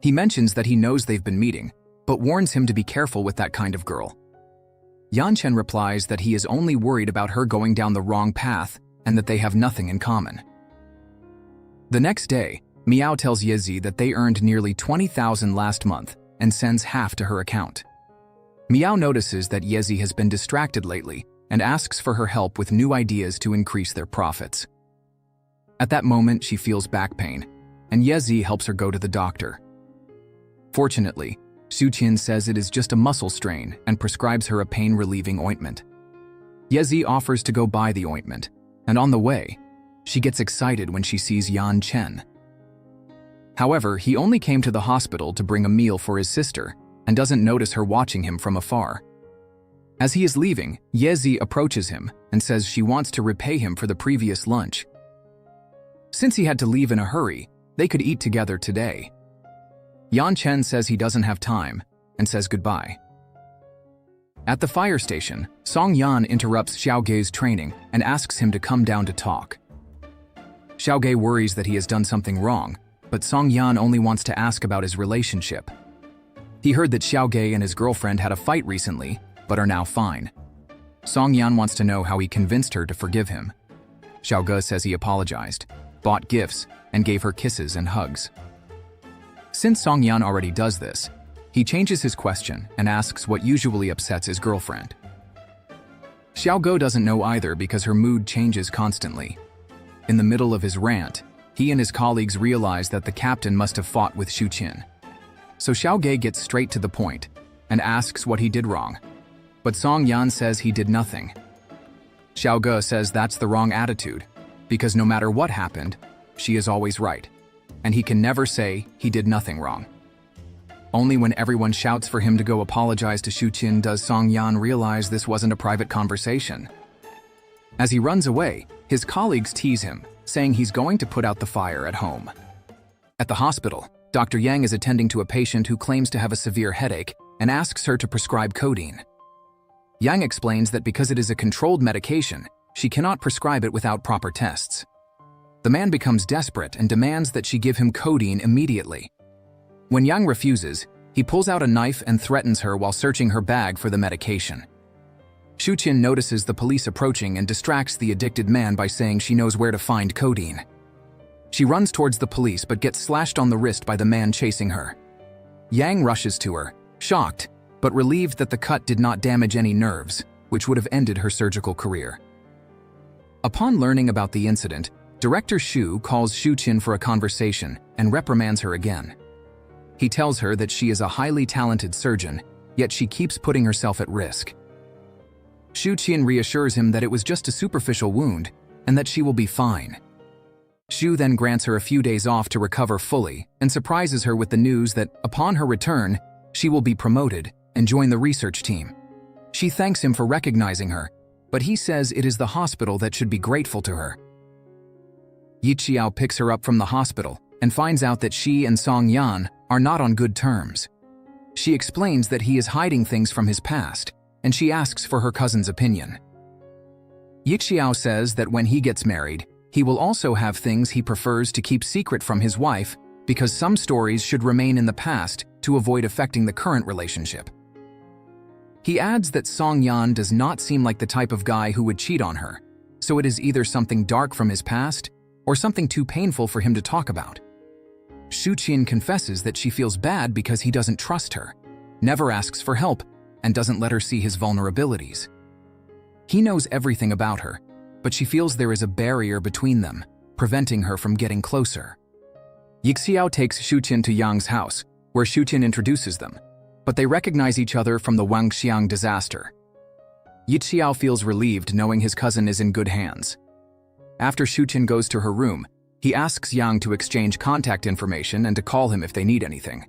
He mentions that he knows they've been meeting, but warns him to be careful with that kind of girl. Yanchen replies that he is only worried about her going down the wrong path and that they have nothing in common. The next day, Miao tells Yezi that they earned nearly 20,000 last month and sends half to her account. Miao notices that Yezi has been distracted lately and asks for her help with new ideas to increase their profits. At that moment, she feels back pain, and Yezi helps her go to the doctor. Fortunately, Xu Qin says it is just a muscle strain and prescribes her a pain-relieving ointment. Yezi offers to go buy the ointment, and on the way, she gets excited when she sees Yan Chen. However, he only came to the hospital to bring a meal for his sister and doesn't notice her watching him from afar. As he is leaving, Yezi approaches him and says she wants to repay him for the previous lunch. Since he had to leave in a hurry, they could eat together today. Yan Chen says he doesn't have time and says goodbye. At the fire station, Song Yan interrupts Xiaogei's training and asks him to come down to talk. Xiaogei worries that he has done something wrong, but Song Yan only wants to ask about his relationship. He heard that Xiaogei and his girlfriend had a fight recently, but are now fine. Song Yan wants to know how he convinced her to forgive him. Xiaoge says he apologized, bought gifts, and gave her kisses and hugs. Since Songyan already does this, he changes his question and asks what usually upsets his girlfriend. Xiaoge doesn't know either because her mood changes constantly. In the middle of his rant, he and his colleagues realize that the captain must have fought with Xu Qin. So Xiaoge gets straight to the point and asks what he did wrong. But Songyan says he did nothing. Xiaoge says that's the wrong attitude, because no matter what happened, she is always right, and he can never say he did nothing wrong. Only when everyone shouts for him to go apologize to Xu Qin does Songyan realize this wasn't a private conversation. As he runs away, his colleagues tease him, saying he's going to put out the fire at home. At the hospital, Dr. Yang is attending to a patient who claims to have a severe headache and asks her to prescribe codeine. Yang explains that because it is a controlled medication, she cannot prescribe it without proper tests. The man becomes desperate and demands that she give him codeine immediately. When Yang refuses, he pulls out a knife and threatens her while searching her bag for the medication. Xu Qin notices the police approaching and distracts the addicted man by saying she knows where to find codeine. She runs towards the police but gets slashed on the wrist by the man chasing her. Yang rushes to her, shocked, but relieved that the cut did not damage any nerves, which would have ended her surgical career. Upon learning about the incident, Director Xu calls Xu Qin for a conversation and reprimands her again. He tells her that she is a highly talented surgeon, yet she keeps putting herself at risk. Xu Qin reassures him that it was just a superficial wound and that she will be fine. Xu then grants her a few days off to recover fully and surprises her with the news that, upon her return, she will be promoted and join the research team. She thanks him for recognizing her, but he says it is the hospital that should be grateful to her. Yiqiao picks her up from the hospital and finds out that she and Songyan are not on good terms. She explains that he is hiding things from his past, and she asks for her cousin's opinion. Yiqiao says that when he gets married, he will also have things he prefers to keep secret from his wife because some stories should remain in the past to avoid affecting the current relationship. He adds that Songyan does not seem like the type of guy who would cheat on her, so it is either something dark from his past or something too painful for him to talk about. Xu Qin confesses that she feels bad because he doesn't trust her, never asks for help, and doesn't let her see his vulnerabilities. He knows everything about her, but she feels there is a barrier between them, preventing her from getting closer. Yixiao takes Xu Qin to Yang's house, where Xu Qin introduces them, but they recognize each other from the Wangchuran disaster. Yixiao feels relieved knowing his cousin is in good hands. After Xu Qin goes to her room, he asks Yang to exchange contact information and to call him if they need anything.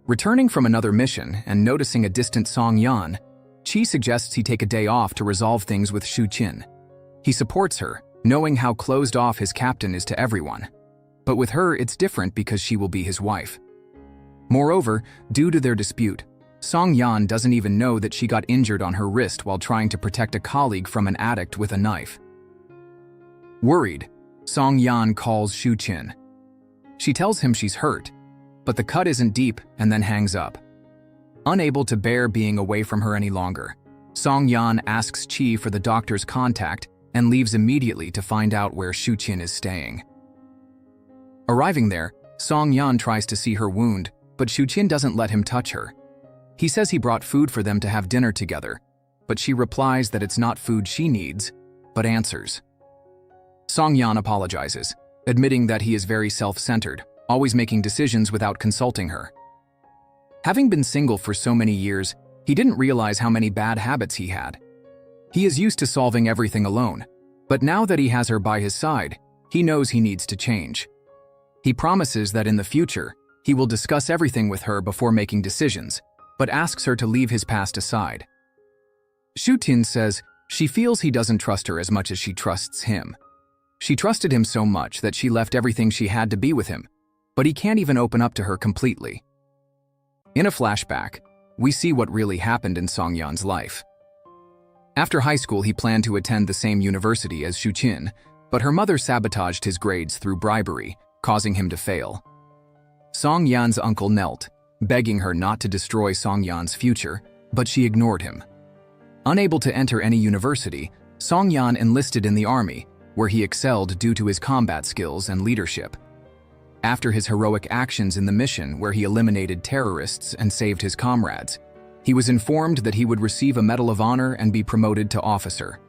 Returning from another mission and noticing a distant Songyan, Qi suggests he take a day off to resolve things with Xu Qin. He supports her, knowing how closed off his captain is to everyone. But with her, it's different because she will be his wife. Moreover, due to their dispute, Songyan doesn't even know that she got injured on her wrist while trying to protect a colleague from an addict with a knife. Worried, Songyan calls Xu Qin. She tells him she's hurt, but the cut isn't deep and then hangs up. Unable to bear being away from her any longer, Songyan asks Qi for the doctor's contact and leaves immediately to find out where Xu Qin is staying. Arriving there, Songyan tries to see her wound, but Xu Qin doesn't let him touch her. He says he brought food for them to have dinner together, but she replies that it's not food she needs, but answers. Songyan apologizes, admitting that he is very self-centered, always making decisions without consulting her. Having been single for so many years, he didn't realize how many bad habits he had. He is used to solving everything alone, but now that he has her by his side, he knows he needs to change. He promises that in the future, he will discuss everything with her before making decisions, but asks her to leave his past aside. Xu Qin says she feels he doesn't trust her as much as she trusts him. She trusted him so much that she left everything she had to be with him, but he can't even open up to her completely. In a flashback, we see what really happened in Songyan's life. After high school, he planned to attend the same university as Xu Qin, but her mother sabotaged his grades through bribery, causing him to fail. Songyan's uncle knelt, begging her not to destroy Songyan's future, but she ignored him. Unable to enter any university, Songyan enlisted in the army, where he excelled due to his combat skills and leadership. After his heroic actions in the mission where he eliminated terrorists and saved his comrades, he was informed that he would receive a Medal of Honor and be promoted to officer.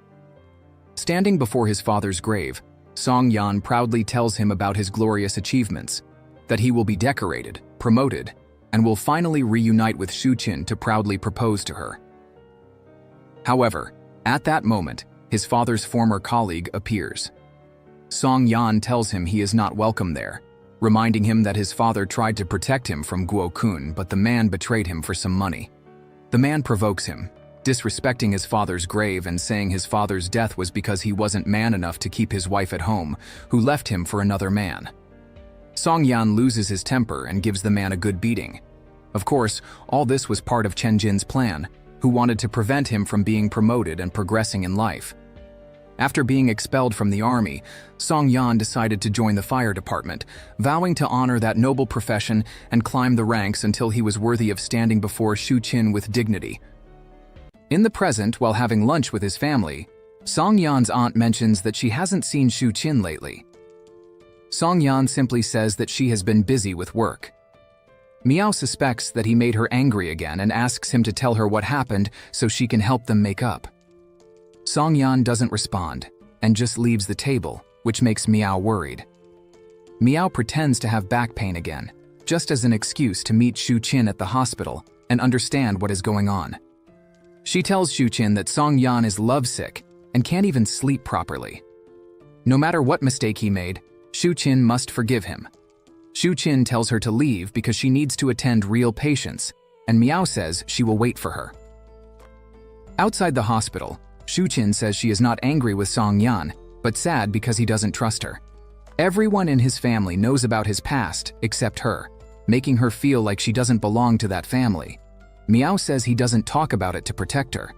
Standing before his father's grave, Song Yan proudly tells him about his glorious achievements, that he will be decorated, promoted, and will finally reunite with Xu Qin to proudly propose to her. However, at that moment, his father's former colleague appears. Song Yan tells him he is not welcome there, reminding him that his father tried to protect him from Guo Kun, but the man betrayed him for some money. The man provokes him, disrespecting his father's grave and saying his father's death was because he wasn't man enough to keep his wife at home, who left him for another man. Song Yan loses his temper and gives the man a good beating. Of course, all this was part of Chen Jin's plan, who wanted to prevent him from being promoted and progressing in life. After being expelled from the army, Song Yan decided to join the fire department, vowing to honor that noble profession and climb the ranks until he was worthy of standing before Xu Qin with dignity. In the present, while having lunch with his family, Song Yan's aunt mentions that she hasn't seen Xu Qin lately. Song Yan simply says that she has been busy with work. Miao suspects that he made her angry again and asks him to tell her what happened so she can help them make up. Song Yan doesn't respond and just leaves the table, which makes Miao worried. Miao pretends to have back pain again, just as an excuse to meet Xu Qin at the hospital and understand what is going on. She tells Xu Qin that Song Yan is lovesick and can't even sleep properly. No matter what mistake he made, Xu Qin must forgive him. Xu Qin tells her to leave because she needs to attend real patients, and Miao says she will wait for her. Outside the hospital, Xu Qin says she is not angry with Song Yan, but sad because he doesn't trust her. Everyone in his family knows about his past except her, making her feel like she doesn't belong to that family. Miao says he doesn't talk about it to protect her.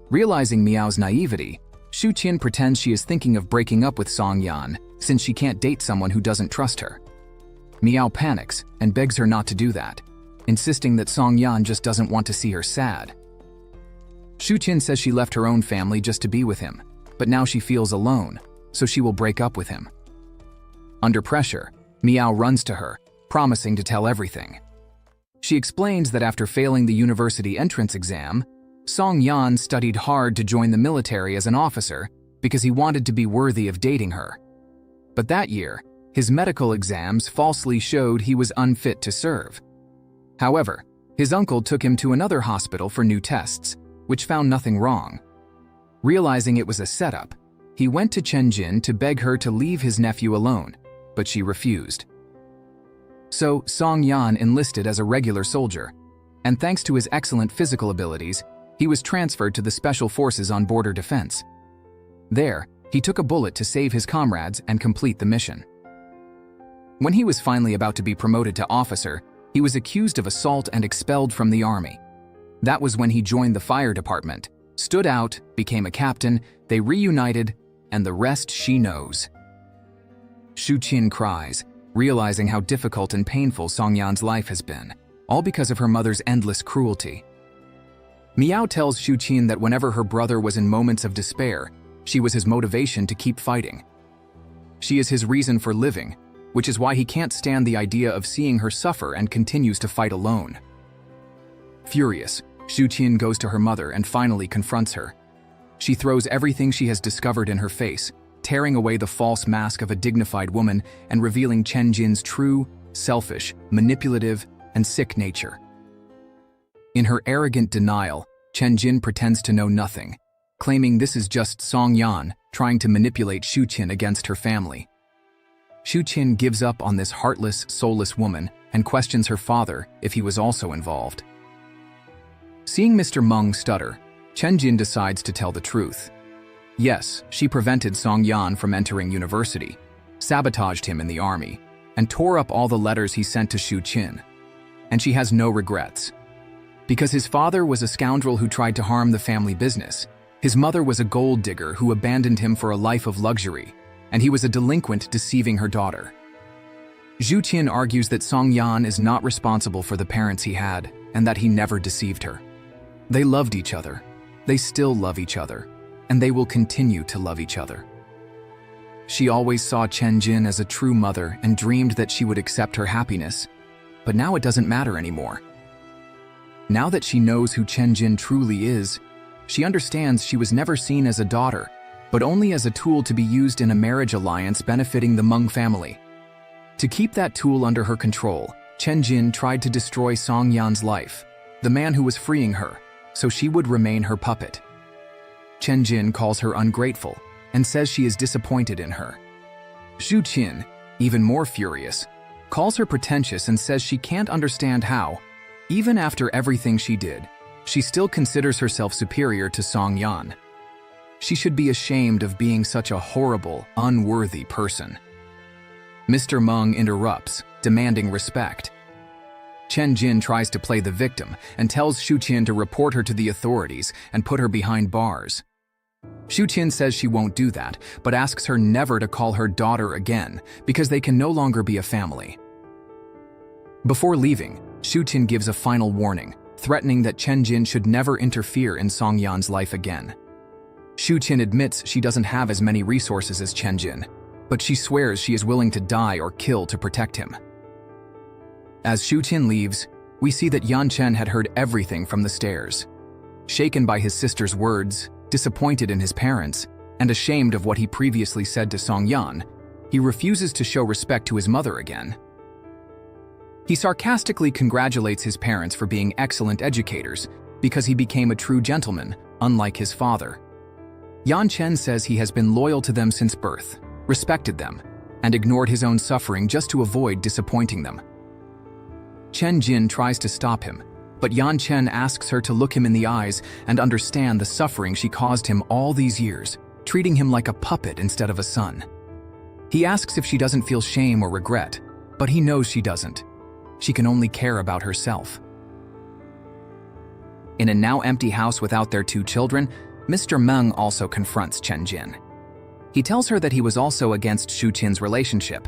Realizing Miao's naivety, Xu Qin pretends she is thinking of breaking up with Song Yan since she can't date someone who doesn't trust her. Miao panics and begs her not to do that, insisting that Song Yan just doesn't want to see her sad. Xu Qin says she left her own family just to be with him, but now she feels alone, so she will break up with him. Under pressure, Miao runs to her, promising to tell everything. She explains that after failing the university entrance exam, Song Yan studied hard to join the military as an officer because he wanted to be worthy of dating her. But that year, his medical exams falsely showed he was unfit to serve. However, his uncle took him to another hospital for new tests, which found nothing wrong. Realizing it was a setup, he went to Chen Jin to beg her to leave his nephew alone, but she refused. So Song Yan enlisted as a regular soldier, and thanks to his excellent physical abilities, he was transferred to the Special Forces on Border Defense. There, he took a bullet to save his comrades and complete the mission. When he was finally about to be promoted to officer, he was accused of assault and expelled from the army. That was when he joined the fire department, stood out, became a captain, they reunited, and the rest she knows. Xu Qin cries, realizing how difficult and painful Song Yan's life has been, all because of her mother's endless cruelty. Miao tells Xu Qin that whenever her brother was in moments of despair, she was his motivation to keep fighting. She is his reason for living, which is why he can't stand the idea of seeing her suffer and continues to fight alone. Furious, Xu Qin goes to her mother and finally confronts her. She throws everything she has discovered in her face, tearing away the false mask of a dignified woman and revealing Chen Jin's true, selfish, manipulative, and sick nature. In her arrogant denial, Chen Jin pretends to know nothing, claiming this is just Song Yan trying to manipulate Xu Qin against her family. Xu Qin gives up on this heartless, soulless woman and questions her father if he was also involved. Seeing Mr. Meng stutter, Chen Jin decides to tell the truth. Yes, she prevented Song Yan from entering university, sabotaged him in the army, and tore up all the letters he sent to Xu Qin. And she has no regrets. Because his father was a scoundrel who tried to harm the family business, his mother was a gold digger who abandoned him for a life of luxury, and he was a delinquent deceiving her daughter. Xu Qin argues that Song Yan is not responsible for the parents he had, and that he never deceived her. They loved each other, they still love each other, and they will continue to love each other. She always saw Chen Jin as a true mother and dreamed that she would accept her happiness. But now it doesn't matter anymore. Now that she knows who Chen Jin truly is, she understands she was never seen as a daughter, but only as a tool to be used in a marriage alliance benefiting the Meng family. To keep that tool under her control, Chen Jin tried to destroy Song Yan's life, the man who was freeing her, so she would remain her puppet. Chen Jin calls her ungrateful and says she is disappointed in her. Xu Qin, even more furious, calls her pretentious and says she can't understand how, even after everything she did, she still considers herself superior to Song Yan. She should be ashamed of being such a horrible, unworthy person. Mr. Meng interrupts, demanding respect. Chen Jin tries to play the victim and tells Xu Qin to report her to the authorities and put her behind bars. Xu Qin says she won't do that, but asks her never to call her daughter again because they can no longer be a family. Before leaving, Xu Qin gives a final warning, threatening that Chen Jin should never interfere in Song Yan's life again. Xu Qin admits she doesn't have as many resources as Chen Jin, but she swears she is willing to die or kill to protect him. As Xu Qin leaves, we see that Yan Chen had heard everything from the stairs. Shaken by his sister's words, disappointed in his parents, and ashamed of what he previously said to Song Yan, he refuses to show respect to his mother again. He sarcastically congratulates his parents for being excellent educators because he became a true gentleman, unlike his father. Yan Chen says he has been loyal to them since birth, respected them, and ignored his own suffering just to avoid disappointing them. Chen Jin tries to stop him, but Yan Chen asks her to look him in the eyes and understand the suffering she caused him all these years, treating him like a puppet instead of a son. He asks if she doesn't feel shame or regret, but he knows she doesn't. She can only care about herself. In a now empty house without their two children, Mr. Meng also confronts Chen Jin. He tells her that he was also against Xu Qin's relationship,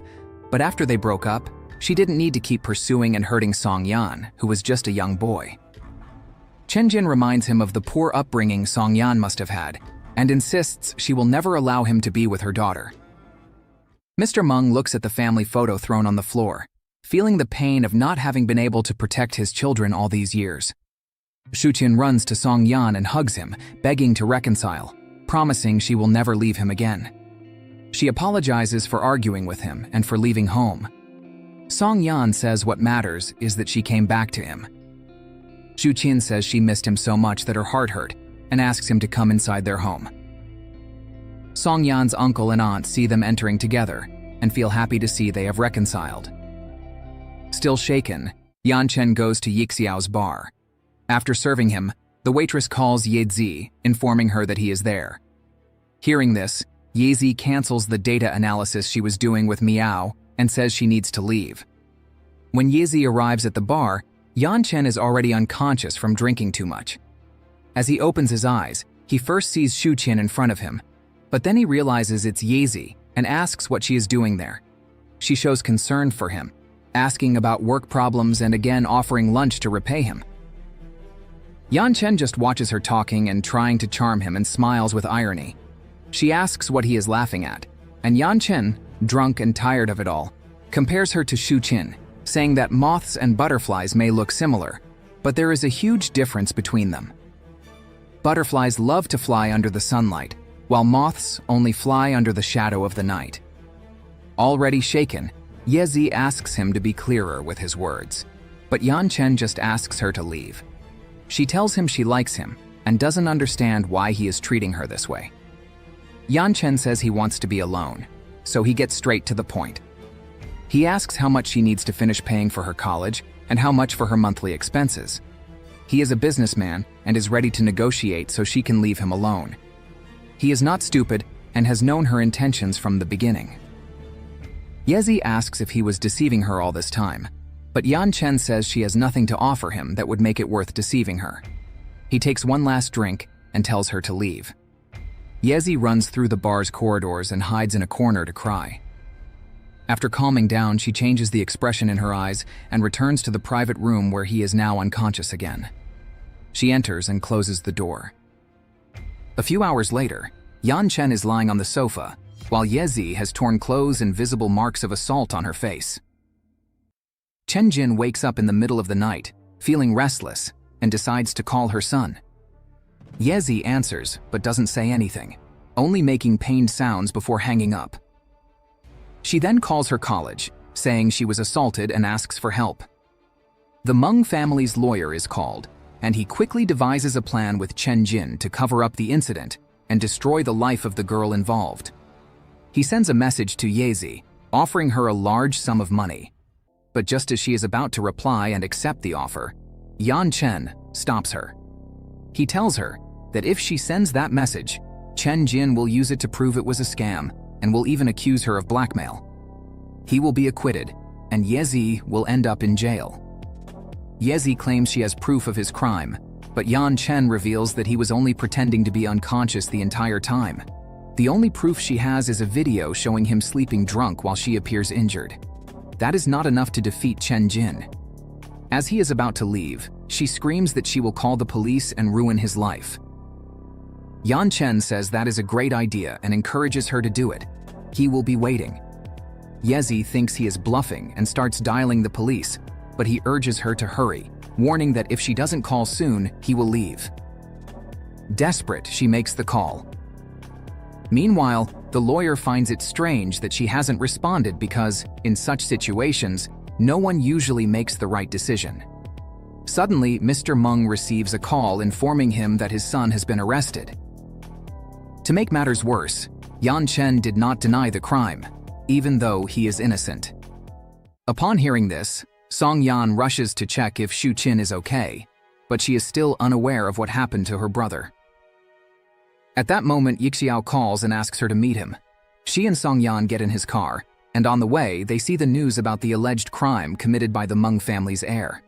but after they broke up, she didn't need to keep pursuing and hurting Song Yan, who was just a young boy. Chen Jin reminds him of the poor upbringing Song Yan must have had, and insists she will never allow him to be with her daughter. Mr. Meng looks at the family photo thrown on the floor, feeling the pain of not having been able to protect his children all these years. Xu Qin runs to Song Yan and hugs him, begging to reconcile, promising she will never leave him again. She apologizes for arguing with him and for leaving home. Song Yan says what matters is that she came back to him. Xu Qin says she missed him so much that her heart hurt and asks him to come inside their home. Song Yan's uncle and aunt see them entering together and feel happy to see they have reconciled. Still shaken, Yan Chen goes to Yixiao's bar. After serving him, the waitress calls Ye, informing her that he is there. Hearing this, Ye cancels the data analysis she was doing with Miao and says she needs to leave. When Ye arrives at the bar, Yan Chen is already unconscious from drinking too much. As he opens his eyes, he first sees Xu Qin in front of him, but then he realizes it's Ye and asks what she is doing there. She shows concern for him, asking about work problems and again offering lunch to repay him. Yan Chen just watches her talking and trying to charm him and smiles with irony. She asks what he is laughing at, and Yan Chen, drunk and tired of it all, compares her to Xu Qin, saying that moths and butterflies may look similar, but there is a huge difference between them. Butterflies love to fly under the sunlight, while moths only fly under the shadow of the night. Already shaken, Ye asks him to be clearer with his words, but Yan Chen just asks her to leave. She tells him she likes him and doesn't understand why he is treating her this way. Yan Chen says he wants to be alone, so he gets straight to the point. He asks how much she needs to finish paying for her college and how much for her monthly expenses. He is a businessman and is ready to negotiate so she can leave him alone. He is not stupid and has known her intentions from the beginning. Ye asks if he was deceiving her all this time, but Yan Chen says she has nothing to offer him that would make it worth deceiving her. He takes one last drink and tells her to leave. Ye runs through the bar's corridors and hides in a corner to cry. After calming down, she changes the expression in her eyes and returns to the private room where he is now unconscious again. She enters and closes the door. A few hours later, Yan Chen is lying on the sofa, while Yezi has torn clothes and visible marks of assault on her face. Chen Jin wakes up in the middle of the night, feeling restless, and decides to call her son. Yezi answers but doesn't say anything, only making pained sounds before hanging up. She then calls her college, saying she was assaulted and asks for help. The Meng family's lawyer is called, and he quickly devises a plan with Chen Jin to cover up the incident and destroy the life of the girl involved. He sends a message to Yezi, offering her a large sum of money. But just as she is about to reply and accept the offer, Yan Chen stops her. He tells her that if she sends that message, Chen Jin will use it to prove it was a scam and will even accuse her of blackmail. He will be acquitted, and Yezi will end up in jail. Yezi claims she has proof of his crime, but Yan Chen reveals that he was only pretending to be unconscious the entire time. The only proof she has is a video showing him sleeping drunk while she appears injured. That is not enough to defeat Chen Jin. As he is about to leave, she screams that she will call the police and ruin his life. Yan Chen says that is a great idea and encourages her to do it. He will be waiting. Yezi thinks he is bluffing and starts dialing the police, but he urges her to hurry, warning that if she doesn't call soon, he will leave. Desperate, she makes the call. Meanwhile, the lawyer finds it strange that she hasn't responded because, in such situations, no one usually makes the right decision. Suddenly, Mr. Meng receives a call informing him that his son has been arrested. To make matters worse, Yan Chen did not deny the crime, even though he is innocent. Upon hearing this, Song Yan rushes to check if Xu Qin is okay, but she is still unaware of what happened to her brother. At that moment, Yixiao calls and asks her to meet him. She and Song Yan get in his car, and on the way, they see the news about the alleged crime committed by the Meng family's heir.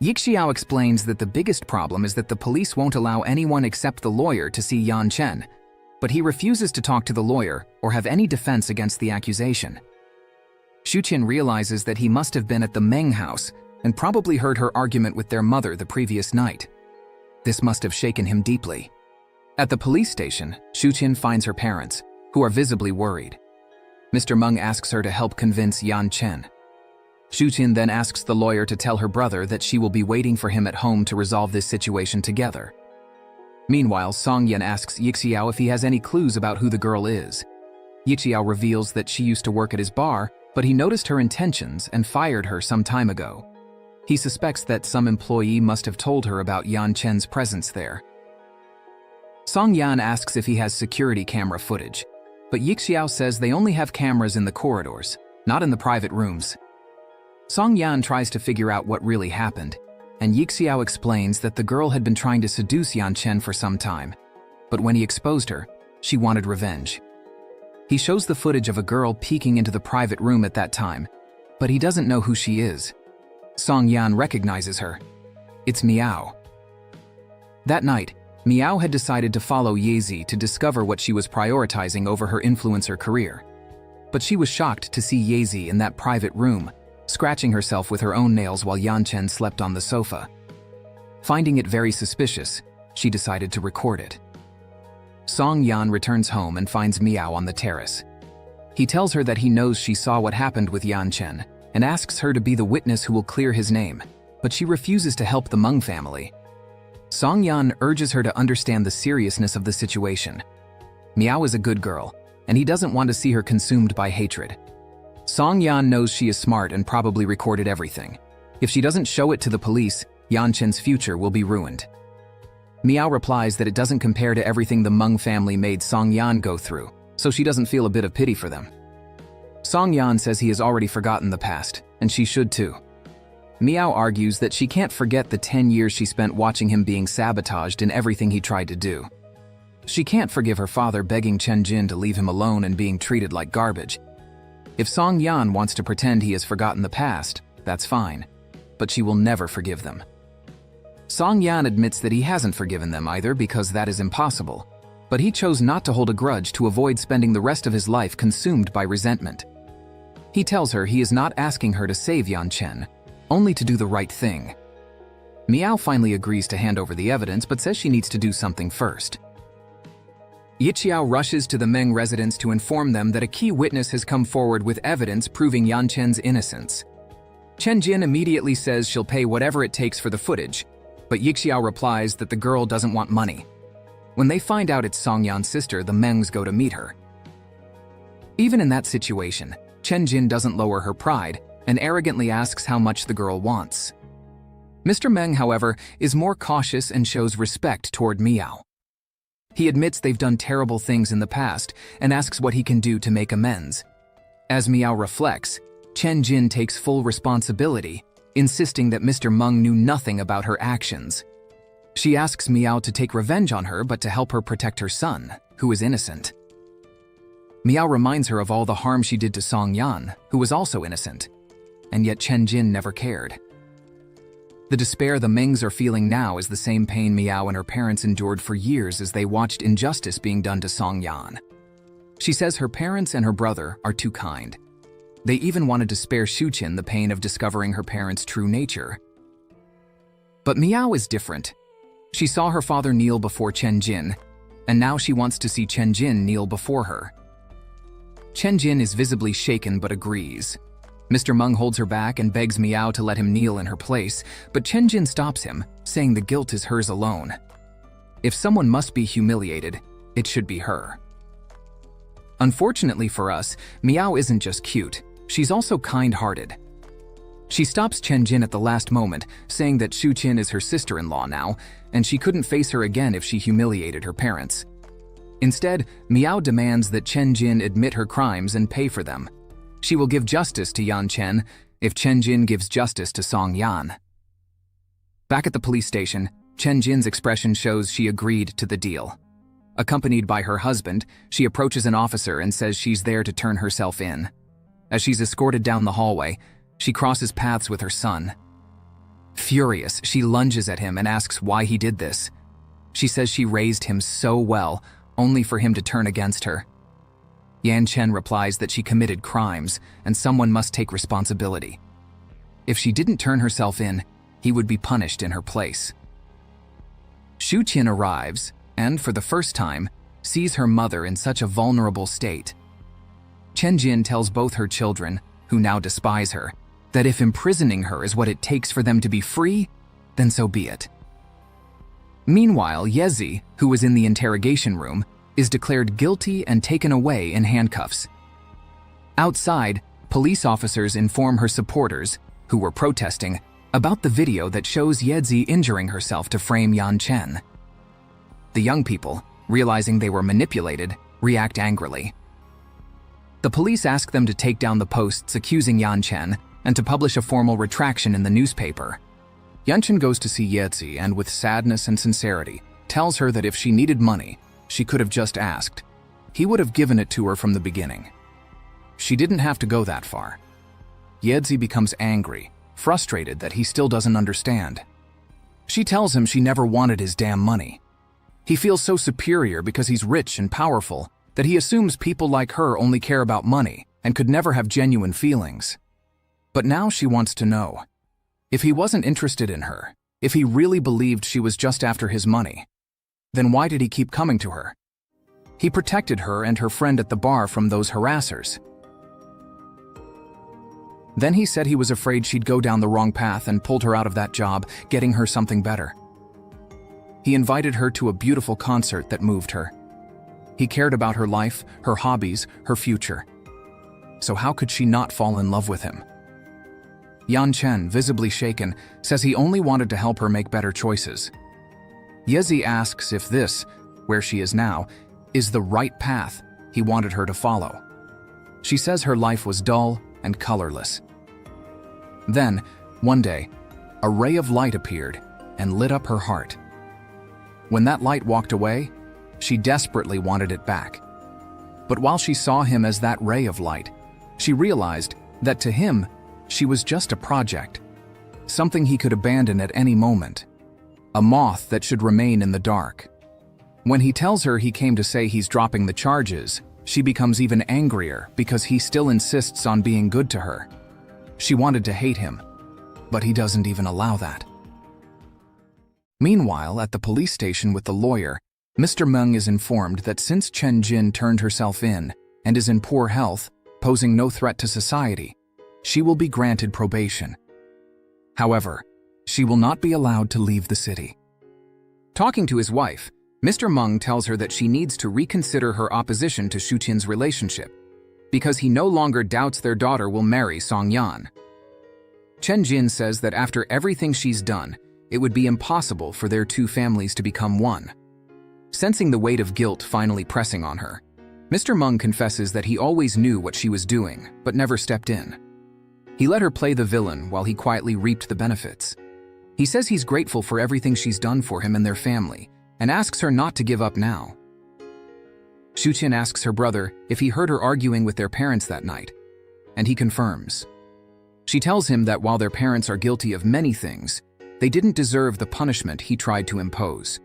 Yixiao explains that the biggest problem is that the police won't allow anyone except the lawyer to see Yan Chen, but he refuses to talk to the lawyer or have any defense against the accusation. Xu Qin realizes that he must have been at the Meng house and probably heard her argument with their mother the previous night. This must have shaken him deeply. At the police station, Xu Qin finds her parents, who are visibly worried. Mr. Meng asks her to help convince Yan Chen. Xu Qin then asks the lawyer to tell her brother that she will be waiting for him at home to resolve this situation together. Meanwhile, Song Yan asks Yixiao if he has any clues about who the girl is. Yixiao reveals that she used to work at his bar, but he noticed her intentions and fired her some time ago. He suspects that some employee must have told her about Yan Chen's presence there. Song Yan asks if he has security camera footage, but Yixiao says they only have cameras in the corridors, not in the private rooms. Song Yan tries to figure out what really happened, and Yixiao explains that the girl had been trying to seduce Yan Chen for some time, but when he exposed her, she wanted revenge. He shows the footage of a girl peeking into the private room at that time, but he doesn't know who she is. Song Yan recognizes her. It's Miao. That night, Miao had decided to follow Yezi to discover what she was prioritizing over her influencer career. But she was shocked to see Yezi in that private room, scratching herself with her own nails while Yan Chen slept on the sofa. Finding it very suspicious, she decided to record it. Song Yan returns home and finds Miao on the terrace. He tells her that he knows she saw what happened with Yan Chen and asks her to be the witness who will clear his name, but she refuses to help the Meng family. Song Yan urges her to understand the seriousness of the situation. Miao is a good girl, and he doesn't want to see her consumed by hatred. Song Yan knows she is smart and probably recorded everything. If she doesn't show it to the police, Yan Chen's future will be ruined. Miao replies that it doesn't compare to everything the Meng family made Song Yan go through, so she doesn't feel a bit of pity for them. Song Yan says he has already forgotten the past, and she should too. Miao argues that she can't forget the 10 years she spent watching him being sabotaged in everything he tried to do. She can't forgive her father begging Chen Jin to leave him alone and being treated like garbage. If Song Yan wants to pretend he has forgotten the past, that's fine, but she will never forgive them. Song Yan admits that he hasn't forgiven them either because that is impossible, but he chose not to hold a grudge to avoid spending the rest of his life consumed by resentment. He tells her he is not asking her to save Yan Chen, only to do the right thing. Miao finally agrees to hand over the evidence but says she needs to do something first. Yiqiao rushes to the Meng residence to inform them that a key witness has come forward with evidence proving Yan Chen's innocence. Chen Jin immediately says she'll pay whatever it takes for the footage, but Yiqiao replies that the girl doesn't want money. When they find out it's Song Yan's sister, the Mengs go to meet her. Even in that situation, Chen Jin doesn't lower her pride and arrogantly asks how much the girl wants. Mr. Meng, however, is more cautious and shows respect toward Miao. He admits they've done terrible things in the past and asks what he can do to make amends. As Miao reflects, Chen Jin takes full responsibility, insisting that Mr. Meng knew nothing about her actions. She asks Miao to take revenge on her but to help her protect her son, who is innocent. Miao reminds her of all the harm she did to Song Yan, who was also innocent, and yet Chen Jin never cared. The despair the Mengs are feeling now is the same pain Miao and her parents endured for years as they watched injustice being done to Song Yan. She says her parents and her brother are too kind. They even wanted to spare Xu Qin the pain of discovering her parents' true nature. But Miao is different. She saw her father kneel before Chen Jin, and now she wants to see Chen Jin kneel before her. Chen Jin is visibly shaken but agrees. Mr. Meng holds her back and begs Miao to let him kneel in her place, but Chen Jin stops him, saying the guilt is hers alone. If someone must be humiliated, it should be her. Unfortunately for us, Miao isn't just cute, she's also kind-hearted. She stops Chen Jin at the last moment, saying that Xu Qin is her sister-in-law now, and she couldn't face her again if she humiliated her parents. Instead, Miao demands that Chen Jin admit her crimes and pay for them. She will give justice to Yan Chen if Chen Jin gives justice to Song Yan. Back at the police station, Chen Jin's expression shows she agreed to the deal. Accompanied by her husband, she approaches an officer and says she's there to turn herself in. As she's escorted down the hallway, she crosses paths with her son. Furious, she lunges at him and asks why he did this. She says she raised him so well, only for him to turn against her. Yan Chen replies that she committed crimes and someone must take responsibility. If she didn't turn herself in, he would be punished in her place. Xu Qin arrives and, for the first time, sees her mother in such a vulnerable state. Chen Jin tells both her children, who now despise her, that if imprisoning her is what it takes for them to be free, then so be it. Meanwhile, Yezi, who was in the interrogation room, is declared guilty and taken away in handcuffs. Outside, police officers inform her supporters, who were protesting, about the video that shows Yezi injuring herself to frame Yan Chen. The young people, realizing they were manipulated, react angrily. The police ask them to take down the posts accusing Yan Chen and to publish a formal retraction in the newspaper. Yan Chen goes to see Yezi and, with sadness and sincerity, tells her that if she needed money, she could have just asked. He would have given it to her from the beginning. She didn't have to go that far. Yezi becomes angry, frustrated that he still doesn't understand. She tells him she never wanted his damn money. He feels so superior because he's rich and powerful that he assumes people like her only care about money and could never have genuine feelings. But now she wants to know. If he wasn't interested in her, if he really believed she was just after his money, then why did he keep coming to her? He protected her and her friend at the bar from those harassers. Then he said he was afraid she'd go down the wrong path and pulled her out of that job, getting her something better. He invited her to a beautiful concert that moved her. He cared about her life, her hobbies, her future. So how could she not fall in love with him? Yan Chen, visibly shaken, says he only wanted to help her make better choices. Yezi asks if this, where she is now, is the right path he wanted her to follow. She says her life was dull and colorless. Then, one day, a ray of light appeared and lit up her heart. When that light walked away, she desperately wanted it back. But while she saw him as that ray of light, she realized that to him, she was just a project, something he could abandon at any moment, a moth that should remain in the dark. When he tells her he came to say he's dropping the charges, she becomes even angrier because he still insists on being good to her. She wanted to hate him, but he doesn't even allow that. Meanwhile, at the police station with the lawyer, Mr. Meng is informed that since Chen Jin turned herself in and is in poor health, posing no threat to society, she will be granted probation. However, she will not be allowed to leave the city. Talking to his wife, Mr. Meng tells her that she needs to reconsider her opposition to Xu Qin's relationship, because he no longer doubts their daughter will marry Song Yan. Chen Jin says that after everything she's done, it would be impossible for their two families to become one. Sensing the weight of guilt finally pressing on her, Mr. Meng confesses that he always knew what she was doing, but never stepped in. He let her play the villain while he quietly reaped the benefits. He says he's grateful for everything she's done for him and their family, and asks her not to give up now. Xu Qin asks her brother if he heard her arguing with their parents that night, and he confirms. She tells him that while their parents are guilty of many things, they didn't deserve the punishment he tried to impose.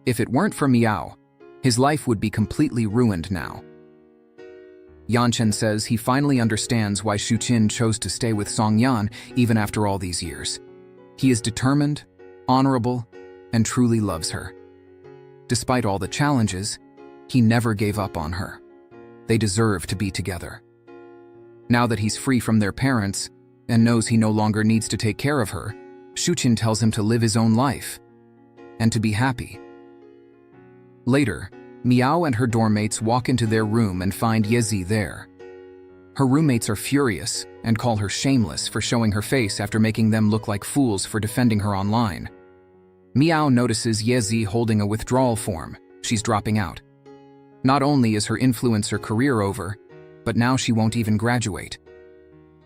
If it weren't for Miao, his life would be completely ruined now. Yanchen says he finally understands why Xu Qin chose to stay with Song Yan even after all these years. He is determined, honorable, and truly loves her. Despite all the challenges, he never gave up on her. They deserve to be together. Now that he's free from their parents and knows he no longer needs to take care of her, Xu Qin tells him to live his own life and to be happy. Later, Miao and her dorm mates walk into their room and find Yezi there. Her roommates are furious and call her shameless for showing her face after making them look like fools for defending her online. Miao notices Yezi holding a withdrawal form. She's dropping out. Not only is her influencer career over, but now she won't even graduate.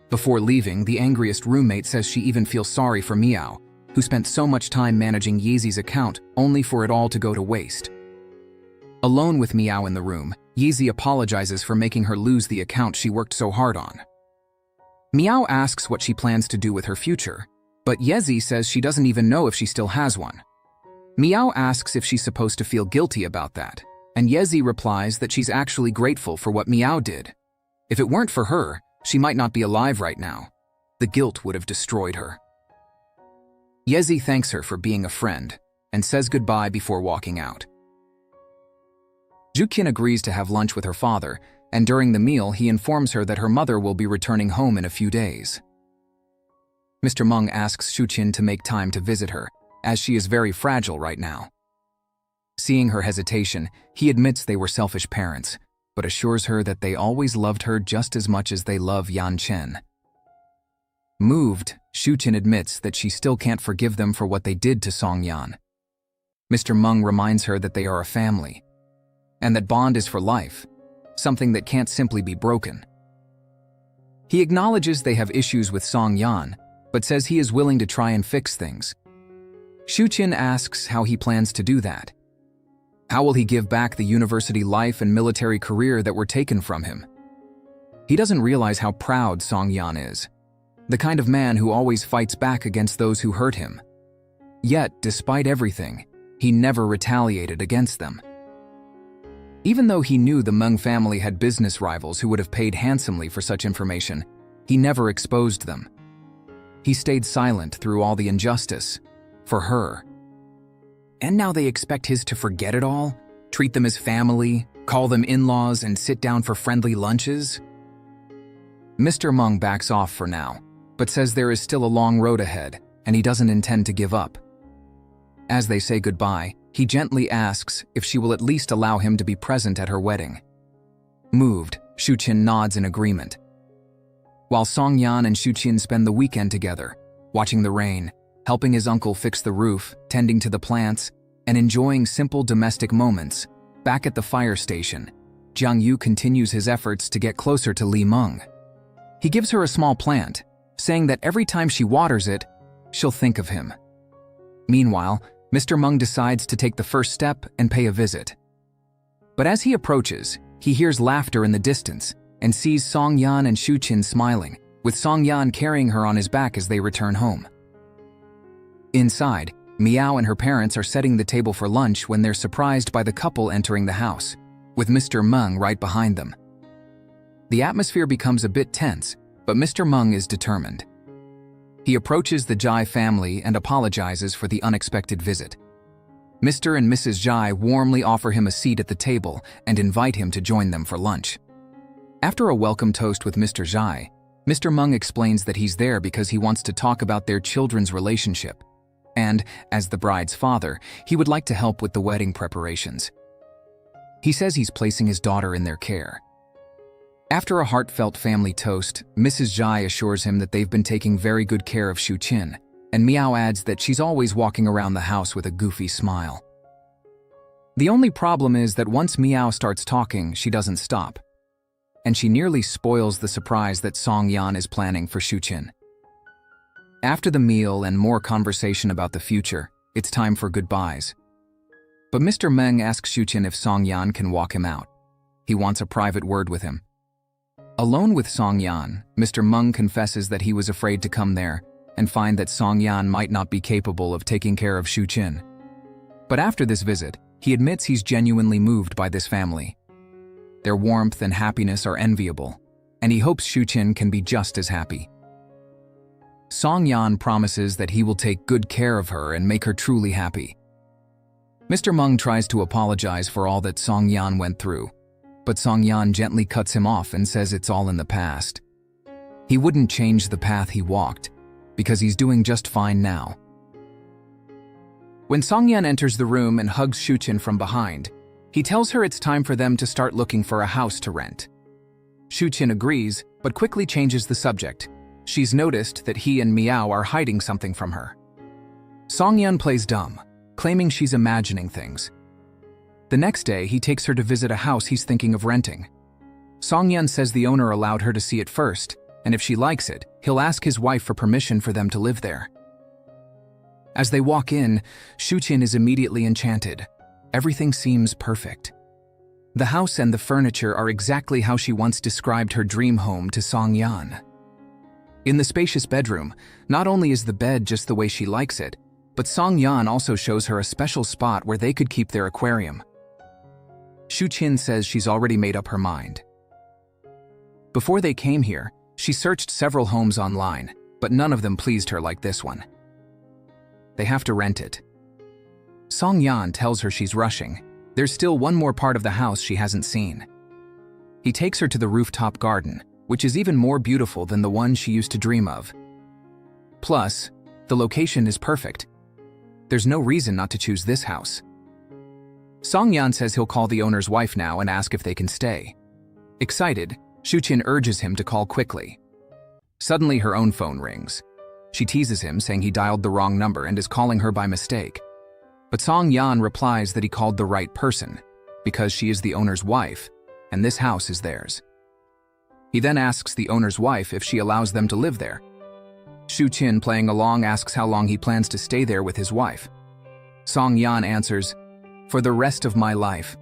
Before leaving, the angriest roommate says she even feels sorry for Miao, who spent so much time managing Yeezy's account only for it all to go to waste. Alone with Miao in the room, Yeezy apologizes for making her lose the account she worked so hard on. Miao asks what she plans to do with her future, but Yeezy says she doesn't even know if she still has one. Miao asks if she's supposed to feel guilty about that, and Yeezy replies that she's actually grateful for what Miao did. If it weren't for her, she might not be alive right now. The guilt would have destroyed her. Yeezy thanks her for being a friend and says goodbye before walking out. Xu Qin agrees to have lunch with her father, and during the meal he informs her that her mother will be returning home in a few days. Mr. Meng asks Xu Qin to make time to visit her, as she is very fragile right now. Seeing her hesitation, he admits they were selfish parents, but assures her that they always loved her just as much as they love Yan Chen. Moved, Xu Qin admits that she still can't forgive them for what they did to Song Yan. Mr. Meng reminds her that they are a family, and that bond is for life, something that can't simply be broken. He acknowledges they have issues with Song Yan, but says he is willing to try and fix things. Xu Qin asks how he plans to do that. How will he give back the university life and military career that were taken from him? He doesn't realize how proud Song Yan is, the kind of man who always fights back against those who hurt him. Yet, despite everything, he never retaliated against them. Even though he knew the Meng family had business rivals who would have paid handsomely for such information, he never exposed them. He stayed silent through all the injustice, for her. And now they expect his to forget it all, treat them as family, call them in-laws, and sit down for friendly lunches? Mr. Meng backs off for now, but says there is still a long road ahead, and he doesn't intend to give up. As they say goodbye, he gently asks if she will at least allow him to be present at her wedding. Moved, Xu Qin nods in agreement. While Song Yan and Xu Qin spend the weekend together, watching the rain, helping his uncle fix the roof, tending to the plants, and enjoying simple domestic moments, back at the fire station, Jiang Yu continues his efforts to get closer to Li Meng. He gives her a small plant, saying that every time she waters it, she'll think of him. Meanwhile, Mr. Meng decides to take the first step and pay a visit. But as he approaches, he hears laughter in the distance and sees Song Yan and Xu Qin smiling, with Song Yan carrying her on his back as they return home. Inside, Miao and her parents are setting the table for lunch when they're surprised by the couple entering the house, with Mr. Meng right behind them. The atmosphere becomes a bit tense, but Mr. Meng is determined. He approaches the Jai family and apologizes for the unexpected visit. Mr. and Mrs. Zhai warmly offer him a seat at the table and invite him to join them for lunch. After a welcome toast with Mr. Zhai, Mr. Meng explains that he's there because he wants to talk about their children's relationship. And, as the bride's father, he would like to help with the wedding preparations. He says he's placing his daughter in their care. After a heartfelt family toast, Mrs. Zhai assures him that they've been taking very good care of Xu Qin, and Miao adds that she's always walking around the house with a goofy smile. The only problem is that once Miao starts talking, she doesn't stop. And she nearly spoils the surprise that Song Yan is planning for Xu Qin. After the meal and more conversation about the future, it's time for goodbyes. But Mr. Meng asks Xu Qin if Song Yan can walk him out. He wants a private word with him. Alone with Song Yan, Mr. Meng confesses that he was afraid to come there and find that Song Yan might not be capable of taking care of Xu Qin. But after this visit, he admits he's genuinely moved by this family. Their warmth and happiness are enviable, and he hopes Xu Qin can be just as happy. Song Yan promises that he will take good care of her and make her truly happy. Mr. Meng tries to apologize for all that Song Yan went through, but Song Yan gently cuts him off and says it's all in the past. He wouldn't change the path he walked, because he's doing just fine now. When Song Yan enters the room and hugs Xu Qin from behind, he tells her it's time for them to start looking for a house to rent. Xu Qin agrees, but quickly changes the subject. She's noticed that he and Miao are hiding something from her. Song Yan plays dumb, claiming she's imagining things. The next day, he takes her to visit a house he's thinking of renting. Song Yan says the owner allowed her to see it first, and if she likes it, he'll ask his wife for permission for them to live there. As they walk in, Xu Qin is immediately enchanted. Everything seems perfect. The house and the furniture are exactly how she once described her dream home to Song Yan. In the spacious bedroom, not only is the bed just the way she likes it, but Song Yan also shows her a special spot where they could keep their aquarium. Xu Qin says she's already made up her mind. Before they came here, she searched several homes online, but none of them pleased her like this one. They have to rent it. Song Yan tells her she's rushing. There's still one more part of the house she hasn't seen. He takes her to the rooftop garden, which is even more beautiful than the one she used to dream of. Plus, the location is perfect. There's no reason not to choose this house. Song Yan says he'll call the owner's wife now and ask if they can stay. Excited, Xu Qin urges him to call quickly. Suddenly her own phone rings. She teases him, saying he dialed the wrong number and is calling her by mistake. But Song Yan replies that he called the right person, because she is the owner's wife, and this house is theirs. He then asks the owner's wife if she allows them to live there. Xu Qin, playing along, asks how long he plans to stay there with his wife. Song Yan answers, "For the rest of my life."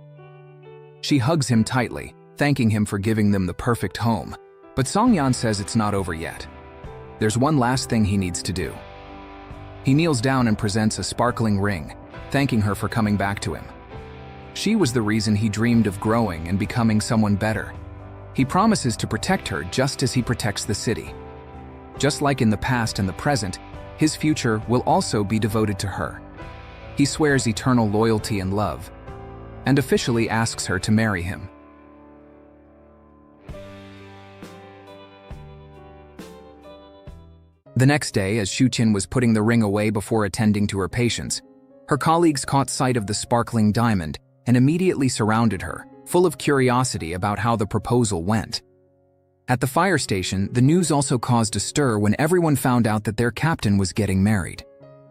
She hugs him tightly, thanking him for giving them the perfect home, but Song Yan says it's not over yet. There's one last thing he needs to do. He kneels down and presents a sparkling ring, thanking her for coming back to him. She was the reason he dreamed of growing and becoming someone better. He promises to protect her just as he protects the city. Just like in the past and the present, his future will also be devoted to her. He swears eternal loyalty and love, and officially asks her to marry him. The next day, as Xu Qin was putting the ring away before attending to her patients, her colleagues caught sight of the sparkling diamond and immediately surrounded her, full of curiosity about how the proposal went. At the fire station, the news also caused a stir when everyone found out that their captain was getting married.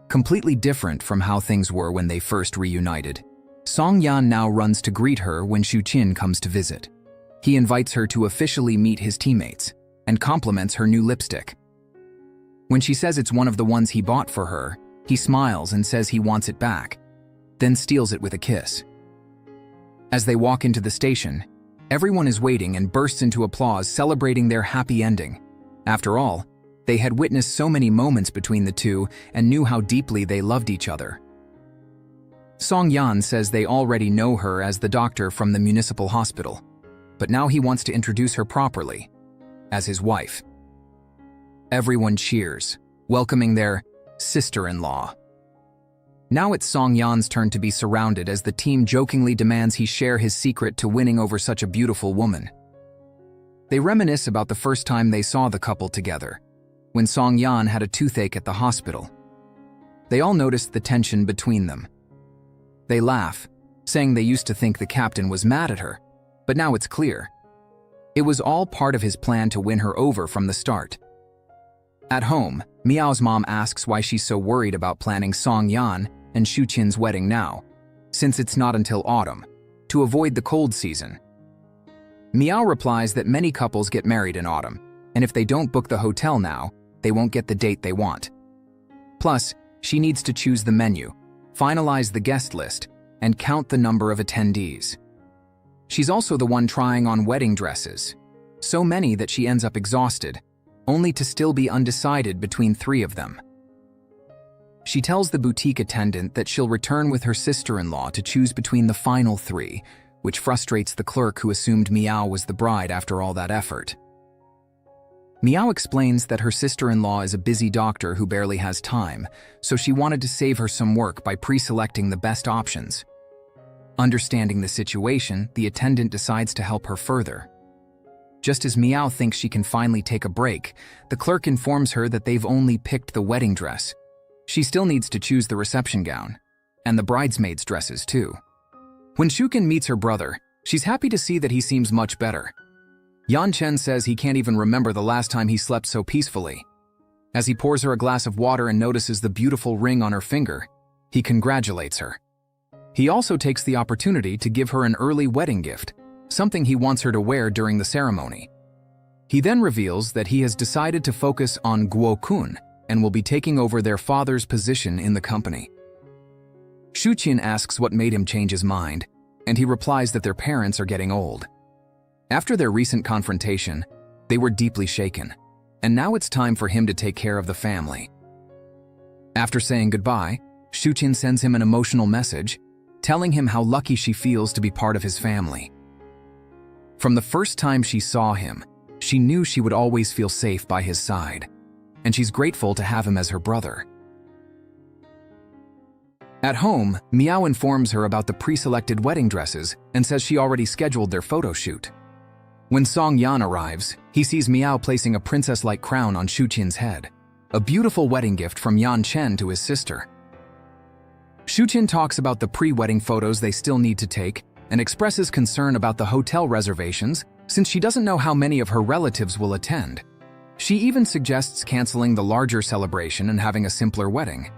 Completely different from how things were when they first reunited. Song Yan now runs to greet her when Xu Qin comes to visit. He invites her to officially meet his teammates and compliments her new lipstick. When she says it's one of the ones he bought for her, he smiles and says he wants it back, then steals it with a kiss. As they walk into the station, everyone is waiting and bursts into applause, celebrating their happy ending. After all, they had witnessed so many moments between the two and knew how deeply they loved each other. Song Yan says they already know her as the doctor from the municipal hospital, but now he wants to introduce her properly, as his wife. Everyone cheers, welcoming their sister-in-law. Now it's Song Yan's turn to be surrounded as the team jokingly demands he share his secret to winning over such a beautiful woman. They reminisce about the first time they saw the couple together, when Song Yan had a toothache at the hospital. They all noticed the tension between them. They laugh, saying they used to think the captain was mad at her, but now it's clear. It was all part of his plan to win her over from the start. At home, Miao's mom asks why she's so worried about planning Song Yan and Xu Qin's wedding now, since it's not until autumn, to avoid the cold season. Miao replies that many couples get married in autumn, and if they don't book the hotel now, they won't get the date they want. Plus, she needs to choose the menu, finalize the guest list, and count the number of attendees. She's also the one trying on wedding dresses, so many that she ends up exhausted, only to still be undecided between 3 of them. She tells the boutique attendant that she'll return with her sister-in-law to choose between the final 3, which frustrates the clerk who assumed Miao was the bride after all that effort. Miao explains that her sister-in-law is a busy doctor who barely has time, so she wanted to save her some work by pre-selecting the best options. Understanding the situation, the attendant decides to help her further. Just as Miao thinks she can finally take a break, the clerk informs her that they've only picked the wedding dress. She still needs to choose the reception gown, and the bridesmaids' dresses too. When Xu Qin meets her brother, she's happy to see that he seems much better. Yan Chen says he can't even remember the last time he slept so peacefully. As he pours her a glass of water and notices the beautiful ring on her finger, he congratulates her. He also takes the opportunity to give her an early wedding gift, something he wants her to wear during the ceremony. He then reveals that he has decided to focus on Guo Kun and will be taking over their father's position in the company. Xu Qin asks what made him change his mind, and he replies that their parents are getting old. After their recent confrontation, they were deeply shaken, and now it's time for him to take care of the family. After saying goodbye, Xu Qin sends him an emotional message, telling him how lucky she feels to be part of his family. From the first time she saw him, she knew she would always feel safe by his side, and she's grateful to have him as her brother. At home, Miao informs her about the pre-selected wedding dresses and says she already scheduled their photo shoot. When Song Yan arrives, he sees Miao placing a princess-like crown on Xu Qin's head, a beautiful wedding gift from Yan Chen to his sister. Xu Qin talks about the pre-wedding photos they still need to take and expresses concern about the hotel reservations since she doesn't know how many of her relatives will attend. She even suggests canceling the larger celebration and having a simpler wedding.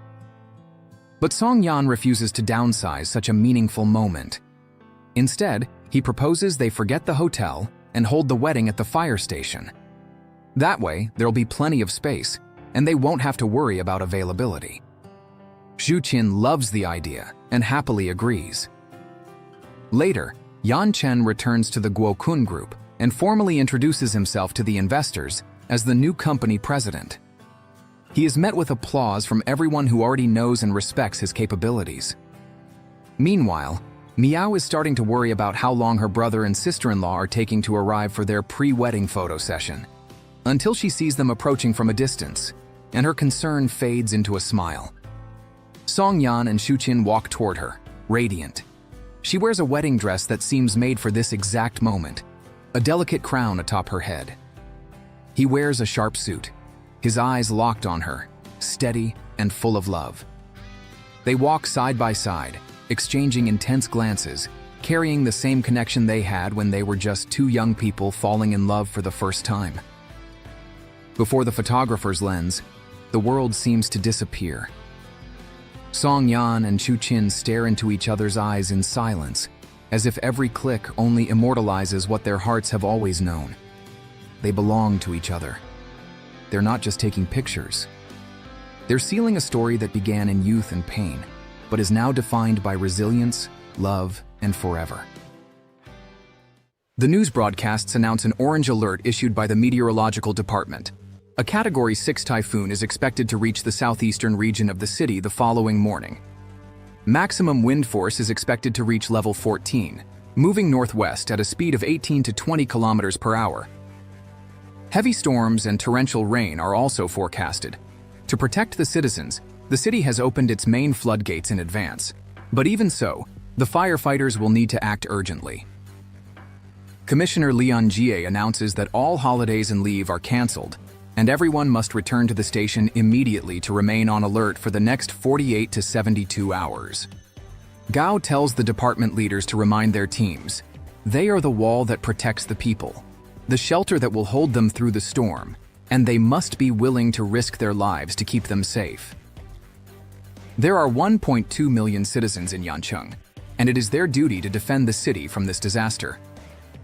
But Song Yan refuses to downsize such a meaningful moment. Instead, he proposes they forget the hotel and hold the wedding at the fire station. That way, there'll be plenty of space, and they won't have to worry about availability. Xu Qin loves the idea and happily agrees. Later, Yan Chen returns to the Guo Kun group and formally introduces himself to the investors as the new company president. He is met with applause from everyone who already knows and respects his capabilities. Meanwhile, Miao is starting to worry about how long her brother and sister-in-law are taking to arrive for their pre-wedding photo session, until she sees them approaching from a distance, and her concern fades into a smile. Song Yan and Xu Qin walk toward her, radiant. She wears a wedding dress that seems made for this exact moment, a delicate crown atop her head. He wears a sharp suit, his eyes locked on her, steady and full of love. They walk side by side, exchanging intense glances, carrying the same connection they had when they were just 2 young people falling in love for the first time. Before the photographer's lens, the world seems to disappear. Song Yan and Xu Qin stare into each other's eyes in silence, as if every click only immortalizes what their hearts have always known. They belong to each other. They're not just taking pictures. They're sealing a story that began in youth and pain, but is now defined by resilience, love, and forever. The news broadcasts announce an orange alert issued by the Meteorological Department. A Category 6 typhoon is expected to reach the southeastern region of the city the following morning. Maximum wind force is expected to reach level 14, moving northwest at a speed of 18 to 20 kilometers per hour. Heavy storms and torrential rain are also forecasted. To protect the citizens, The city has opened its main floodgates in advance, but even so, the firefighters will need to act urgently. Commissioner Lian Jie announces that all holidays and leave are cancelled, and everyone must return to the station immediately to remain on alert for the next 48 to 72 hours. Gao tells the department leaders to remind their teams, they are the wall that protects the people, the shelter that will hold them through the storm, and they must be willing to risk their lives to keep them safe. There are 1.2 million citizens in Yancheng, and it is their duty to defend the city from this disaster.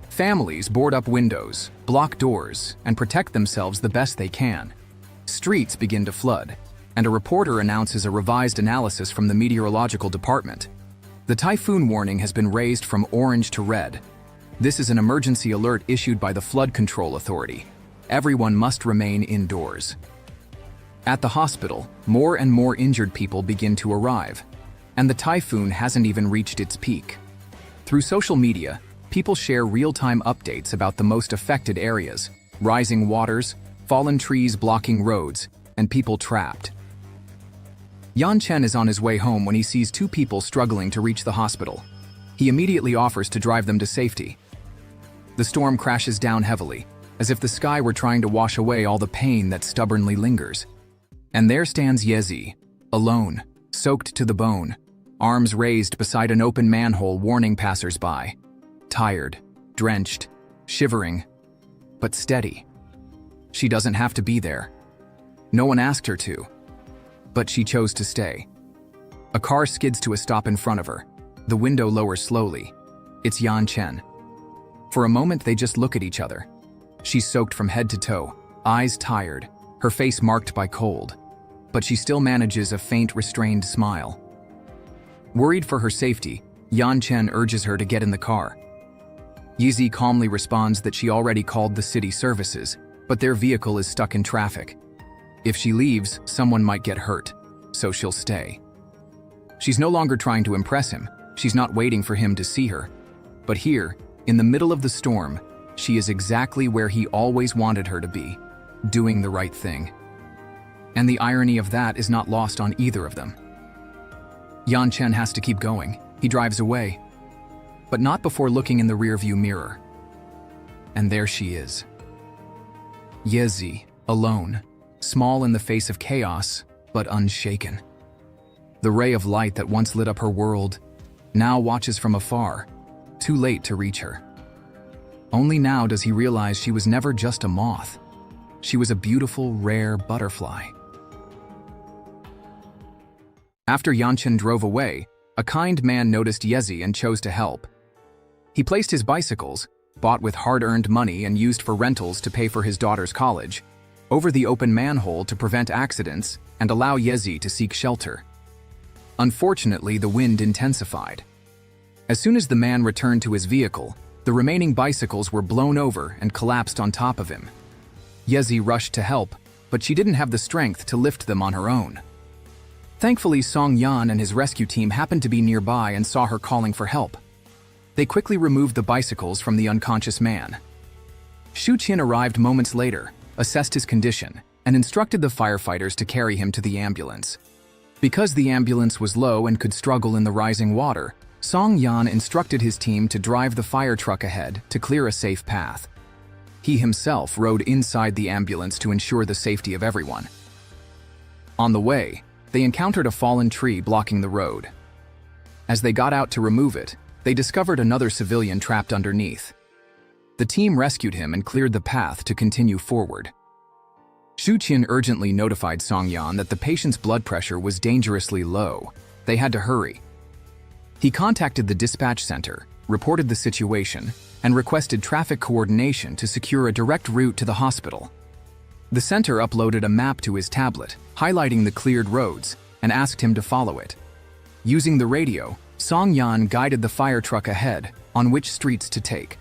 Families board up windows, block doors, and protect themselves the best they can. Streets begin to flood, and a reporter announces a revised analysis from the meteorological department. The typhoon warning has been raised from orange to red. This is an emergency alert issued by the Flood Control Authority. Everyone must remain indoors. At the hospital, more and more injured people begin to arrive, and the typhoon hasn't even reached its peak. Through social media, people share real-time updates about the most affected areas, rising waters, fallen trees blocking roads, and people trapped. Yan Chen is on his way home when he sees two people struggling to reach the hospital. He immediately offers to drive them to safety. The storm crashes down heavily, as if the sky were trying to wash away all the pain that stubbornly lingers. And there stands Yezi, alone, soaked to the bone, arms raised beside an open manhole warning passers-by. Tired, drenched, shivering, but steady. She doesn't have to be there. No one asked her to, but she chose to stay. A car skids to a stop in front of her. The window lowers slowly. It's Yan Chen. For a moment, they just look at each other. She's soaked from head to toe, eyes tired, her face marked by cold, but she still manages a faint, restrained smile. Worried for her safety, Yan Chen urges her to get in the car. Yizi calmly responds that she already called the city services, but their vehicle is stuck in traffic. If she leaves, someone might get hurt, so she'll stay. She's no longer trying to impress him. She's not waiting for him to see her. But here, in the middle of the storm, she is exactly where he always wanted her to be, doing the right thing. And the irony of that is not lost on either of them. Yan Chen has to keep going. He drives away, but not before looking in the rearview mirror. And there she is. Yezi, alone, small in the face of chaos, but unshaken. The ray of light that once lit up her world now watches from afar, too late to reach her. Only now does he realize she was never just a moth. She was a beautiful, rare butterfly. After Yanchen drove away, a kind man noticed Yezi and chose to help. He placed his bicycles, bought with hard-earned money and used for rentals to pay for his daughter's college, over the open manhole to prevent accidents and allow Yezi to seek shelter. Unfortunately, the wind intensified. As soon as the man returned to his vehicle, the remaining bicycles were blown over and collapsed on top of him. Yezi rushed to help, but she didn't have the strength to lift them on her own. Thankfully, Song Yan and his rescue team happened to be nearby and saw her calling for help. They quickly removed the bicycles from the unconscious man. Xu Qin arrived moments later, assessed his condition, and instructed the firefighters to carry him to the ambulance. Because the ambulance was low and could struggle in the rising water, Song Yan instructed his team to drive the fire truck ahead to clear a safe path. He himself rode inside the ambulance to ensure the safety of everyone. On the way, they encountered a fallen tree blocking the road. As they got out to remove it, they discovered another civilian trapped underneath. The team rescued him and cleared the path to continue forward. Xu Qin urgently notified Song Yan that the patient's blood pressure was dangerously low. They had to hurry. He contacted the dispatch center, reported the situation, and requested traffic coordination to secure a direct route to the hospital. The center uploaded a map to his tablet, highlighting the cleared roads, and asked him to follow it. Using the radio, Song Yan guided the fire truck ahead on which streets to take.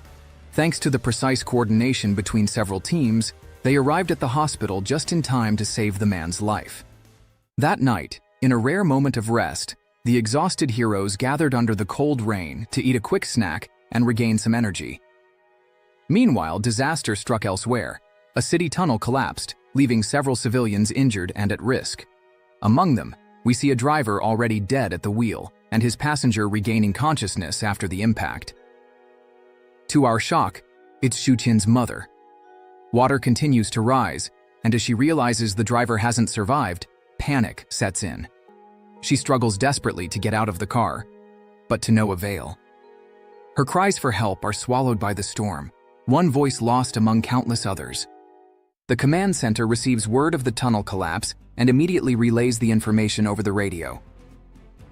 Thanks to the precise coordination between several teams, they arrived at the hospital just in time to save the man's life. That night, in a rare moment of rest, the exhausted heroes gathered under the cold rain to eat a quick snack and regain some energy. Meanwhile, disaster struck elsewhere. A city tunnel collapsed, leaving several civilians injured and at risk. Among them, we see a driver already dead at the wheel and his passenger regaining consciousness after the impact. To our shock, it's Xu Qin's mother. Water continues to rise, and as she realizes the driver hasn't survived, panic sets in. She struggles desperately to get out of the car, but to no avail. Her cries for help are swallowed by the storm, one voice lost among countless others. The command center receives word of the tunnel collapse and immediately relays the information over the radio.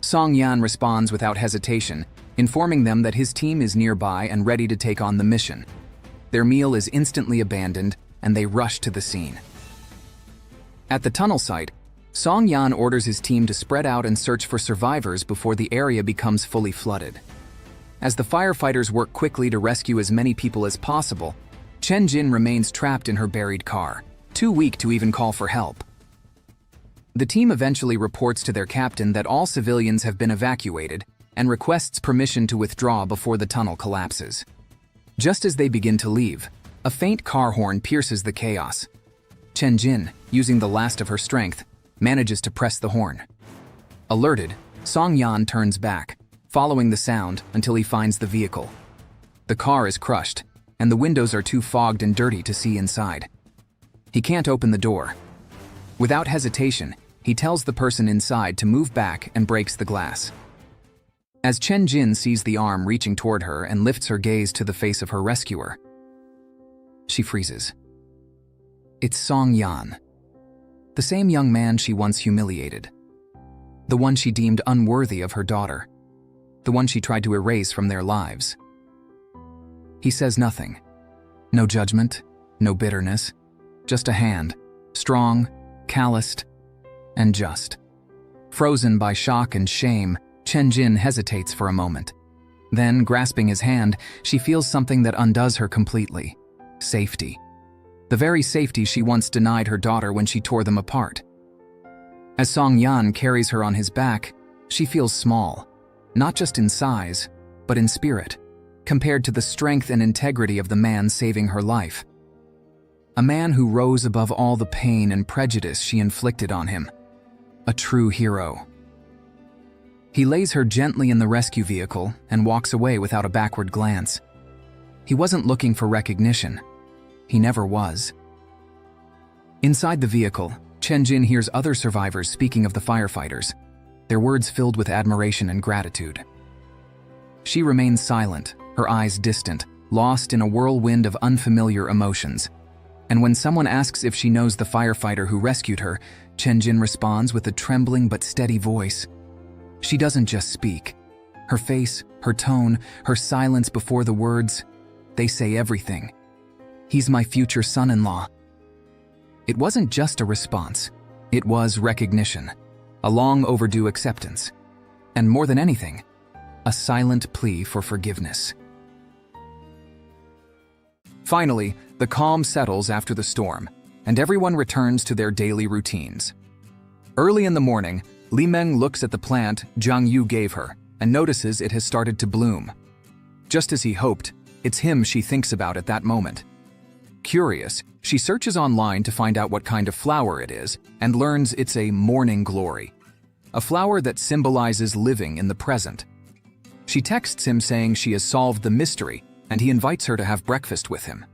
Song Yan responds without hesitation, informing them that his team is nearby and ready to take on the mission. Their meal is instantly abandoned, and they rush to the scene. At the tunnel site, Song Yan orders his team to spread out and search for survivors before the area becomes fully flooded. As the firefighters work quickly to rescue as many people as possible, Chen Jin remains trapped in her buried car, too weak to even call for help. The team eventually reports to their captain that all civilians have been evacuated and requests permission to withdraw before the tunnel collapses. Just as they begin to leave, a faint car horn pierces the chaos. Chen Jin, using the last of her strength, manages to press the horn. Alerted, Song Yan turns back, following the sound until he finds the vehicle. The car is crushed, and the windows are too fogged and dirty to see inside. He can't open the door. Without hesitation, he tells the person inside to move back and breaks the glass. As Chen Jin sees the arm reaching toward her and lifts her gaze to the face of her rescuer, she freezes. It's Song Yan, the same young man she once humiliated, the one she deemed unworthy of her daughter, the one she tried to erase from their lives. He says nothing. No judgment, no bitterness, just a hand, strong, calloused, and just. Frozen by shock and shame, Chen Jin hesitates for a moment. Then, grasping his hand, she feels something that undoes her completely. Safety. The very safety she once denied her daughter when she tore them apart. As Song Yan carries her on his back, she feels small, not just in size, but in spirit, compared to the strength and integrity of the man saving her life. A man who rose above all the pain and prejudice she inflicted on him. A true hero. He lays her gently in the rescue vehicle and walks away without a backward glance. He wasn't looking for recognition. He never was. Inside the vehicle, Chen Jin hears other survivors speaking of the firefighters, their words filled with admiration and gratitude. She remains silent, her eyes distant, lost in a whirlwind of unfamiliar emotions. And when someone asks if she knows the firefighter who rescued her, Chen Jin responds with a trembling but steady voice. She doesn't just speak. Her face, her tone, her silence before the words, they say everything. He's my future son-in-law. It wasn't just a response. It was recognition, a long overdue acceptance, and more than anything, a silent plea for forgiveness. Finally, the calm settles after the storm, and everyone returns to their daily routines. Early in the morning, Li Meng looks at the plant Zhang Yu gave her and notices it has started to bloom. Just as he hoped, it's him she thinks about at that moment. Curious, she searches online to find out what kind of flower it is and learns it's a morning glory, a flower that symbolizes living in the present. She texts him saying she has solved the mystery, and he invites her to have breakfast with him.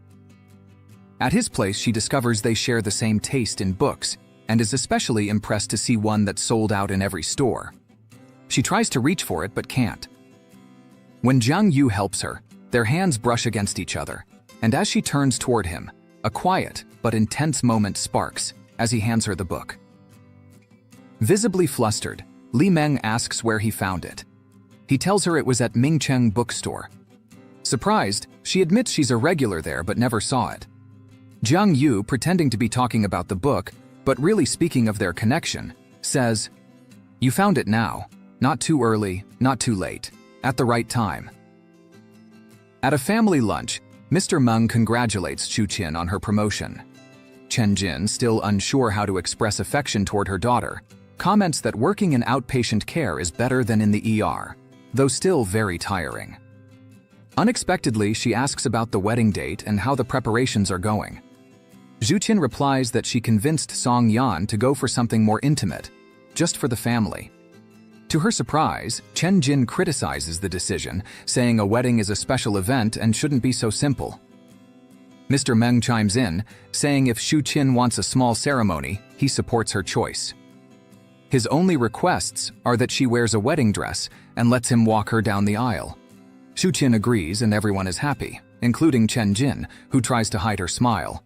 At his place, she discovers they share the same taste in books and is especially impressed to see one that's sold out in every store. She tries to reach for it but can't. When Zhang Yu helps her, their hands brush against each other, and as she turns toward him, a quiet but intense moment sparks as he hands her the book. Visibly flustered, Li Meng asks where he found it. He tells her it was at Mingcheng bookstore. Surprised, she admits she's a regular there but never saw it. Zhang Yu, pretending to be talking about the book, but really speaking of their connection, says, "You found it now. Not too early, not too late. At the right time." At a family lunch, Mr. Meng congratulates Xu Qin on her promotion. Chen Jin, still unsure how to express affection toward her daughter, comments that working in outpatient care is better than in the ER, though still very tiring. Unexpectedly, she asks about the wedding date and how the preparations are going. Xu Qin replies that she convinced Song Yan to go for something more intimate, just for the family. To her surprise, Chen Jin criticizes the decision, saying a wedding is a special event and shouldn't be so simple. Mr. Meng chimes in, saying if Xu Qin wants a small ceremony, he supports her choice. His only requests are that she wears a wedding dress and lets him walk her down the aisle. Xu Qin agrees and everyone is happy, including Chen Jin, who tries to hide her smile.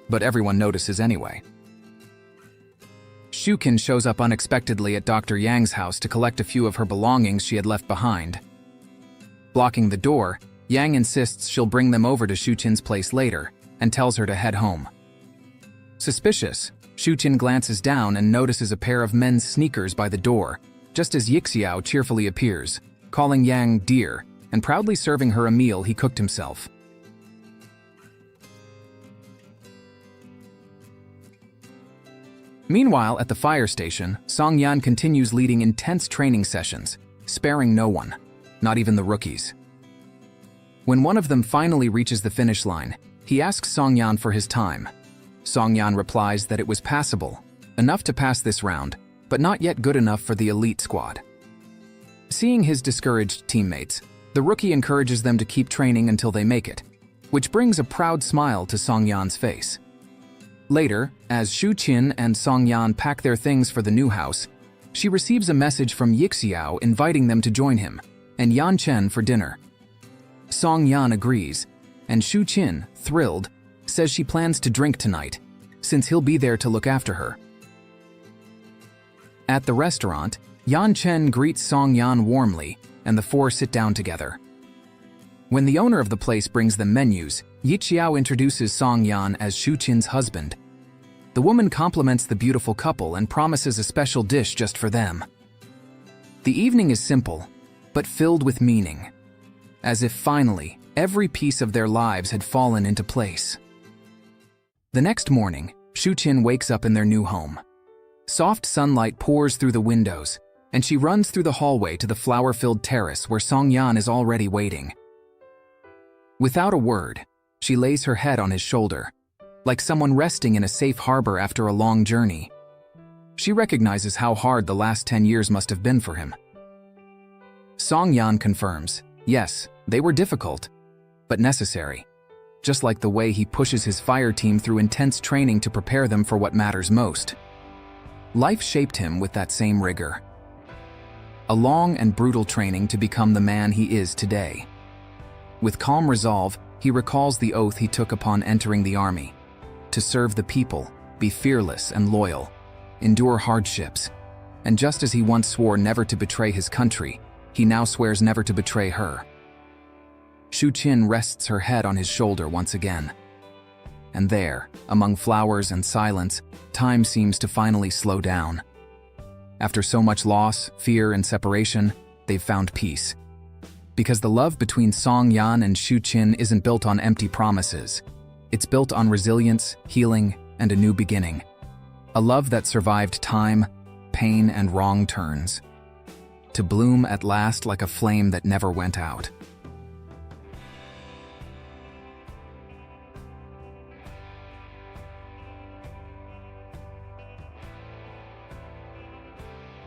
But everyone notices anyway. Xu Qin shows up unexpectedly at Dr. Yang's house to collect a few of her belongings she had left behind. Blocking the door, Yang insists she'll bring them over to Xu Qin's place later and tells her to head home. Suspicious, Xu Qin glances down and notices a pair of men's sneakers by the door, just as Yixiao cheerfully appears, calling Yang dear and proudly serving her a meal he cooked himself. Meanwhile, at the fire station, Song Yan continues leading intense training sessions, sparing no one, not even the rookies. When one of them finally reaches the finish line, he asks Song Yan for his time. Song Yan replies that it was passable, enough to pass this round, but not yet good enough for the elite squad. Seeing his discouraged teammates, the rookie encourages them to keep training until they make it, which brings a proud smile to Song Yan's face. Later, as Xu Qin and Song Yan pack their things for the new house, she receives a message from Yixiao inviting them to join him and Yan Chen for dinner. Song Yan agrees, and Xu Qin, thrilled, says she plans to drink tonight, since he'll be there to look after her. At the restaurant, Yan Chen greets Song Yan warmly, and the four sit down together. When the owner of the place brings them menus, Yixiao introduces Song Yan as Xu Qin's husband. The woman compliments the beautiful couple and promises a special dish just for them. The evening is simple, but filled with meaning, as if finally every piece of their lives had fallen into place. The next morning, Xu Qin wakes up in their new home. Soft sunlight pours through the windows, and she runs through the hallway to the flower-filled terrace where Song Yan is already waiting. Without a word, she lays her head on his shoulder, like someone resting in a safe harbor after a long journey. She recognizes how hard the last 10 years must have been for him. Song Yan confirms, yes, they were difficult, but necessary, just like the way he pushes his fire team through intense training to prepare them for what matters most. Life shaped him with that same rigor. A long and brutal training to become the man he is today. With calm resolve, he recalls the oath he took upon entering the army: to serve the people, be fearless and loyal, endure hardships, and just as he once swore never to betray his country, he now swears never to betray her. Xu Qin rests her head on his shoulder once again. And there, among flowers and silence, time seems to finally slow down. After so much loss, fear, and separation, they've found peace. Because the love between Song Yan and Xu Qin isn't built on empty promises. It's built on resilience, healing, and a new beginning. A love that survived time, pain, and wrong turns. To bloom at last like a flame that never went out.